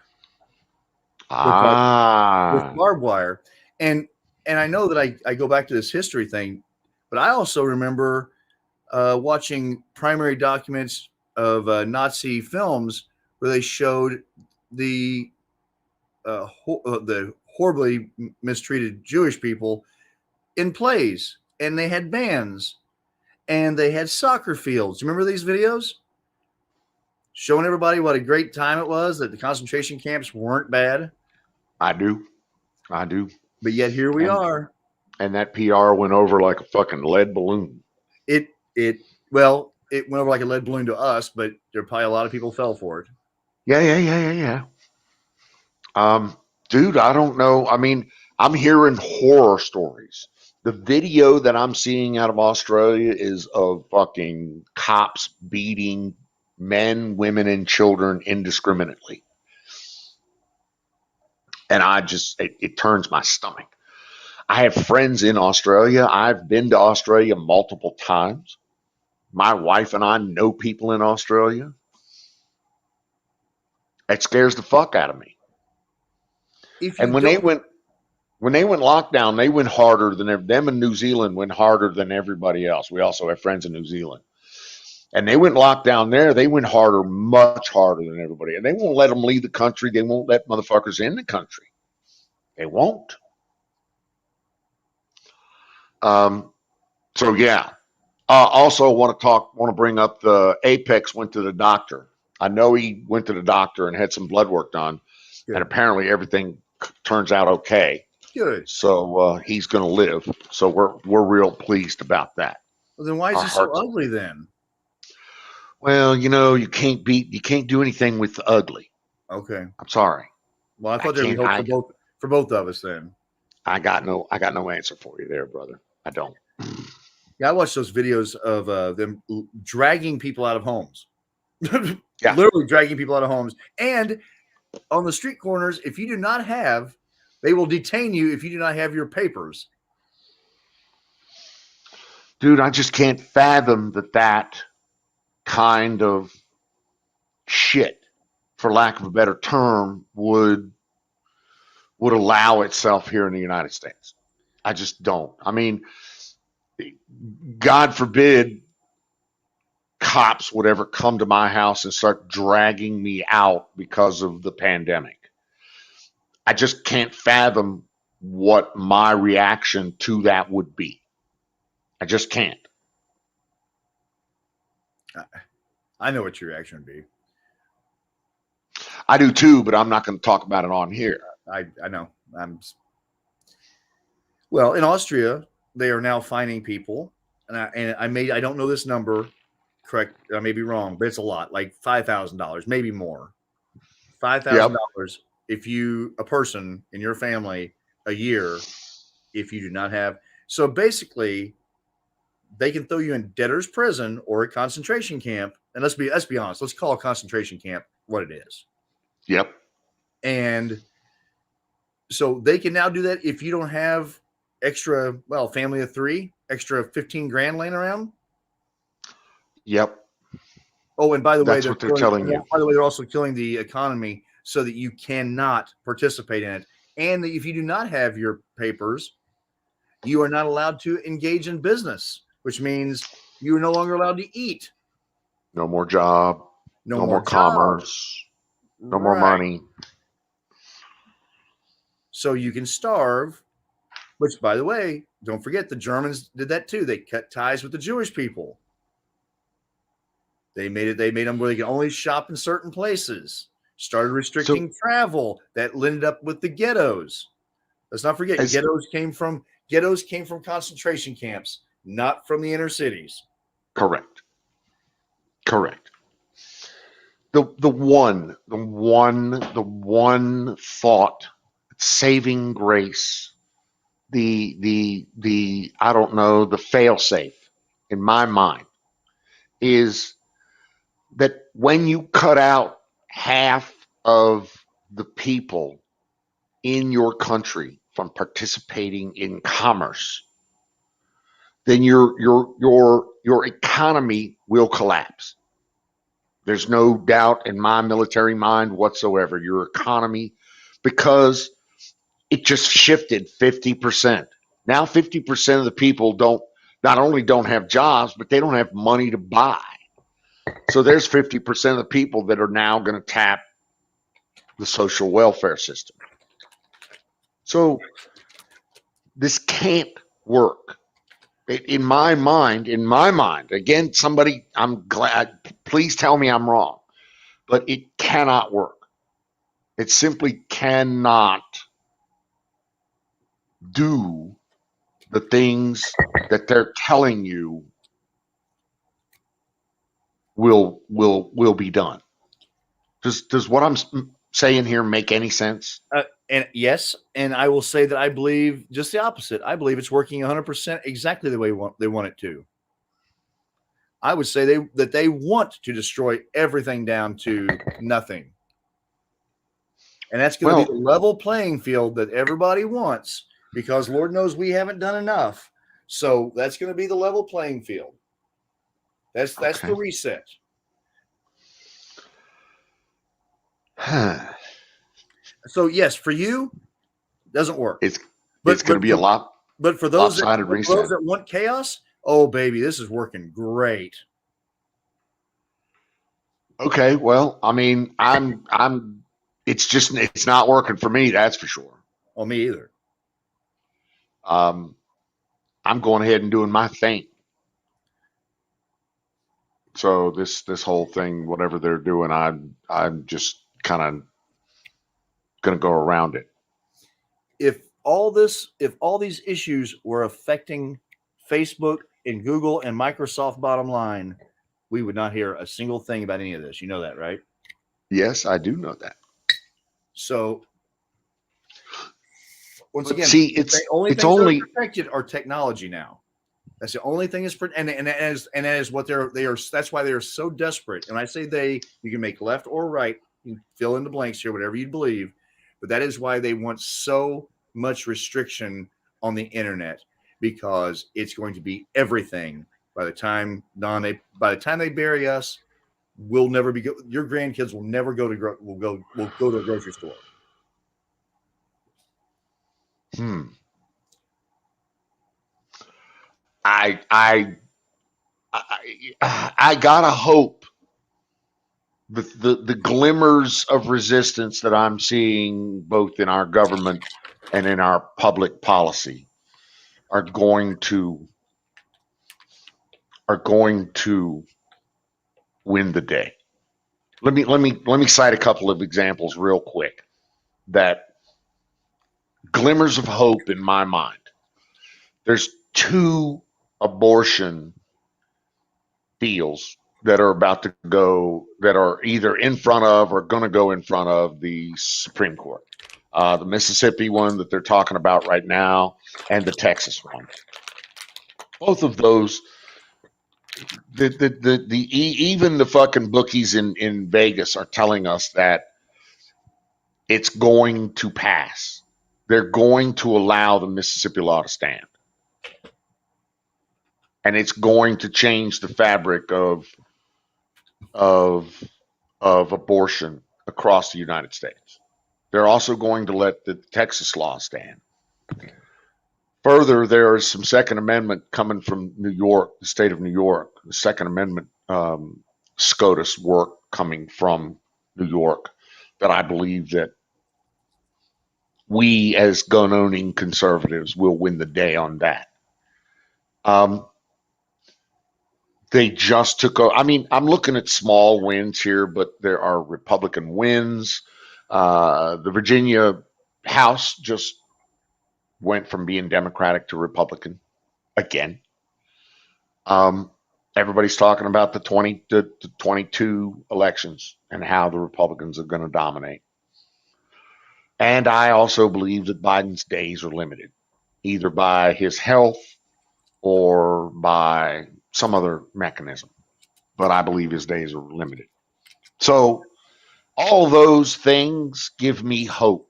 With barbed wire. And I know that I go back to this history thing, but I also remember watching primary documents of Nazi films where they showed the horribly mistreated Jewish people in plays, and they had bands, and they had soccer fields. Remember these videos? Showing everybody what a great time it was, that the concentration camps weren't bad. I do. But yet here we are. And that PR went over like a fucking lead balloon. It went over like a lead balloon to us, but there are probably a lot of people fell for it. Yeah. Dude, I don't know. I mean, I'm hearing horror stories. The video that I'm seeing out of Australia is of fucking cops beating men, women, and children indiscriminately. And it turns my stomach. I have friends in Australia. I've been to Australia multiple times. My wife and I know people in Australia. It scares the fuck out of me. And when they went lockdown, they went harder than them, and New Zealand went harder than everybody else. We also have friends in New Zealand. And they went lockdown there. They went harder, much harder than everybody. And they won't let them leave the country. They won't let motherfuckers in the country. They won't. So yeah. Also want to bring up the Apex went to the doctor. I know he went to the doctor and had some blood work done. Good. And apparently everything turns out okay. Good. So he's going to live. So we're real pleased about that. Well, then why is he so ugly then? Well, you can't do anything with the ugly. Okay. I'm sorry. Well, I thought there'd be hope for both of us then. I got no answer for you there, brother. I don't. Yeah, I watched those videos of them dragging people out of homes. Yeah. Literally dragging people out of homes. And on the street corners, if you do not have, they will detain you if you do not have your papers. Dude, I just can't fathom that kind of shit, for lack of a better term, would allow itself here in the United States. I just don't. I mean, God forbid cops would ever come to my house and start dragging me out because of the pandemic. I just can't fathom what my reaction to that would be. I just can't. I know what your reaction would be. I do too, but I'm not going to talk about it on here. I know. Well, in Austria, they are now fining people, and I don't know this number. Correct? I may be wrong, but it's a lot, like $5,000, maybe more. $5,000 if a person in your family a year, if you do not have. So basically, they can throw you in debtor's prison or a concentration camp. And let's be honest. Let's call a concentration camp what it is. Yep. And so they can now do that if you don't have extra, family of 3, extra 15 grand laying around. Yep. Oh, and by the way, that's what they're telling you. By the way, they're also killing the economy so that you cannot participate in it. And that if you do not have your papers, you are not allowed to engage in business, which means you are no longer allowed to eat. No more job. No more commerce. No more money. So you can starve, which, by the way, don't forget the Germans did that too. They cut ties with the Jewish people. They made them where they can only shop in certain places. Started restricting travel. That ended up with the ghettos. Let's not forget, ghettos came from concentration camps, not from the inner cities. Correct. The one thought, saving grace, the I don't know, the fail-safe in my mind is that when you cut out half of the people in your country from participating in commerce, then your economy will collapse. There's no doubt in my military mind whatsoever. Your economy, because it just shifted 50%. Now 50% of the people not only don't have jobs, but they don't have money to buy. So there's 50% of the people that are now going to tap the social welfare system. So this can't work. In my mind, again, somebody, I'm glad, please tell me I'm wrong, but it cannot work. It simply cannot do the things that they're telling you will be done. Does what I'm saying here make any sense? And yes, and I will say that I believe just the opposite. I believe it's working 100% exactly the way they want it to. I would say that they want to destroy everything down to nothing. And that's going to be the level playing field that everybody wants, because Lord knows we haven't done enough. So that's going to be the level playing field. That's the reset. So yes, for you, it doesn't work. It's going to be a lot. But for those that want chaos, oh baby, this is working great. Okay, well, I mean, it's not working for me, that's for sure. Oh, me either. I'm going ahead and doing my thing. So this whole thing, whatever they're doing, I'm just kind of going to go around it. If all these issues were affecting Facebook and Google and Microsoft bottom line, we would not hear a single thing about any of this. You know that, right? Yes, I do know that. So once But again, see, the only things that are protected are technology now. That's the only thing is, and that is what they are. That's why they are so desperate. And when I say they, you can make left or right. You can fill in the blanks here, whatever you believe. But that is why they want so much restriction on the internet, because it's going to be everything. By the time they bury us, we'll never be. Your grandkids will never go to a grocery store. I gotta hope the glimmers of resistance that I'm seeing both in our government and in our public policy are going to win the day. Let me cite a couple of examples real quick that glimmers of hope in my mind. There's 2 abortion deals that are about to go, that are either in front of or going to go in front of the Supreme Court. The Mississippi one that they're talking about right now, and the Texas one. Both of those, even the fucking bookies in Vegas are telling us that it's going to pass. They're going to allow the Mississippi law to stand. And it's going to change the fabric of abortion across the United States. They're also going to let the Texas law stand. Further, there is some Second Amendment coming from New York, the state of New York. The Second Amendment SCOTUS work coming from New York that I believe that we as gun-owning conservatives will win the day on that. They just took over. I mean, I'm looking at small wins here, but there are Republican wins. The Virginia House just went from being Democratic to Republican again. Everybody's talking about the 22 elections and how the Republicans are going to dominate. And I also believe that Biden's days are limited, either by his health or by some other mechanism. But I believe his days are limited. So all those things give me hope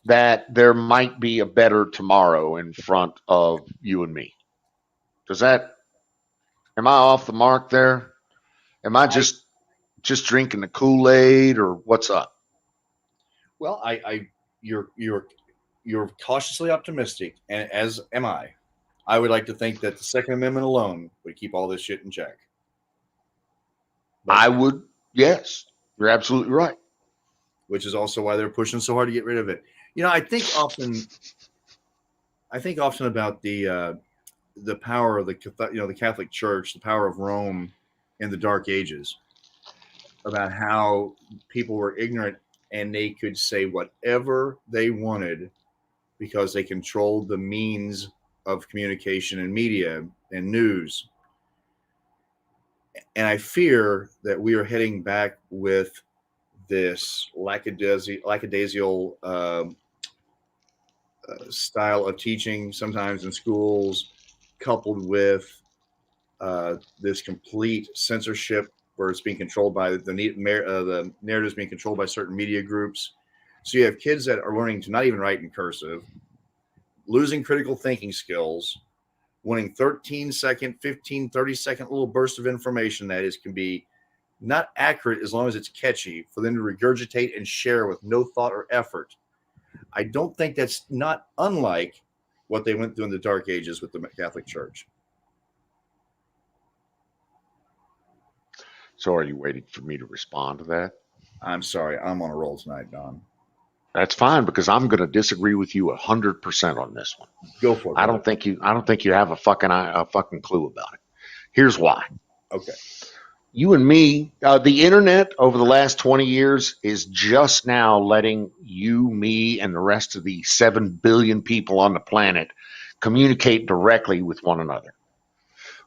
that there might be a better tomorrow in front of you and me. Am I off the mark there? Am I just drinking the Kool-Aid, or what's up? Well, you're cautiously optimistic, and as am I. I would like to think that the Second Amendment alone would keep all this shit in check. I would, yes. You're absolutely right. Which is also why they're pushing so hard to get rid of it. You know, I think often about the power of the Catholic Church, the power of Rome in the Dark Ages, about how people were ignorant and they could say whatever they wanted because they controlled the means of communication and media and news. And I fear that we are heading back with this lackadaisical style of teaching, sometimes in schools, coupled with this complete censorship where it's being controlled by the narratives being controlled by certain media groups. So you have kids that are learning to not even write in cursive, losing critical thinking skills, wanting 13-second, 15, 30-second little bursts of information that can be not accurate as long as it's catchy for them to regurgitate and share with no thought or effort. I don't think that's not unlike what they went through in the Dark Ages with the Catholic Church. So are you waiting for me to respond to that? I'm sorry. I'm on a roll tonight, Don. That's fine, because I'm going to disagree with you 100% on this one. Go for it. I don't think you have a fucking clue about it. Here's why. Okay. You and me, the internet over the last 20 years is just now letting you, me, and the rest of the 7 billion people on the planet communicate directly with one another.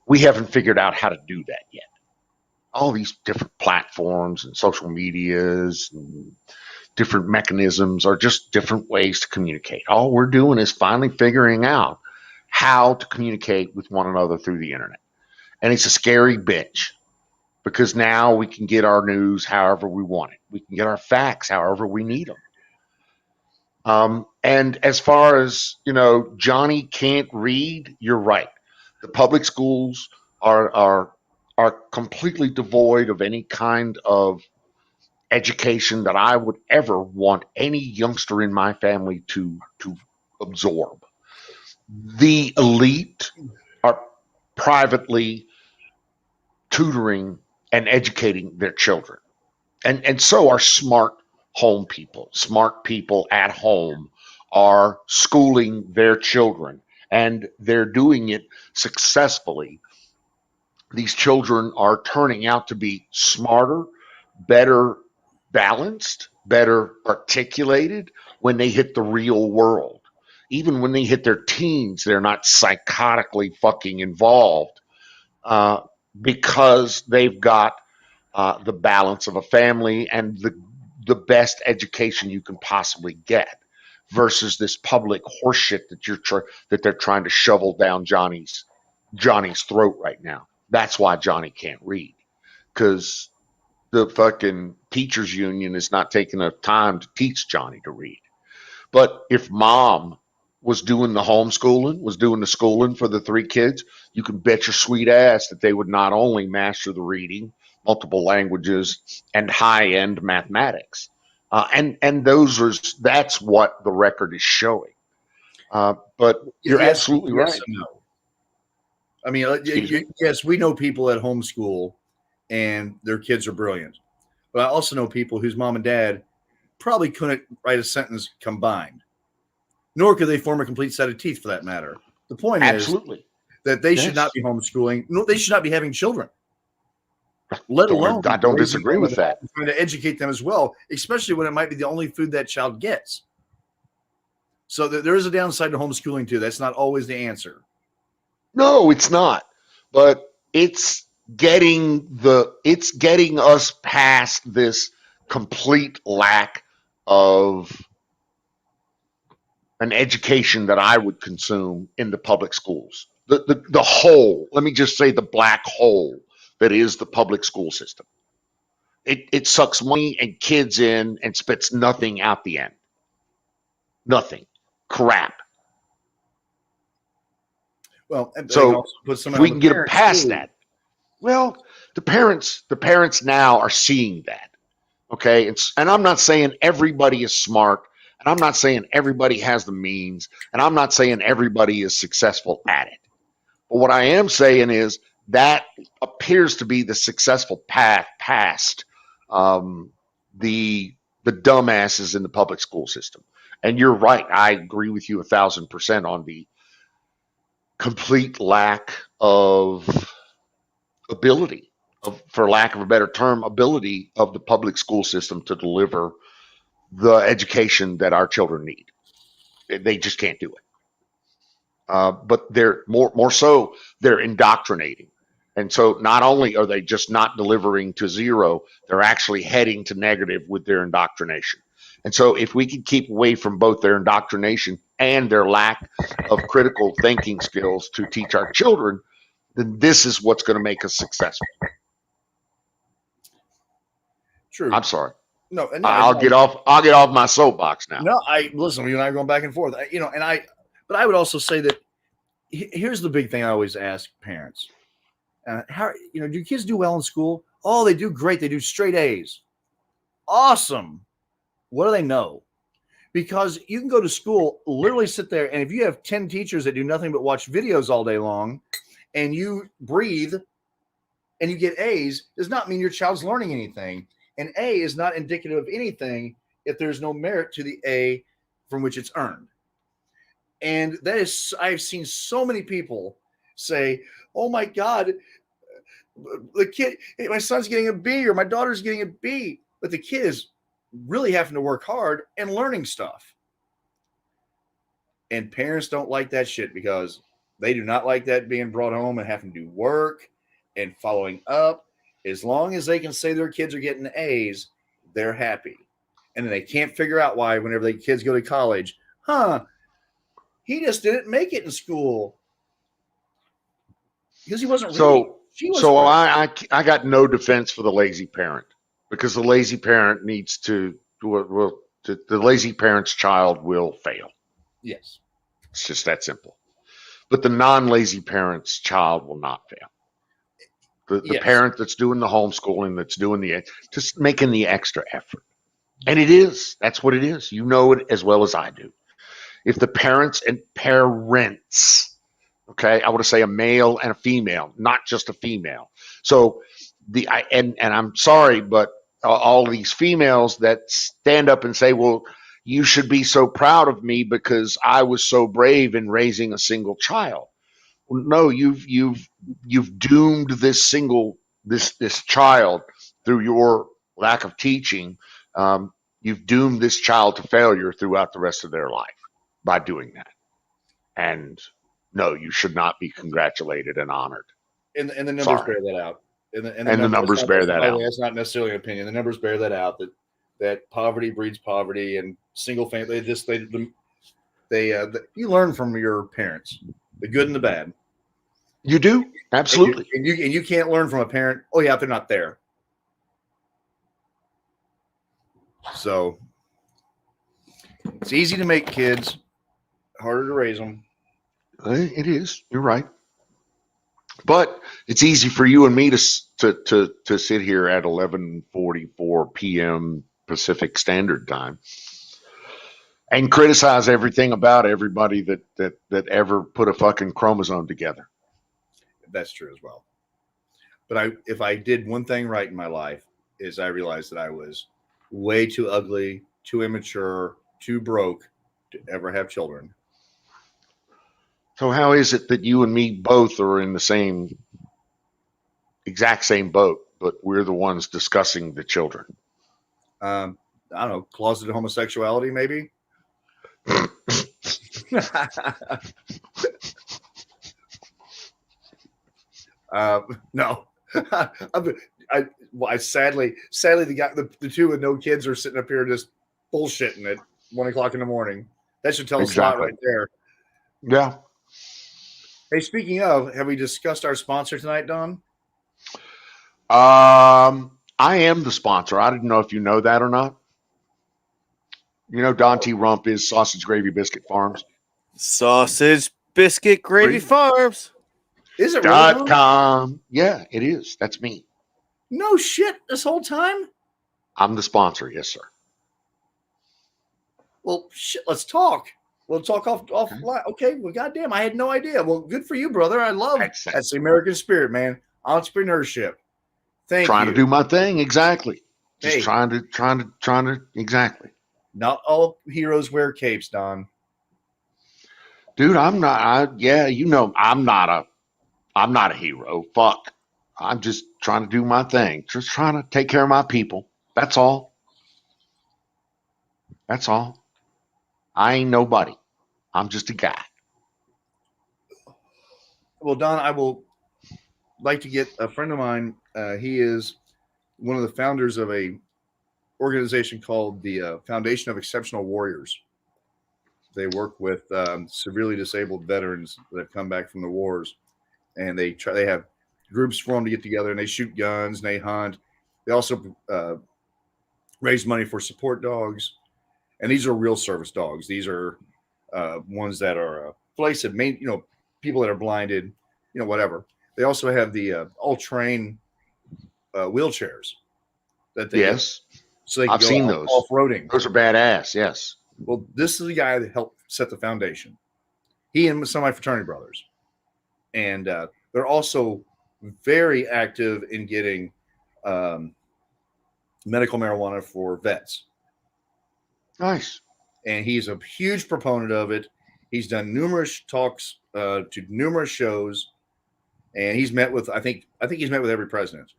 We haven't figured out how to do that yet. All these different platforms and social medias and different mechanisms are just different ways to communicate. All we're doing is finally figuring out how to communicate with one another through the internet. And it's a scary bitch because now we can get our news however we want it. We can get our facts however we need them. And as far as, Johnny can't read, you're right. The public schools are completely devoid of any kind of education that I would ever want any youngster in my family to absorb. The elite are privately tutoring and educating their children. And so are smart people at home are schooling their children, and they're doing it successfully. These children are turning out to be smarter, better balanced, better articulated when they hit the real world. Even when they hit their teens, they're not psychotically fucking involved, uh, because they've got the balance of a family and the best education you can possibly get, versus this public horseshit that they're trying to shovel down Johnny's throat right now. That's why Johnny can't read, because the fucking teachers union is not taking enough time to teach Johnny to read. But if mom was doing the homeschooling, was doing the schooling for the three kids, you can bet your sweet ass that they would not only master the reading, multiple languages, and high end mathematics. And that's what the record is showing. But you're Yes, absolutely yes right. and no. I mean, Excuse me? yes, we know people at homeschool and their kids are brilliant. But I also know people whose mom and dad probably couldn't write a sentence combined, nor could they form a complete set of teeth for that matter. The point is Absolutely. that they should Yes. not be homeschooling. No, they should not be having children, let alone I don't raising disagree them with that. and trying to educate them as well, especially when it might be the only food that child gets. So there is a downside to homeschooling too. That's not always the answer. No, it's not. But it's getting us past this complete lack of an education that I would consume in the public schools. The hole, let me just say, the black hole that is the public school system. It sucks money and kids in and spits nothing out the end. Nothing. Crap. Well, and they can So also put if someone we on the can get parents past too. that, well, the parents now are seeing that. Okay, and I'm not saying everybody is smart, and I'm not saying everybody has the means, and I'm not saying everybody is successful at it. But what I am saying is that appears to be the successful path past um, the dumbasses in the public school system. And you're right. I agree with you 1,000% on the complete lack of ability, for lack of a better term, ability of the public school system to deliver the education that our children need. They just can't do it. But they're more so they're indoctrinating, and so not only are they just not delivering to zero, they're actually heading to negative with their indoctrination. And so if we can keep away from both their indoctrination and their lack of critical thinking skills to teach our children, then this is what's going to make us successful. True. I'm sorry. No, and I'll get off my soapbox now. No, I listen. You and I are going back and forth. But I would also say that here's the big thing I always ask parents: how do your kids do well in school? Oh, they do great. They do straight A's. Awesome. What do they know? Because you can go to school, literally sit there, and if you have 10 teachers that do nothing but watch videos all day long, and you breathe and you get A's, does not mean your child's learning anything. An A is not indicative of anything if there's no merit to the A from which it's earned. And that is, I've seen so many people say, oh my God, my son's getting a B or my daughter's getting a B. But the kid is really having to work hard and learning stuff. And parents don't like that shit because They do not like that being brought home and having to do work and following up. As long as they can say their kids are getting A's, they're happy. And then they can't figure out why whenever their kids go to college, he just didn't make it in school because he wasn't reading. I got no defense for the lazy parent, because the lazy parent needs to the lazy parent's child will fail. Yes. It's just that simple. But the non-lazy parent's child will not fail. The Yes. parent that's doing the homeschooling, that's doing just making the extra effort. And it is. That's what it is. You know it as well as I do. If the parents, okay, I want to say a male and a female, not just a female. So and I'm sorry, but all these females that stand up and say, well, you should be so proud of me because I was so brave in raising a single child. Well, no, you've doomed this child through your lack of teaching. You've doomed this child to failure throughout the rest of their life by doing that. And no, you should not be congratulated and honored. And the numbers bear that out. And the numbers bear that out. That's not necessarily an opinion. The numbers bear that out. That poverty breeds poverty, and single family. You learn from your parents, the good and the bad. You do, absolutely. And you can't learn from a parent. Oh yeah, they're not there. So it's easy to make kids, harder to raise them. It is. You're right. But it's easy for you and me to sit here at 11:44 p.m. Pacific Standard Time and criticize everything about everybody that ever put a fucking chromosome together. That's true as well. But if I did one thing right in my life, is I realized that I was way too ugly, too immature, too broke to ever have children. So how is it that you and me both are in the exact same boat, but we're the ones discussing the children? I don't know, closeted homosexuality, maybe. No. I sadly the two with no kids are sitting up here just bullshitting at 1 o'clock in the morning. That should tell us a lot right there. Yeah. Hey, speaking of, have we discussed our sponsor tonight, Don? I am the sponsor. I didn't know if you know that or not. You know, Don T. Rump is Sausage Gravy Biscuit Farms. Sausage Biscuit Gravy Farms. Is it really? .com. Yeah, it is. That's me. No shit. This whole time? I'm the sponsor. Yes, sir. Well, shit. Let's talk. We'll talk offline. Okay. Well, goddamn, I had no idea. Well, good for you, brother. I love it. That's the American spirit, man. Entrepreneurship. Thank you. Trying to do my thing. Exactly. Just trying to. Exactly. Not all heroes wear capes, Don. Dude, I'm not. I'm not a hero. Fuck. I'm just trying to do my thing. Just trying to take care of my people. That's all. That's all. I ain't nobody. I'm just a guy. Well, Don, I will like to get a friend of mine. He is one of the founders of a organization called the Foundation of Exceptional Warriors. They work with severely disabled veterans that have come back from the wars, and they have groups for them to get together, and they shoot guns and they hunt. They also raise money for support dogs, and these are real service dogs. These are ones that are people that are blinded, whatever. They also have the all-terrain wheelchairs that they so they can I've seen those off-roading. Those are badass. Yes. Well, this is the guy that helped set the foundation. He and some of my fraternity brothers, and they're also very active in getting medical marijuana for vets. Nice. And he's a huge proponent of it. He's done numerous talks to numerous shows, and he's met with I think he's met with every president.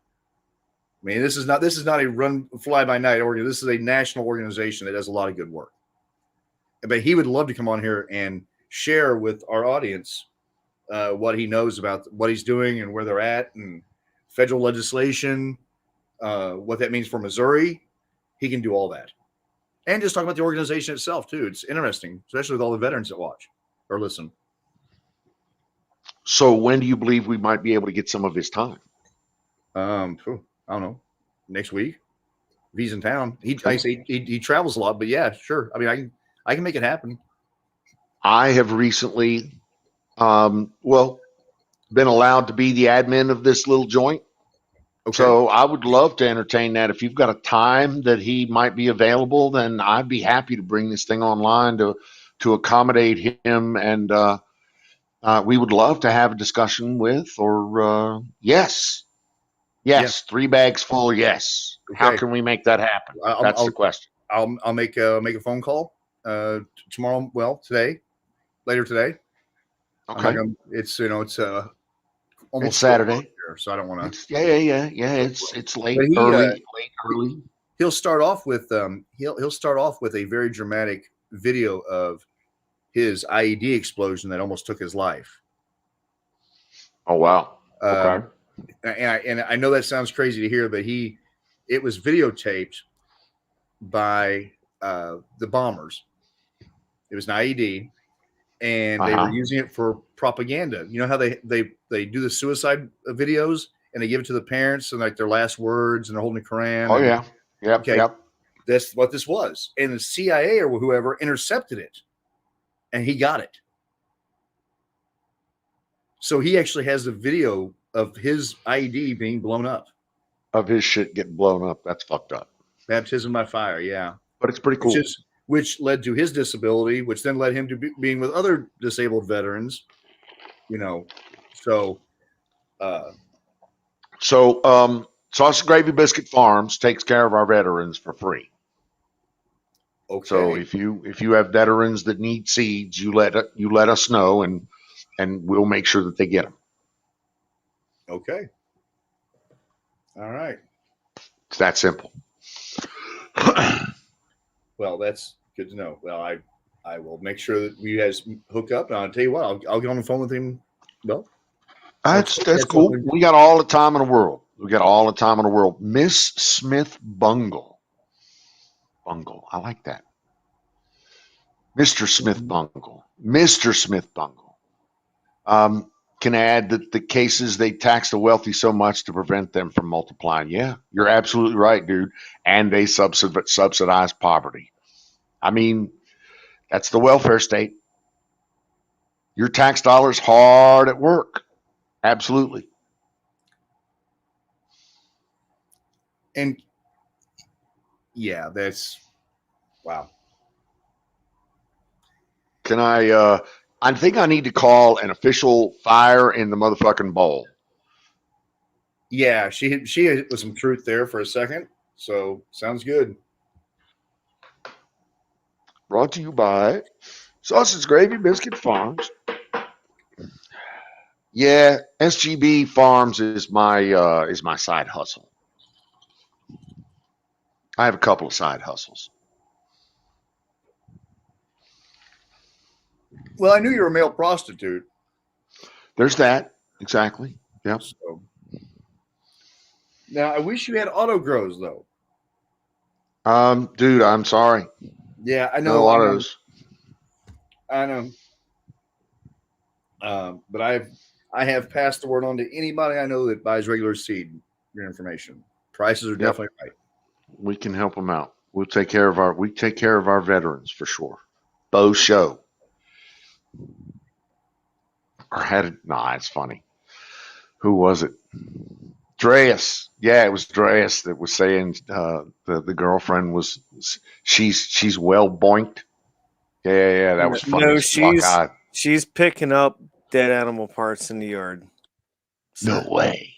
I mean, this is not a run fly by night organization. This is a national organization that does a lot of good work. But he would love to come on here and share with our audience what he knows about what he's doing and where they're at and federal legislation, what that means for Missouri. He can do all that. And just talk about the organization itself, too. It's interesting, especially with all the veterans that watch or listen. So when do you believe we might be able to get some of his time? I don't know. Next week, if he's in town. He travels a lot, but yeah, sure. I mean, I can make it happen. I have recently, been allowed to be the admin of this little joint. Okay. So I would love to entertain that. If you've got a time that he might be available, then I'd be happy to bring this thing online to accommodate him. And we would love to have a discussion with, or yes, Yeah. 3 bags full. Yes. How Okay. can we make that happen? That's the question. I'll make a phone call tomorrow. Well, later today. Okay. It's almost It's Saturday. here, so I don't want to. Yeah. It's late, But he, early. He'll start off with he'll start off with a very dramatic video of his IED explosion that almost took his life. Oh wow. Okay. And I know that sounds crazy to hear, but it was videotaped by the bombers. It was an IED, and they were using it for propaganda. You know how they do the suicide videos and they give it to the parents and like their last words and they're holding the Quran. Oh yeah. Yep. Okay. Yep. That's what this was. And the CIA or whoever intercepted it and he got it. So he actually has a video of his IED being blown up. Of his shit getting blown up. That's fucked up. Baptism by fire, yeah. But it's pretty cool. Which led to his disability, which then led him to being with other disabled veterans. So Sausage Gravy Biscuit Farms takes care of our veterans for free. Okay. So if you have veterans that need seeds, you let us know, and we'll make sure that they get them. Okay. All right. It's that simple. Well, that's good to know. Well, I will make sure that we guys hook up, and I'll tell you what, I'll get on the phone with him. Well, that's cool. We got all the time in the world. Miss Smith Bungle. I like that. Mr. Smith Bungle. Can add that the cases they tax the wealthy so much to prevent them from multiplying. Yeah, you're absolutely right, dude. And they subsidize poverty. I mean, that's the welfare state. Your tax dollars hard at work. Absolutely. And yeah, that's wow. Can I think I need to call an official fire in the motherfucking bowl. Yeah, she was some truth there for a second. So sounds good. Brought to you by Sausage Gravy Biscuit Farms. Yeah, SGB Farms is my side hustle. I have a couple of side hustles. Well, I knew you were a male prostitute. There's that. Exactly. Yeah. So, now I wish you had auto grows though. Dude, I'm sorry. Yeah, I know. No autos. I know. But I have passed the word on to anybody I know that buys regular seed. Your information. Prices are definitely right. We can help them out. We take care of our veterans for sure. Bo Show. Or had it? Nah, it's funny. Who was it? Dreas. Yeah, it was Dreas that was saying the girlfriend was she's well boinked. Yeah, that was funny. No, she's picking up dead animal parts in the yard. So. No way.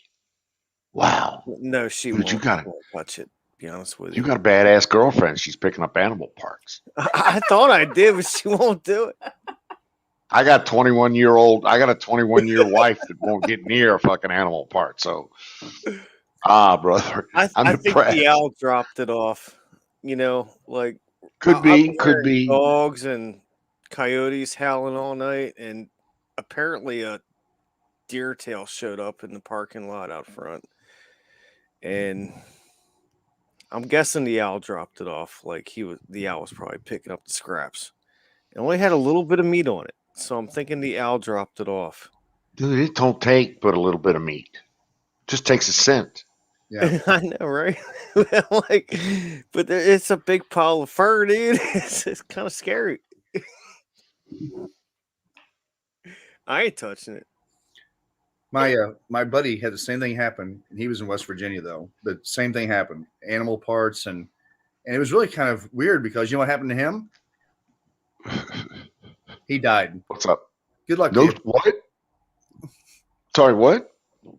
Wow. No, she Dude, won't touch it. Be honest with you. You got a badass girlfriend. She's picking up animal parts. I thought I did, but she won't do it. I got a 21-year wife that won't get near a fucking animal part. So, brother, I think the owl dropped it off. Like could be dogs and coyotes howling all night, and apparently a deer tail showed up in the parking lot out front, and I'm guessing the owl dropped it off. Like the owl was probably picking up the scraps. It only had a little bit of meat on it, so I'm thinking the owl dropped it off. Dude, it don't take but a little bit of meat. Just takes a scent. Yeah. I know, right? Like, but it's a big pile of fur, dude. It's kind of scary. I ain't touching it. My buddy had the same thing happen, and he was in West Virginia though. The same thing happened, animal parts, and it was really kind of weird because you know what happened to him? He died. What's up? Good luck. No, to you. what? Sorry, what?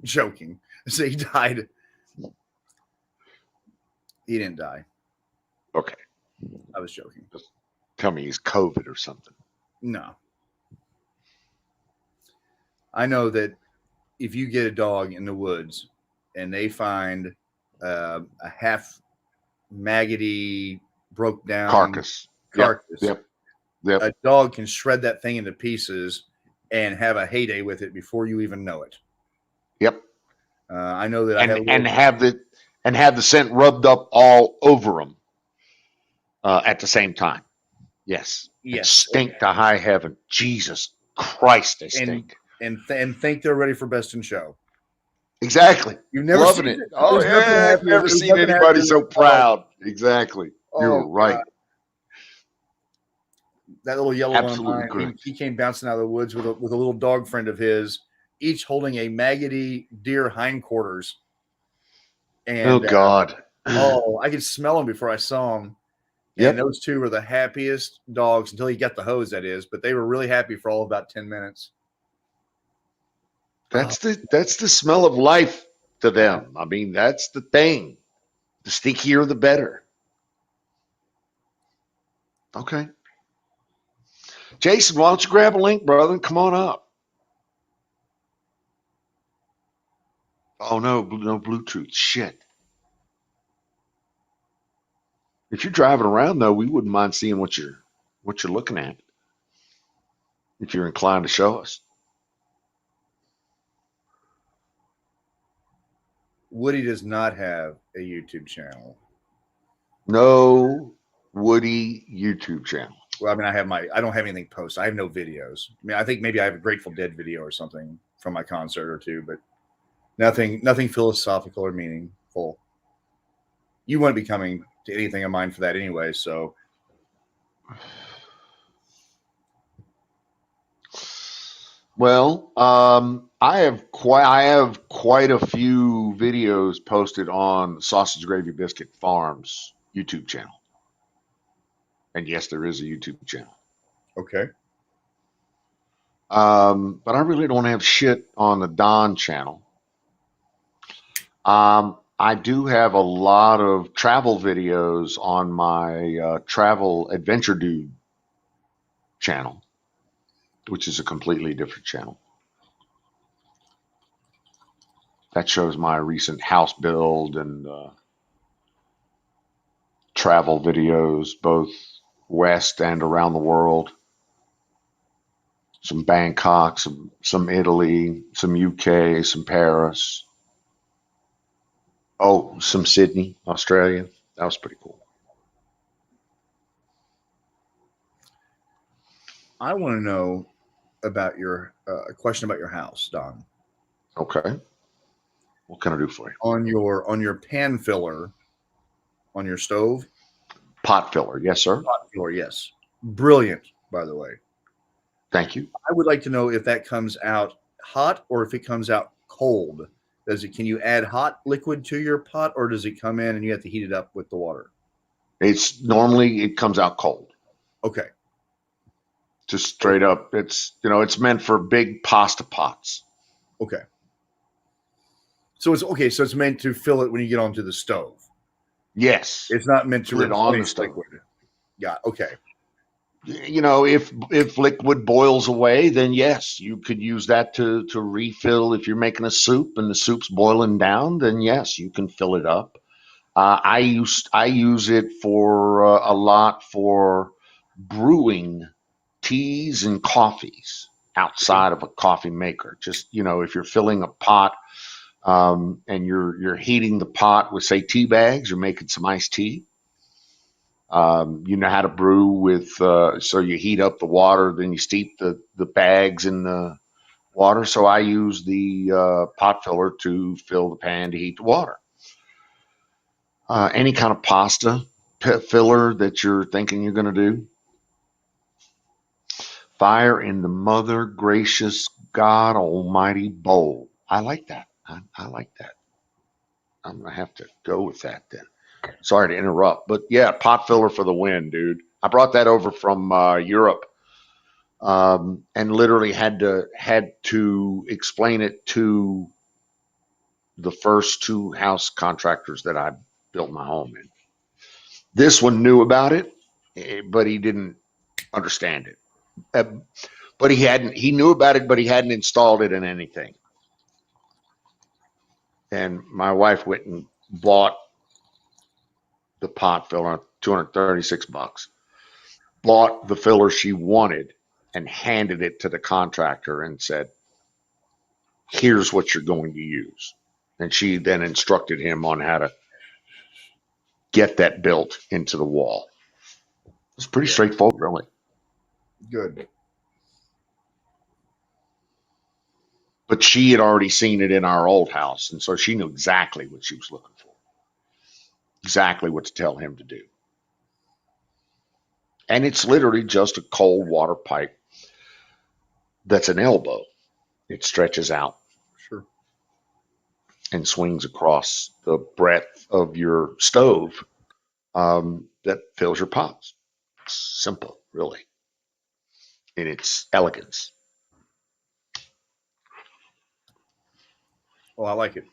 Joking. So he died. He didn't die. Okay. I was joking. Just tell me he's COVID or something. No. I know that if you get a dog in the woods and they find a half maggoty, broke down Carcass. Yep. a dog can shred that thing into pieces and have a heyday with it before you even know it. Yep. I know that and have the scent rubbed up all over them at the same time. Yes. Yes. And stink to high heaven. Jesus Christ, they stink. And think they're ready for best in show. Exactly. You've never Loving seen it. Oh yeah, I've never seen anybody so proud. Exactly. You're right. That little yellow Absolutely one, he came bouncing out of the woods with a little dog friend of his, each holding a maggoty deer hindquarters. And oh God. I could smell them before I saw them. Yep. And those two were the happiest dogs until he got the hose, that is. But they were really happy for all about 10 minutes. That's the smell of life to them. I mean, that's the thing. The stinkier, the better. Okay. Jason, why don't you grab a link, brother, and come on up? Oh no Bluetooth. Shit. If you're driving around though, we wouldn't mind seeing what you're looking at. If you're inclined to show us. Woody does not have a YouTube channel. No Woody YouTube channel. Well, I mean, I don't have anything posted. I have no videos. I mean, I think maybe I have a Grateful Dead video or something from my concert or two, but nothing philosophical or meaningful. You wouldn't be coming to anything of mine for that anyway, so. Well, I have quite a few videos posted on Sausage Gravy Biscuit Farms YouTube channel. And yes, there is a YouTube channel. Okay. But I really don't have shit on the Don channel. I do have a lot of travel videos on my Travel Adventure Dude channel, which is a completely different channel. That shows my recent house build and travel videos, both west and around the world. Some Bangkok, some Italy, some UK, some Paris. Oh, some Sydney, Australia. That was pretty cool. I want to know about your question about your house, Don. Okay. What can I do for you? On your pan filler, on your stove? Pot filler, yes, sir. Pot filler, yes. Brilliant, by the way. Thank you. I would like to know if that comes out hot or if it comes out cold. Can you add hot liquid to your pot, or does it come in and you have to heat it up with the water? It comes out cold. Okay. Just straight up. It's meant for big pasta pots. Okay. So it's meant to fill it when you get onto the stove. Yes. It's not meant to Put it on the stove. stove. Yeah, okay. If liquid boils away, then yes, you could use that to refill. If you're making a soup and the soup's boiling down, then yes, you can fill it up. I use it for a lot for brewing teas and coffees. outside of a coffee maker. Just, if you're filling a pot, and you're heating the pot with, say, tea bags, you're making some iced tea. You know how to brew with, so you heat up the water, then you steep the bags in the water. So I use the pot filler to fill the pan to heat the water. Any kind of pasta filler that you're thinking you're going to do. Fire in the Mother Gracious God Almighty bowl. I like that. I like that. I'm going to have to go with that then. Sorry to interrupt, but yeah, pot filler for the win, dude. I brought that over from Europe, and literally had to explain it to the first two house contractors that I built my home in. This one knew about it, but he didn't understand it. But he knew about it, but he hadn't installed it in anything. And my wife went and bought the pot filler, $236. Bought the filler she wanted and handed it to the contractor and said, here's what you're going to use. And she then instructed him on how to get that built into the wall. It's pretty straightforward, really. Good. But she had already seen it in our old house, and so she knew exactly what she was looking for. Exactly what to tell him to do. And it's literally just a cold water pipe that's an elbow. It stretches out. Sure. And swings across the breadth of your stove, that fills your pots. It's simple, really, in its elegance. Oh, I like it.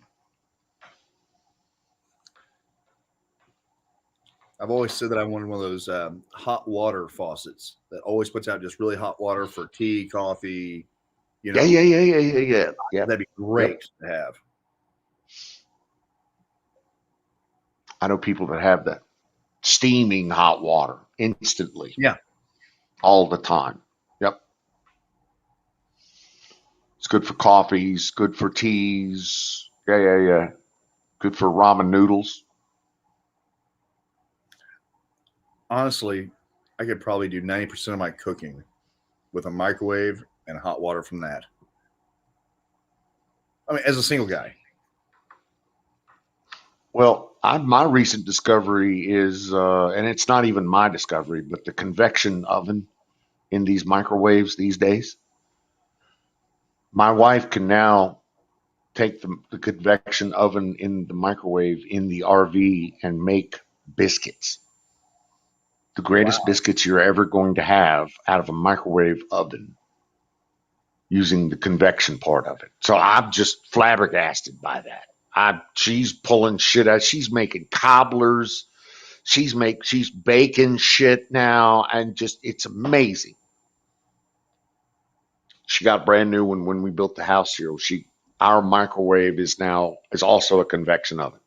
I've always said that I wanted one of those hot water faucets that always puts out just really hot water for tea, coffee. Yeah. That'd be great to have. I know people that have that steaming hot water instantly. Yeah. All the time. Yep. It's good for coffees, good for teas. Yeah. Good for ramen noodles. Honestly, I could probably do 90% of my cooking with a microwave and hot water from that. I mean, as a single guy. Well, my recent discovery is, and it's not even my discovery, but the convection oven in these microwaves these days. My wife can now take the convection oven in the microwave in the RV and make biscuits. The greatest biscuits you're ever going to have out of a microwave oven using the convection part of it. So I'm just flabbergasted by that. She's pulling shit out. She's making cobblers. She's baking shit now, and just, it's amazing. She got a brand new one when we built the house here. Our microwave is also a convection oven.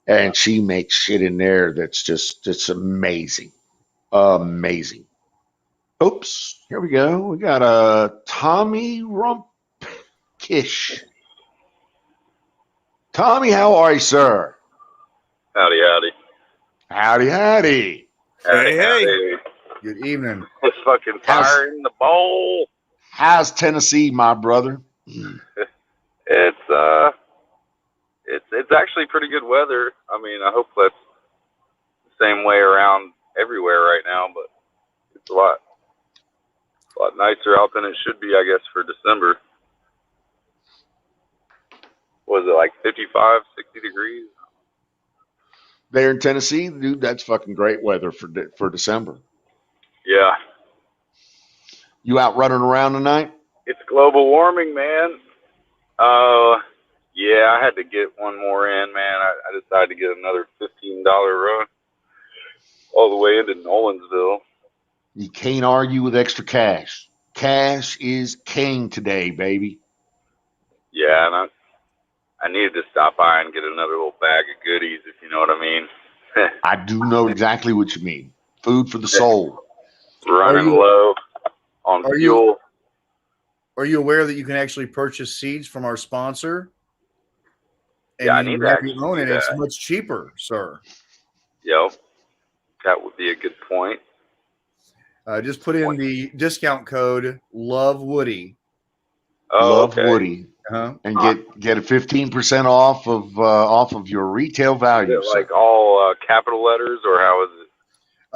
And she makes shit in there it's amazing. Amazing. Oops, here we go. We got a Tommy Rumpkish. Tommy, how are you, sir? Howdy, howdy. Howdy, howdy. Howdy, howdy. Good evening. It's fucking fire in the bowl. How's Tennessee, my brother? It's actually pretty good weather. I mean, I hope that's the same way around everywhere right now, but it's a lot nicer out than it should be, I guess, for December. Was it like 55, 60 degrees? There in Tennessee, dude, that's fucking great weather for December. Yeah. You out running around tonight? It's global warming, man. Yeah, I had to get one more in, man. I decided to get another $15 run all the way into Nolensville. You can't argue with extra cash. Cash is king today, baby. Yeah, and I needed to stop by and get another little bag of goodies, if you know what I mean. I do know exactly what you mean. Food for the soul. Running low. Are you fuel. are you aware that you can actually purchase seeds from our sponsor? And Yeah, I you need to have actually your own, do and it's that. much cheaper, sir. Yep, that would be a good point. Just put in the discount code Love Woody. Oh, Love okay. Woody, Uh-huh. and get a 15% off of your retail Is value, it like sir. all capital letters, or how is it?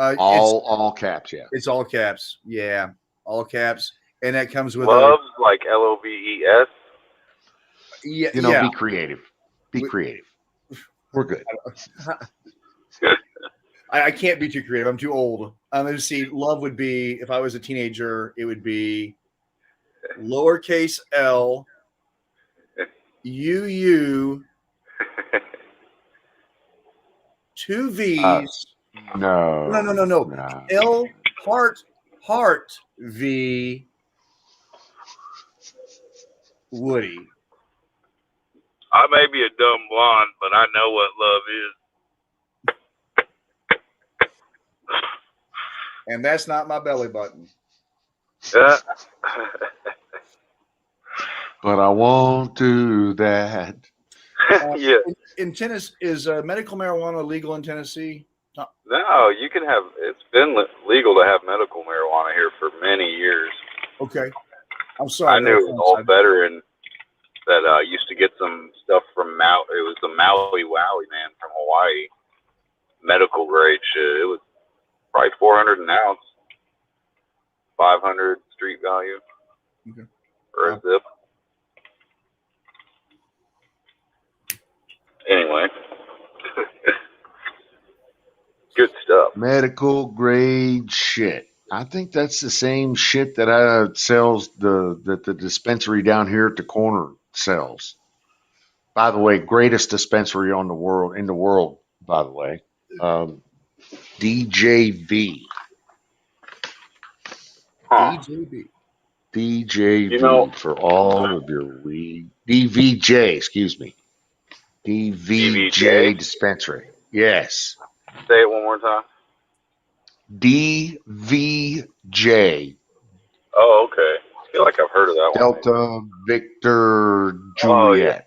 It's All caps, yeah. it's all caps. Yeah, all caps, and that comes with Loves like LOVES. yeah. Be creative. Be creative. We're good. I can't be too creative. I'm too old. Let's see. Love would be, if I was a teenager, it would be lowercase L UU 2 V's. No. L heart V Woody. I may be a dumb blonde, but I know what love is. And that's not my belly button. But I won't do that. Yeah. In Tennessee, is medical marijuana legal in Tennessee? No, you can have. It's been legal to have medical marijuana here for many years. Okay. I'm sorry. I knew an old veteran that used to get some stuff from Maui. It was the Maui Wowie man from Hawaii. Medical grade shit. It was probably $400 an ounce. 500 street value. Okay. For a zip. Anyway. Good stuff. Medical grade shit. I think that's the same shit that sells the dispensary down here at the corner sells. By the way, greatest dispensary in the world, by the way. DJV. Huh. DJV for all of your weed. DVJ, excuse me. DVJ dispensary. Yes. Say it one more time. DVJ. Oh, okay. I feel like I've heard of that Delta Victor Juliet. Oh, yeah.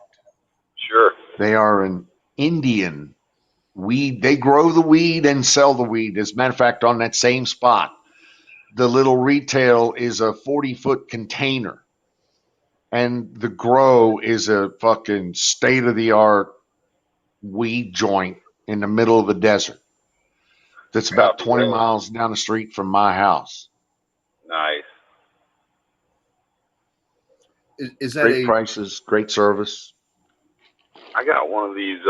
Sure. They are an Indian weed. They grow the weed and sell the weed. As a matter of fact, on that same spot, the little retail is a 40-foot container. And the grow is a fucking state-of-the-art weed joint in the middle of the desert. That's about 20 miles down the street from my house. Nice. Is that great prices, great service? I got one of these,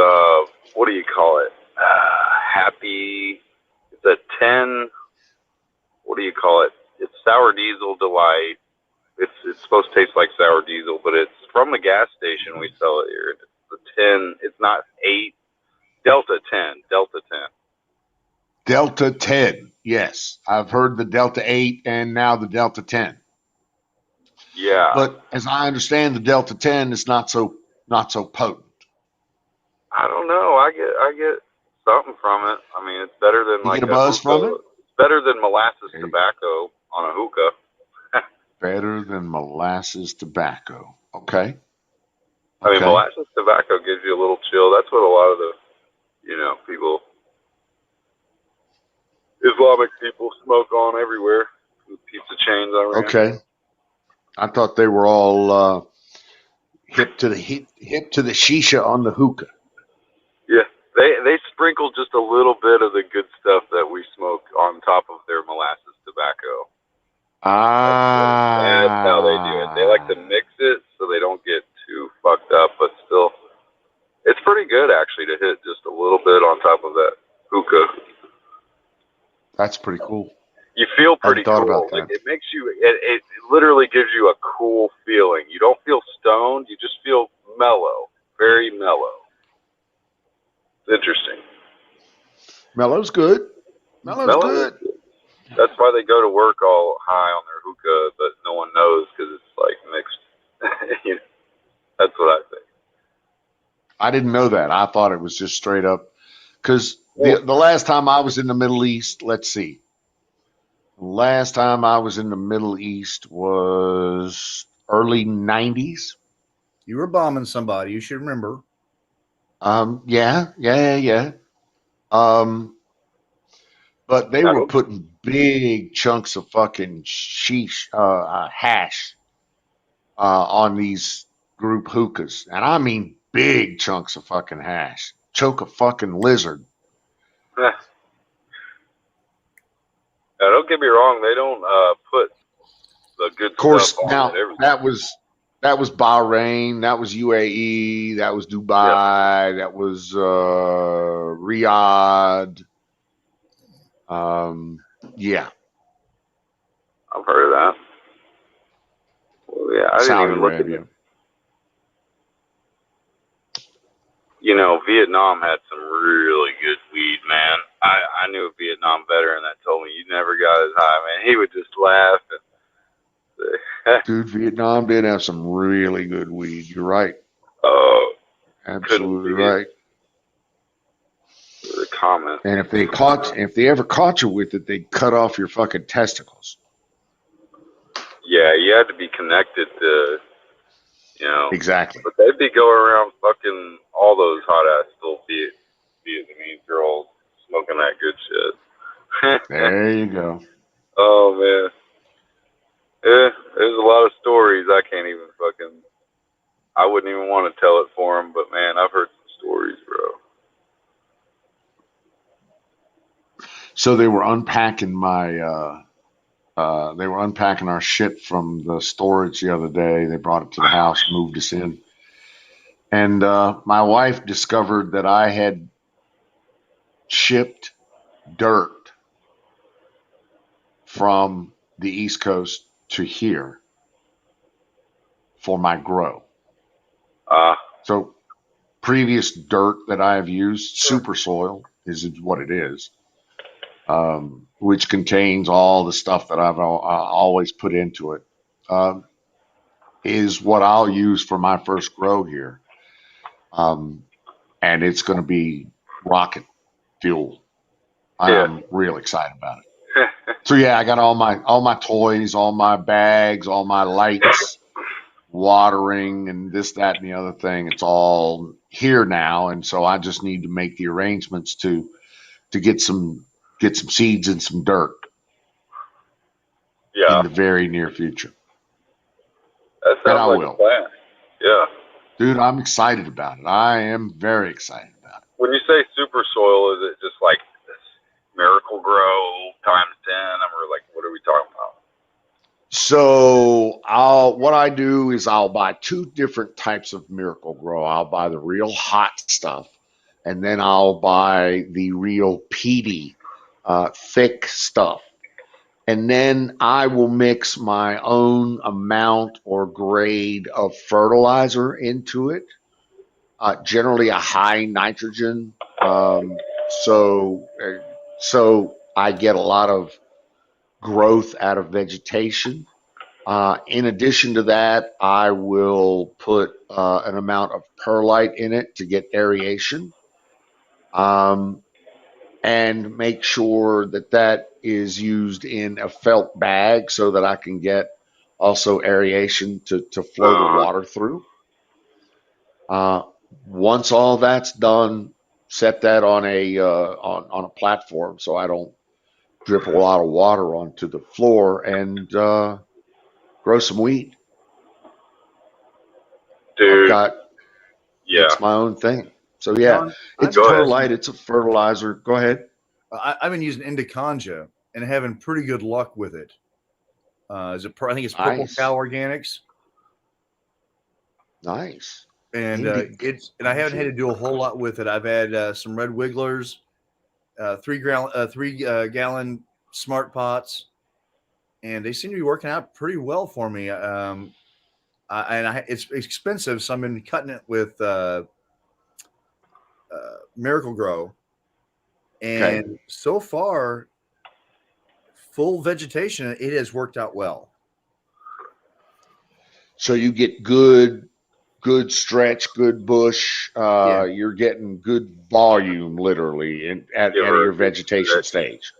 what do you call it? Happy, it's a 10, what do you call it? It's Sour Diesel Delight. It's supposed to taste like sour diesel, but it's from the gas station. We sell it here. It's the 10, it's not 8, Delta 10. Delta 10, yes. I've heard the Delta 8 and now the Delta 10. Yeah. But as I understand, the Delta 10 is not so potent. I don't know. I get something from it. I mean, it's better than you get a buzz from it? It's better than molasses tobacco on a hookah. Better than molasses tobacco. Okay. I mean, molasses tobacco gives you a little chill. That's what a lot of the, people, Islamic people smoke on everywhere. Pizza chains I ran. Okay. I thought they were all hip to the shisha on the hookah. Yeah, they sprinkle just a little bit of the good stuff that we smoke on top of their molasses tobacco. That's how they do it. They like to mix it so they don't get too fucked up, but still, it's pretty good actually to hit just a little bit on top of that hookah. That's pretty cool. You feel pretty cool. About that. Like it makes you. It literally gives you a cool feeling. You don't feel stoned. You just feel mellow, very mellow. It's interesting. Mellow's good. Mellow's good. That's why they go to work all high on their hookah, but no one knows because it's like mixed. That's what I think. I didn't know that. I thought it was just straight up. Because the last time I was in the Middle East, let's see, Last time I was in the Middle East was early 90s. You were bombing somebody. You should remember. Yeah. But they I were hope. putting big chunks of fucking hash on these group hookahs, and I mean big chunks of fucking hash. Choke a fucking lizard. Now, don't get me wrong. They don't put the good Of stuff course, on it. now that was Bahrain, that was UAE, that was Yeah, Dubai, that was Riyadh. Yeah, I've heard of that. Well, yeah, I didn't Saudi even look into. Arabia. Vietnam had some really good weed, man. I knew a Vietnam veteran that told me you never got as high, man. He would just laugh and Dude, Vietnam did have some really good weed. You're right. oh, couldn't Absolutely beat it. right. The comment. And if they ever caught you with it, they'd cut off your fucking testicles. Yeah, you had to be connected to, Exactly. but they'd be going around fucking all those hot ass still Vietnamese girls smoking that good shit. There you go. Oh man. Yeah, there's a lot of stories I can't even I wouldn't even want to tell it for them, but man, I've heard some stories, bro. So they were unpacking they were unpacking our shit from the storage the other day. They brought it to the house, moved us in. And my wife discovered that I had shipped dirt from the East Coast to here for my grow. So previous dirt that I have used, super soil is what it is, which contains all the stuff that I've always put into it, is what I'll use for my first grow here. And it's going to be rocket fuel. Yeah. I'm real excited about it. So yeah, I got all my toys, all my bags, all my lights, watering, and this, that, and the other thing. It's all here now, and so I just need to make the arrangements to get some seeds and some dirt Yeah. in the very near future. That And sounds I like will. a plan. Yeah. Dude, I'm excited about it. I am very excited about it. When you say super soil, is it just like Miracle Grow times 10? Or like, what are we talking about? So what I do is I'll buy two different types of Miracle Grow. I'll buy the real hot stuff, and then I'll buy the real peaty, thick stuff. And then I will mix my own amount or grade of fertilizer into it, generally a high nitrogen. So, so I get a lot of growth out of vegetation. In addition to that, I will put an amount of perlite in it to get aeration. And make sure that that is used in a felt bag so that I can get also aeration to flow the water through. Once all that's done, set that on a platform so I don't drip a lot of water onto the floor, and grow some weed. I've Dude. got Yeah. It's my own thing. So yeah, it's perlite, it's a fertilizer. Go ahead. I've been using Indiconja and having pretty good luck with it. I think it's Purple Nice. Cow Organics, Nice. and I haven't had to do a whole lot with it. I've had some red wigglers, 3 gallon smart pots, and they seem to be working out pretty well for me. It's expensive, so I've been cutting it with Miracle Grow, and so far, full vegetation, it has worked out well. So you get good stretch, good bush. You're getting good volume, literally, at your vegetation stage.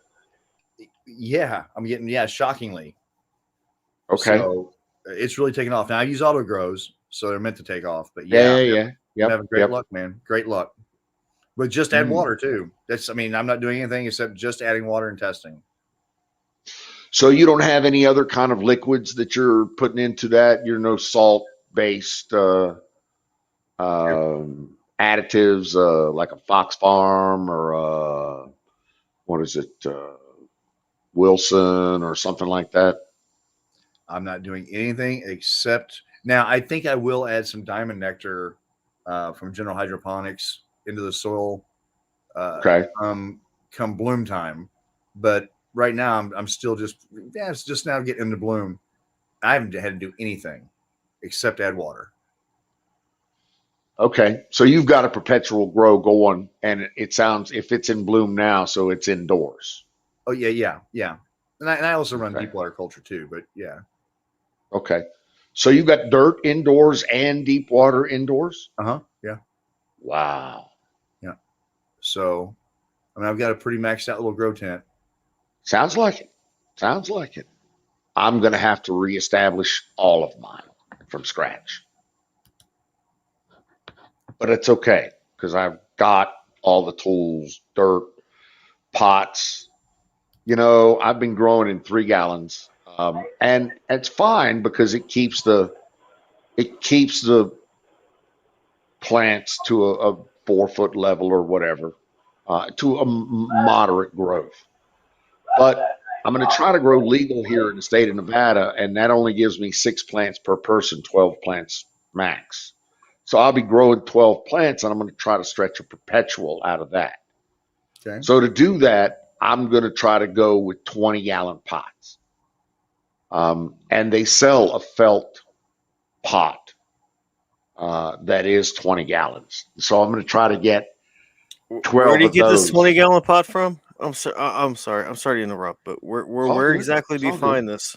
Yeah, I'm getting shockingly. Okay. So it's really taking off. Now I use auto grows, so they're meant to take off. But Yeah. I'm Yep. having great luck, man. Great luck. But just add Mm. water too. I'm not doing anything except just adding water and testing. So you don't have any other kind of liquids that you're putting into that? You're no salt based additives like a Fox Farm or what is it, Wilson or something like that? I'm not doing anything except now. I think I will add some diamond nectar from General Hydroponics into the soil Okay. come bloom time. But right now, I'm still it's just now getting into bloom. I haven't had to do anything except add water. Okay. So you've got a perpetual grow going, and it sounds if it's in bloom now, so it's indoors. Oh yeah. And I also run Okay. deep water culture too. But yeah. Okay. So you've got dirt indoors and deep water indoors? Yeah. Wow. Yeah. So, I've got a pretty maxed out little grow tent. Sounds like it. Sounds like it. I'm going to have to reestablish all of mine from scratch. But it's okay because I've got all the tools, dirt, pots. I've been growing in 3 gallons, and it's fine because it keeps the plants to a 4 foot level or whatever, to a moderate growth. But I'm going to try to grow legal here in the state of Nevada, and that only gives me 6 plants per person, 12 plants max. So I'll be growing 12 plants, and I'm going to try to stretch a perpetual out of that. Okay. So to do that, I'm going to try to go with 20-gallon pots. And they sell a felt pot that is 20 gallons. So I'm going to try to get Where 12 do you of get this those. 20-gallon pot from? I'm sorry. I'm sorry. I'm sorry to interrupt, but where Good. exactly do you It's all find good. this?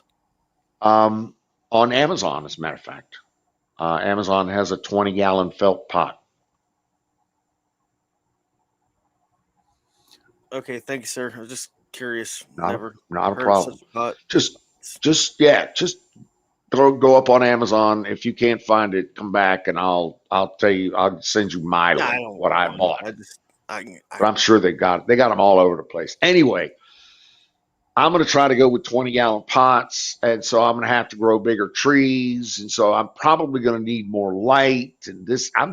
On Amazon, as a matter of fact. Amazon has a 20-gallon felt pot. Okay, thank you, sir. I was just curious. Not Never a heard of such problem. a pot. Just go up on Amazon. If you can't find it, come back and I'll tell you. I'll send you my No, I link, don't what I want it. bought. I But I'm sure they got them all over the place. Anyway, I'm going to try to go with 20-gallon pots, and so I'm going to have to grow bigger trees, and so I'm probably going to need more light. And I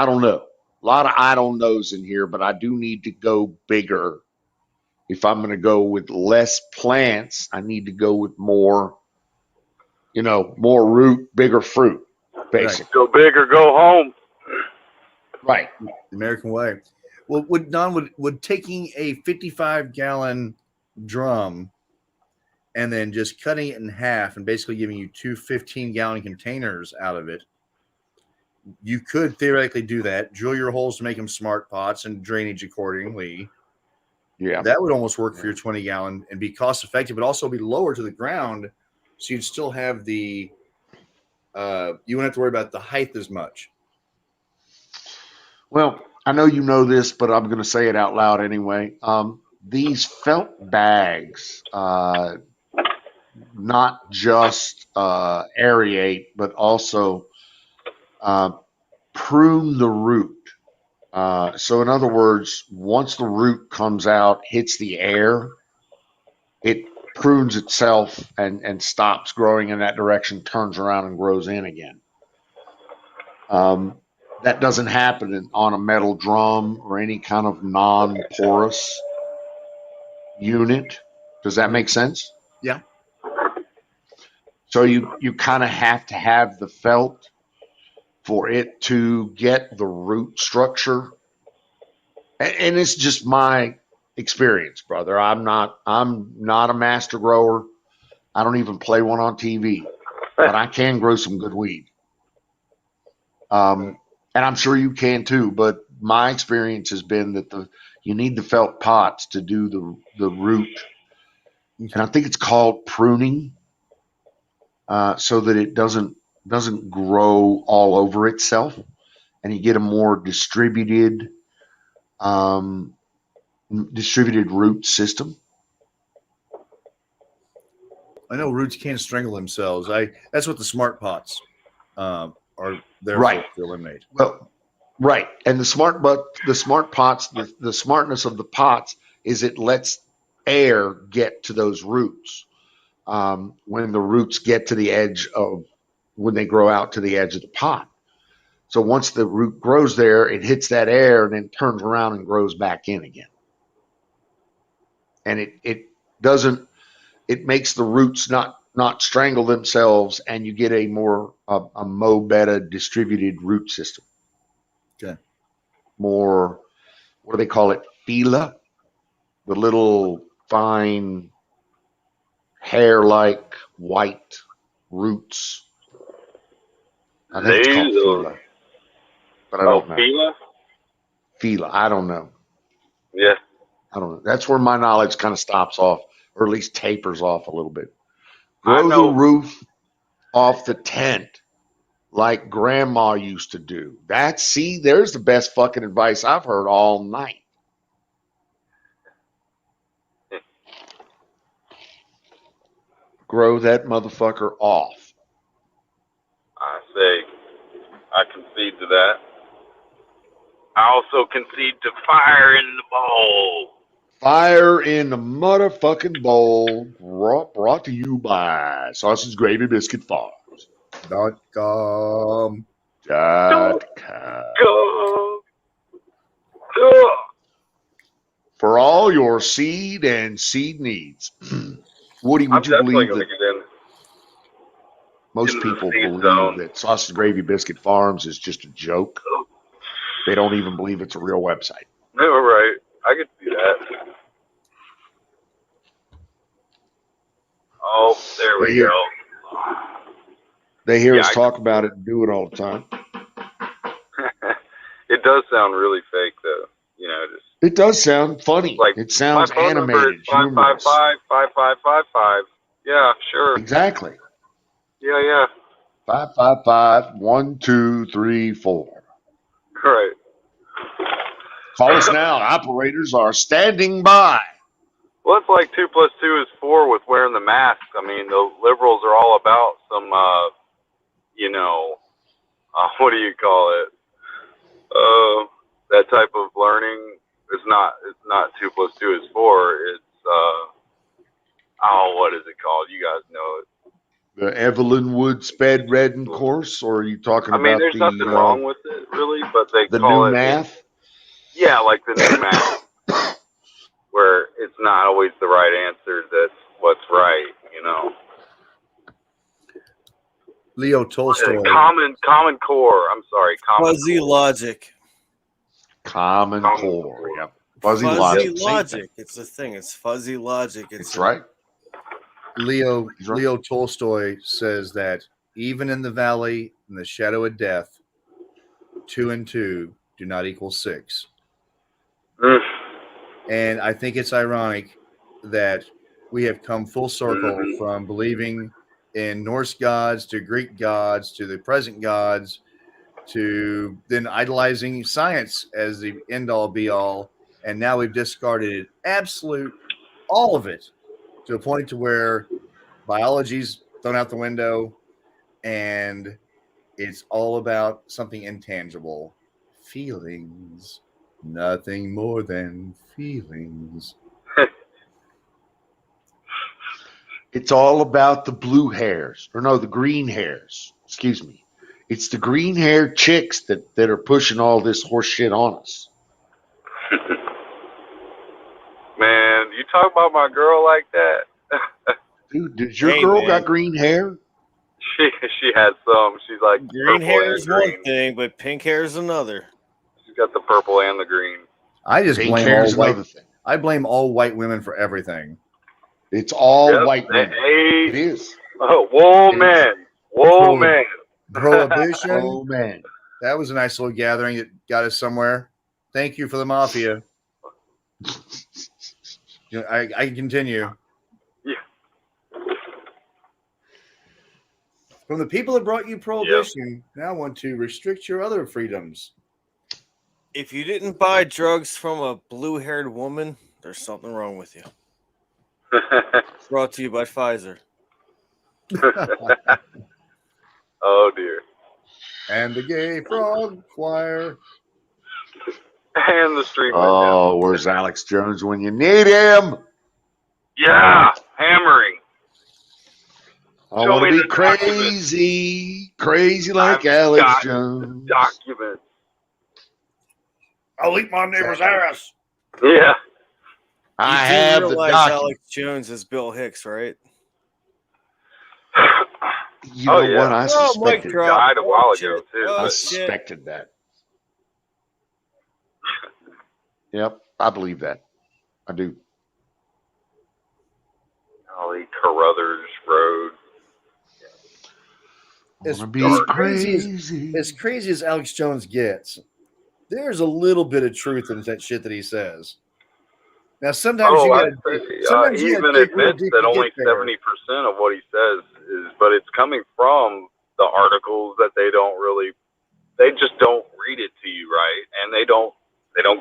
don't know. A lot of I don't knows in here, but I do need to go bigger. If I'm going to go with less plants, I need to go with more, more root, bigger fruit, basically. Go big or go home. Right. The American way. Well, would taking a 55-gallon drum and then just cutting it in half and basically giving you two 15-gallon containers out of it, you could theoretically do that. Drill your holes to make them smart pots and drainage accordingly. Yeah. That would almost work for your 20-gallon and be cost effective, but also be lower to the ground, so you'd still have you wouldn't have to worry about the height as much. Well, I know you know this, but I'm going to say it out loud anyway. These felt bags, not just aerate, but also prune the root. So, in other words, once the root comes out, hits the air, it prunes itself and stops growing in that direction, turns around and grows in again. That doesn't happen on a metal drum or any kind of non-porous unit. Does that make sense? Yeah. So you kind of have to have the felt for it to get the root structure. And it's just my experience, brother. I'm not a master grower. I don't even play one on TV, but I can grow some good weed. And I'm sure you can too, but my experience has been that you need the felt pots to do the root. And I think it's called pruning, so that it doesn't grow all over itself, and you get a more distributed root system. I know roots can strangle themselves. That's what the smart pots are there Right. for, to eliminate. Well, right. And the smart pots, the smartness of the pots is it lets air get to those roots. When the roots get to the edge of, when they grow out to the edge of the pot. So once the root grows there, it hits that air and then turns around and grows back in again. And it doesn't, it makes the roots not strangle themselves, and you get a more a mo beta distributed root system. Okay. More, what do they call it? Phyla, the little fine hair-like white roots. I think it's called Phyla, but I don't know. Phyla? Phyla, I don't know. Yeah. I don't know. That's where my knowledge kind of stops off, or at least tapers off a little bit. I Grow the know. roof off the tent like grandma used to do. There's the best fucking advice I've heard all night. Grow that motherfucker off. I say, I concede to that. I also concede to fire in the bowl. Fire in the motherfucking bowl, brought to you by Sausage Gravy Biscuit Farms. .com. For all your seed and seed needs. Woody, would you believe that most people believe that Sausage Gravy Biscuit Farms is just a joke? They don't even believe it's a real website. No, right. I could see that. Oh, there we go. They hear us talk about it and do it all the time. It does sound really fake, though. You know, just. It does sound funny. Like, it sounds my phone animated, number is 555-5555. Yeah, sure. Exactly. Yeah. 555-1234. Right. Call us now. Operators are standing by. Well, it's like 2 + 2 is 4 with wearing the mask. I mean, the liberals are all about some, what do you call it? That type of learning. It's not 2 + 2 is 4. It's, what is it called? You guys know it. The Evelyn Wood Sped Redden course, or are you talking about there's nothing wrong with it, really, but they the call new it math? Yeah, like the new math, where it's not always the right answer that's what's right, you know. Leo Tolstoy. Common Core. I'm sorry, fuzzy core. logic. Common core. Yep. Fuzzy logic. It's a thing. It's fuzzy logic. It's right. Leo Tolstoy says that even in the valley in the shadow of death, 2 and 2 do not equal 6. And I think it's ironic that we have come full circle from believing in Norse gods to Greek gods to the present gods to then idolizing science as the end all be all. And now we've discarded all of it to a point to where biology's thrown out the window and it's all about something intangible. Feelings. Nothing more than feelings. It's all about the blue hairs, the green hairs. Excuse me. It's the green haired chicks that are pushing all this horse shit on us. Man, you talk about my girl like that. Dude, did your girl got green hair? She had some. She's like green hair is one thing, but pink hair is another. She's got the purple and the green. I just pink blame hair all is white. Another thing. I blame all white women for everything. It's all white women. It is. Whoa, man. Whoa, man. Prohibition. Oh, man. That was a nice little gathering that got us somewhere. Thank you for the mafia. I can continue. Yeah. From the people that brought you prohibition, now want to restrict your other freedoms. If you didn't buy drugs from a blue-haired woman, there's something wrong with you. Brought to you by Pfizer. Oh dear. And the gay frog choir. And the street went down. Oh, where's Alex Jones when you need him? Yeah, hammering. I Show want to me be the documents. crazy like I've Alex got Jones. documents. I'll eat my neighbor's ass. Yeah. I You do have the realize document. Alex Jones is Bill Hicks, right? You know what? I Oh, mic suspected drop. Died a Oh, while shit. ago too. Oh, I shit. suspected that. Yep, I believe that. I do. Golly, Carruthers Road. As Wanna be crazy as Alex Jones gets, there's a little bit of truth in that shit that he says. Now, sometimes you I'd got say, he even admits that only 70% of what he says is, but it's coming from the articles that they just don't read it to you right, and they don't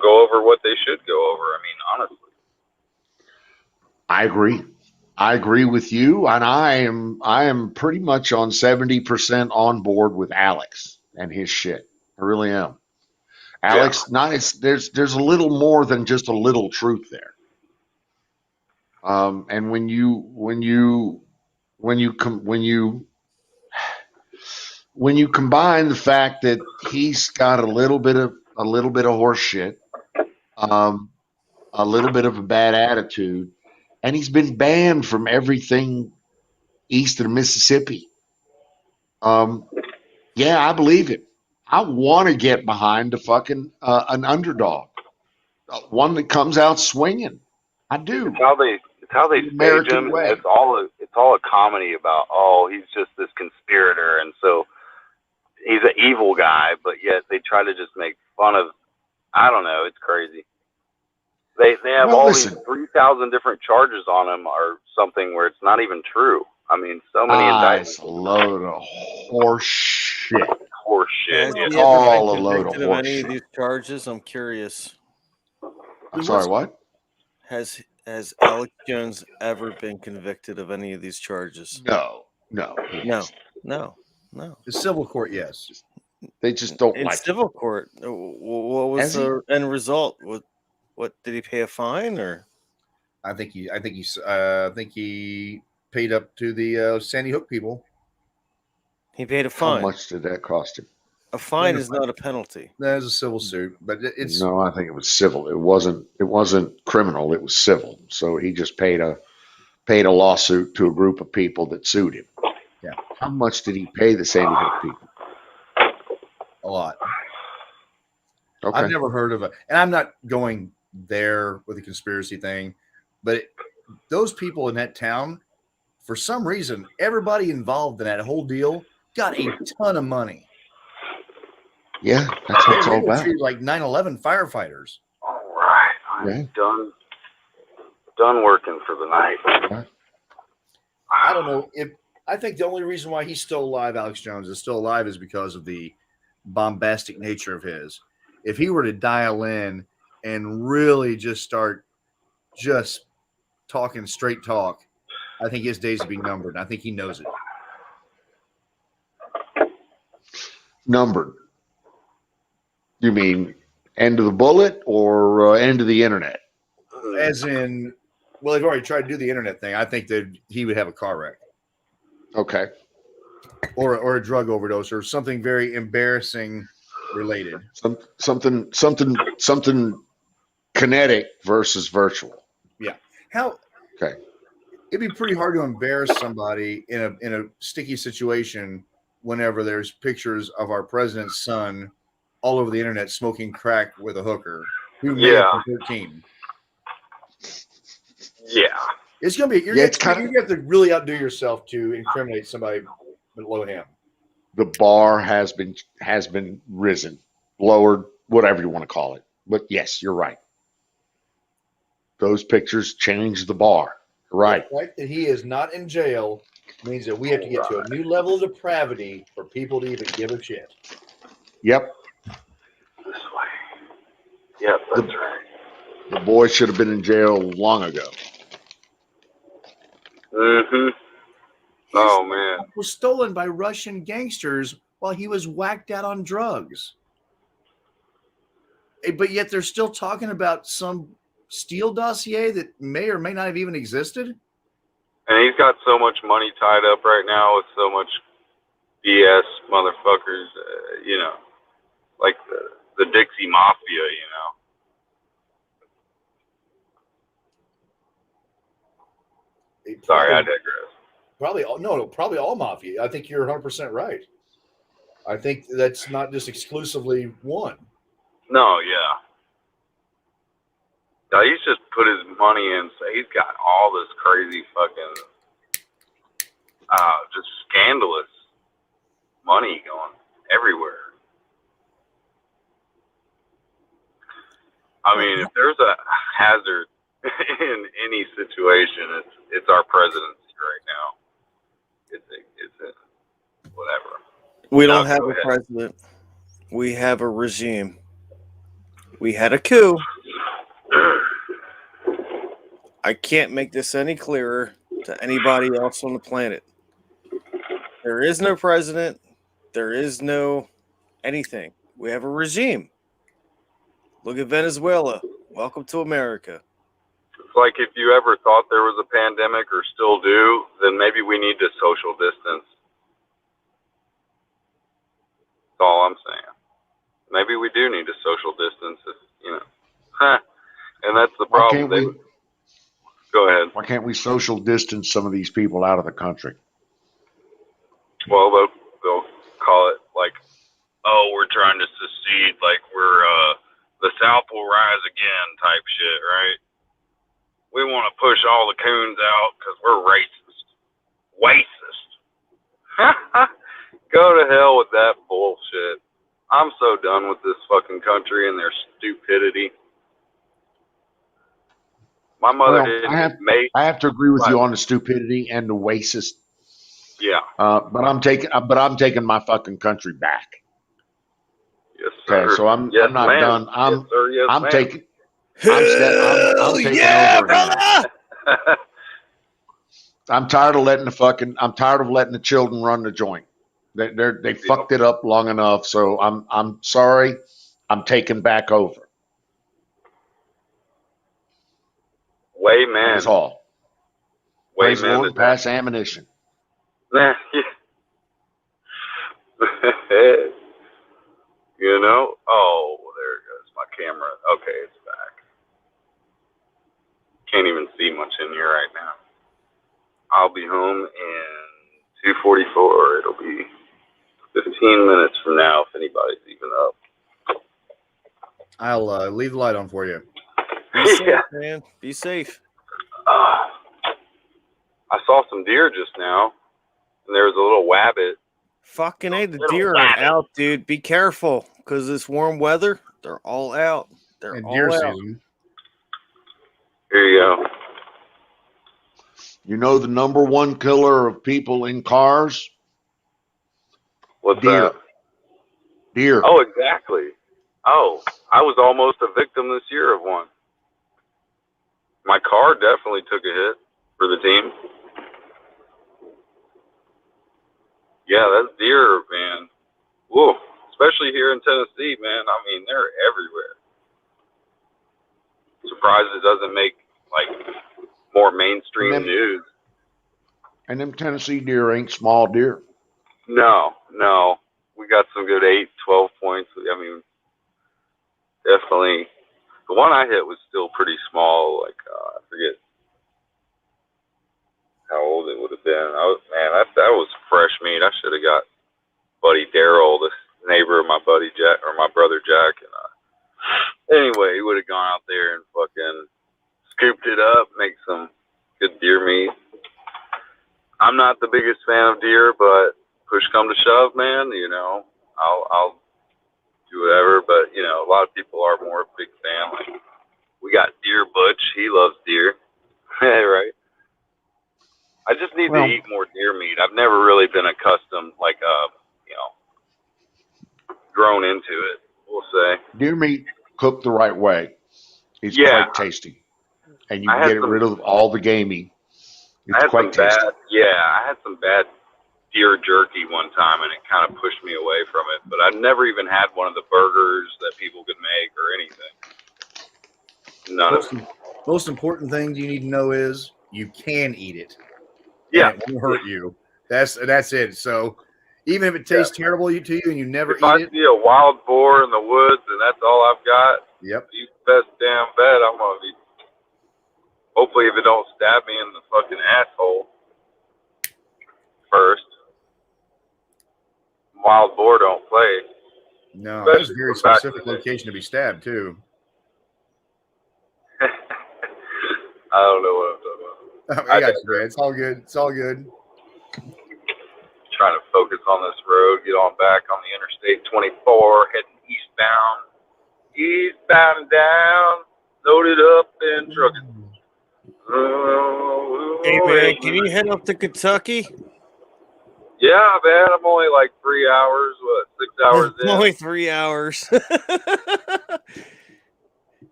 go over what they should go over. I mean, honestly. I agree with you, and I am pretty much on 70% on board with Alex and his shit. I really am. Alex, there's a little more than just a little truth there. And when you combine the fact that he's got a little bit of horse shit, a little bit of a bad attitude, and he's been banned from everything east of the Mississippi. Yeah, I believe it. I want to get behind a fucking an underdog, one that comes out swinging. I do. It's how they stage American him. way. It's all a comedy about, he's just this conspirator, and so he's an evil guy, but yet they try to just make fun of. I don't know. It's crazy. They have Well, all listen. these 3,000 different charges on him, or something where it's not even true. I mean, so many indictments. It's a load of horse shit. Horse shit. Has Yeah. he ever All a been load of convicted of horse any of shit. these charges? I'm curious. I'm sorry, what? Has Alex Jones ever been convicted of any of these charges? No. The civil court, yes. They just don't In like civil court, what was Has he? the end result? What did he pay a fine or? I think he paid up to the Sandy Hook people. He paid a How fine. much did that cost him? A fine is not a penalty. That is a civil suit, but it's No, I think it was civil. It wasn't criminal. It was civil. So he just paid a lawsuit to a group of people that sued him. Yeah. How much did he pay the Sandy Hook people? a lot. Okay. I've never heard of it, and I'm not going there with the conspiracy thing, but those people in that town, for some reason, everybody involved in that whole deal got a ton of money. Yeah, that's what it's all They were about. treated like 9/11 firefighters. All right, I'm done working for the night. Right. I don't know if I think the only reason why he's still alive, Alex Jones is still alive, is because of the bombastic nature of his. If he were to dial in and really just start just talking straight talk, I think his days would be numbered. I think he knows it. Numbered. You mean end of the bullet or end of the internet? As in, well, they've already tried to do the internet thing. I think that he would have a car wreck. Okay. Or a drug overdose or something very embarrassing related. Something kinetic versus virtual. Yeah. How? Okay. It'd be pretty hard to embarrass somebody in a sticky situation whenever there's pictures of our president's son all over the internet smoking crack with a hooker who may have been 13. Yeah. It's gonna be you have to really outdo yourself to incriminate somebody below him. The bar has been risen, lowered, whatever you want to call it. But yes, you're right. Those pictures change the bar. Right. The fact that he is not in jail means that we have to get to a new level of depravity for people to even give a shit. Yep. This way. Yep, that's right. The boy should have been in jail long ago. Mm-hmm. Oh man, was stolen by Russian gangsters while he was whacked out on drugs. But yet they're still talking about some Steele dossier that may or may not have even existed. and he's got so much money tied up right now with so much BS motherfuckers. You know, like the Dixie Mafia. You know. Sorry, I digress. Probably all mafia. I think you're 100% right. I think that's not just exclusively one. No, yeah. No, he's just put his money in. So he's got all this crazy fucking, just scandalous money going everywhere. I mean, if there's a hazard in any situation, it's our presidency right now. It's whatever. We don't have a president. We have a regime. We had a coup. I can't make this any clearer to anybody else on the planet. There is no president. There is no anything. We have a regime. Look at Venezuela. Welcome to America. It's like if you ever thought there was a pandemic or still do, then maybe we need to social distance. That's all I'm saying. Maybe we do need to social distance, you know. And that's the problem. Go ahead. Why can't we social distance some of these people out of the country? Well, they'll call it like, oh, we're trying to secede, like we're the South will rise again type shit, right? We want to push all the coons out because we're racist. Racist. Go to hell with that bullshit. I'm so done with this fucking country and their stupidity. My mother didn't I have to agree with you on the stupidity and the racist. Yeah. But I'm taking my fucking country back. Yes, sir. Okay, so I'm not done. I'm taking. I'm taking yeah, over brother! I'm tired of letting the children run the joint. They fucked it up long enough. So I'm sorry. I'm taking back over. Wayman. That's all. Praise the Lord and pass ammunition. You know? Oh, there it goes. My camera. Okay, it's back. Can't even see much in here right now. I'll be home in 2:44. It'll be 15 minutes from now if anybody's even up. I'll leave the light on for you. Be safe, man. Be safe. I saw some deer just now, and there was a little wabbit. Fucking A, the deer are out, dude. Be careful, because this warm weather, they're all out. They're all deer out. season. Here you go. You know the number one killer of people in cars? What's deer. that? Deer. Oh, exactly. Oh, I was almost a victim this year of one. My car definitely took a hit for the team. Yeah, that's deer, man. Whoa, especially here in Tennessee, man. I mean, they're everywhere. Surprised it doesn't make, like, more mainstream news. And them Tennessee deer ain't small deer. No. We got some good 8, 12 points. I mean, definitely. The one I hit was still pretty small. Like, I forget how old it would have been. That was fresh meat. I should have got Buddy Darrell, the neighbor of my buddy Jack, or my brother Jack. And anyway, he would have gone out there and fucking scooped it up, make some good deer meat. I'm not the biggest fan of deer, but push come to shove, man, you know, I'll do whatever. But, you know, a lot of people are more a big fan. Like, we got Deer Butch. He loves deer. Right? I just need to eat more deer meat. I've never really been accustomed, like, you know, grown into it, we'll say. Deer meat cooked the right way is quite tasty. And you can get rid of all the gamey. It's I had quite some tasty. bad, yeah, I had some bad deer jerky one time, and it kind of pushed me away from it. But I've never even had one of the burgers that people could make or anything. None of it. Most important thing you need to know is you can eat it. Yeah. And it won't hurt you. That's it. So even if it tastes terrible to you and you never If I eat it, see a wild boar in the woods and that's all I've got, yep. you best damn bet I'm gonna be. Hopefully, if it don't stab me in the fucking asshole first. Wild boar don't play. No, that was a very from back in specific the day. location to be stabbed too. I don't know what I'm talking about. I got you, man. It's all good. It's all good. Trying to focus on this road, get on back on the Interstate 24, heading eastbound. Eastbound and down, loaded up and trucking. Hey man, can you head up to Kentucky? Yeah, man, I'm only like 3 hours, 6 hours in. Only 3 hours.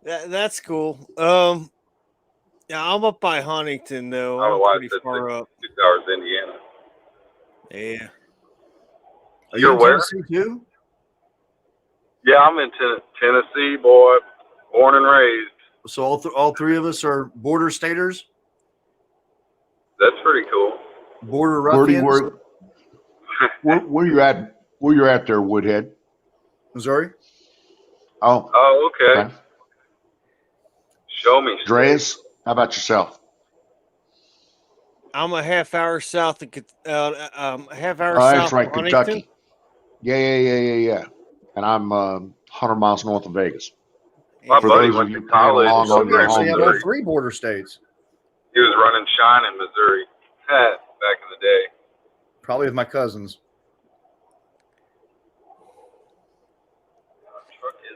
That's cool. Yeah, I'm up by Huntington though. I don't know I'm why I pretty said far up. 6 hours Indiana. Yeah. Are You're you in where? Tennessee too? Yeah, I'm in Tennessee, boy. Born and raised. So all three of us are border staters? That's pretty cool. Border Birdie, ruffians? where you at? Where you at there, Woodhead? Missouri? Oh, okay. Show me. Dreas, how about yourself? I'm a half hour south of half hour Oh, south that's right, of Huntington. Kentucky. Yeah. And I'm 100 miles north of Vegas. My For buddy those of went you to playing college. along So on we your actually home have all there. three border states. He was running shine in Missouri back in the day. Probably with my cousins.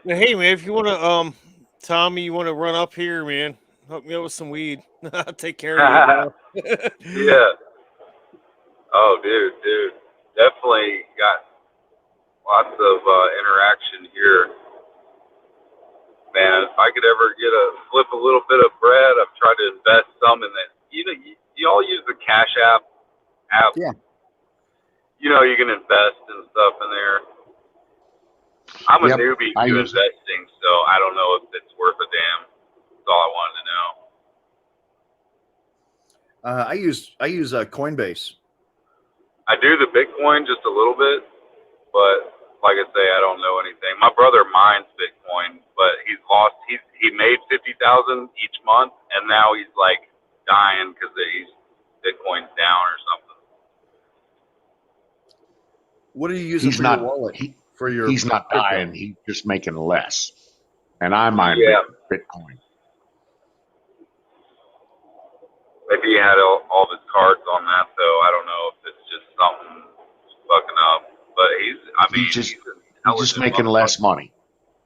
Now, hey man, if you want to, Tommy, you want to run up here, man? Hook me up with some weed. I'll take care of you. Yeah. Oh, dude. Definitely got lots of interaction here. Man, if I could ever flip a little bit of bread, I've tried to invest some in that. You know, you all use the Cash App. Yeah. You know, you can invest and stuff in there. I'm a Yep, newbie I to use it. investing, so I don't know if it's worth a damn. That's all I wanted to know. I use Coinbase. I do the Bitcoin just a little bit, but like I say, I don't know anything. My brother mines Bitcoin, but he's lost. He made 50,000 each month, and now he's like dying because Bitcoin's down or something. What are you using He's for not. your wallet? For your He's not crypto? dying. He's just making less. And I mine Yeah. Bitcoin. Maybe he had all of his cards on that, though. I don't know if it's just something fucking up. But he's just making less money.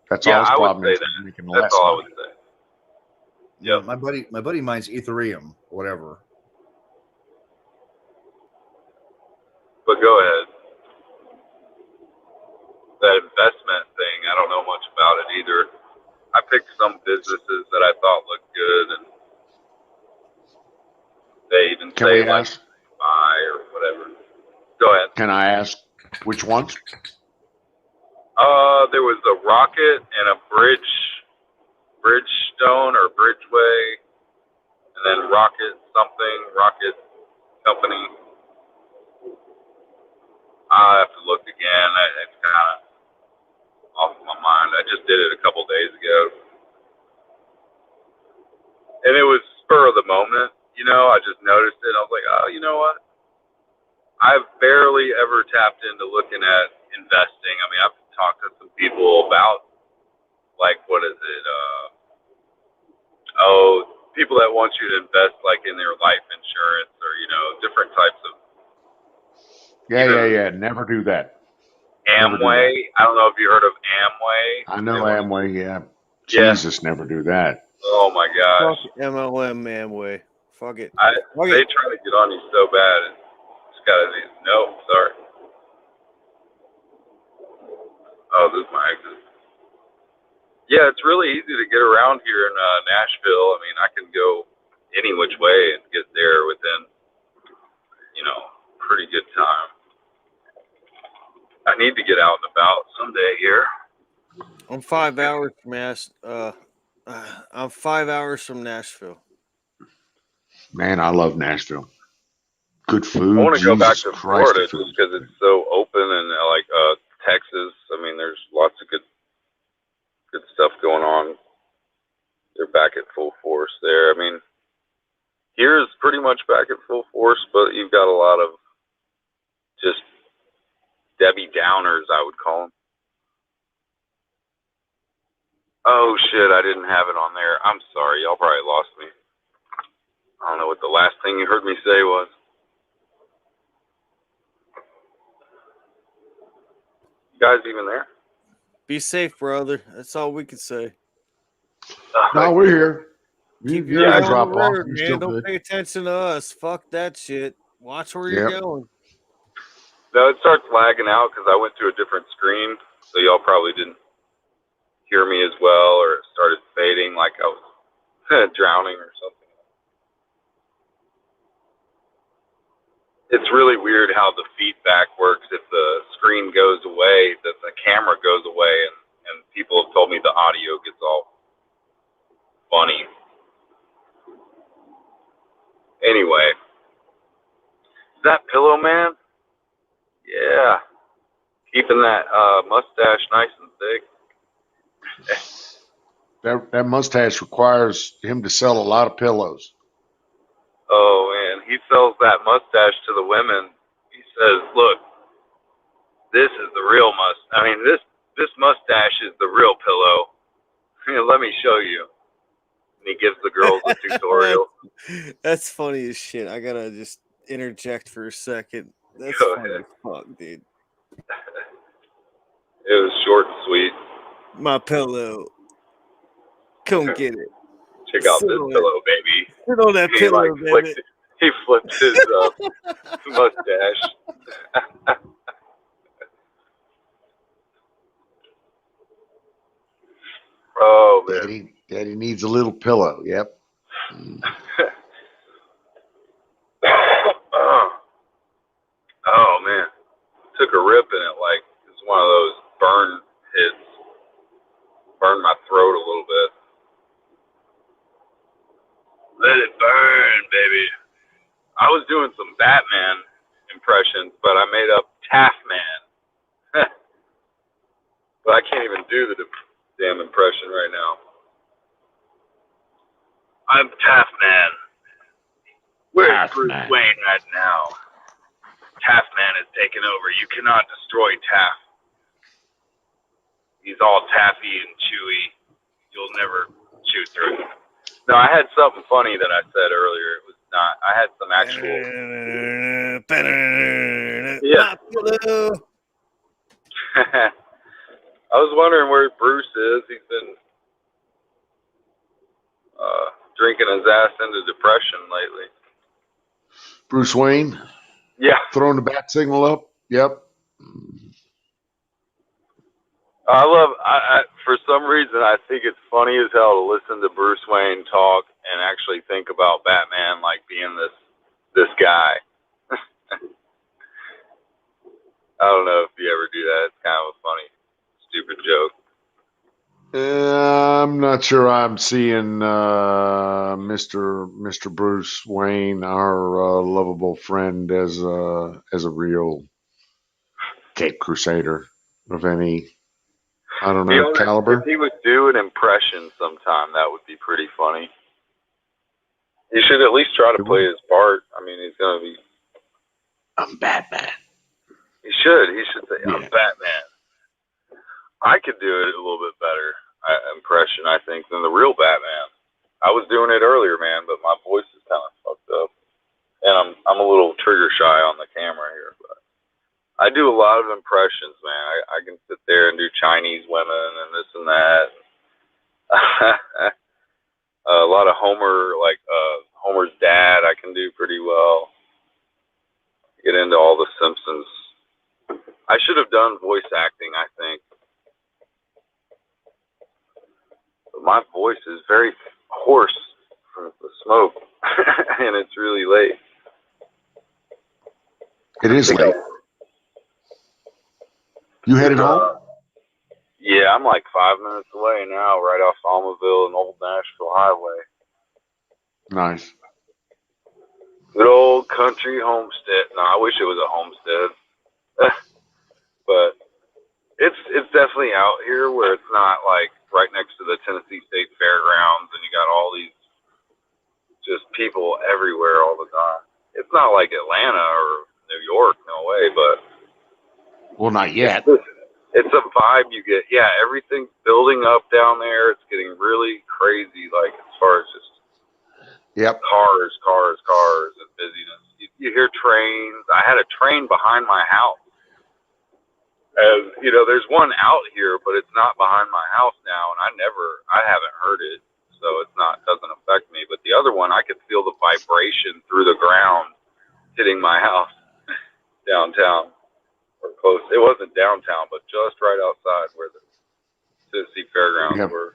That's Yeah, all his I would problem say is. that. He's making That's less all I money. would say. Yeah, my buddy mines Ethereum, whatever. But go ahead. That investment thing, I don't know much about it either. I picked some businesses that I thought looked good, and they even Can say we like ask? buy or whatever. Go ahead. Can I ask which ones? There was a rocket and a Bridgestone or Bridgeway, and then rocket company. I have to look again. It's kind of off my mind. I just did it a couple days ago, and it was spur of the moment. You know, I just noticed it. I was like, oh, you know what? I've barely ever tapped into looking at investing. I mean, I've talked to some people about, like, what is it? People that want you to invest, like, in their life insurance or, you know, different types of Yeah. Never do that. Amway. I don't know if you heard of Amway. I know Amway, yeah. Yeah. Jesus, never do that. Oh, my gosh. Fuck MLM, Amway. Fuck it. They try to get on you so bad. It's got to be, no, sorry. Oh, this is my exit. Yeah, it's really easy to get around here in Nashville. I mean, I can go any which way and get there within pretty good time. I need to get out and about someday here. I'm 5 hours from I'm 5 hours from Nashville. Man, I love Nashville. Good I food. want to go back Jesus to Christ, the Florida food. just because it's so open and Texas. I mean, there's lots of good stuff going on. They're back at full force there. I mean, here is pretty much back at full force, but you've got a lot of just Debbie Downers, I would call them. Oh shit, I didn't have it on there. I'm sorry, y'all probably lost me. I don't know what the last thing you heard me say was. You guys even there? Be safe, brother. That's all we can say. No, we're here. Keep You're your in eye the on the drop off. road, You're man. still Don't good. pay attention to us. Fuck that shit. Watch where Yep. you're going. No, it starts lagging out because I went to a different screen, so y'all probably didn't hear me as well, or it started fading like I was drowning or something. It's really weird how the feedback works. If the screen goes away, that the camera goes away, and people have told me the audio gets all funny. Anyway, is that Pillow Man? Yeah, keeping that mustache nice and thick. That mustache requires him to sell a lot of pillows. Oh man, he sells that mustache to the women. He says, "Look, this is the real mustache. I mean, this mustache is the real pillow. Let me show you." And he gives the girls a tutorial. That's funny as shit. I gotta just interject for a second. That's Go funny ahead. as fuck, dude. It was short and sweet. My pillow. Come get it. Check out Sit this on it. pillow, baby. Sit on that He pillow, baby. he flipped his mustache. Oh man. Daddy needs a little pillow. Yep. Oh man, took a rip in it like it's one of those burn hits. Burned my throat a little bit. Let it burn, baby. I was doing some Batman impressions, but I made up Taffman. But I can't even do the damn impression right now. I'm Taffman. Where's Bruce Wayne right now? Taffman is taking over. You cannot destroy Taff. He's all taffy and chewy. You'll never chew through him. No, I had something funny that I said earlier. It was not. I had some actual. Yeah. I was wondering where Bruce is. He's been drinking his ass into depression lately. Bruce Wayne? Yeah. Throwing the bat signal up? Yep. I for some reason, I think it's funny as hell to listen to Bruce Wayne talk and actually think about Batman like being this guy. I don't know if you ever do that. It's kind of a funny, stupid joke. I'm not sure I'm seeing Mr. Bruce Wayne, our lovable friend, as a real Cape Crusader of any, I don't know, caliber. If he would do an impression sometime, that would be pretty funny. He should at least try to play his part. I mean, he's going to be... I'm Batman. He should say, I'm Batman. I could do it a little bit better impression, I think, than the real Batman. I was doing it earlier, man, but my voice is kind of fucked up. And I'm a little trigger shy on the camera here, but I do a lot of impressions, man. I can sit there and do Chinese women and this and that. A lot of Homer, like Homer's dad, I can do pretty well. Get into all the Simpsons. I should have done voice acting, I think. But my voice is very hoarse from the smoke, and it's really late. It is late. You headed home? Yeah, I'm like 5 minutes away now, right off Almaville and Old Nashville Highway. Nice. Good old country homestead. No, I wish it was a homestead. But it's definitely out here where it's not like right next to the Tennessee State Fairgrounds and you got all these just people everywhere all the time. It's not like Atlanta or New York, no way, but Well, not yet. it's a vibe you get. Yeah, everything's building up down there. It's getting really crazy, like as far as just cars, and busyness. You hear trains. I had a train behind my house. And, you know, there's one out here, but it's not behind my house now, and I haven't heard it, so doesn't affect me. But the other one, I could feel the vibration through the ground hitting my house downtown, or close. It wasn't downtown, but just right outside where the Tennessee Fairgrounds were.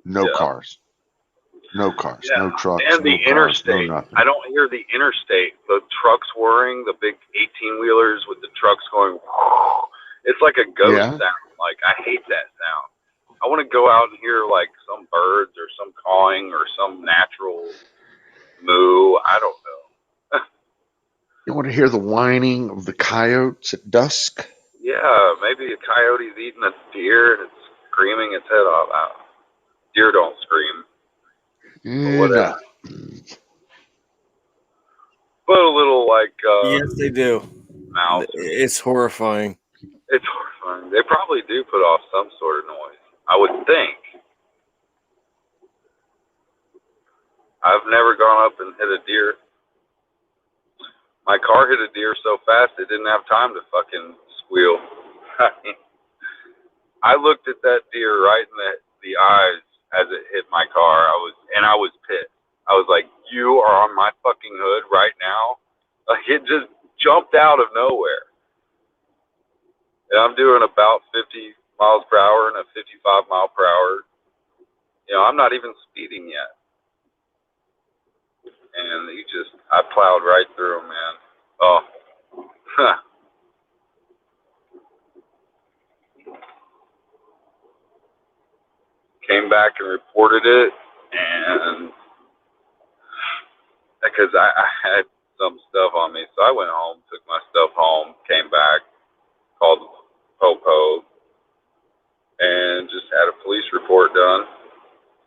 No cars. No cars, no trucks, and the no cars, no interstate. nothing. I don't hear the interstate. The trucks whirring, the big 18-wheelers with the trucks going. It's like a ghost sound. Like, I hate that sound. I want to go out and hear like some birds or some cawing or some natural moo. I don't know. You want to hear the whining of the coyotes at dusk? Yeah, maybe a coyote's eating a deer and it's screaming its head off. Deer don't scream. Yeah. But a little like yes, they do. Mouse. It's horrifying. It's horrifying. They probably do put off some sort of noise, I would think. I've never gone up and hit a deer. My car hit a deer so fast it didn't have time to fucking squeal. I looked at that deer right in the eyes as it hit my car. I was pissed. I was like, you are on my fucking hood right now? Like, it just jumped out of nowhere. And I'm doing about 50 miles per hour and a 55 mile per hour. You know, I'm not even speeding yet. And I plowed right through him, man. Oh. Came back and reported it, and because I had some stuff on me, so I went home, took my stuff home, came back, called the Popo, and just had a police report done.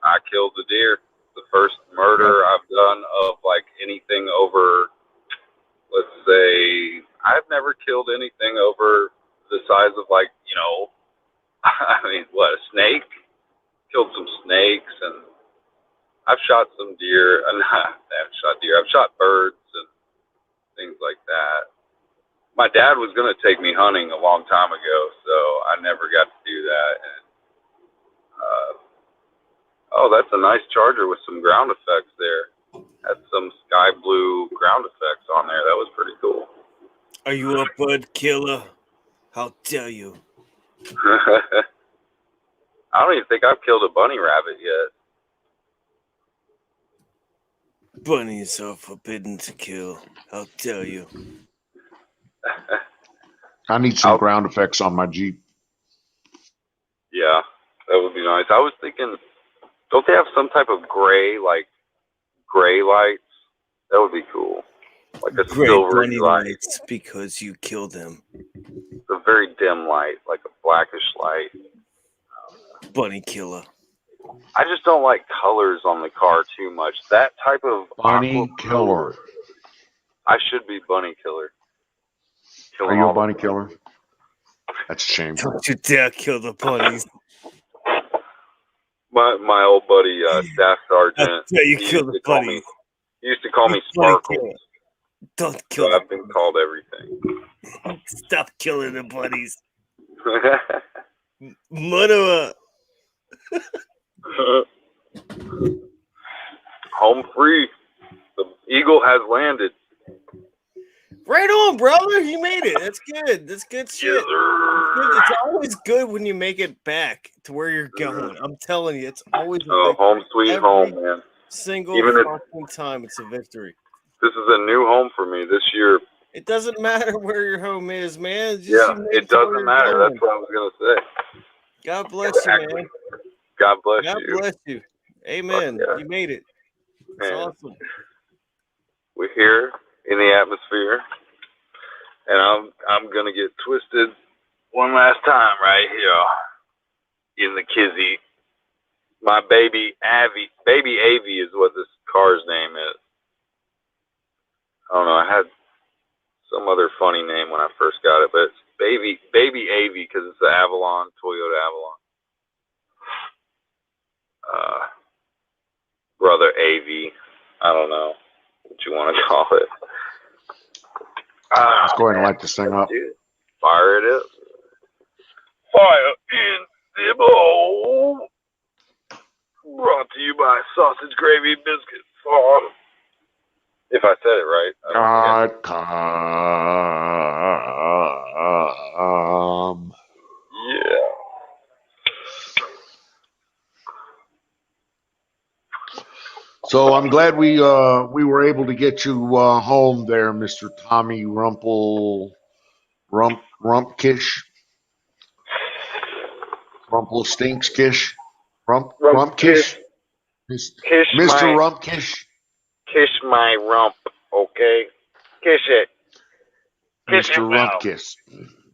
I killed the deer. The first murder I've done of like anything over, let's say, I've never killed anything over the size of like, you know, I mean, what, a snake? Killed some snakes, and I've shot some deer. I haven't shot deer. I've shot birds and things like that. My dad was going to take me hunting a long time ago, so I never got to do that. And, oh, that's a nice Charger with some ground effects there. Had some sky blue ground effects on there. That was pretty cool. Are you a bud killer? How dare you? I don't even think I've killed a bunny rabbit yet. Bunnies are forbidden to kill. How dare you? I need some ground effects on my Jeep. Yeah, that would be nice. I was thinking, don't they have some type of gray lights? That would be cool. Like a Gray silvery bunny light. lights because you killed them. It's a very dim light, like a blackish light. Bunny killer. I just don't like colors on the car too much. That type of bunny killer. I should be bunny killer. Are you a bunny killer? That's shameful. Don't you dare kill the bunnies. My old buddy, Staff Sergeant, you kill the bunnies. He used to call me Sparkles. Don't kill so I've been called everything. Stop killing the bunnies. Murderer. Home free. The eagle has landed. Right on, brother. You made it. That's good. That's good shit. It's always good when you make it back to where you're going. I'm telling you, it's always home sweet home, man. Single Even fucking time, it's a victory. This is a new home for me this year. It doesn't matter where your home is, man. Just Yeah, you make it to where doesn't you're matter. going. That's what I was gonna say. God bless you, Exactly. man. God bless God you. bless you. Amen. Yeah. You made it. It's Man, awesome. we're here in the atmosphere, and I'm gonna get twisted one last time right here in the kizzy. My baby Avi is what this car's name is. I don't know. I had some other funny name when I first got it, but it's baby Avi because it's the Avalon, Toyota Avalon. Brother AV. I don't know what you want to call it. Let's go ahead and light this thing up. Dude, fire it up. Fire in the bowl. Brought to you by Sausage Gravy Biscuit Farm. If I said it right. Yeah. So I'm glad we were able to get you home there, Mr. Tommy Rumpkish. Rumpelstiltskish. Rumpkish. Kiss Mr. my Rumpkish. kiss my rump, okay? Kiss it. Kiss Mr. it well. Rumpkiss.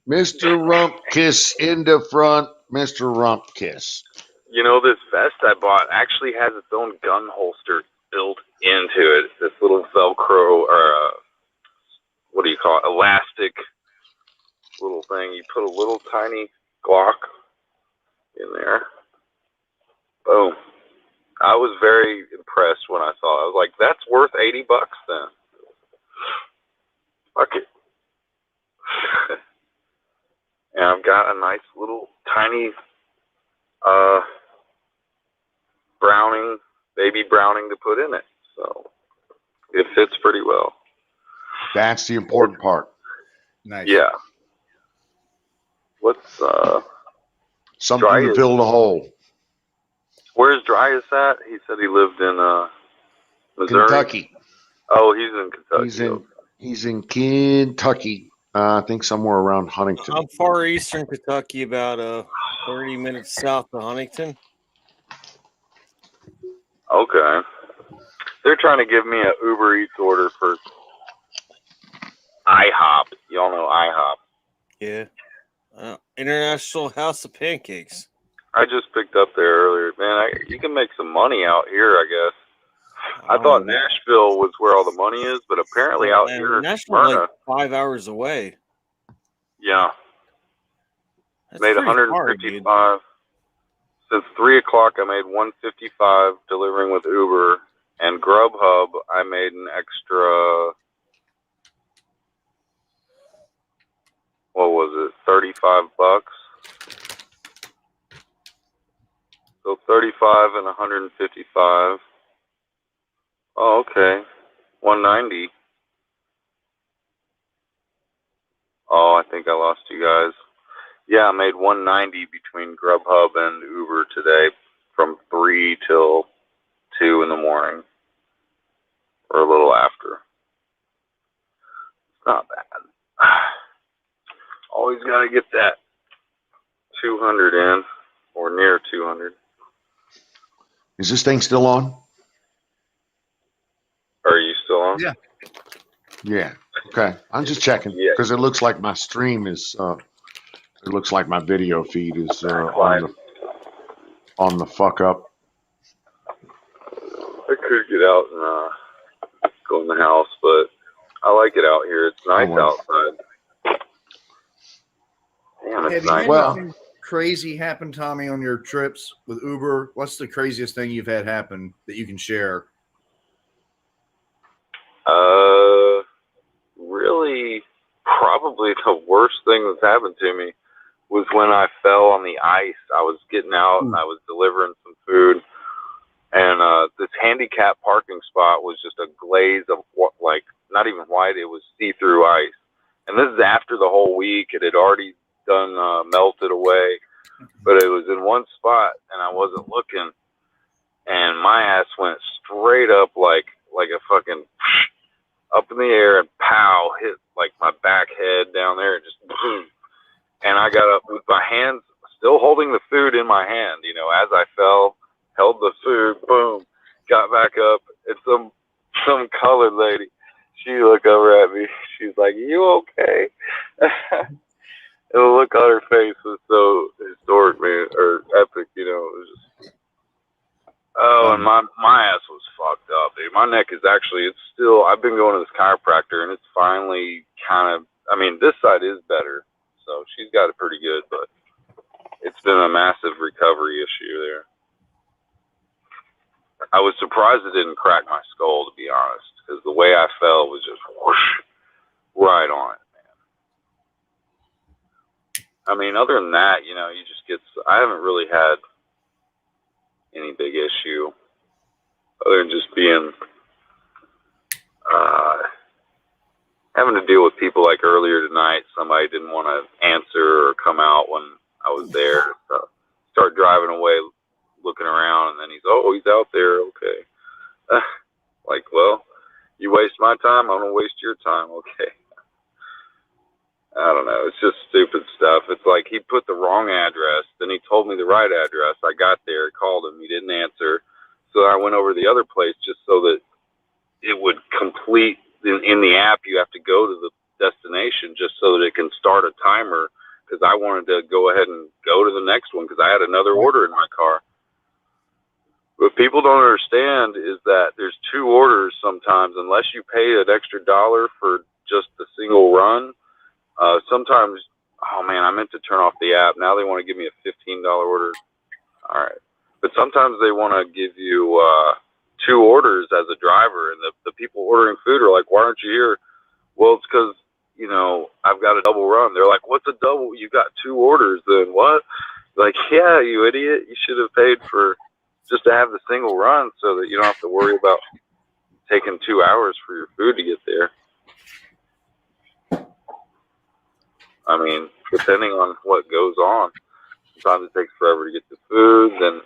Mr. Rumpkiss in the front. Mr. Rumpkiss. You know, this vest I bought actually has its own gun holster built into it. This little Velcro, or what do you call it, elastic little thing. You put a little tiny Glock in there. Boom. I was very impressed when I saw it. I was like, that's worth $80 then. Fuck it. And I've got a nice little tiny baby Browning to put in it. So it fits pretty well. That's the important part. Nice. Yeah. What's something Dry to is- fill the hole. Where's Dryas at? He said he lived in Missouri. Kentucky. Oh, he's in Kentucky. He's in Kentucky. I think somewhere around Huntington. I'm far eastern Kentucky, about 30 minutes south of Huntington. Okay. They're trying to give me an Uber Eats order for IHOP. Y'all know IHOP. Yeah. International House of Pancakes. I just picked up there earlier. Man, you can make some money out here, I guess. I thought Nashville was where all the money is, but apparently out here in Nashville's Smyrna. like 5 hours away. Yeah. That's Made pretty far, 155. Since 3 o'clock, I made 155 delivering with Uber, and Grubhub, I made an extra. What was it? $35. So 35 and 155. Oh, okay. 190. Oh, I think I lost you guys. Yeah, I made 190 between Grubhub and Uber today from 3 till 2 in the morning. Or a little after. It's not bad. Always got to get that 200 in, or near 200. Is this thing still on? Are you still on? Yeah. Yeah. Okay. I'm just checking because it looks like my stream is. It looks like my video feed is on the fuck up. I could get out and go in the house, but I like it out here. It's nice outside. Damn, it's Have you nice. had anything crazy happen, Tommy, on your trips with Uber? What's the craziest thing you've had happen that you can share? Really, probably the worst thing that's happened to me was when I fell on the ice. I was getting out and I was delivering some food, and this handicap parking spot was just a glaze of like not even white, it was see-through ice. And this is after the whole week. It had already done melted away, but it was in one spot and I wasn't looking, and my ass went straight up like a fucking up in the air and pow, hit like lady. She looked over at me. She's like, "You okay?" And the look on her face was so historic, man, or epic. You know, it was just. Oh, and my ass was fucked up, dude. My neck is actually, it's still. I've been going to this chiropractor, and it's finally kind of. I mean, this side is better, so she's got it pretty good, but it's been a massive recovery issue there. I was surprised it didn't crack my skull, to be honest, because the way I fell was just whoosh, right on it, man. I mean, other than that, you know, you just get. I haven't really had any big issue other than just being having to deal with people like earlier tonight. Somebody didn't want to answer or come out when I was there. So start driving away, looking around, and then he's out there. Okay. Like, well, you waste my time, I'm going to waste your time. Okay. I don't know. It's just stupid stuff. It's like he put the wrong address. Then he told me the right address. I got there, called him. He didn't answer. So I went over to the other place just so that it would complete. In the app, you have to go to the destination just so that it can start a timer, because I wanted to go ahead and go to the next one because I had another order in my car. What people don't understand is that there's two orders sometimes, unless you pay an extra $1 for just the single run. Sometimes, oh man, I meant to turn off the app. Now they want to give me a $15 order. All right. But sometimes they want to give you two orders as a driver, and the people ordering food are like, why aren't you here? Well, it's because, you know, I've got a double run. They're like, what's a double? You got two orders. Then what? Like, yeah, you idiot. You should have paid for just to have the single run so that you don't have to worry about taking 2 hours for your food to get there. I mean, depending on what goes on, sometimes it takes forever to get the food. Then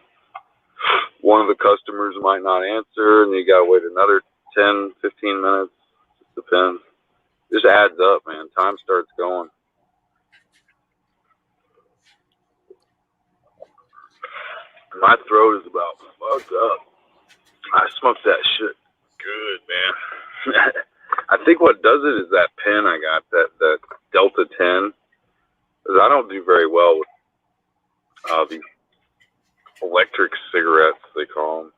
one of the customers might not answer, and you got to wait another 10, 15 minutes. It just depends. It just adds up, man. Time starts going. My throat is about fucked up. I smoked that shit good, man. I think what does it is that pen I got, that Delta 10. Because I don't do very well with these electric cigarettes, they call them.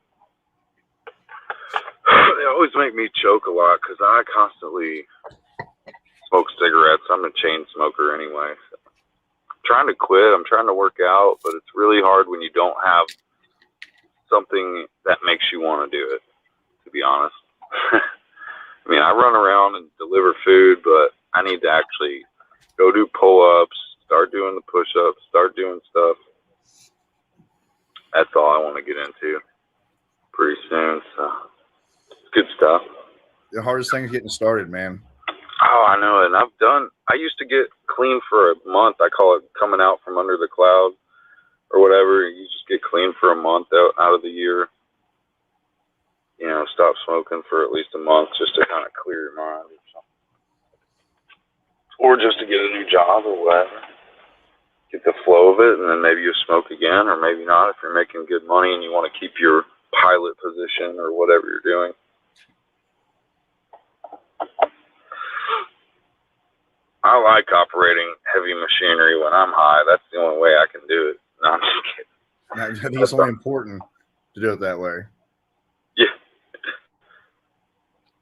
They always make me choke a lot because I constantly smoke cigarettes. I'm a chain smoker anyway. So I'm trying to quit. I'm trying to work out, but it's really hard when you don't have something that makes you want to do it, to be honest. I mean, I run around and deliver food, but I need to actually go do pull-ups, start doing the push-ups, start doing stuff. That's all I want to get into pretty soon. So it's good stuff. The hardest thing is getting started, man. Oh, I know. And I used to get clean for a month. I call it coming out from under the cloud or whatever. You just get clean for a month out of the year. You know, stop smoking for at least a month just to kind of clear your mind or something. Or just to get a new job or whatever. Get the flow of it, and then maybe you smoke again, or maybe not if you're making good money and you want to keep your pilot position or whatever you're doing. I like operating heavy machinery when I'm high. That's the only way I can do it. No, I'm just kidding. I think it's only important to do it that way. Yeah.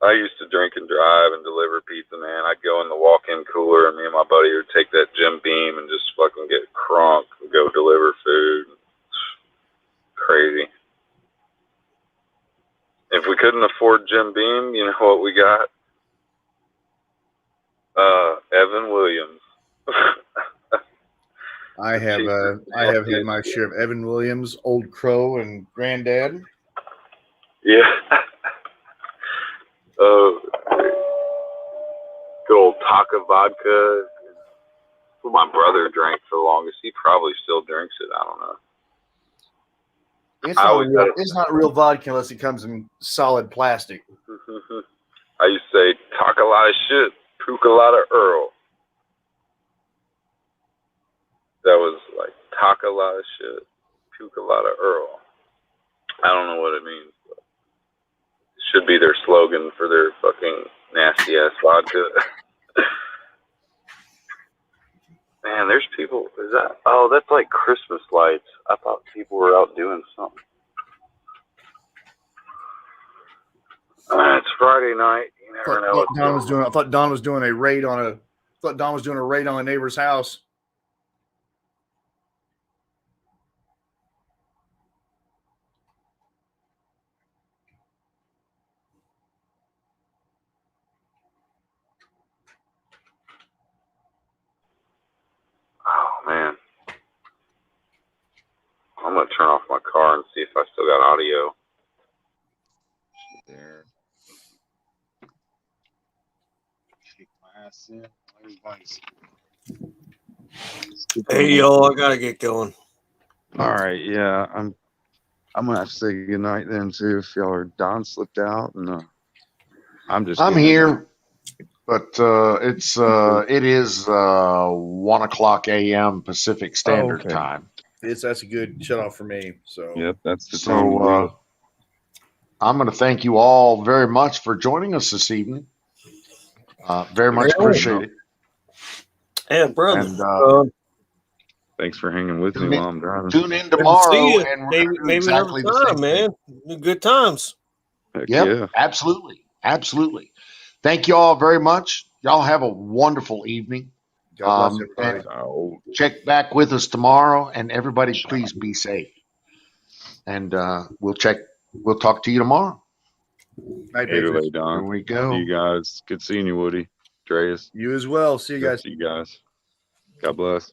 I used to drink and drive and deliver pizza, man. I'd go in the walk-in cooler, and me and my buddy would take that Jim Beam and just fucking get crunk and go deliver food. Crazy. If we couldn't afford Jim Beam, you know what we got? Evan Williams. I have had my share of Evan Williams, Old Crow, and Granddad. Yeah. Good old Taka vodka. That's what my brother drank for the longest. He probably still drinks it. I don't know. It's not real vodka unless it comes in solid plastic. I used to say, talk a lot of shit, puke a lot of Earl. That was like, talk a lot of shit, puke a lot of Earl. I don't know what it means, but Should be their slogan for their fucking nasty ass vodka. Man, there's people. Is that? Oh, that's like Christmas lights. I thought people were out doing something. It's Friday night. You never know what's going on. I thought Don was doing a raid on a. Thought Don was doing a raid on a neighbor's house. Oh man, I'm gonna turn off my car and see if I still got audio. There. Kick my ass in. Everybody's. Hey y'all, I gotta get going. All right, yeah, I'm gonna have to say goodnight then too. If y'all are Don slipped out, and I'm here, but it is 1 o'clock a.m. Pacific Standard Time. That's a good shut off for me. So yep, that's the time. I'm going to thank you all very much for joining us this evening. Very much appreciate it. Yeah, brother. And, thanks for hanging with me while I'm driving. Tune in tomorrow, and we're maybe, maybe exactly another time, man. Good times. Heck yep, yeah. Absolutely. Thank you all very much. Y'all have a wonderful evening. God bless everybody. Check back with us tomorrow, and everybody, please be safe. And we'll talk to you tomorrow. Night, Later, Patriots. Don. Here we go. See you guys. Good seeing you, Woody. Dreas. You as well. See you guys. See you guys. God bless.